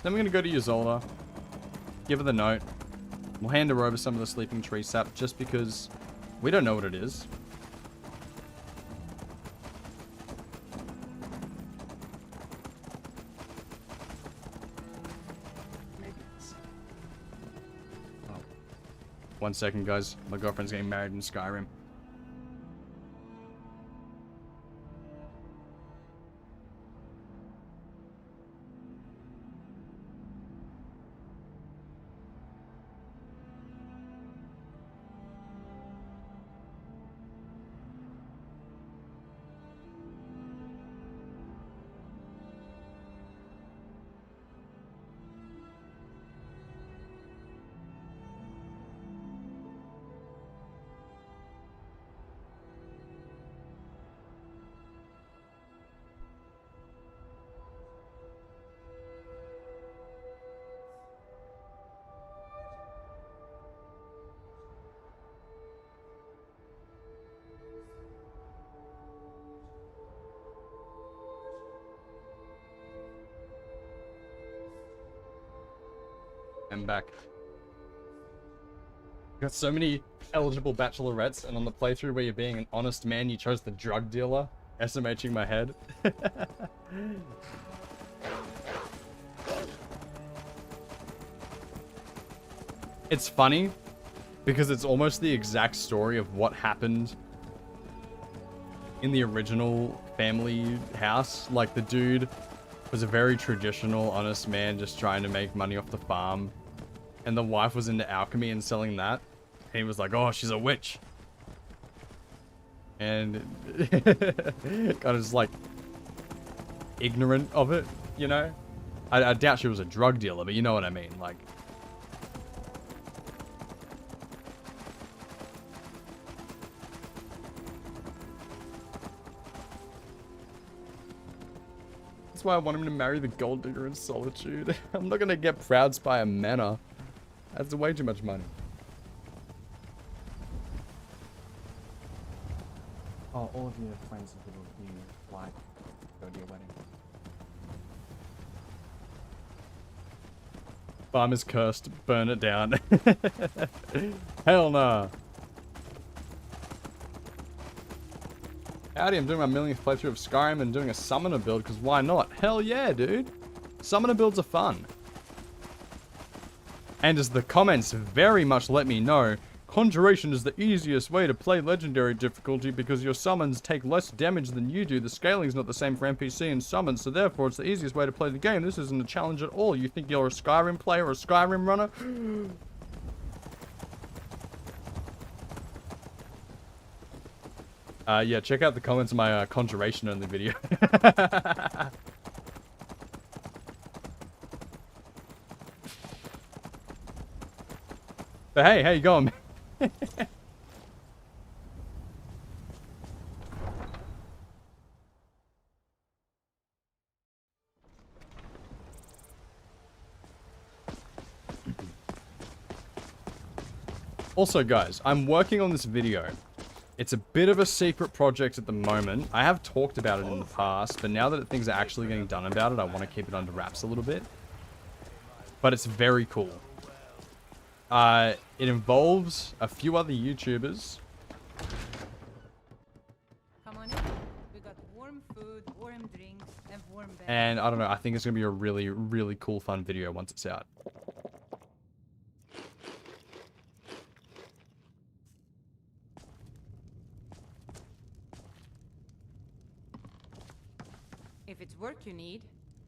Then we're gonna go to Ysolda. Give her the note. We'll hand her over some of the sleeping tree sap just because we don't know what it is. Oh. 1 second, guys. My girlfriend's getting married in Skyrim. I'm back. Got so many eligible bachelorettes, and on the playthrough where you're being an honest man, you chose the drug dealer, SMHing my head. It's funny, because it's almost the exact story of what happened in the original family house. Like, the dude was a very traditional, honest man just trying to make money off the farm. And the wife was into alchemy and selling that. And he was like, oh, she's a witch. And kind of just like ignorant of it, you know? I doubt she was a drug dealer, but you know what I mean. Like, that's why I want him to marry the gold digger in Solitude. I'm not gonna get proud by a manor. That's way too much money.
Oh, all of your friends will be like go to your wedding.
Farm is cursed. Burn it down. Hell nah. Howdy, I'm doing my millionth playthrough of Skyrim and doing a summoner build, because why not? Hell yeah, dude. Summoner builds are fun. And as the comments very much let me know, Conjuration is the easiest way to play Legendary difficulty because your summons take less damage than you do. The scaling's not the same for NPC and summons, so therefore it's the easiest way to play the game. This isn't a challenge at all. You think you're a Skyrim player or a Skyrim runner? Yeah, check out the comments on my Conjuration only video. But hey, how you going, man? Also, guys, I'm working on this video. It's a bit of a secret project at the moment. I have talked about it in the past, but now that things are actually getting done about it, I want to keep it under wraps a little bit. But it's very cool. It involves a few other YouTubers.
Come on in. We got warm food, warm drinks, and warm beds.
And I don't know, I think it's going to be a really, really cool, fun video once it's out.
If it's work you need,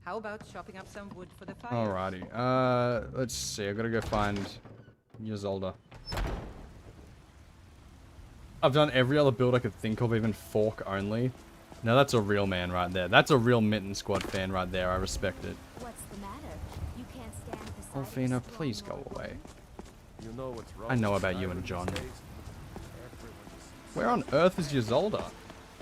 how about chopping up some wood for the fire?
Alrighty. Let's see. I've got to go find Ysolda. I've done every other build I could think of, even fork only. Now that's a real man right there. That's a real Mitten Squad fan right there. I respect it.
What's the matter? You can't stand beside
Alfina, please go away.
You know what's wrong.
I know
with
about you and
Skyrim
John.
these days?
Where on earth is Ysolda?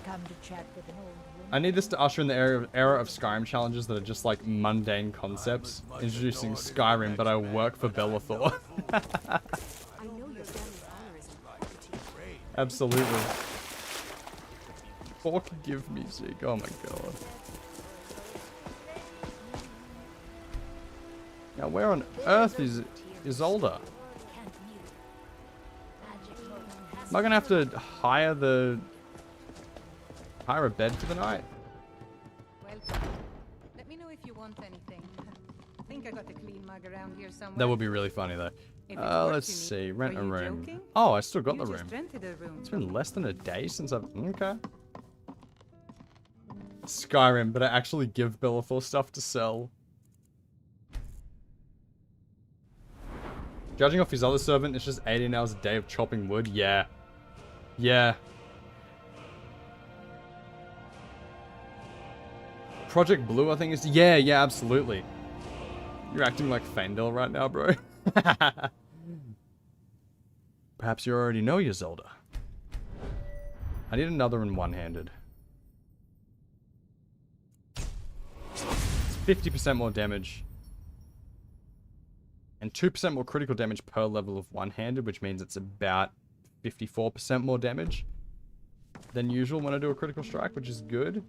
Come to chat with an old woman.
I need this to usher in the era of Skyrim challenges that are just like mundane concepts. Introducing Skyrim, but I work for Bellathor. Absolutely. Forgive me, Zeke. Oh my god. Now, where on earth is Ysolda? Am I gonna have to hire a bed for the night?
Welcome. Let me know if you want anything. I think I got a clean mug around here somewhere.
That would be really funny though.
If it's worth
Let's
to me,
see. Rent
are
a
you
room.
joking?
Oh, I still got
You
the
just
room.
rented a room
It's
from
been
me.
less than a day since I've... Okay. Skyrim, but I actually give Bellathor stuff to sell. Judging off his other servant, it's just 18 hours a day of chopping wood. Yeah. Yeah. Project Blue, I think is... Yeah, absolutely. You're acting like Fandel right now, bro. Perhaps you already know Ysolda. I need another one one-handed. It's 50% more damage. And 2% more critical damage per level of one-handed, which means it's about 54% more damage than usual when I do a critical strike, which is good.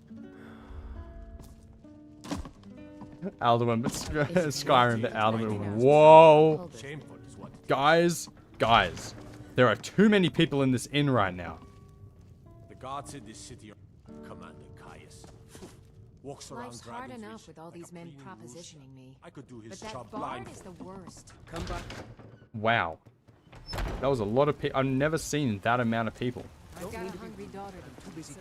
Alduin, but Skyrim, but Alduin. Whoa! Guys, there are too many people in this inn right now.
The guards in this city are Commander Caius. Walks around
Life's hard
dragonfish
enough with all
like
these
a
men
clean
propositioning me.
I could do his
But
job
that bard
blind.
is the worst.
Come back.
Wow. That was a lot of people. I've never seen that amount of people.
I've got a hungry daughter.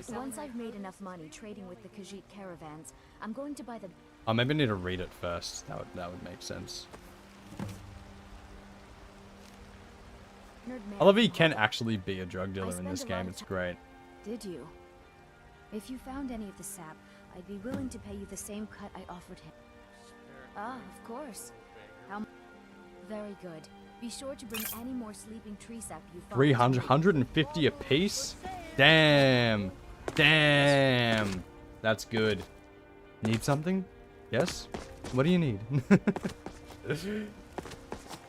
So
Once I've made enough money trading with the Khajiit caravans, I'm going to buy the...
Oh, maybe I need to read it first. That would make sense. I love how you can actually be a drug dealer in this game. It's great.
Did you? If you found any of the sap, I'd be willing to pay you the same cut I offered him. Ah, of course. How Very good. Be sure to bring any more sleeping tree sap you find.
300, 150 a piece? Damn. Damn. That's good. Need something? Yes? What do you need?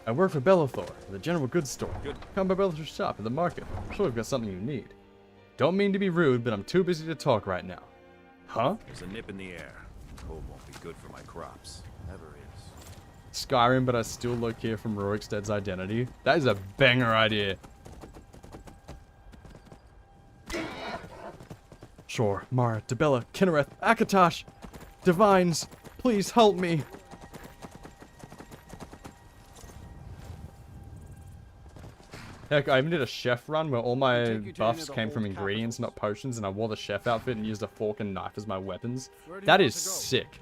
I work for Bellathor, the general goods store. Come by Bellathor's shop at the market. I'm sure we've got something you need. Don't mean to be rude, but I'm too busy to talk right now. Huh?
There's a nip in the air. Cold won't be good for my crops. Never is.
Skyrim, but I still look here from Rorikstead's identity. That is a banger idea. Sure, Mara, Debella, Kinnereth, Akatosh, Divines, please help me. Heck, I even did a chef run where all my buffs came from ingredients, not potions, and I wore the chef outfit and used a fork and knife as my weapons. That is sick.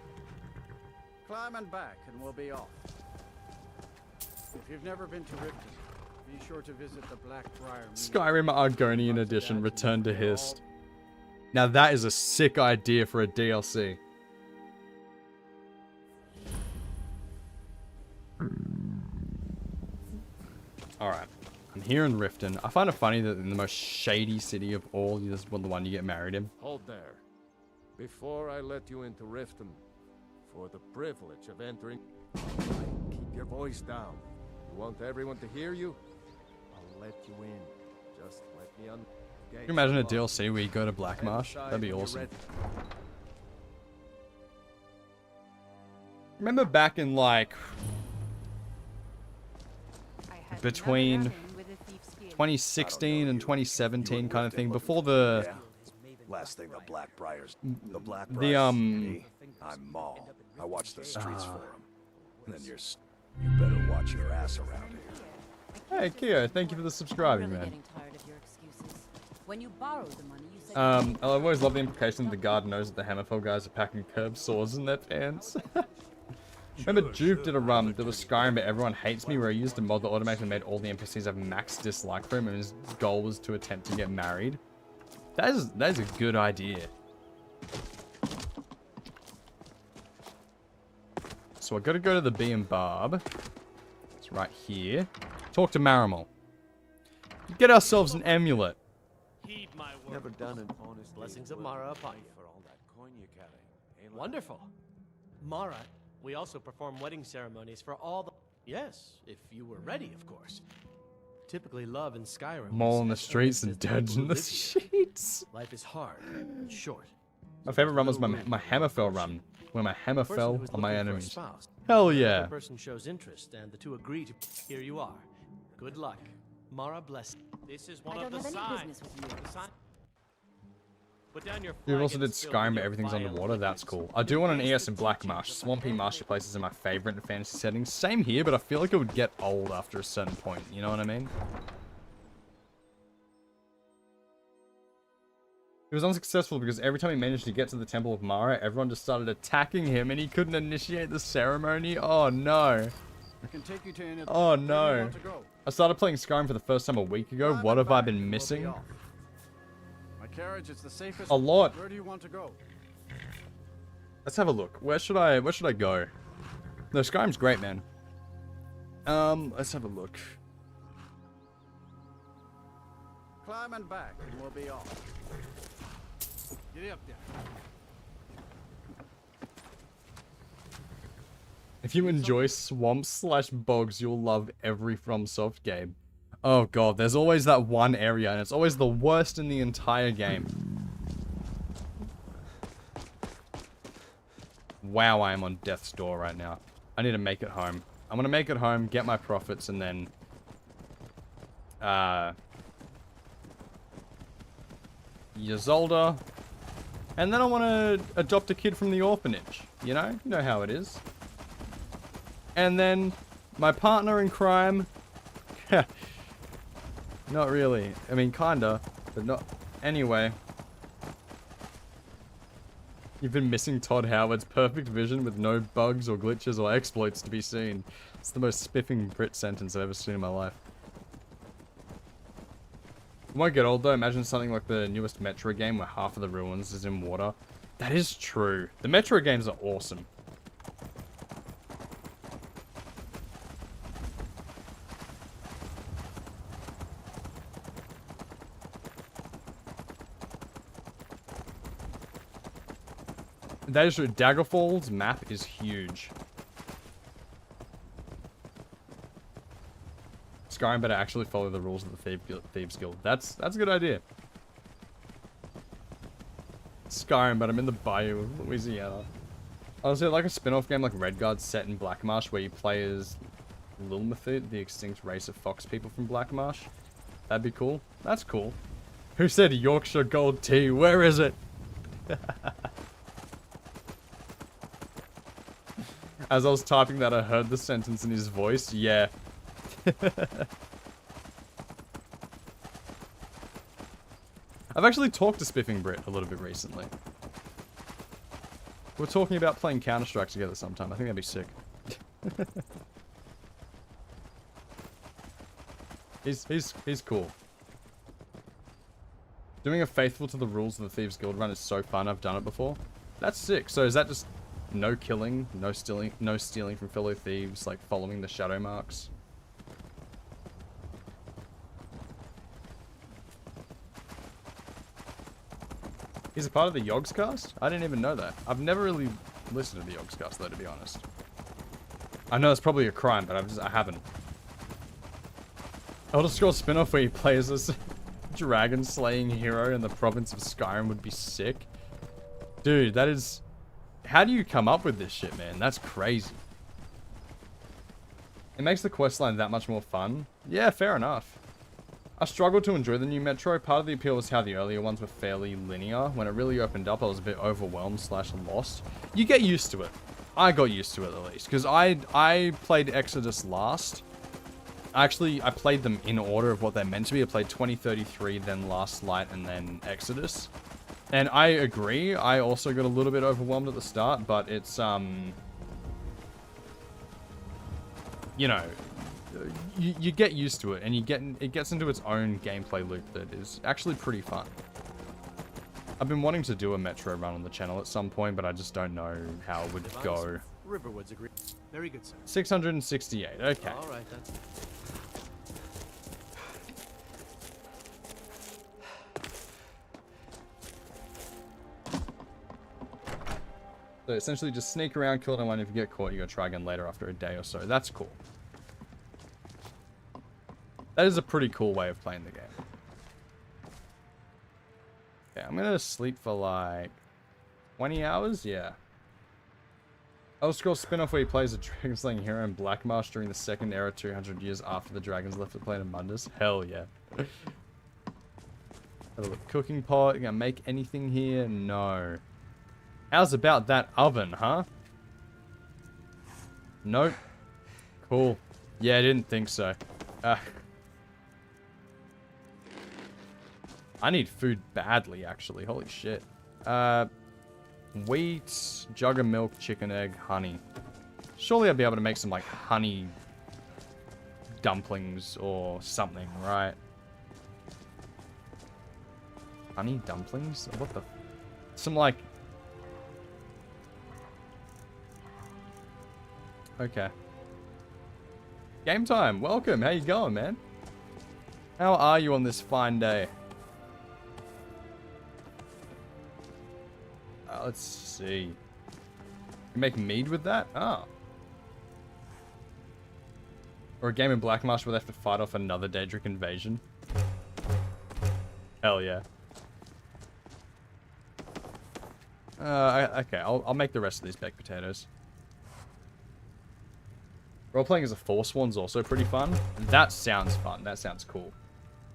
Climb and back, and we'll be off. If you've never been to Riften, be sure to visit the Blackbriar.
Skyrim Argonian Edition, Return to Hist. Now that is a sick idea for a DLC. Alright. I'm here in Riften. I find it funny that in the most shady city of all, this is the one you get married in.
Hold there. Before I let you into Riften, for the privilege of entering, keep your voice down. You want everyone to hear you? I'll let you in. Just let me on.
Can you imagine a DLC where you go to Black Marsh? That'd be awesome. Remember back in like between 2016 and 2017 kind of thing, before the
last thing the Blackbriars,
the
I'm Maul. I watch the streets for him. And then you better watch your ass around here.
Hey Keo, thank you for the subscribing, man.
When you borrow the money, you say
I've always loved the implication that the guard knows that the Hammerfell guys are packing curved swords in their pants. Remember Juve did a run that was Skyrim but everyone hates me, where he used a mod that automatically made all the NPCs have max dislike for him, and his goal was to attempt to get married. That is a good idea. So I gotta go to the Bee and Barb. It's right here. Talk to Marimal. Get ourselves an amulet.
Heed my word.
Never done an honest
Blessings of Mara upon you.
for all that coin you carry.
Wonderful. Mara, we also perform wedding ceremonies for all the... Yes, if you were ready, of course. Typically love in Skyrim.
Mole in the streets and dead in the sheets.
Life is hard and short.
My favorite run was my Hammerfell run, where my hammer fell on my enemies. Hell yeah.
The person shows interest and the two agree to... Here you are. Good luck. Mara bless. This is one of the signs. Put down your
We also did Skyrim, but everything's underwater. That's cool. I do want an ES in Black Marsh. Swampy marshy places are my favorite in fantasy settings. Same here, but I feel like it would get old after a certain point. You know what I mean? He was unsuccessful because every time he managed to get to the Temple of Mara, everyone just started attacking him and he couldn't initiate the ceremony. Oh no.
I can take you to any
Oh no. I started playing Skyrim for the first time a week ago. What have I been missing?
My carriage is the safest.
A lot.
Where do you want to go?
Let's have a look. Where should I go? No, Skyrim's great, man. Let's have a look.
Climb and back, and we'll be off. Get up there.
If you enjoy swamps/bogs, you'll love every FromSoft game. Oh god, there's always that one area, and it's always the worst in the entire game. Wow, I am on death's door right now. I need to make it home. I'm gonna make it home, get my profits, and then... Ysolda. And then I want to adopt a kid from the orphanage. You know how it is. And then my partner in crime. Not really. I mean, kinda, but not. Anyway. You've been missing Todd Howard's perfect vision with no bugs or glitches or exploits to be seen. It's the most spiffing Brit sentence I've ever seen in my life. It won't get old though. Imagine something like the newest Metro game where half of the ruins is in water. That is true. The Metro games are awesome. That is true. Daggerfall's map is huge. Skyrim better actually follow the rules of the Thieves Guild. That's a good idea. Skyrim, but I'm in the bayou of Louisiana. Honestly, like a spin-off game like Redguard set in Black Marsh where you play as Lilmithid, the extinct race of fox people from Black Marsh. That'd be cool. That's cool. Who said Yorkshire Gold Tea? Where is it? As I was typing that, I heard the sentence in his voice. Yeah. I've actually talked to Spiffing Brit a little bit recently. We're talking about playing Counter-Strike together sometime. I think that'd be sick. He's cool. Doing a faithful to the rules of the Thieves Guild run is so fun. I've done it before. That's sick. So is that just no killing, no stealing from fellow thieves, like following the shadow marks? He's a part of the Yogscast? I didn't even know that. I've never really listened to the Yogscast though, to be honest. I know it's probably a crime, but I haven't. Elder Scrolls spin-off where he plays this dragon slaying hero in the province of Skyrim would be sick. Dude, that is... How do you come up with this shit, man? That's crazy. It makes the questline that much more fun. Yeah, fair enough. I struggled to enjoy the new Metro. Part of the appeal was how the earlier ones were fairly linear. When it really opened up, I was a bit overwhelmed/lost. You get used to it. I got used to it at least. Because I played Exodus last. Actually, I played them in order of what they're meant to be. I played 2033, then Last Light, and then Exodus. And I agree, I also got a little bit overwhelmed at the start, but it's, you know, you get used to it, and it gets into its own gameplay loop that is actually pretty fun. I've been wanting to do a Metro run on the channel at some point, but I just don't know how it would go.
Riverwoods agree. Very good, sir.
668, okay.
All right, that's...
So essentially just sneak around, kill them, and if you get caught, you gotta try again later after a day or so. That's cool. That is a pretty cool way of playing the game. Okay, I'm gonna sleep for like 20 hours? Yeah. Elder Scrolls spin-off where he plays a dragon-slaying hero in Black Marsh during the Second Era 200 years after the dragons left the planet Mundus. Hell yeah. Have a look. Cooking pot. You gonna make anything here? No. How's about that oven, huh? Nope. Cool. Yeah, I didn't think so. I need food badly, actually. Holy shit. Wheat, jug of milk, chicken egg, honey. Surely I'll be able to make some, like, honey dumplings or something, right? Honey dumplings? What the... Some, like... Okay. Game time. Welcome. How you going, man? How are you on this fine day? Let's see. You make mead with that? Oh. Or a game in Black Marsh where they have to fight off another Daedric invasion. Hell yeah. Okay, I'll make the rest of these baked potatoes. Role-playing as a Forsworn's also pretty fun. That sounds fun. That sounds cool.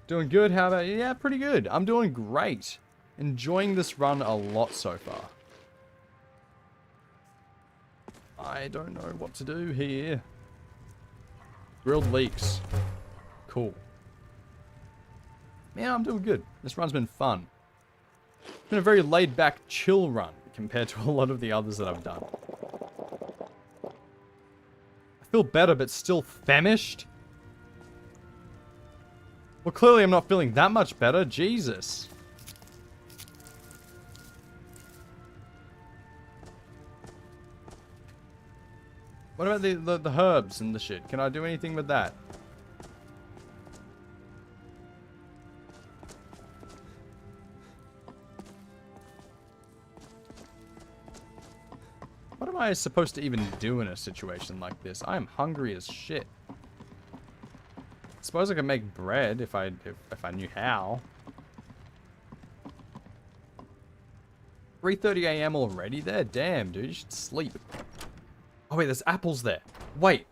Doing good? How about you? Yeah, pretty good. I'm doing great. Enjoying this run a lot so far. I don't know what to do here. Grilled leeks. Cool. Yeah, I'm doing good. This run's been fun. It's been a very laid-back, chill run compared to a lot of the others that I've done. I feel better, but still famished? Well, clearly I'm not feeling that much better. Jesus. What about the herbs and the shit? Can I do anything with that? What am I supposed to even do in a situation like this? I am hungry as shit. Suppose I could make bread if I knew how. 3:30 AM already there? Damn, dude, you should sleep. Oh wait, there's apples there. Wait.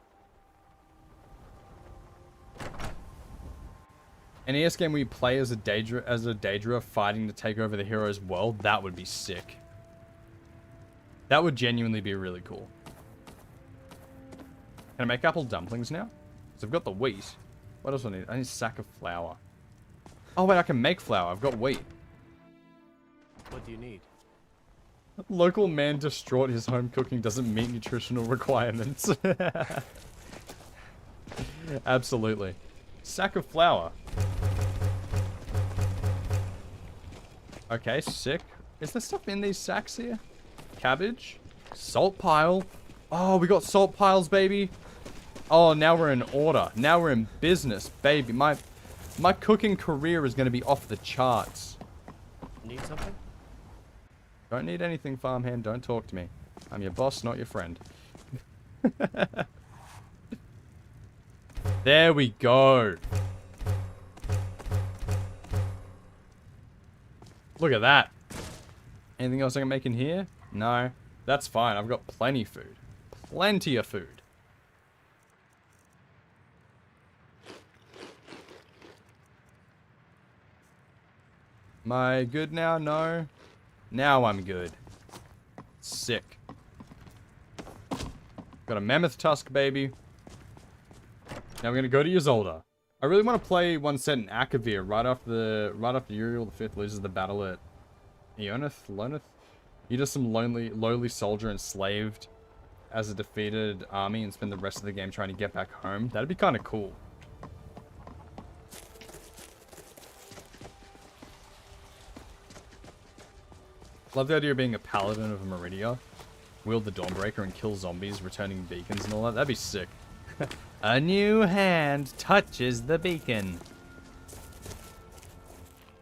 An ES game where you play as a Daedra fighting to take over the hero's world, that would be sick. That would genuinely be really cool. Can I make apple dumplings now? Because I've got the wheat. What else do I need? I need a sack of flour. Oh wait, I can make flour. I've got wheat.
What do you need?
Local man distraught his home cooking doesn't meet nutritional requirements. Absolutely. Sack of flour. Okay, sick. Is there stuff in these sacks here? Cabbage. Salt pile. Oh, we got salt piles, baby. Oh, now we're in order. Now we're in business, baby. My cooking career is going to be off the charts.
Need something?
Don't need anything, farmhand. Don't talk to me. I'm your boss, not your friend. There we go. Look at that. Anything else I can make in here? No. That's fine. I've got plenty of food. Plenty of food. Am I good now? No. Now I'm good. Sick. Got a mammoth tusk, baby. Now we're gonna go to Ysolda. I really want to play one set in Akavir right after Uriel the 5th loses the battle at Loneth. You're just some lowly soldier enslaved as a defeated army and spend the rest of the game trying to get back home. That'd be kind of cool. Love the idea of being a paladin of Meridia. Wield the Dawnbreaker and kill zombies, returning beacons and all that. That'd be sick. A new hand touches the beacon.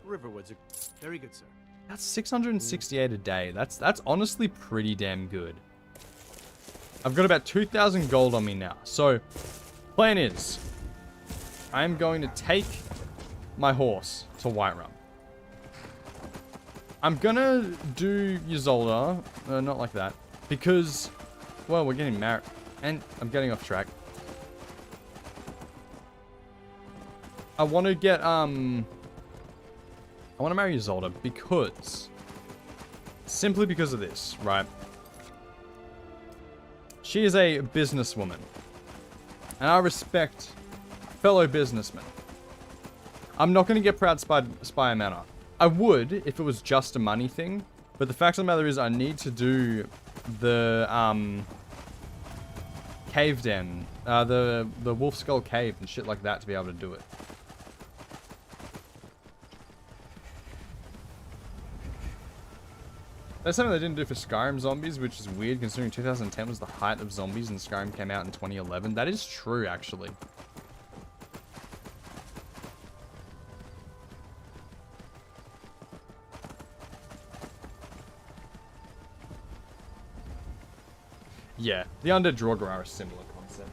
Riverwood's a... Very good, sir.
That's 668 a day. That's honestly pretty damn good. I've got about 2,000 gold on me now. So, plan is, I'm going to take my horse to Whiterun. I'm gonna do Ysolda, not like that, because, well, we're getting married, and I'm getting off track. I want to get, I want to marry Ysolda because, simply because of this, right? She is a businesswoman, and I respect fellow businessmen. I'm not going to get proud Spire Manor. I would if it was just a money thing, but the fact of the matter is I need to do the cave den, the Wolf Skull Cave and shit like that to be able to do it. That's something they didn't do for Skyrim zombies, which is weird considering 2010 was the height of zombies and Skyrim came out in 2011. That is true, actually. Yeah, the Undead Draugr are a similar concept.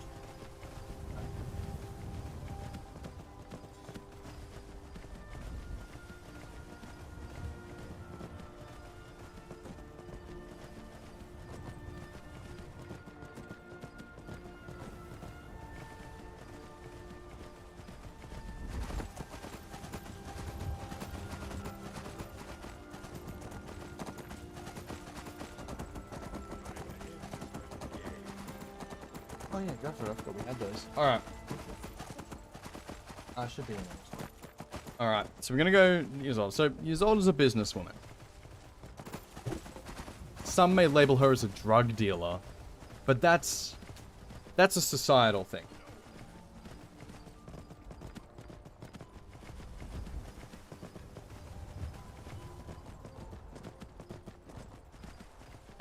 Oh yeah, go for it. I forgot we had those. Alright. I should be in those. Alright, so we're gonna go Ysolda. So Ysolda's a businesswoman. Some may label her as a drug dealer, but that's a societal thing.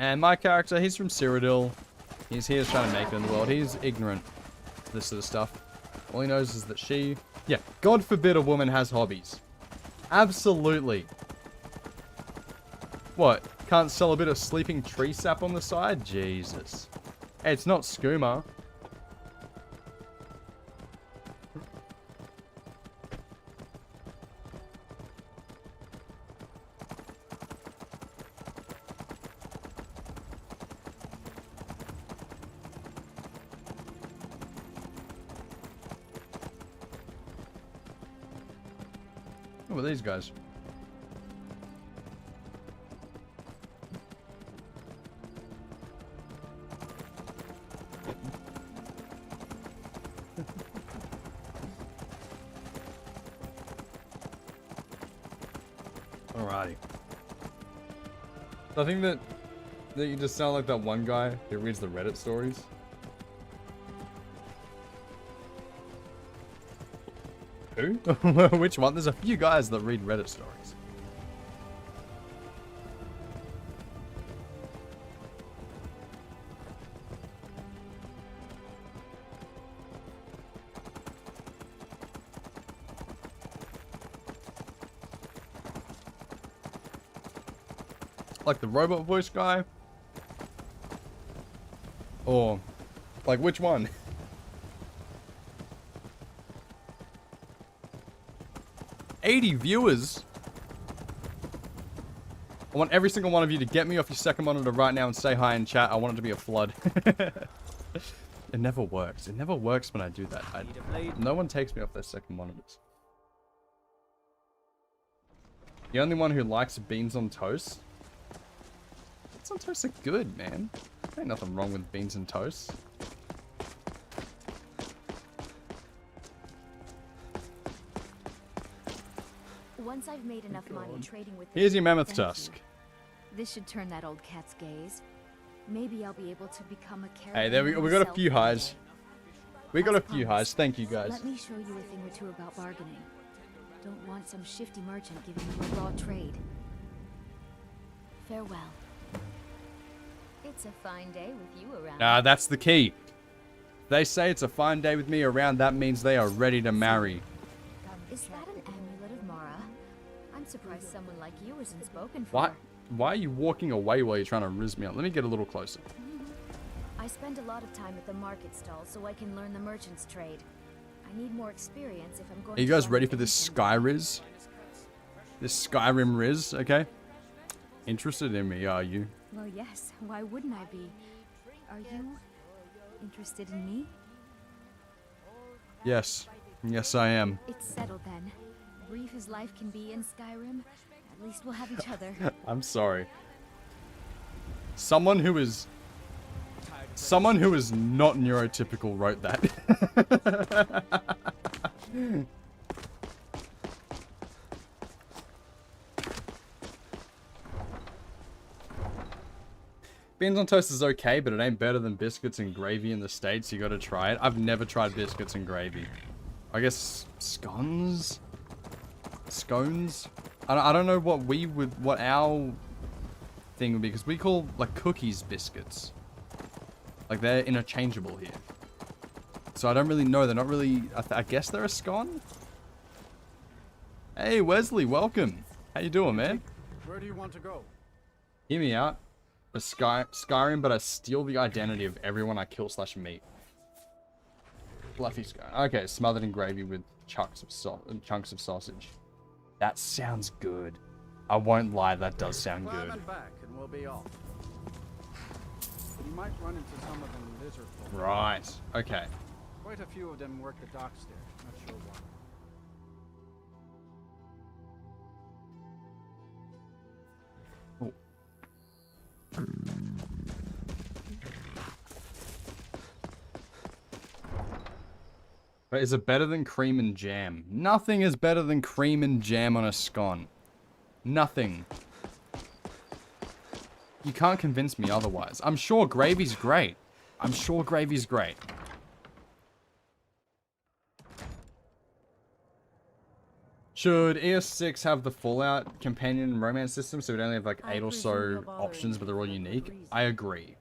And my character, he's from Cyrodiil. He's here trying to make it in the world. He's ignorant to this sort of stuff. All he knows is that she... Yeah, God forbid a woman has hobbies. Absolutely. What? Can't sell a bit of sleeping tree sap on the side? Jesus. Hey, it's not skooma. Who are these guys? Alrighty. I think that you just sound like that one guy who reads the Reddit stories. Who? Which one? There's a few guys that read Reddit stories. Like the robot voice guy? Or, like, which one? $80 viewers. I want every single one of you to get me off your second monitor right now and say hi in chat. I want it to be a flood. It never works. It never works when I do that. No one takes me off their second monitors. The only one who likes beans on toast. Beans on toast are good, man. Ain't nothing wrong with beans and toast.
Once I've made enough money trading with
Here's your mammoth tusk.
This should turn that old cat's gaze. Maybe I'll be able to become a character.
Hey, there we go. We got a few highs. We got a few highs. Thank you, guys.
Let me show you a thing or two about bargaining. Don't want some shifty merchant giving you a raw trade. Farewell. It's a fine day with you around.
That's the key. They say it's a fine day with me around. That means they are ready to marry.
Is that an amulet of Mara? I'm surprised someone like you isn't spoken for.
Why? Why are you walking away while you're trying to riz me out? Let me get a little closer.
I spend a lot of time at the market stall so I can learn the merchant's trade. I need more experience if I'm going to...
Are you guys ready for this Sky Riz? This Skyrim Riz, okay? Interested in me, are you?
Well, yes. Why wouldn't I be? Are you interested in me?
Yes. Yes, I am.
It's settled then. Brief as life can be in Skyrim, at least we'll have each other.
I'm sorry. Someone who is not neurotypical wrote that. Beans on toast is okay, but it ain't better than biscuits and gravy in the States. You gotta try it. I've never tried biscuits and gravy. I guess scones? Scones? I don't know what our thing would be, because we call like cookies biscuits. Like they're interchangeable here. So I don't really know. They're not really, I guess they're a scone? Hey Wesley, welcome. How you doing, man?
Where do you want to go?
Hear me out. A Skyrim, but I steal the identity of everyone I kill / meet. Fluffy Skyrim. Okay, smothered in gravy with chunks of sausage. That sounds good. I won't lie, that does sound good.
Climb and back, and we'll be off. You might run into some of them lizard folk.
Right. Okay.
Quite a few of them work the docks there. Not sure why.
But is it better than cream and jam? Nothing is better than cream and jam on a scone. Nothing. You can't convince me otherwise. I'm sure gravy's great. I'm sure gravy's great. Should ES6 have the Fallout companion and romance system so we'd only have like 8 or so options, but they're all unique? I agree.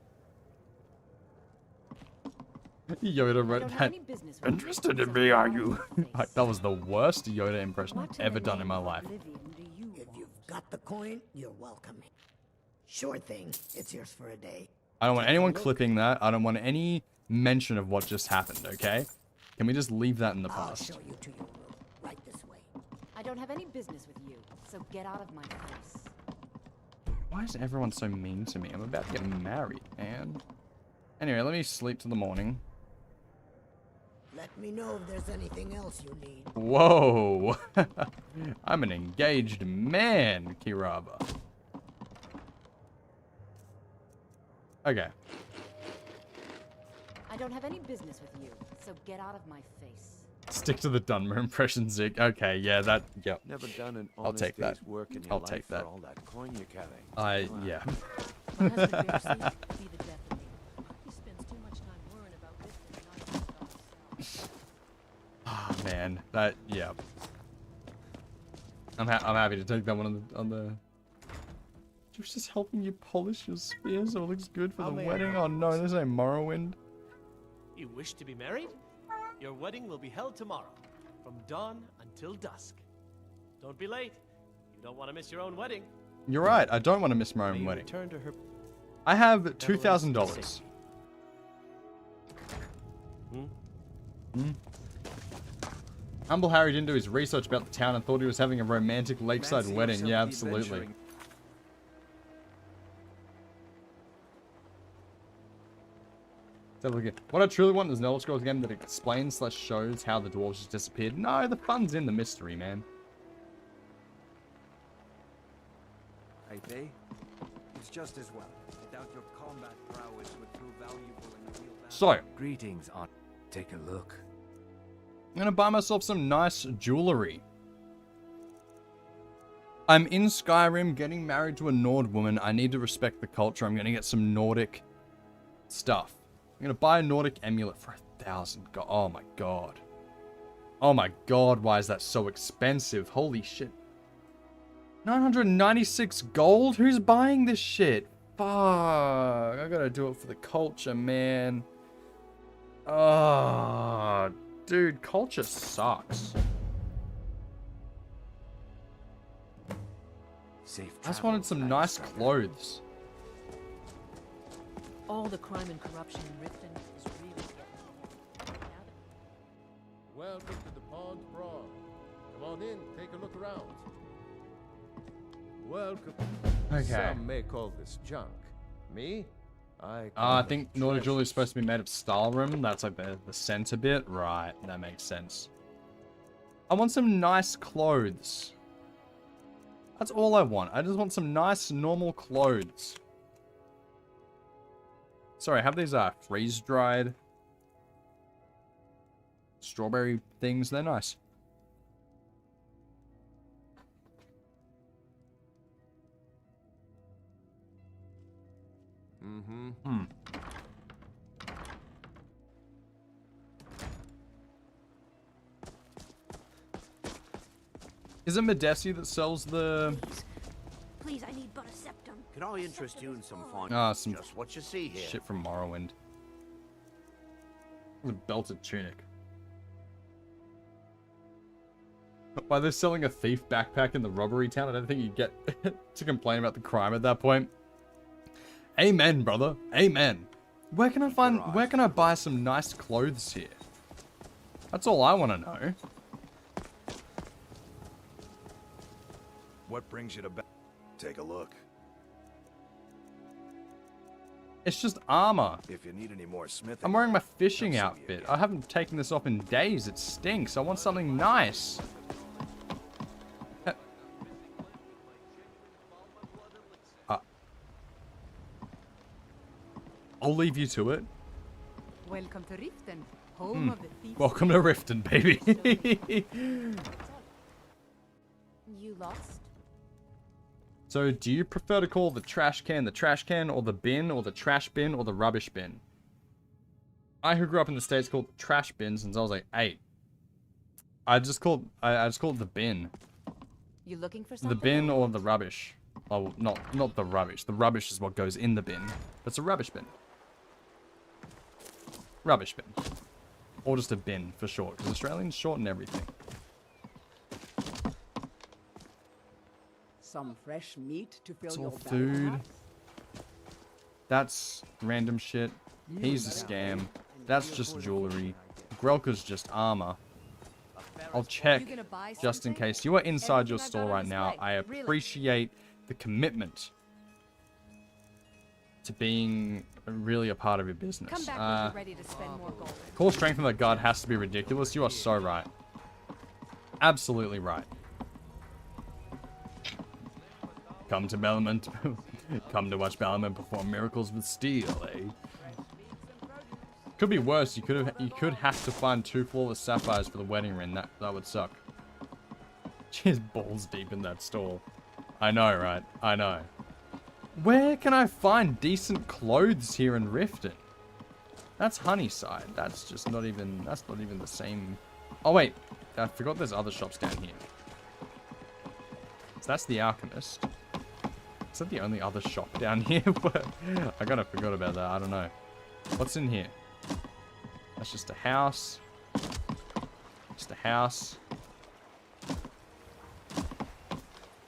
Yoda wrote that. Interested in me, are you? That was the worst Yoda impression I've ever done in my life.
If you've got the coin, you're welcome. Sure thing. It's yours for a day.
I don't want anyone clipping that. I don't want any mention of what just happened, okay? Can we just leave that in the past?
I'll show you to your room. Right this way.
I don't have any business with you, so get out of my face.
Why is everyone so mean to me? I'm about to get married, man. Anyway, let me sleep till the morning.
Let me know if there's anything else you need.
Whoa! I'm an engaged man, Kiraba. Okay.
I don't have any business with you, so get out of my face.
Stick to the Dunmer impression, Zeke. Okay, yeah, that, yep.
Never done an
I'll take that.
Work in your
I'll
life
take that.
For all that coin you're carrying.
Yeah.
My husband bears sleep, be the death of me. He spends too much time worrying about this and not about himself.
Ah, man, that, yeah. I'm happy to take that one on the. Just helping you polish your spear so it looks good for the wedding. Oh no, this ain't Morrowind.
You wish to be married? Your wedding will be held tomorrow, from dawn until dusk. Don't be late. You don't want to miss your own wedding.
You're right. I don't want to miss my own wedding.
Return to her.
I have $2,000. Humble Harry didn't do his research about the town and thought he was having a romantic lakeside wedding. Yeah, absolutely. What I truly want is an Elder Scrolls game that explains / shows how the dwarves just disappeared. No, the fun's in the mystery, man.
Hey, Bay. It's just as well. Without your combat prowess would prove valuable in the real battle.
So,
greetings, Aunt. Take a look.
I'm gonna buy myself some nice jewelry. I'm in Skyrim getting married to a Nord woman. I need to respect the culture. I'm gonna get some Nordic stuff. I'm gonna buy a Nordic amulet for 1,000. Oh my god. Oh my god, why is that so expensive? Holy shit. 996 gold? Who's buying this shit? Fuck. I gotta do it for the culture, man. Oh, dude, culture sucks.
Safe
I just wanted some nice clothes.
All the crime and corruption in Riften is really getting.
Welcome to the Pond Brawl. Come on in, take a look around. Welcome.
Okay.
Some may call this junk. Me?
I think Nordic jewelry is supposed to be made of Skyrim. That's like the center bit. Right, that makes sense. I want some nice clothes. That's all I want. I just want some nice, normal clothes. Sorry, have these freeze-dried strawberry things. They're nice.
Mm-hmm.
Is it Medesi that sells the...
Please, I need but a septum.
Can I interest you in some fun?
some
Just what you see here.
shit from Morrowind. The belted tunic. Why they're selling a thief backpack in the robbery town? I don't think you get to complain about the crime at that point. Amen, brother. Amen. Where can I buy some nice clothes here? That's all I want to know.
What brings you to back? Take a look.
It's just armor.
If you need any more smithing,
I'm wearing my fishing outfit. I haven't taken this off in days. It stinks. I want something nice. I'll leave you to it.
Welcome to Riften, home of the thieves.
Welcome to Riften, baby.
You lost?
So, do you prefer to call the trash can, or the bin, or the trash bin, or the rubbish bin? I, who grew up in the States, called trash bin since I was like 8. I just called it the bin.
You looking for something?
The bin or the rubbish. Oh, not the rubbish. The rubbish is what goes in the bin. That's a rubbish bin. Rubbish bin. Or just a bin, for short. Because Australians shorten everything.
Some fresh meat to fill
It's
your
all
belly,
food.
perhaps?
That's random shit. He's a scam. That's just jewelry. Grelka's just armor. I'll check just in case. You are inside your store right now. I appreciate the commitment to being really a part of your business.
Come back when you're ready to spend more gold.
Core strength of that guard has to be ridiculous. You are so right. Absolutely right. Come to Bellarmine. Come to watch Bellarmine perform miracles with steel, eh? Could be worse. You could have to find 2 flawless sapphires for the wedding ring. That would suck. She's balls deep in that stall. I know, right? I know. Where can I find decent clothes here in Riften? That's Honeyside. That's just not even. That's not even the same. Oh wait, I forgot there's other shops down here. So that's the Alchemist. Is that the only other shop down here? I kind of forgot about that. I don't know. What's in here? That's just a house. Just a house.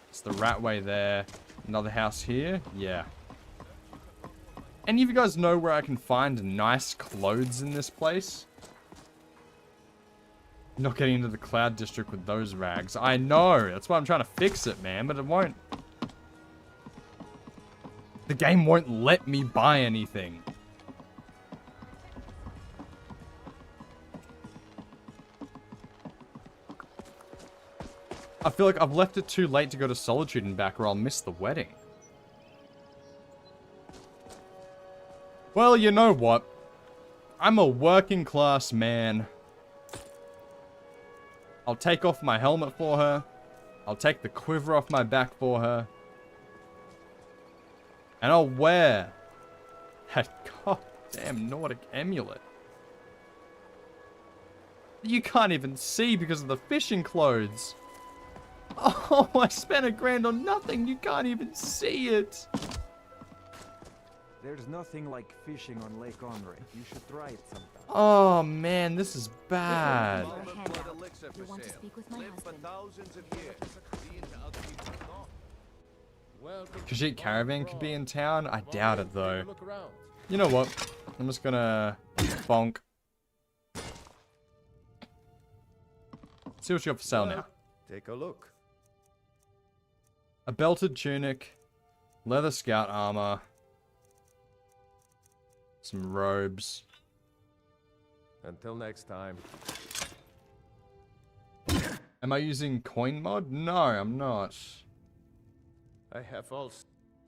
It's the Ratway there. Another house here. Yeah. Any of you guys know where I can find nice clothes in this place? Not getting into the Cloud District with those rags. I know. That's why I'm trying to fix it, man. But it won't. The game won't let me buy anything. I feel like I've left it too late to go to Solitude and back, or I'll miss the wedding. Well, you know what? I'm a working class man. I'll take off my helmet for her. I'll take the quiver off my back for her. And I'll wear that goddamn Nordic amulet. You can't even see because of the fishing clothes. Oh, I spent $1,000 on nothing. You can't even see it.
There's nothing like fishing on Lake Onre. You should try it sometime.
Oh man, this is bad.
You want to speak with my husband?
Khajiit Caravan could be in town? I doubt it, though. You know what? I'm just gonna bonk. See what you got for sale now.
Take a look.
A belted tunic, leather scout armor, some robes.
Until next time.
Am I using coin mod? No, I'm not.
I have all.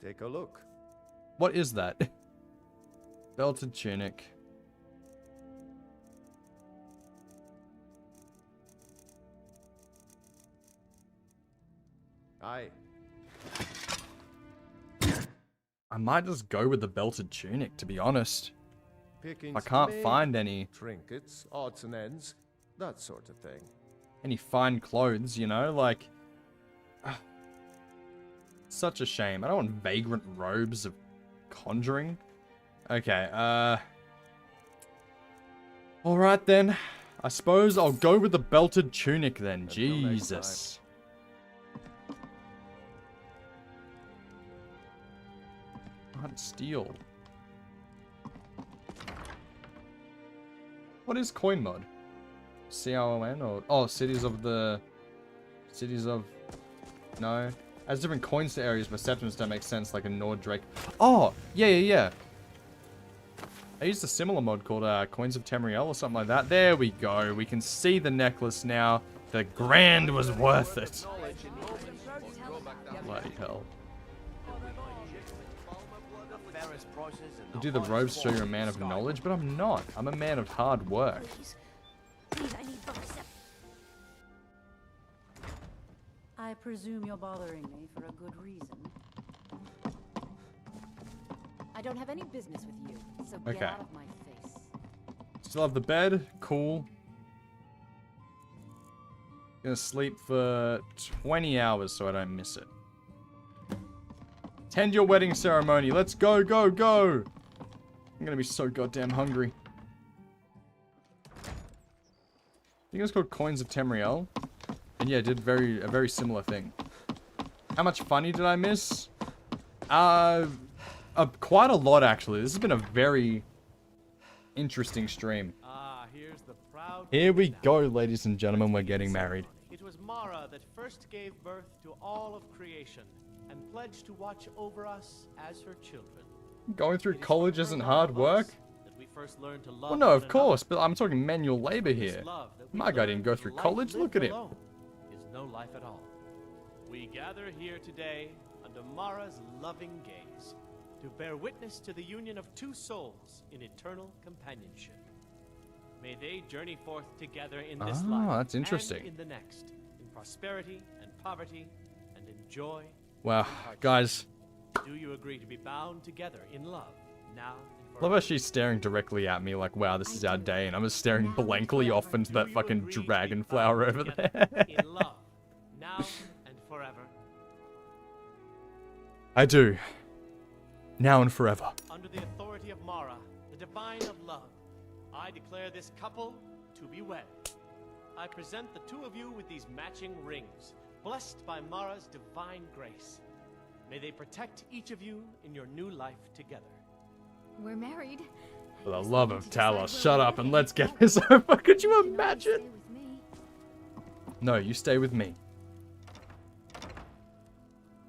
Take a look.
What is that? Belted tunic.
Aye.
I might just go with the belted tunic, to be honest.
Pickings
I can't
made,
find any
trinkets, odds and ends, that sort of thing.
any fine clothes, you know, like such a shame. I don't want vagrant robes of conjuring. Okay, all right then. I suppose I'll go with the belted tunic then. Jesus. Hard steel. What is coin mod? CRON or cities of no. Has different coins to areas, but septims don't make sense like a Nord Drake. Oh, yeah. I used a similar mod called Coins of Tamriel or something like that. There we go. We can see the necklace now. The grand was worth it. Bloody hell. You do the robes show you're a man of knowledge, but I'm not. I'm a man of hard work.
I presume you're bothering me for a good reason.
I don't have any business with you, so get
Okay.
out of my face.
Still have the bed. Cool. Gonna sleep for 20 hours so I don't miss it. Attend your wedding ceremony. Let's go. I'm gonna be so goddamn hungry. I think it's called Coins of Tamriel. And yeah, did a very similar thing. How much funny did I miss? Quite a lot actually. This has been a very interesting stream.
Here's the proud.
Here we go, ladies and gentlemen. We're getting married.
It was Mara that first gave birth to all of creation and pledged to watch over us as her children.
Going through college isn't hard work.
That we first learned to love
Well, no, of
one
course, but I'm talking manual labor
This
here.
love that we
My guy didn't
learned
go
through
through
life
college. Look at
lived
him.
alone is no life at all. We gather here today under Mara's loving gaze to bear witness to the union of two souls in eternal companionship. May they journey forth together in this life
that's interesting.
and in the next, in prosperity and poverty, and in joy.
Wow,
and hardship.
guys.
Do you agree to be bound together in love now and
Love how she's staring directly at me like, wow, this is our day. And I'm just staring blankly off into that fucking dragon flower over there.
in love now and forever?
I do. Now and forever.
Under the authority of Mara, the divine of love, I declare this couple to be wed. I present the two of you with these matching rings, blessed by Mara's divine grace. May they protect each of you in your new life together.
We're married.
For the love of Talos, shut up and let's get this over. Could you imagine? No, you stay with me.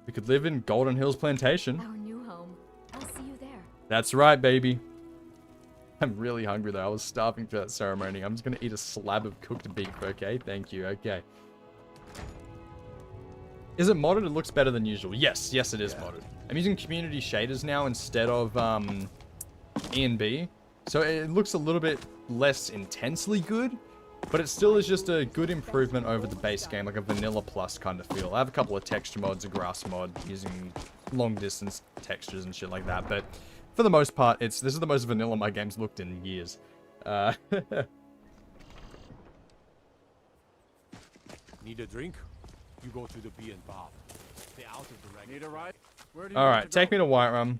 We could live in Golden Hills Plantation.
Our new home. I'll see you there.
That's right, baby. I'm really hungry though. I was starving for that ceremony. I'm just gonna eat a slab of cooked beef, okay? Thank you, okay. Is it modded? It looks better than usual. Yes, it is modded. I'm using community shaders now instead of E&B. So it looks a little bit less intensely good, but it still is just a good improvement over the base game, like a vanilla plus kind of feel. I have a couple of texture mods, a grass mod using long distance textures and shit like that, but for the most part, this is the most vanilla my game's looked in years.
Need a drink? You go to the B&Bob. Stay out of the wreck.
Need a ride? Where do you
Alright, take me to Whiterun.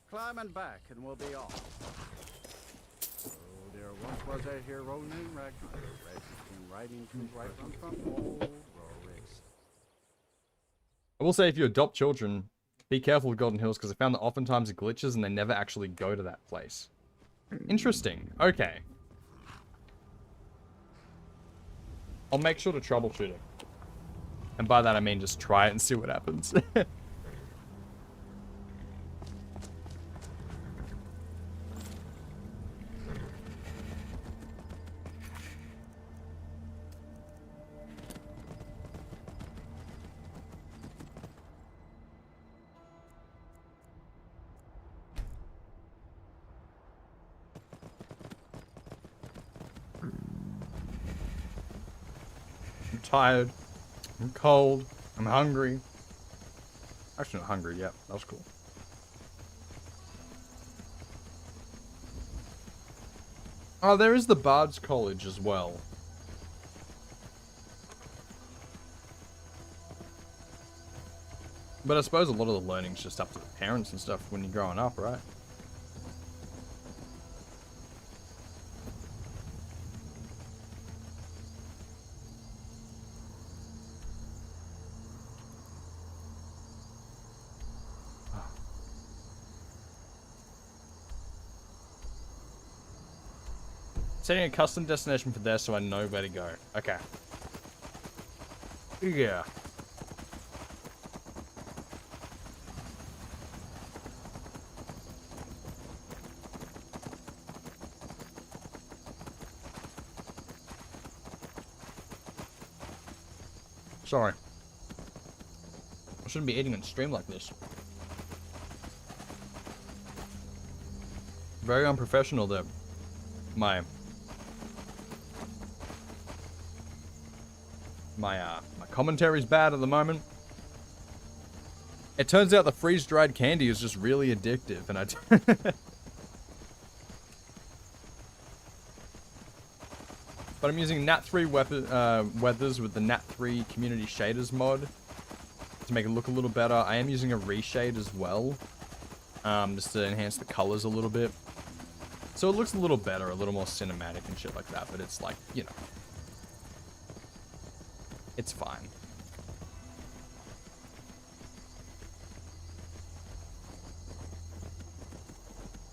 Climb and back, and we'll be off. Oh, there once was a hero named Ragnar, racing riding to Whiterun from old Rorix.
I will say, if you adopt children, be careful with Golden Hills, because I found that oftentimes it glitches and they never actually go to that place. Interesting. Okay. I'll make sure to troubleshoot it. And by that I mean just try it and see what happens. I'm tired. I'm cold. I'm hungry. Actually not hungry yet. That was cool. Oh, there is the Bard's College as well. But I suppose a lot of the learning's just up to the parents and stuff when you're growing up, right? Setting a custom destination for there so I know where to go. Okay. Yeah. Sorry. I shouldn't be eating on stream like this. Very unprofessional though. My commentary's bad at the moment. It turns out the freeze-dried candy is just really addictive, and but I'm using Nat3 weathers with the Nat3 community shaders mod to make it look a little better. I am using a reshade as well, just to enhance the colors a little bit. So it looks a little better, a little more cinematic and shit like that, but it's like, you know. It's fine.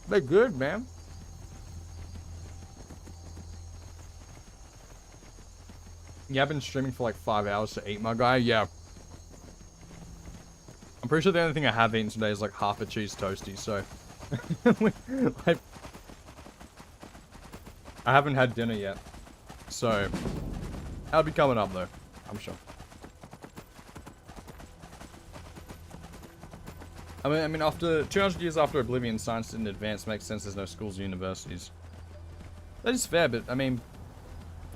They're good, man. Yeah, I've been streaming for like 5 hours to eat, my guy. Yeah. I'm pretty sure the only thing I have eaten today is like half a cheese toasty, so... like, I haven't had dinner yet. So, that'll be coming up though, I'm sure. I mean, after 200 years after Oblivion, science didn't advance. Makes sense. There's no schools or universities. That is fair, but I mean,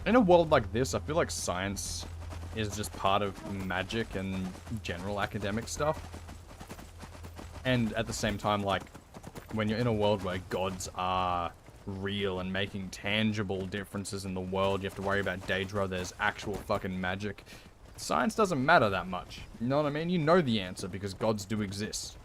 in a world like this, I feel like science is just part of magic and general academic stuff. And at the same time, like, when you're in a world where gods are real and making tangible differences in the world, you have to worry about Daedra, there's actual fucking magic. Science doesn't matter that much. You know what I mean? You know the answer because gods do exist.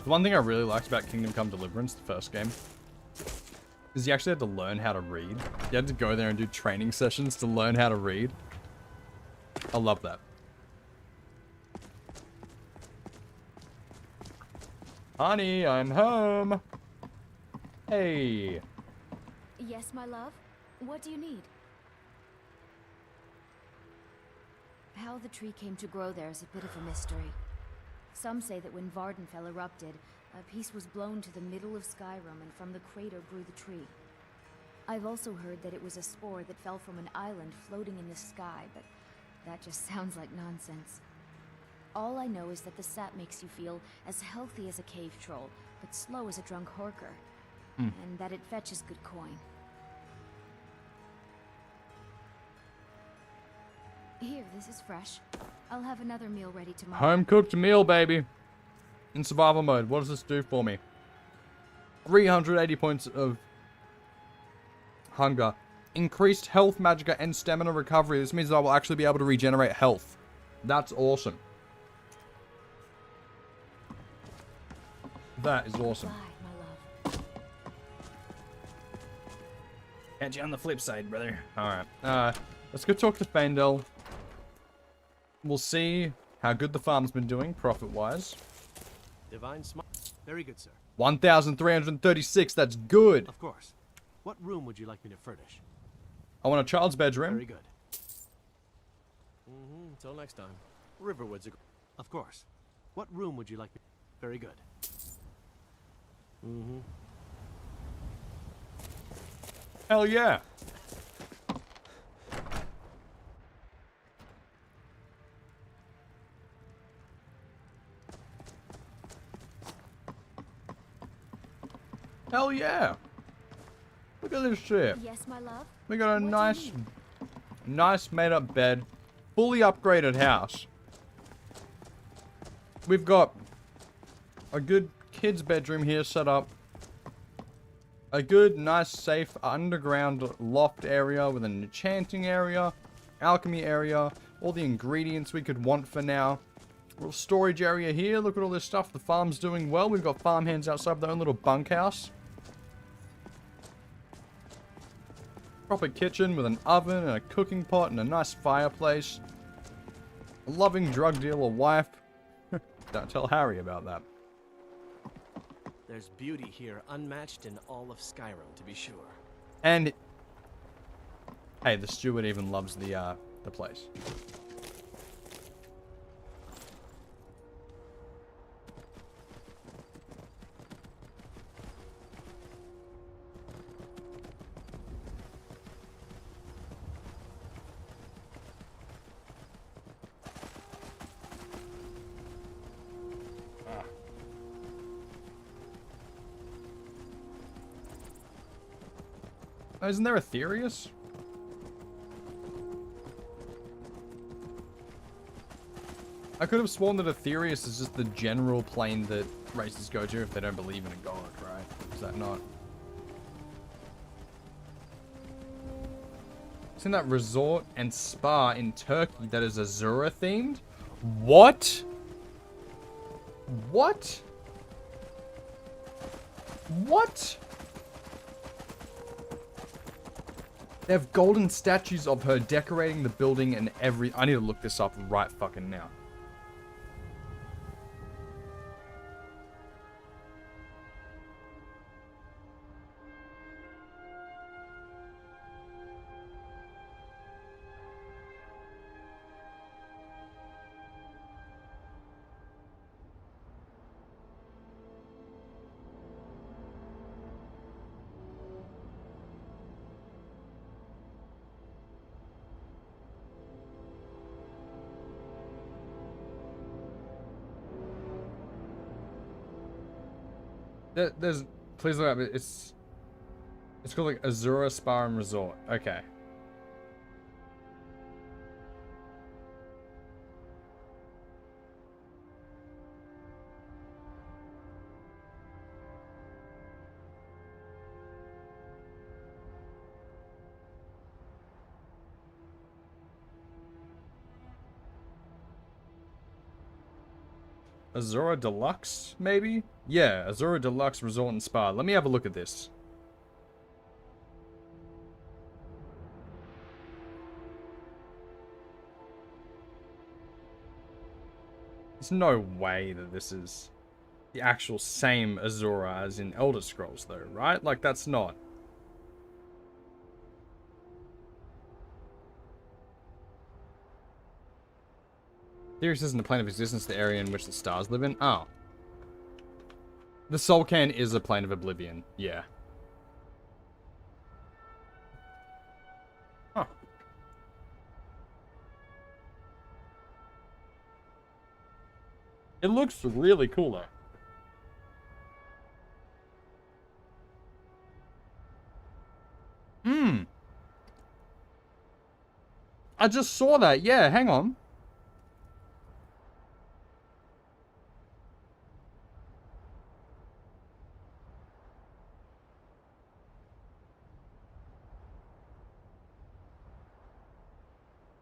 The one thing I really liked about Kingdom Come Deliverance, the first game, is you actually had to learn how to read. You had to go there and do training sessions to learn how to read. I love that. Honey, I'm home. Hey.
Yes, my love? What do you need? How the tree came to grow there is a bit of a mystery. Some say that when Vardenfell erupted, a piece was blown to the middle of Skyrim and from the crater grew the tree. I've also heard that it was a spore that fell from an island floating in the sky, but that just sounds like nonsense. All I know is that the sap makes you feel as healthy as a cave troll, but slow as a drunk horker, and that it fetches good coin. Here, this is fresh. I'll have another meal ready tomorrow.
Home cooked meal, baby. In survival mode. What does this do for me? 380 points of hunger. Increased health, magicka, and stamina recovery. This means that I will actually be able to regenerate health. That's awesome. That is awesome. Catch you on the flip side, brother. Alright. Let's go talk to Fandel. We'll see how good the farm's been doing, profit-wise.
Divine smart. Very good, sir.
1,336. That's good.
Of course. What room would you like me to furnish?
I want a child's bedroom.
Very good. Until next time. Riverwood's of course. What room would you like me? Very good.
Hell yeah. Hell yeah. Look at this shit.
Yes, my love.
We got a nice made up bed. Fully upgraded house. We've got a good kid's bedroom here set up. A good, nice, safe underground loft area with an enchanting area, alchemy area, all the ingredients we could want for now. Little storage area here. Look at all this stuff. The farm's doing well. We've got farmhands outside their own little bunkhouse. Proper kitchen with an oven and a cooking pot and a nice fireplace. A loving drug dealer wife. Don't tell Harry about that.
There's beauty here, unmatched in all of Skyrim, to be sure.
And hey, the steward even loves the place. Oh, isn't there a Therius? I could have sworn that Aetherius is just the general plane that races go to if they don't believe in a god, right? Is that not? Isn't that resort and spa in Turkey that is Azura themed? What? What? What? They have golden statues of her decorating the building and I need to look this up right fucking now. There's, please look up. It's called like Azura Spa and Resort. Okay. Azura Deluxe, maybe? Yeah, Azura Deluxe Resort and Spa. Let me have a look at this. There's no way that this is the actual same Azura as in Elder Scrolls, though, right? Like, that's not. Therius isn't a plane of existence, the area in which the stars live in. Oh. The Solcan is a plane of oblivion. Yeah. Huh. It looks really cool, though. I just saw that. Yeah, hang on.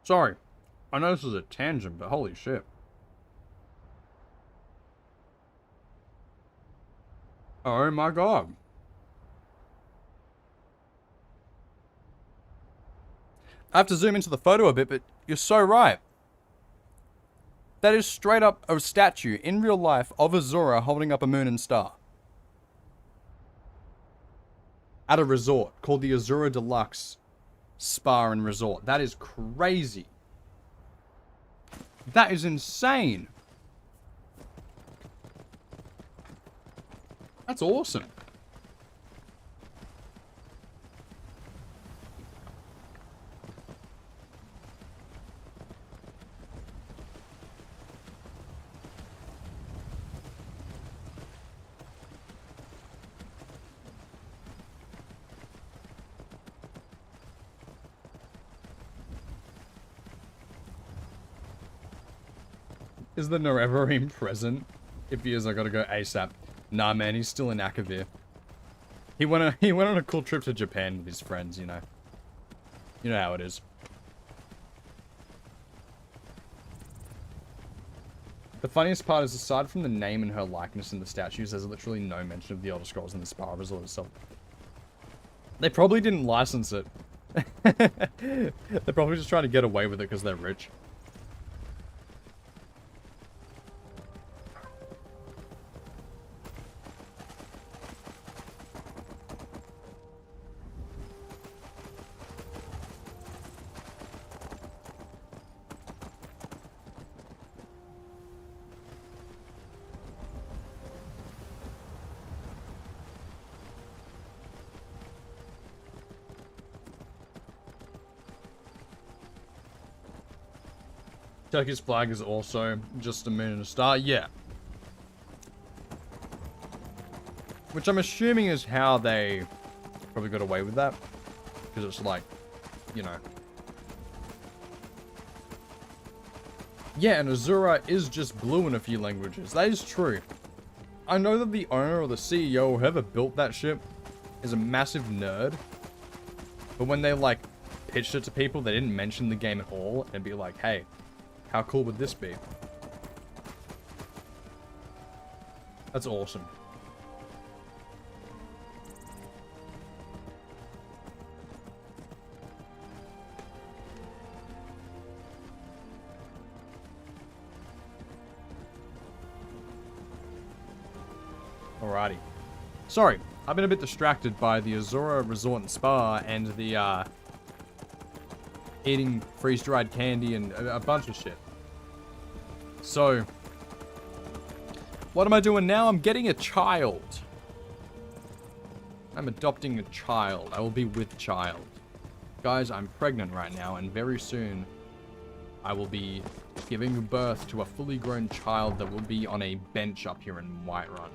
Sorry. I know this is a tangent, but holy shit. Oh my god. I have to zoom into the photo a bit, but you're so right. That is straight up a statue in real life of Azura holding up a moon and star. At a resort called the Azura Deluxe Spa and Resort. That is crazy. That is insane. That's awesome. Is the Nerevarine present? If he is, I gotta go ASAP. Nah, man, he's still in Akavir. He went on a cool trip to Japan with his friends, you know. You know how it is. The funniest part is, aside from the name and her likeness in the statues, there's literally no mention of the Elder Scrolls in the Spa Resort itself. They probably didn't license it. They're probably just trying to get away with it because they're rich. Turkey's flag is also just a moon and a star. Yeah. Which I'm assuming is how they probably got away with that. Because it's like, you know. Yeah, and Azura is just blue in a few languages. That is true. I know that the owner or the CEO or whoever built that ship is a massive nerd. But when they, like, pitched it to people, they didn't mention the game at all. And be like, hey, how cool would this be? That's awesome. Alrighty. Sorry, I've been a bit distracted by the Azura Resort and Spa and the, eating freeze-dried candy and a bunch of shit. So, what am I doing now? I'm getting a child. I'm adopting a child. I will be with child. Guys, I'm pregnant right now, and very soon I will be giving birth to a fully grown child that will be on a bench up here in Whiterun.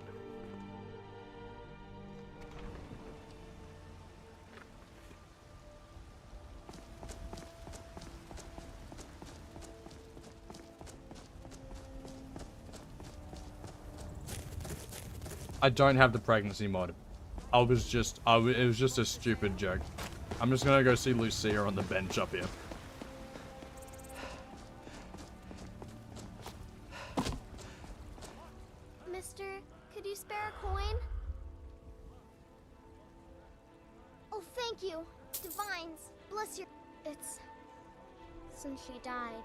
I don't have the pregnancy mod. It was just a stupid joke. I'm just gonna go see Lucia on the bench up here.
Mister, could you spare a coin? Oh, thank you. Divines, bless your... It's... since she died.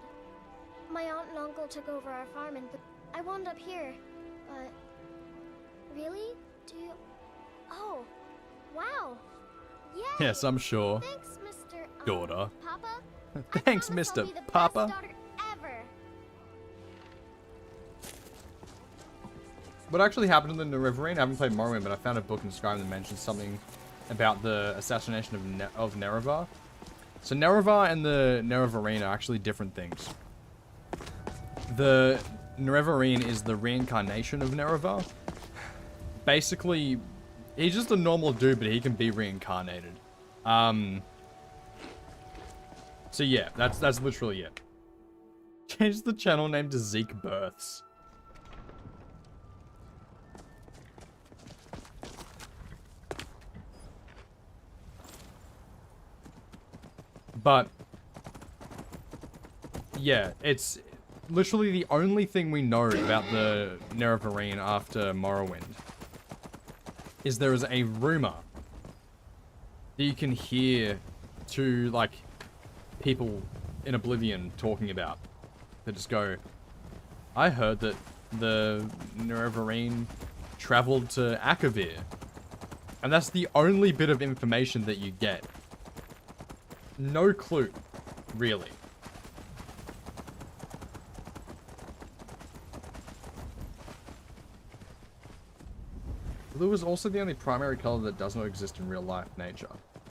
My aunt and uncle took over our farm and I wound up here, but... Really? Do you... Oh, wow. Yay.
Yes, I'm sure.
Thanks, Mr.
Daughter.
Papa?
Thanks, Mr. Papa.
Best daughter ever.
What actually happened in the Riverine? I haven't played Morrowind, but I found a book in Skyrim that mentions something about the assassination of Nerevar. So Nerevar and the Nerevarine are actually different things. The Nerevarine is the reincarnation of Nerevar. Basically, he's just a normal dude, but he can be reincarnated. So yeah, that's literally it. Change the channel name to Zeke Births. But yeah, it's literally the only thing we know about the Nerevarine after Morrowind is there is a rumor that you can hear to, like, people in Oblivion talking about. They just go, I heard that the Nerevarine traveled to Akavir. And that's the only bit of information that you get. No clue, really. Blue is also the only primary color that does not exist in real life nature.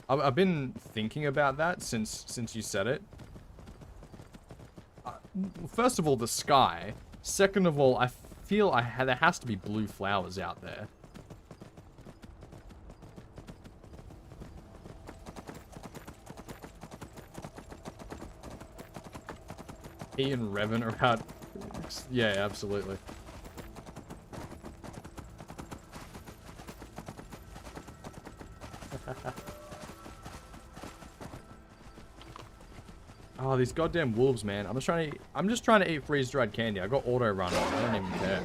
I've been thinking about that since you said it. First of all, the sky. Second of all, I feel there has to be blue flowers out there. He and Revan are out. Yeah, absolutely. Oh, these goddamn wolves, man. I'm just trying to eat freeze-dried candy. I got auto run on. I don't even care.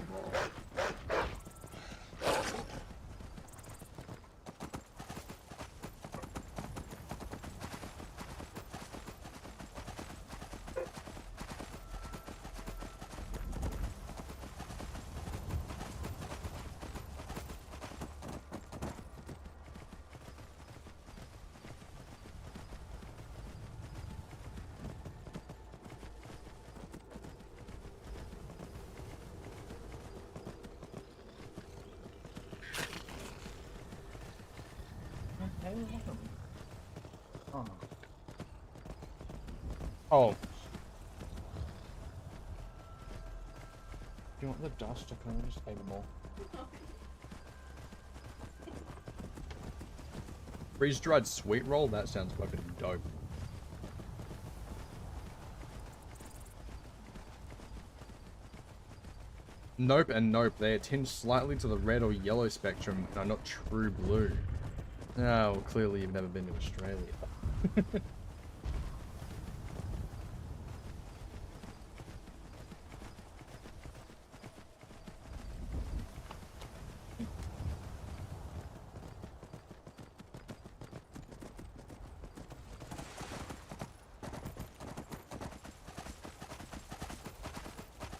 Oh. Do you want the dust, or can we just take them all? Freeze-dried sweet roll? That sounds fucking dope. Nope and nope. They are tinged slightly to the red or yellow spectrum and are not true blue. Oh, well, clearly you've never been to Australia.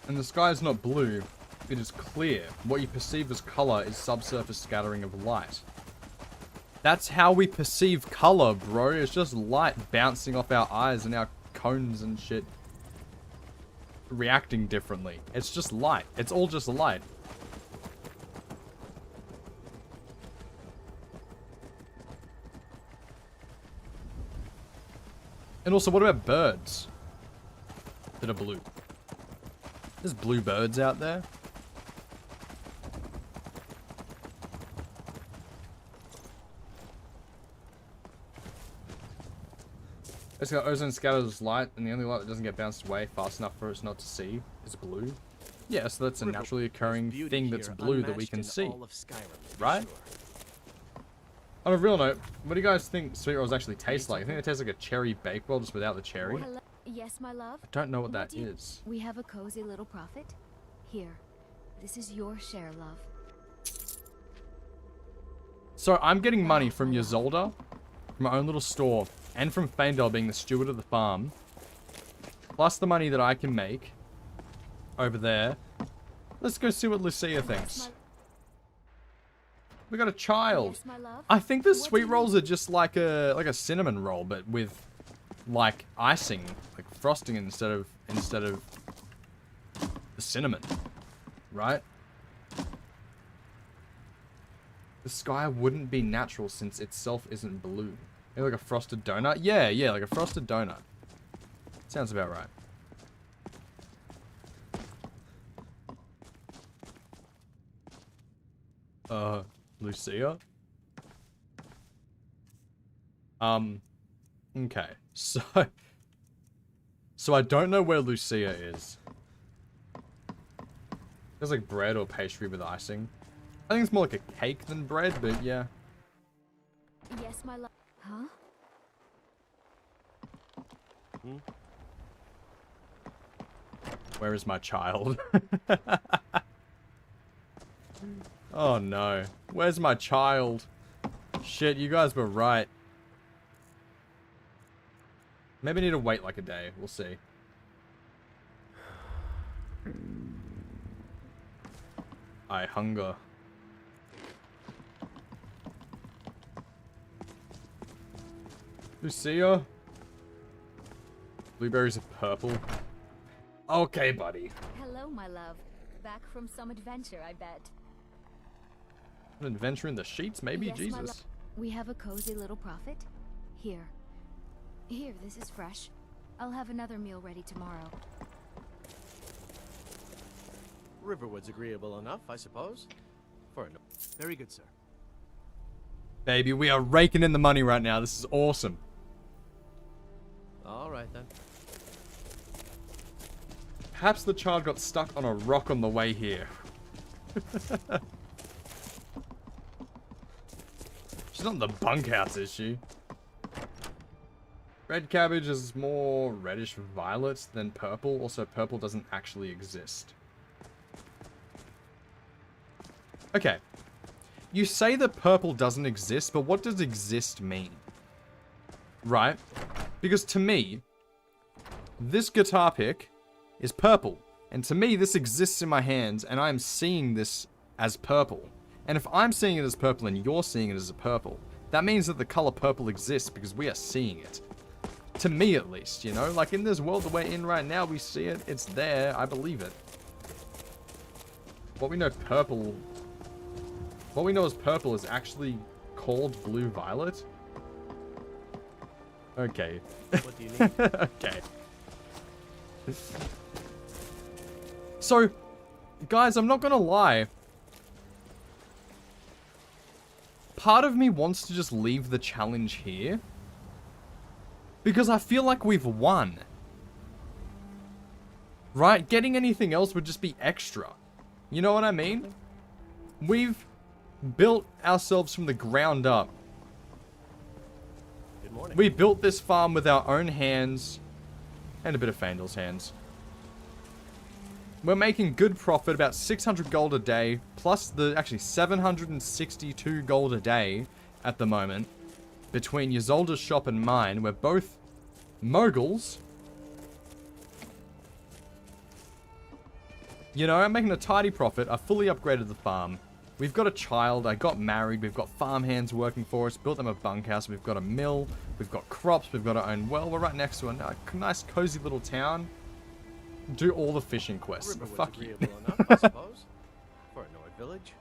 And the sky is not blue, it is clear. What you perceive as color is subsurface scattering of light. That's how we perceive color, bro. It's just light bouncing off our eyes and our cones and shit reacting differently. It's just light. It's all just light. And also, what about birds that are blue? There's blue birds out there. Basically, ozone scatters light, and the only light that doesn't get bounced away fast enough for us not to see is blue. Yeah, so that's a naturally occurring thing that's blue that we can see. Right? On a real note, what do you guys think sweet rolls actually taste like? I think they taste like a cherry bakewell just without the cherry.
Hello? Yes, my love?
I don't know what that is.
We have a cozy little profit. Here, this is your share, love.
So I'm getting money from Ysolda, from my own little store, and from Feindel being the steward of the farm, plus the money that I can make over there. Let's go see what Lucia thinks. We got a child.
Yes, my love?
I think the sweet rolls are just like a cinnamon roll, but with like icing, like frosting instead of the cinnamon, right? The sky wouldn't be natural since itself isn't blue. Maybe like a frosted donut? Yeah, like a frosted donut. Sounds about right. Lucia? Okay, so So I don't know where Lucia is. There's like bread or pastry with icing. I think it's more like a cake than bread, but yeah.
Yes, my love. Huh?
Where is my child? Oh no. Where's my child? Shit, you guys were right. Maybe I need to wait like a day. We'll see. I hunger. Lucia? Blueberries are purple. Okay, buddy.
Hello, my love. Back from some adventure, I bet.
An adventure in the sheets, maybe?
Yes, my
Jesus.
we have a cozy little prophet. Here. Here, this is fresh. I'll have another meal ready tomorrow.
Riverwood's agreeable enough, I suppose.
Very good, sir.
Baby, we are raking in the money right now. This is awesome.
All right, then.
Perhaps the child got stuck on a rock on the way here. She's not in the bunkhouse, is she? Red cabbage is more reddish violet than purple. Also, purple doesn't actually exist. Okay. You say that purple doesn't exist, but what does exist mean? Right? Because to me, this guitar pick is purple. And to me, this exists in my hands, and I'm seeing this as purple. And if I'm seeing it as purple and you're seeing it as a purple, that means that the color purple exists because we are seeing it. To me, at least, you know? Like, in this world that we're in right now, we see it. It's there. I believe it. What we know purple... What we know as purple is actually called blue-violet? Okay.
What do you need?
Okay. So, guys, I'm not gonna lie. Part of me wants to just leave the challenge here. Because I feel like we've won. Right? Getting anything else would just be extra. You know what I mean? We've built ourselves from the ground up.
Good morning.
We built this farm with our own hands. And a bit of Fandel's hands. We're making good profit, about 600 gold a day, plus the, actually 762 gold a day at the moment. Between Ysolda's shop and mine, we're both moguls. You know, I'm making a tidy profit. I fully upgraded the farm. We've got a child, I got married, we've got farmhands working for us, built them a bunkhouse, we've got a mill, we've got crops, we've got our own well, we're right next to a nice cozy little town. Do all the fishing quests.
Riverwood's
Fuck you.
agreeable enough, I suppose. For a Nord village.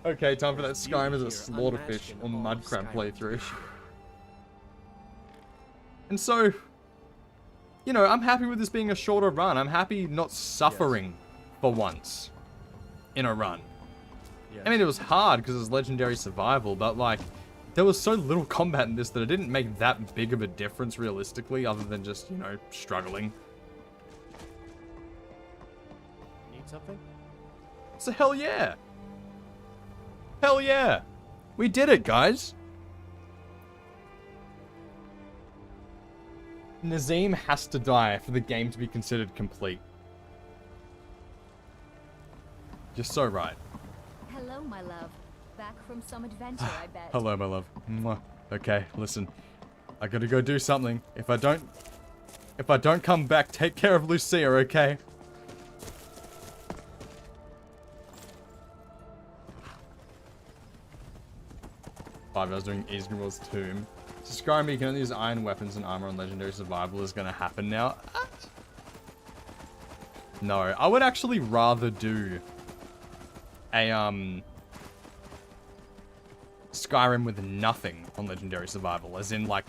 Okay, time for that Skyrim as a slaughterfish or mudcrab playthrough. And so, you know, I'm happy with this being a shorter run. I'm happy not suffering for once in a run. I mean, it was hard because it was legendary survival, but like, there was so little combat in this that it didn't make that big of a difference realistically, other than just, you know, struggling.
Need something?
So hell yeah. Hell yeah. We did it, guys. Nazeem has to die for the game to be considered complete. You're so right.
Hello, my love. Back from some adventure, I bet.
Hello, my love. Mwah. Okay, listen. I gotta go do something. If I don't come back, take care of Lucia, okay? I was doing Isgrimor's tomb. So Skyrim, you can only use iron weapons and armor on legendary survival is gonna happen now. No, I would actually rather do a Skyrim with nothing on legendary survival, as in like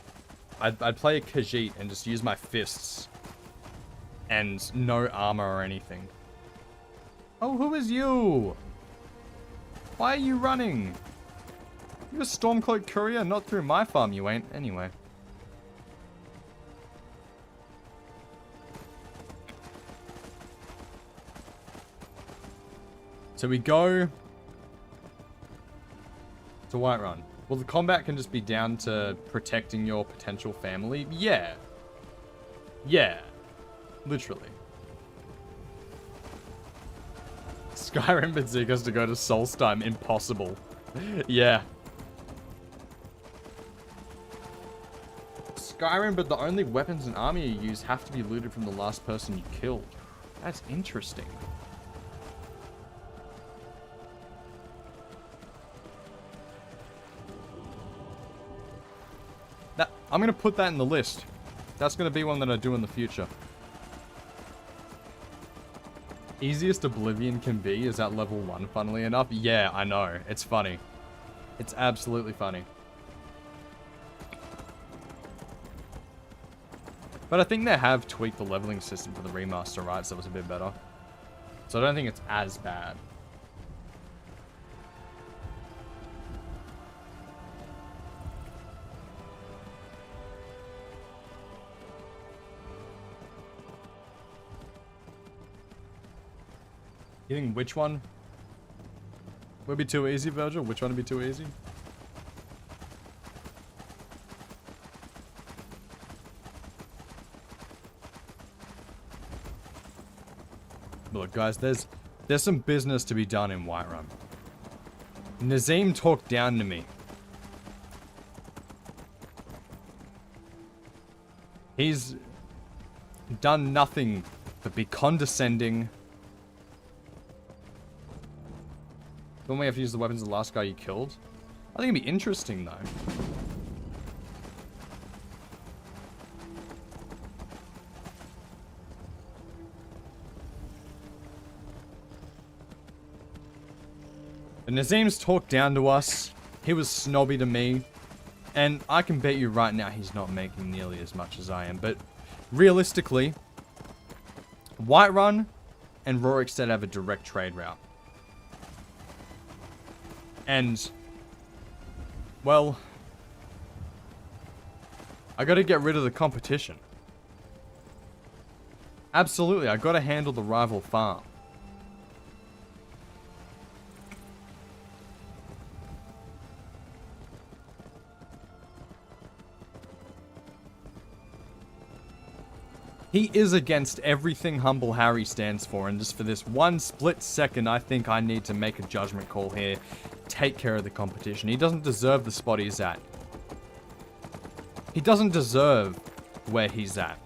I'd play a Khajiit and just use my fists and no armor or anything. Oh, who is you? Why are you running? You a Stormcloak courier? Not through my farm, you ain't. Anyway. So we go to Whiterun. Well, the combat can just be down to protecting your potential family. Yeah. Yeah. Literally. Skyrim Bazookas to go to Solstheim. Impossible. Yeah. Skyrim, but the only weapons and armor you use have to be looted from the last person you killed. That's interesting. I'm going to put that in the list. That's going to be one that I do in the future. Easiest Oblivion can be is at level 1, funnily enough. Yeah, I know. It's funny. It's absolutely funny. But I think they have tweaked the leveling system for the remaster, right? So it was a bit better. So I don't think it's as bad. You think which one would be too easy, Virgil? Which one would be too easy? Look, guys, there's some business to be done in Whiterun. Nazeem talked down to me. He's done nothing but be condescending. Don't we have to use the weapons of the last guy you killed? I think it'd be interesting, though. But Nazeem's talked down to us. He was snobby to me. And I can bet you right now he's not making nearly as much as I am. But realistically, Whiterun and Rorikstead have a direct trade route. And, well, I gotta get rid of the competition. Absolutely, I gotta handle the rival farm. He is against everything Humble Harry stands for, and just for this one split second, I think I need to make a judgment call here. Take care of the competition. He doesn't deserve the spot he's at. He doesn't deserve where he's at.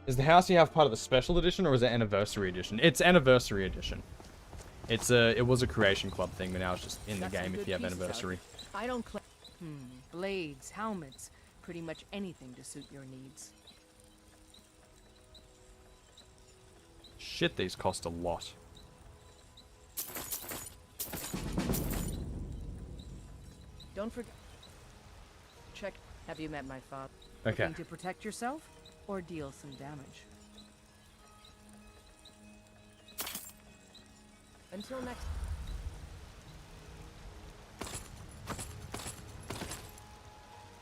Is the house you have part of the special edition, or is it anniversary edition? It's anniversary edition. It was a creation club thing, but now it's just in the game if you have anniversary.
I don't claim. Blades, helmets, pretty much anything to suit your needs.
Shit, these cost a lot.
Don't forget. Check. Have you met my father?
Okay.
Looking to protect yourself or deal some damage? Until next.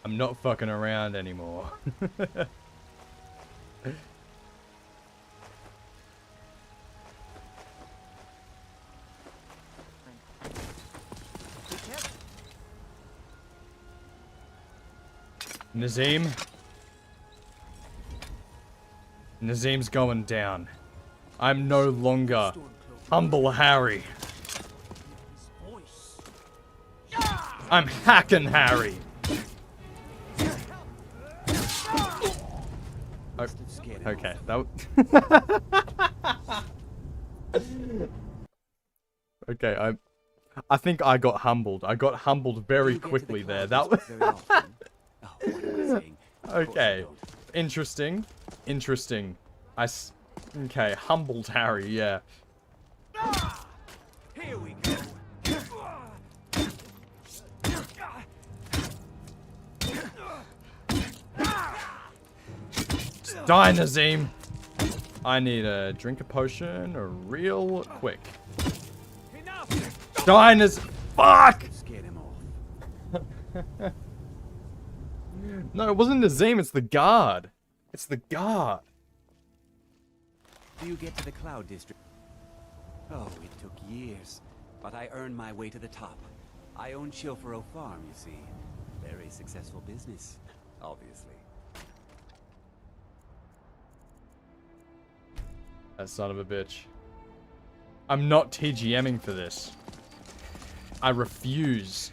I'm not fucking around anymore. Nazeem. Nazeem's going down. I'm no longer Humble Harry. I'm Hacking Harry. Okay, okay, I think I got humbled. I got humbled very quickly there. That was okay. Interesting. Interesting. Okay, humbled Harry, yeah.
Here we go.
Die, Nazeem! I need to drink a potion real quick. Die, Nazeem! Fuck!
Scared him off.
No, it wasn't Nazeem, it's the guard. It's the guard.
Do you get to the Cloud District? Oh, it took years, but I earned my way to the top. I own Chilfaro Farm, you see. Very successful business, obviously.
That son of a bitch. I'm not TGMing for this. I refuse.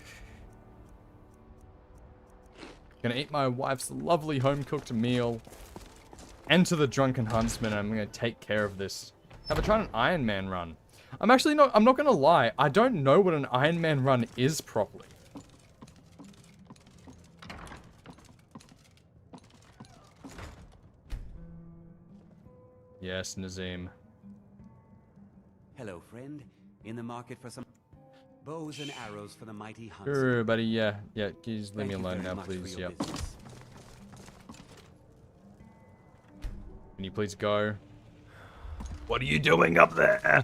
Gonna eat my wife's lovely home-cooked meal. Enter the Drunken Huntsman, and I'm gonna take care of this. Have I tried an Iron Man run? I'm not gonna lie. I don't know what an Iron Man run is properly. Yes, Nazeem.
Hello, friend. In the market for some bows and arrows for the mighty huntsman.
Sure, buddy. Yeah. Can you just leave me alone now, please? Yep. Can you please go? What are you doing up there?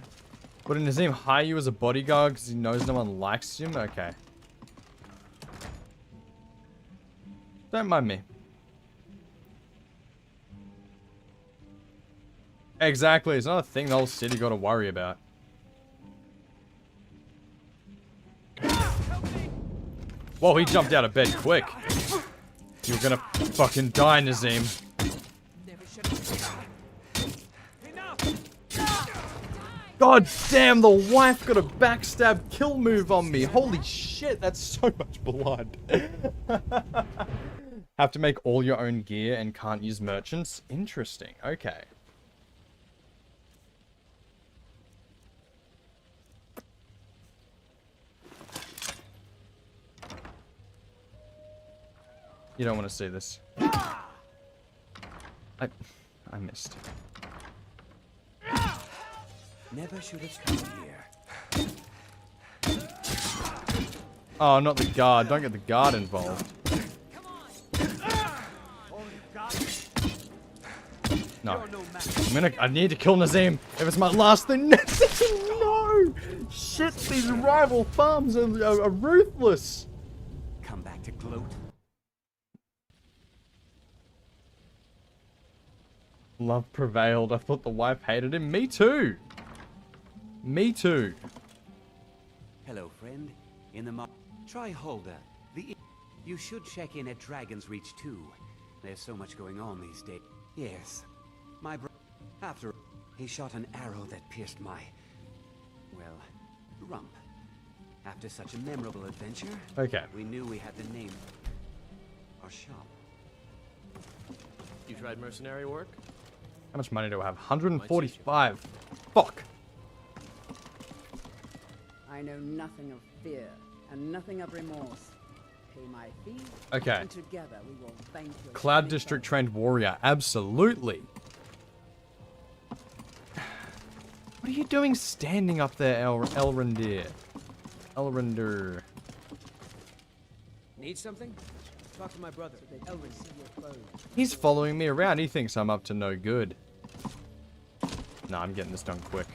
What, did Nazeem hire you as a bodyguard because he knows no one likes him? Okay. Don't mind me. Exactly, it's not a thing the whole city got to worry about. Whoa, he jumped out of bed quick. You're gonna fucking die, Nazeem. God damn, the wife got a backstab kill move on me. Holy shit, that's so much blood. Have to make all your own gear and can't use merchants? Interesting, okay. You don't want to see this. I missed.
Never should have come here.
Oh, not the guard. Don't get the guard involved. No. I need to kill Nazeem. If it's my last thing. No! Shit, these rival farms are ruthless.
Come back to gloat.
Love prevailed. I thought the wife hated him. Me too. Me too.
Hello, friend. In the try Holder. You should check in at Dragon's Reach too. There's so much going on these days. Yes. My after he shot an arrow that pierced my rump. After such a memorable adventure,
okay,
we knew we had to name our shop.
You tried mercenary work?
How much money do I have? 145. Fuck.
I know nothing of fear and nothing of remorse. Pay my fee.
Okay.
And together we will vanquish
Cloud District trained warrior. Absolutely. What are you doing standing up there, Elrondr? Elrondr.
Need something? Talk to my brother.
He's following me around. He thinks I'm up to no good. Nah, I'm getting this done quick.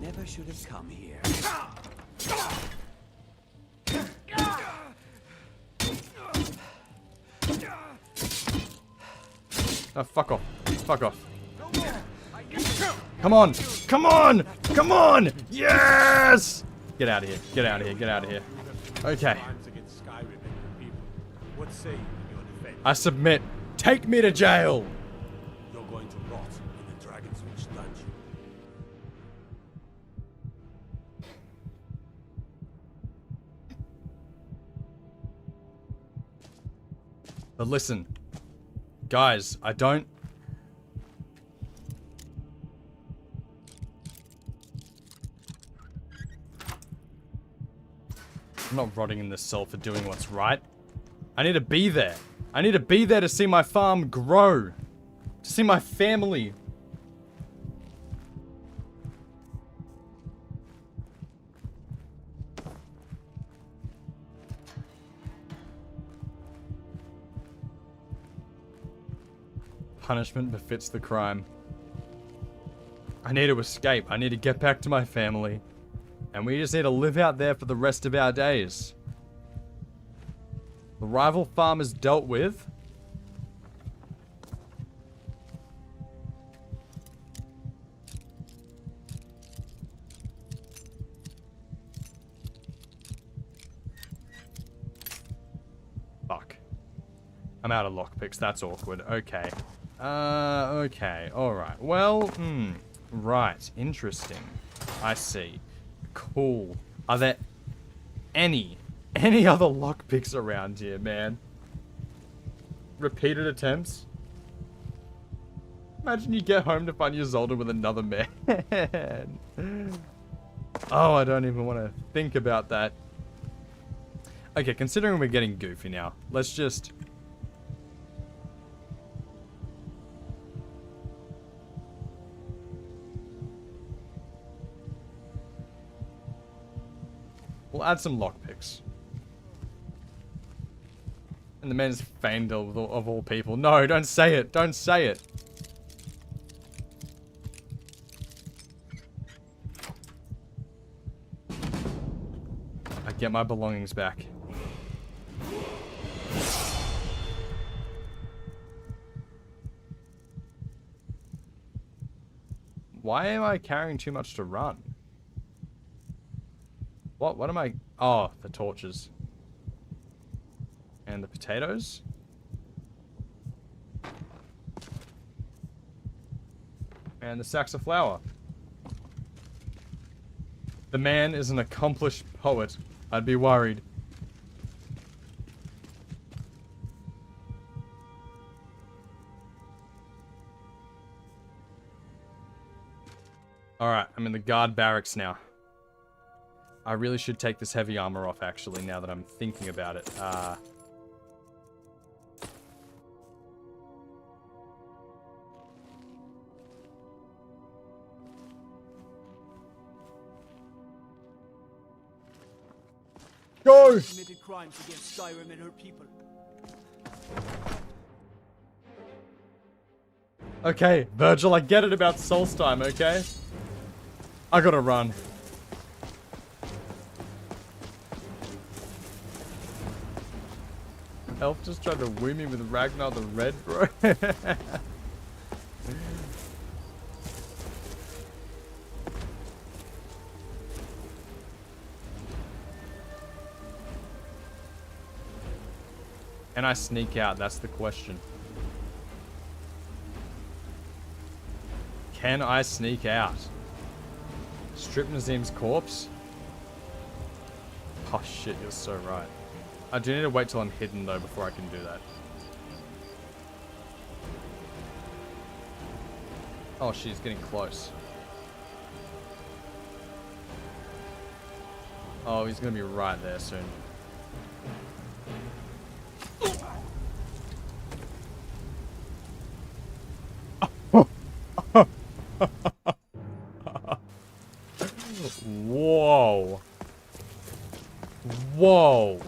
Never should have come here.
Oh, fuck off. Fuck off. Come on! Come on! Come on! Yes! Get out of here. Get out of here. Get out of here. Okay. I submit. Take me to jail!
You're going to rot in the Dragon's Reach dungeon.
But listen. Guys, I don't... I'm not rotting in this cell for doing what's right. I need to be there. I need to be there to see my farm grow. To see my family. punishment befits the crime. I need to escape. I need to get back to my family. And we just need to live out there for the rest of our days. The rival farm is dealt with. Fuck. I'm out of lockpicks. That's awkward. Okay. Okay. Alright. Well, right. Interesting. I see. Cool. Are there any other lockpicks around here, man? Repeated attempts? Imagine you get home to find your Zolder with another man. Oh, I don't even want to think about that. Okay, considering we're getting goofy now, let's just... We'll add some lockpicks. And the man's Faendal of all people. No, don't say it. Don't say it. I get my belongings back. Why am I carrying too much to run? What am I... Oh, the torches. And the potatoes? And the sacks of flour. The man is an accomplished poet. I'd be worried. Alright, I'm in the guard barracks now. I really should take this heavy armor off, actually, now that I'm thinking about it. Go!
Committed crimes against Skyrim and her people.
Okay, Virgil, I get it about Solstheim, okay? I gotta run. Elf just tried to woo me with Ragnar the Red, bro. Can I sneak out? That's the question. Can I sneak out? Strip Nazeem's corpse? Oh shit, you're so right. I do need to wait till I'm hidden though before I can do that. Oh, she's getting close. Oh, he's gonna be right there soon. Whoa. Whoa.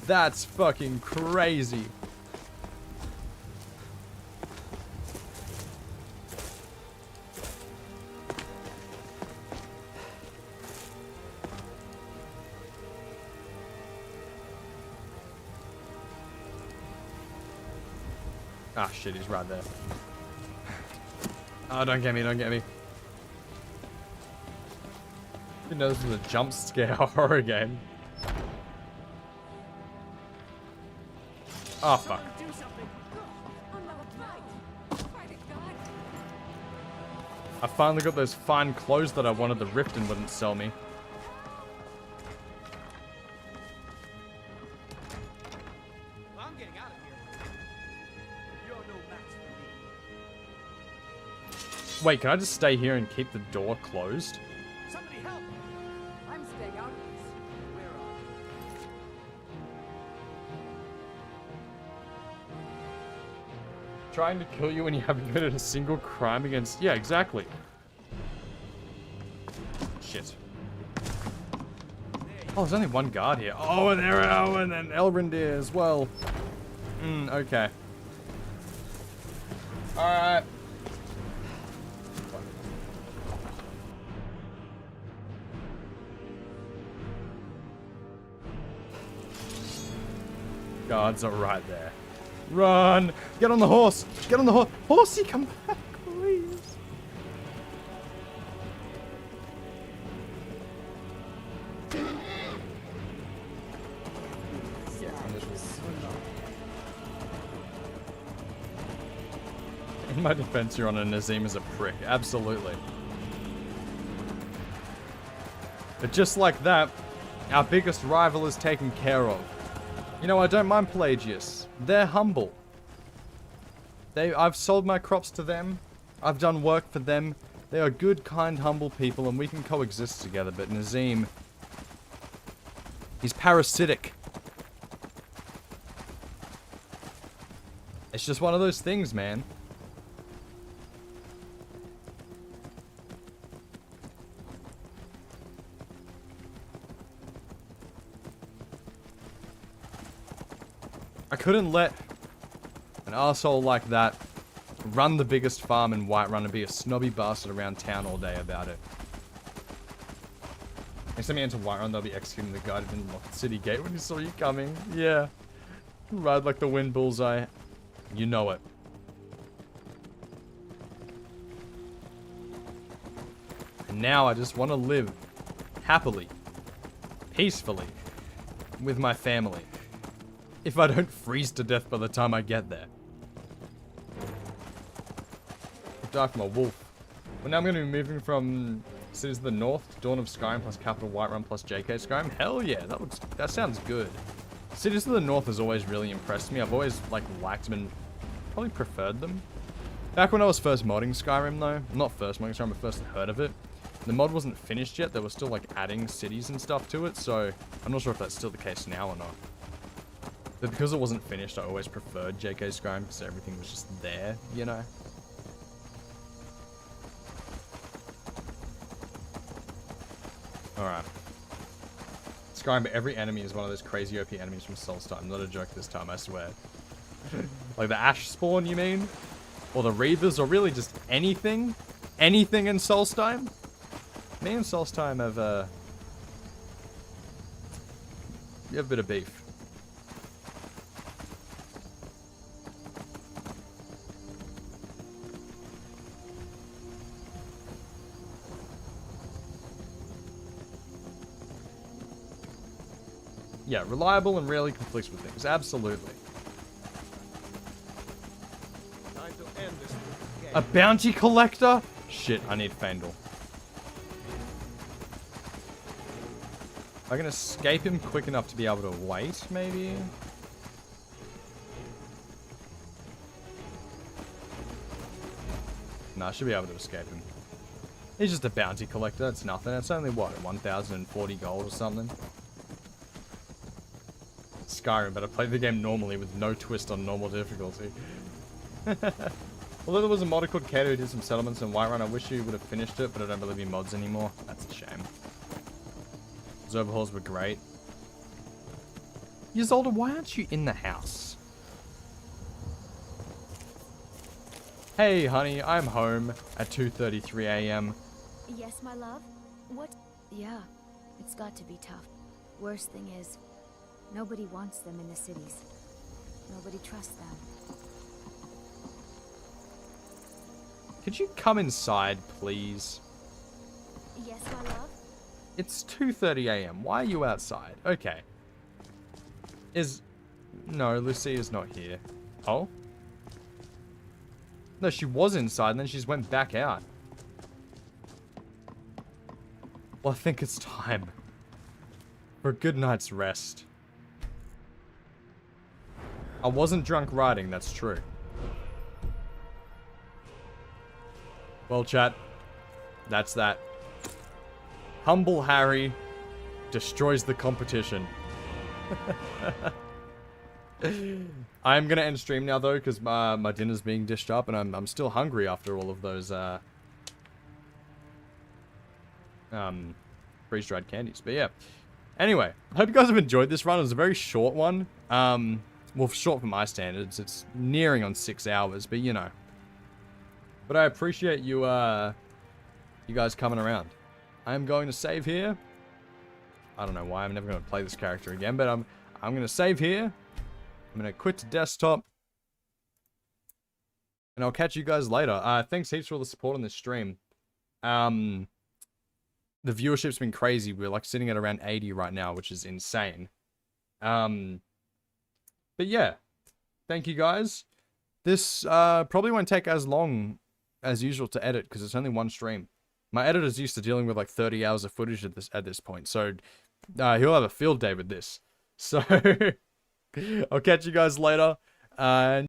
That's fucking crazy. Ah, shit, he's right there. Oh, don't get me, don't get me. Who knows this was a jump scare horror game? Oh, fuck. I finally got those fine clothes that I wanted the Riften wouldn't sell me.
I'm getting out of here. You're no match for me.
Wait, can I just stay here and keep the door closed?
Somebody help! I'm staying out of this. Where are you?
Trying to kill you when you haven't committed a single crime against... Yeah, exactly. Shit. Oh, there's only one guard here. Oh, and there are, and then Elbrandir as well. Okay. Alright. Guards are right there. Run! Get on the horse! Get on the horse! Horsey, come back, please! In my defense, Your Honor, Nazeem is a prick. Absolutely. But just like that, our biggest rival is taken care of. You know, I don't mind Pelagius. They're humble. I've sold my crops to them. I've done work for them. They are good, kind, humble people, and we can coexist together. But Nazeem, he's parasitic. It's just one of those things, man. I couldn't let an arsehole like that run the biggest farm in Whiterun and be a snobby bastard around town all day about it. Next time you enter Whiterun, they'll be executing the guy who didn't lock the city gate when he saw you coming. Yeah. Ride like the wind, bullseye. You know it. And now I just want to live happily, peacefully, with my family. If I don't freeze to death by the time I get there. I'll die from a wolf. But now I'm going to be moving from Cities of the North to Dawn of Skyrim plus Capital Whiterun plus JK Skyrim. Hell yeah, that sounds good. Cities of the North has always really impressed me. I've always liked them and probably preferred them. Back when I was first modding Skyrim though, not first modding Skyrim, but first heard of it. The mod wasn't finished yet. They were still adding cities and stuff to it, so I'm not sure if that's still the case now or not. But because it wasn't finished, I always preferred JK Skyrim because everything was just there, you know? Alright. Skyrim, but every enemy is one of those crazy OP enemies from Soulstime. Not a joke this time, I swear. Like the Ash Spawn, you mean? Or the Reavers, or really just anything? Anything in Soulstime? Me and Soulstime have, we have a bit of beef. Yeah, reliable and rarely conflicts with things. Absolutely.
Time to end this.
A bounty collector? Shit, I need Fandel. I can escape him quick enough to be able to wait, maybe? No, I should be able to escape him. He's just a bounty collector, that's nothing. It's only, what, 1,040 gold or something? Skyrim, but I played the game normally with no twist on normal difficulty. Although there was a modder called Kato who did some settlements in Whiterun, I wish you would have finished it, but I don't believe in mods anymore. That's a shame. Those overhauls were great. Ysolda, why aren't you in the house? Hey, honey, I'm home at 2:33 a.m.
Yes, my love? What? Yeah, it's got to be tough. Worst thing is, nobody wants them in the cities. Nobody trusts them.
Could you come inside, please?
Yes, my love?
It's 2:30 a.m. Why are you outside? Okay. No, Lucia's not here. Oh? No, she was inside and then she just went back out. Well, I think it's time for a good night's rest. I wasn't drunk riding, that's true. Well, chat, that's that. Humble Harry destroys the competition. I'm gonna end stream now though, because my dinner's being dished up, and I'm still hungry after all of those freeze-dried candies. But yeah. Anyway, I hope you guys have enjoyed this run. It was a very short one. Well, short for my standards. It's nearing on 6 hours, but you know, But I appreciate you, you guys coming around. I'm going to save here. I don't know why. I'm never going to play this character again, but I'm going to save here. I'm going to quit the desktop. And I'll catch you guys later. Thanks heaps for all the support on this stream. The viewership's been crazy. We're like sitting at around 80 right now, which is insane. But yeah, thank you guys. This probably won't take as long as usual to edit because it's only one stream. My editor's used to dealing with like 30 hours of footage at this point, so he'll have a field day with this. So I'll catch you guys later. And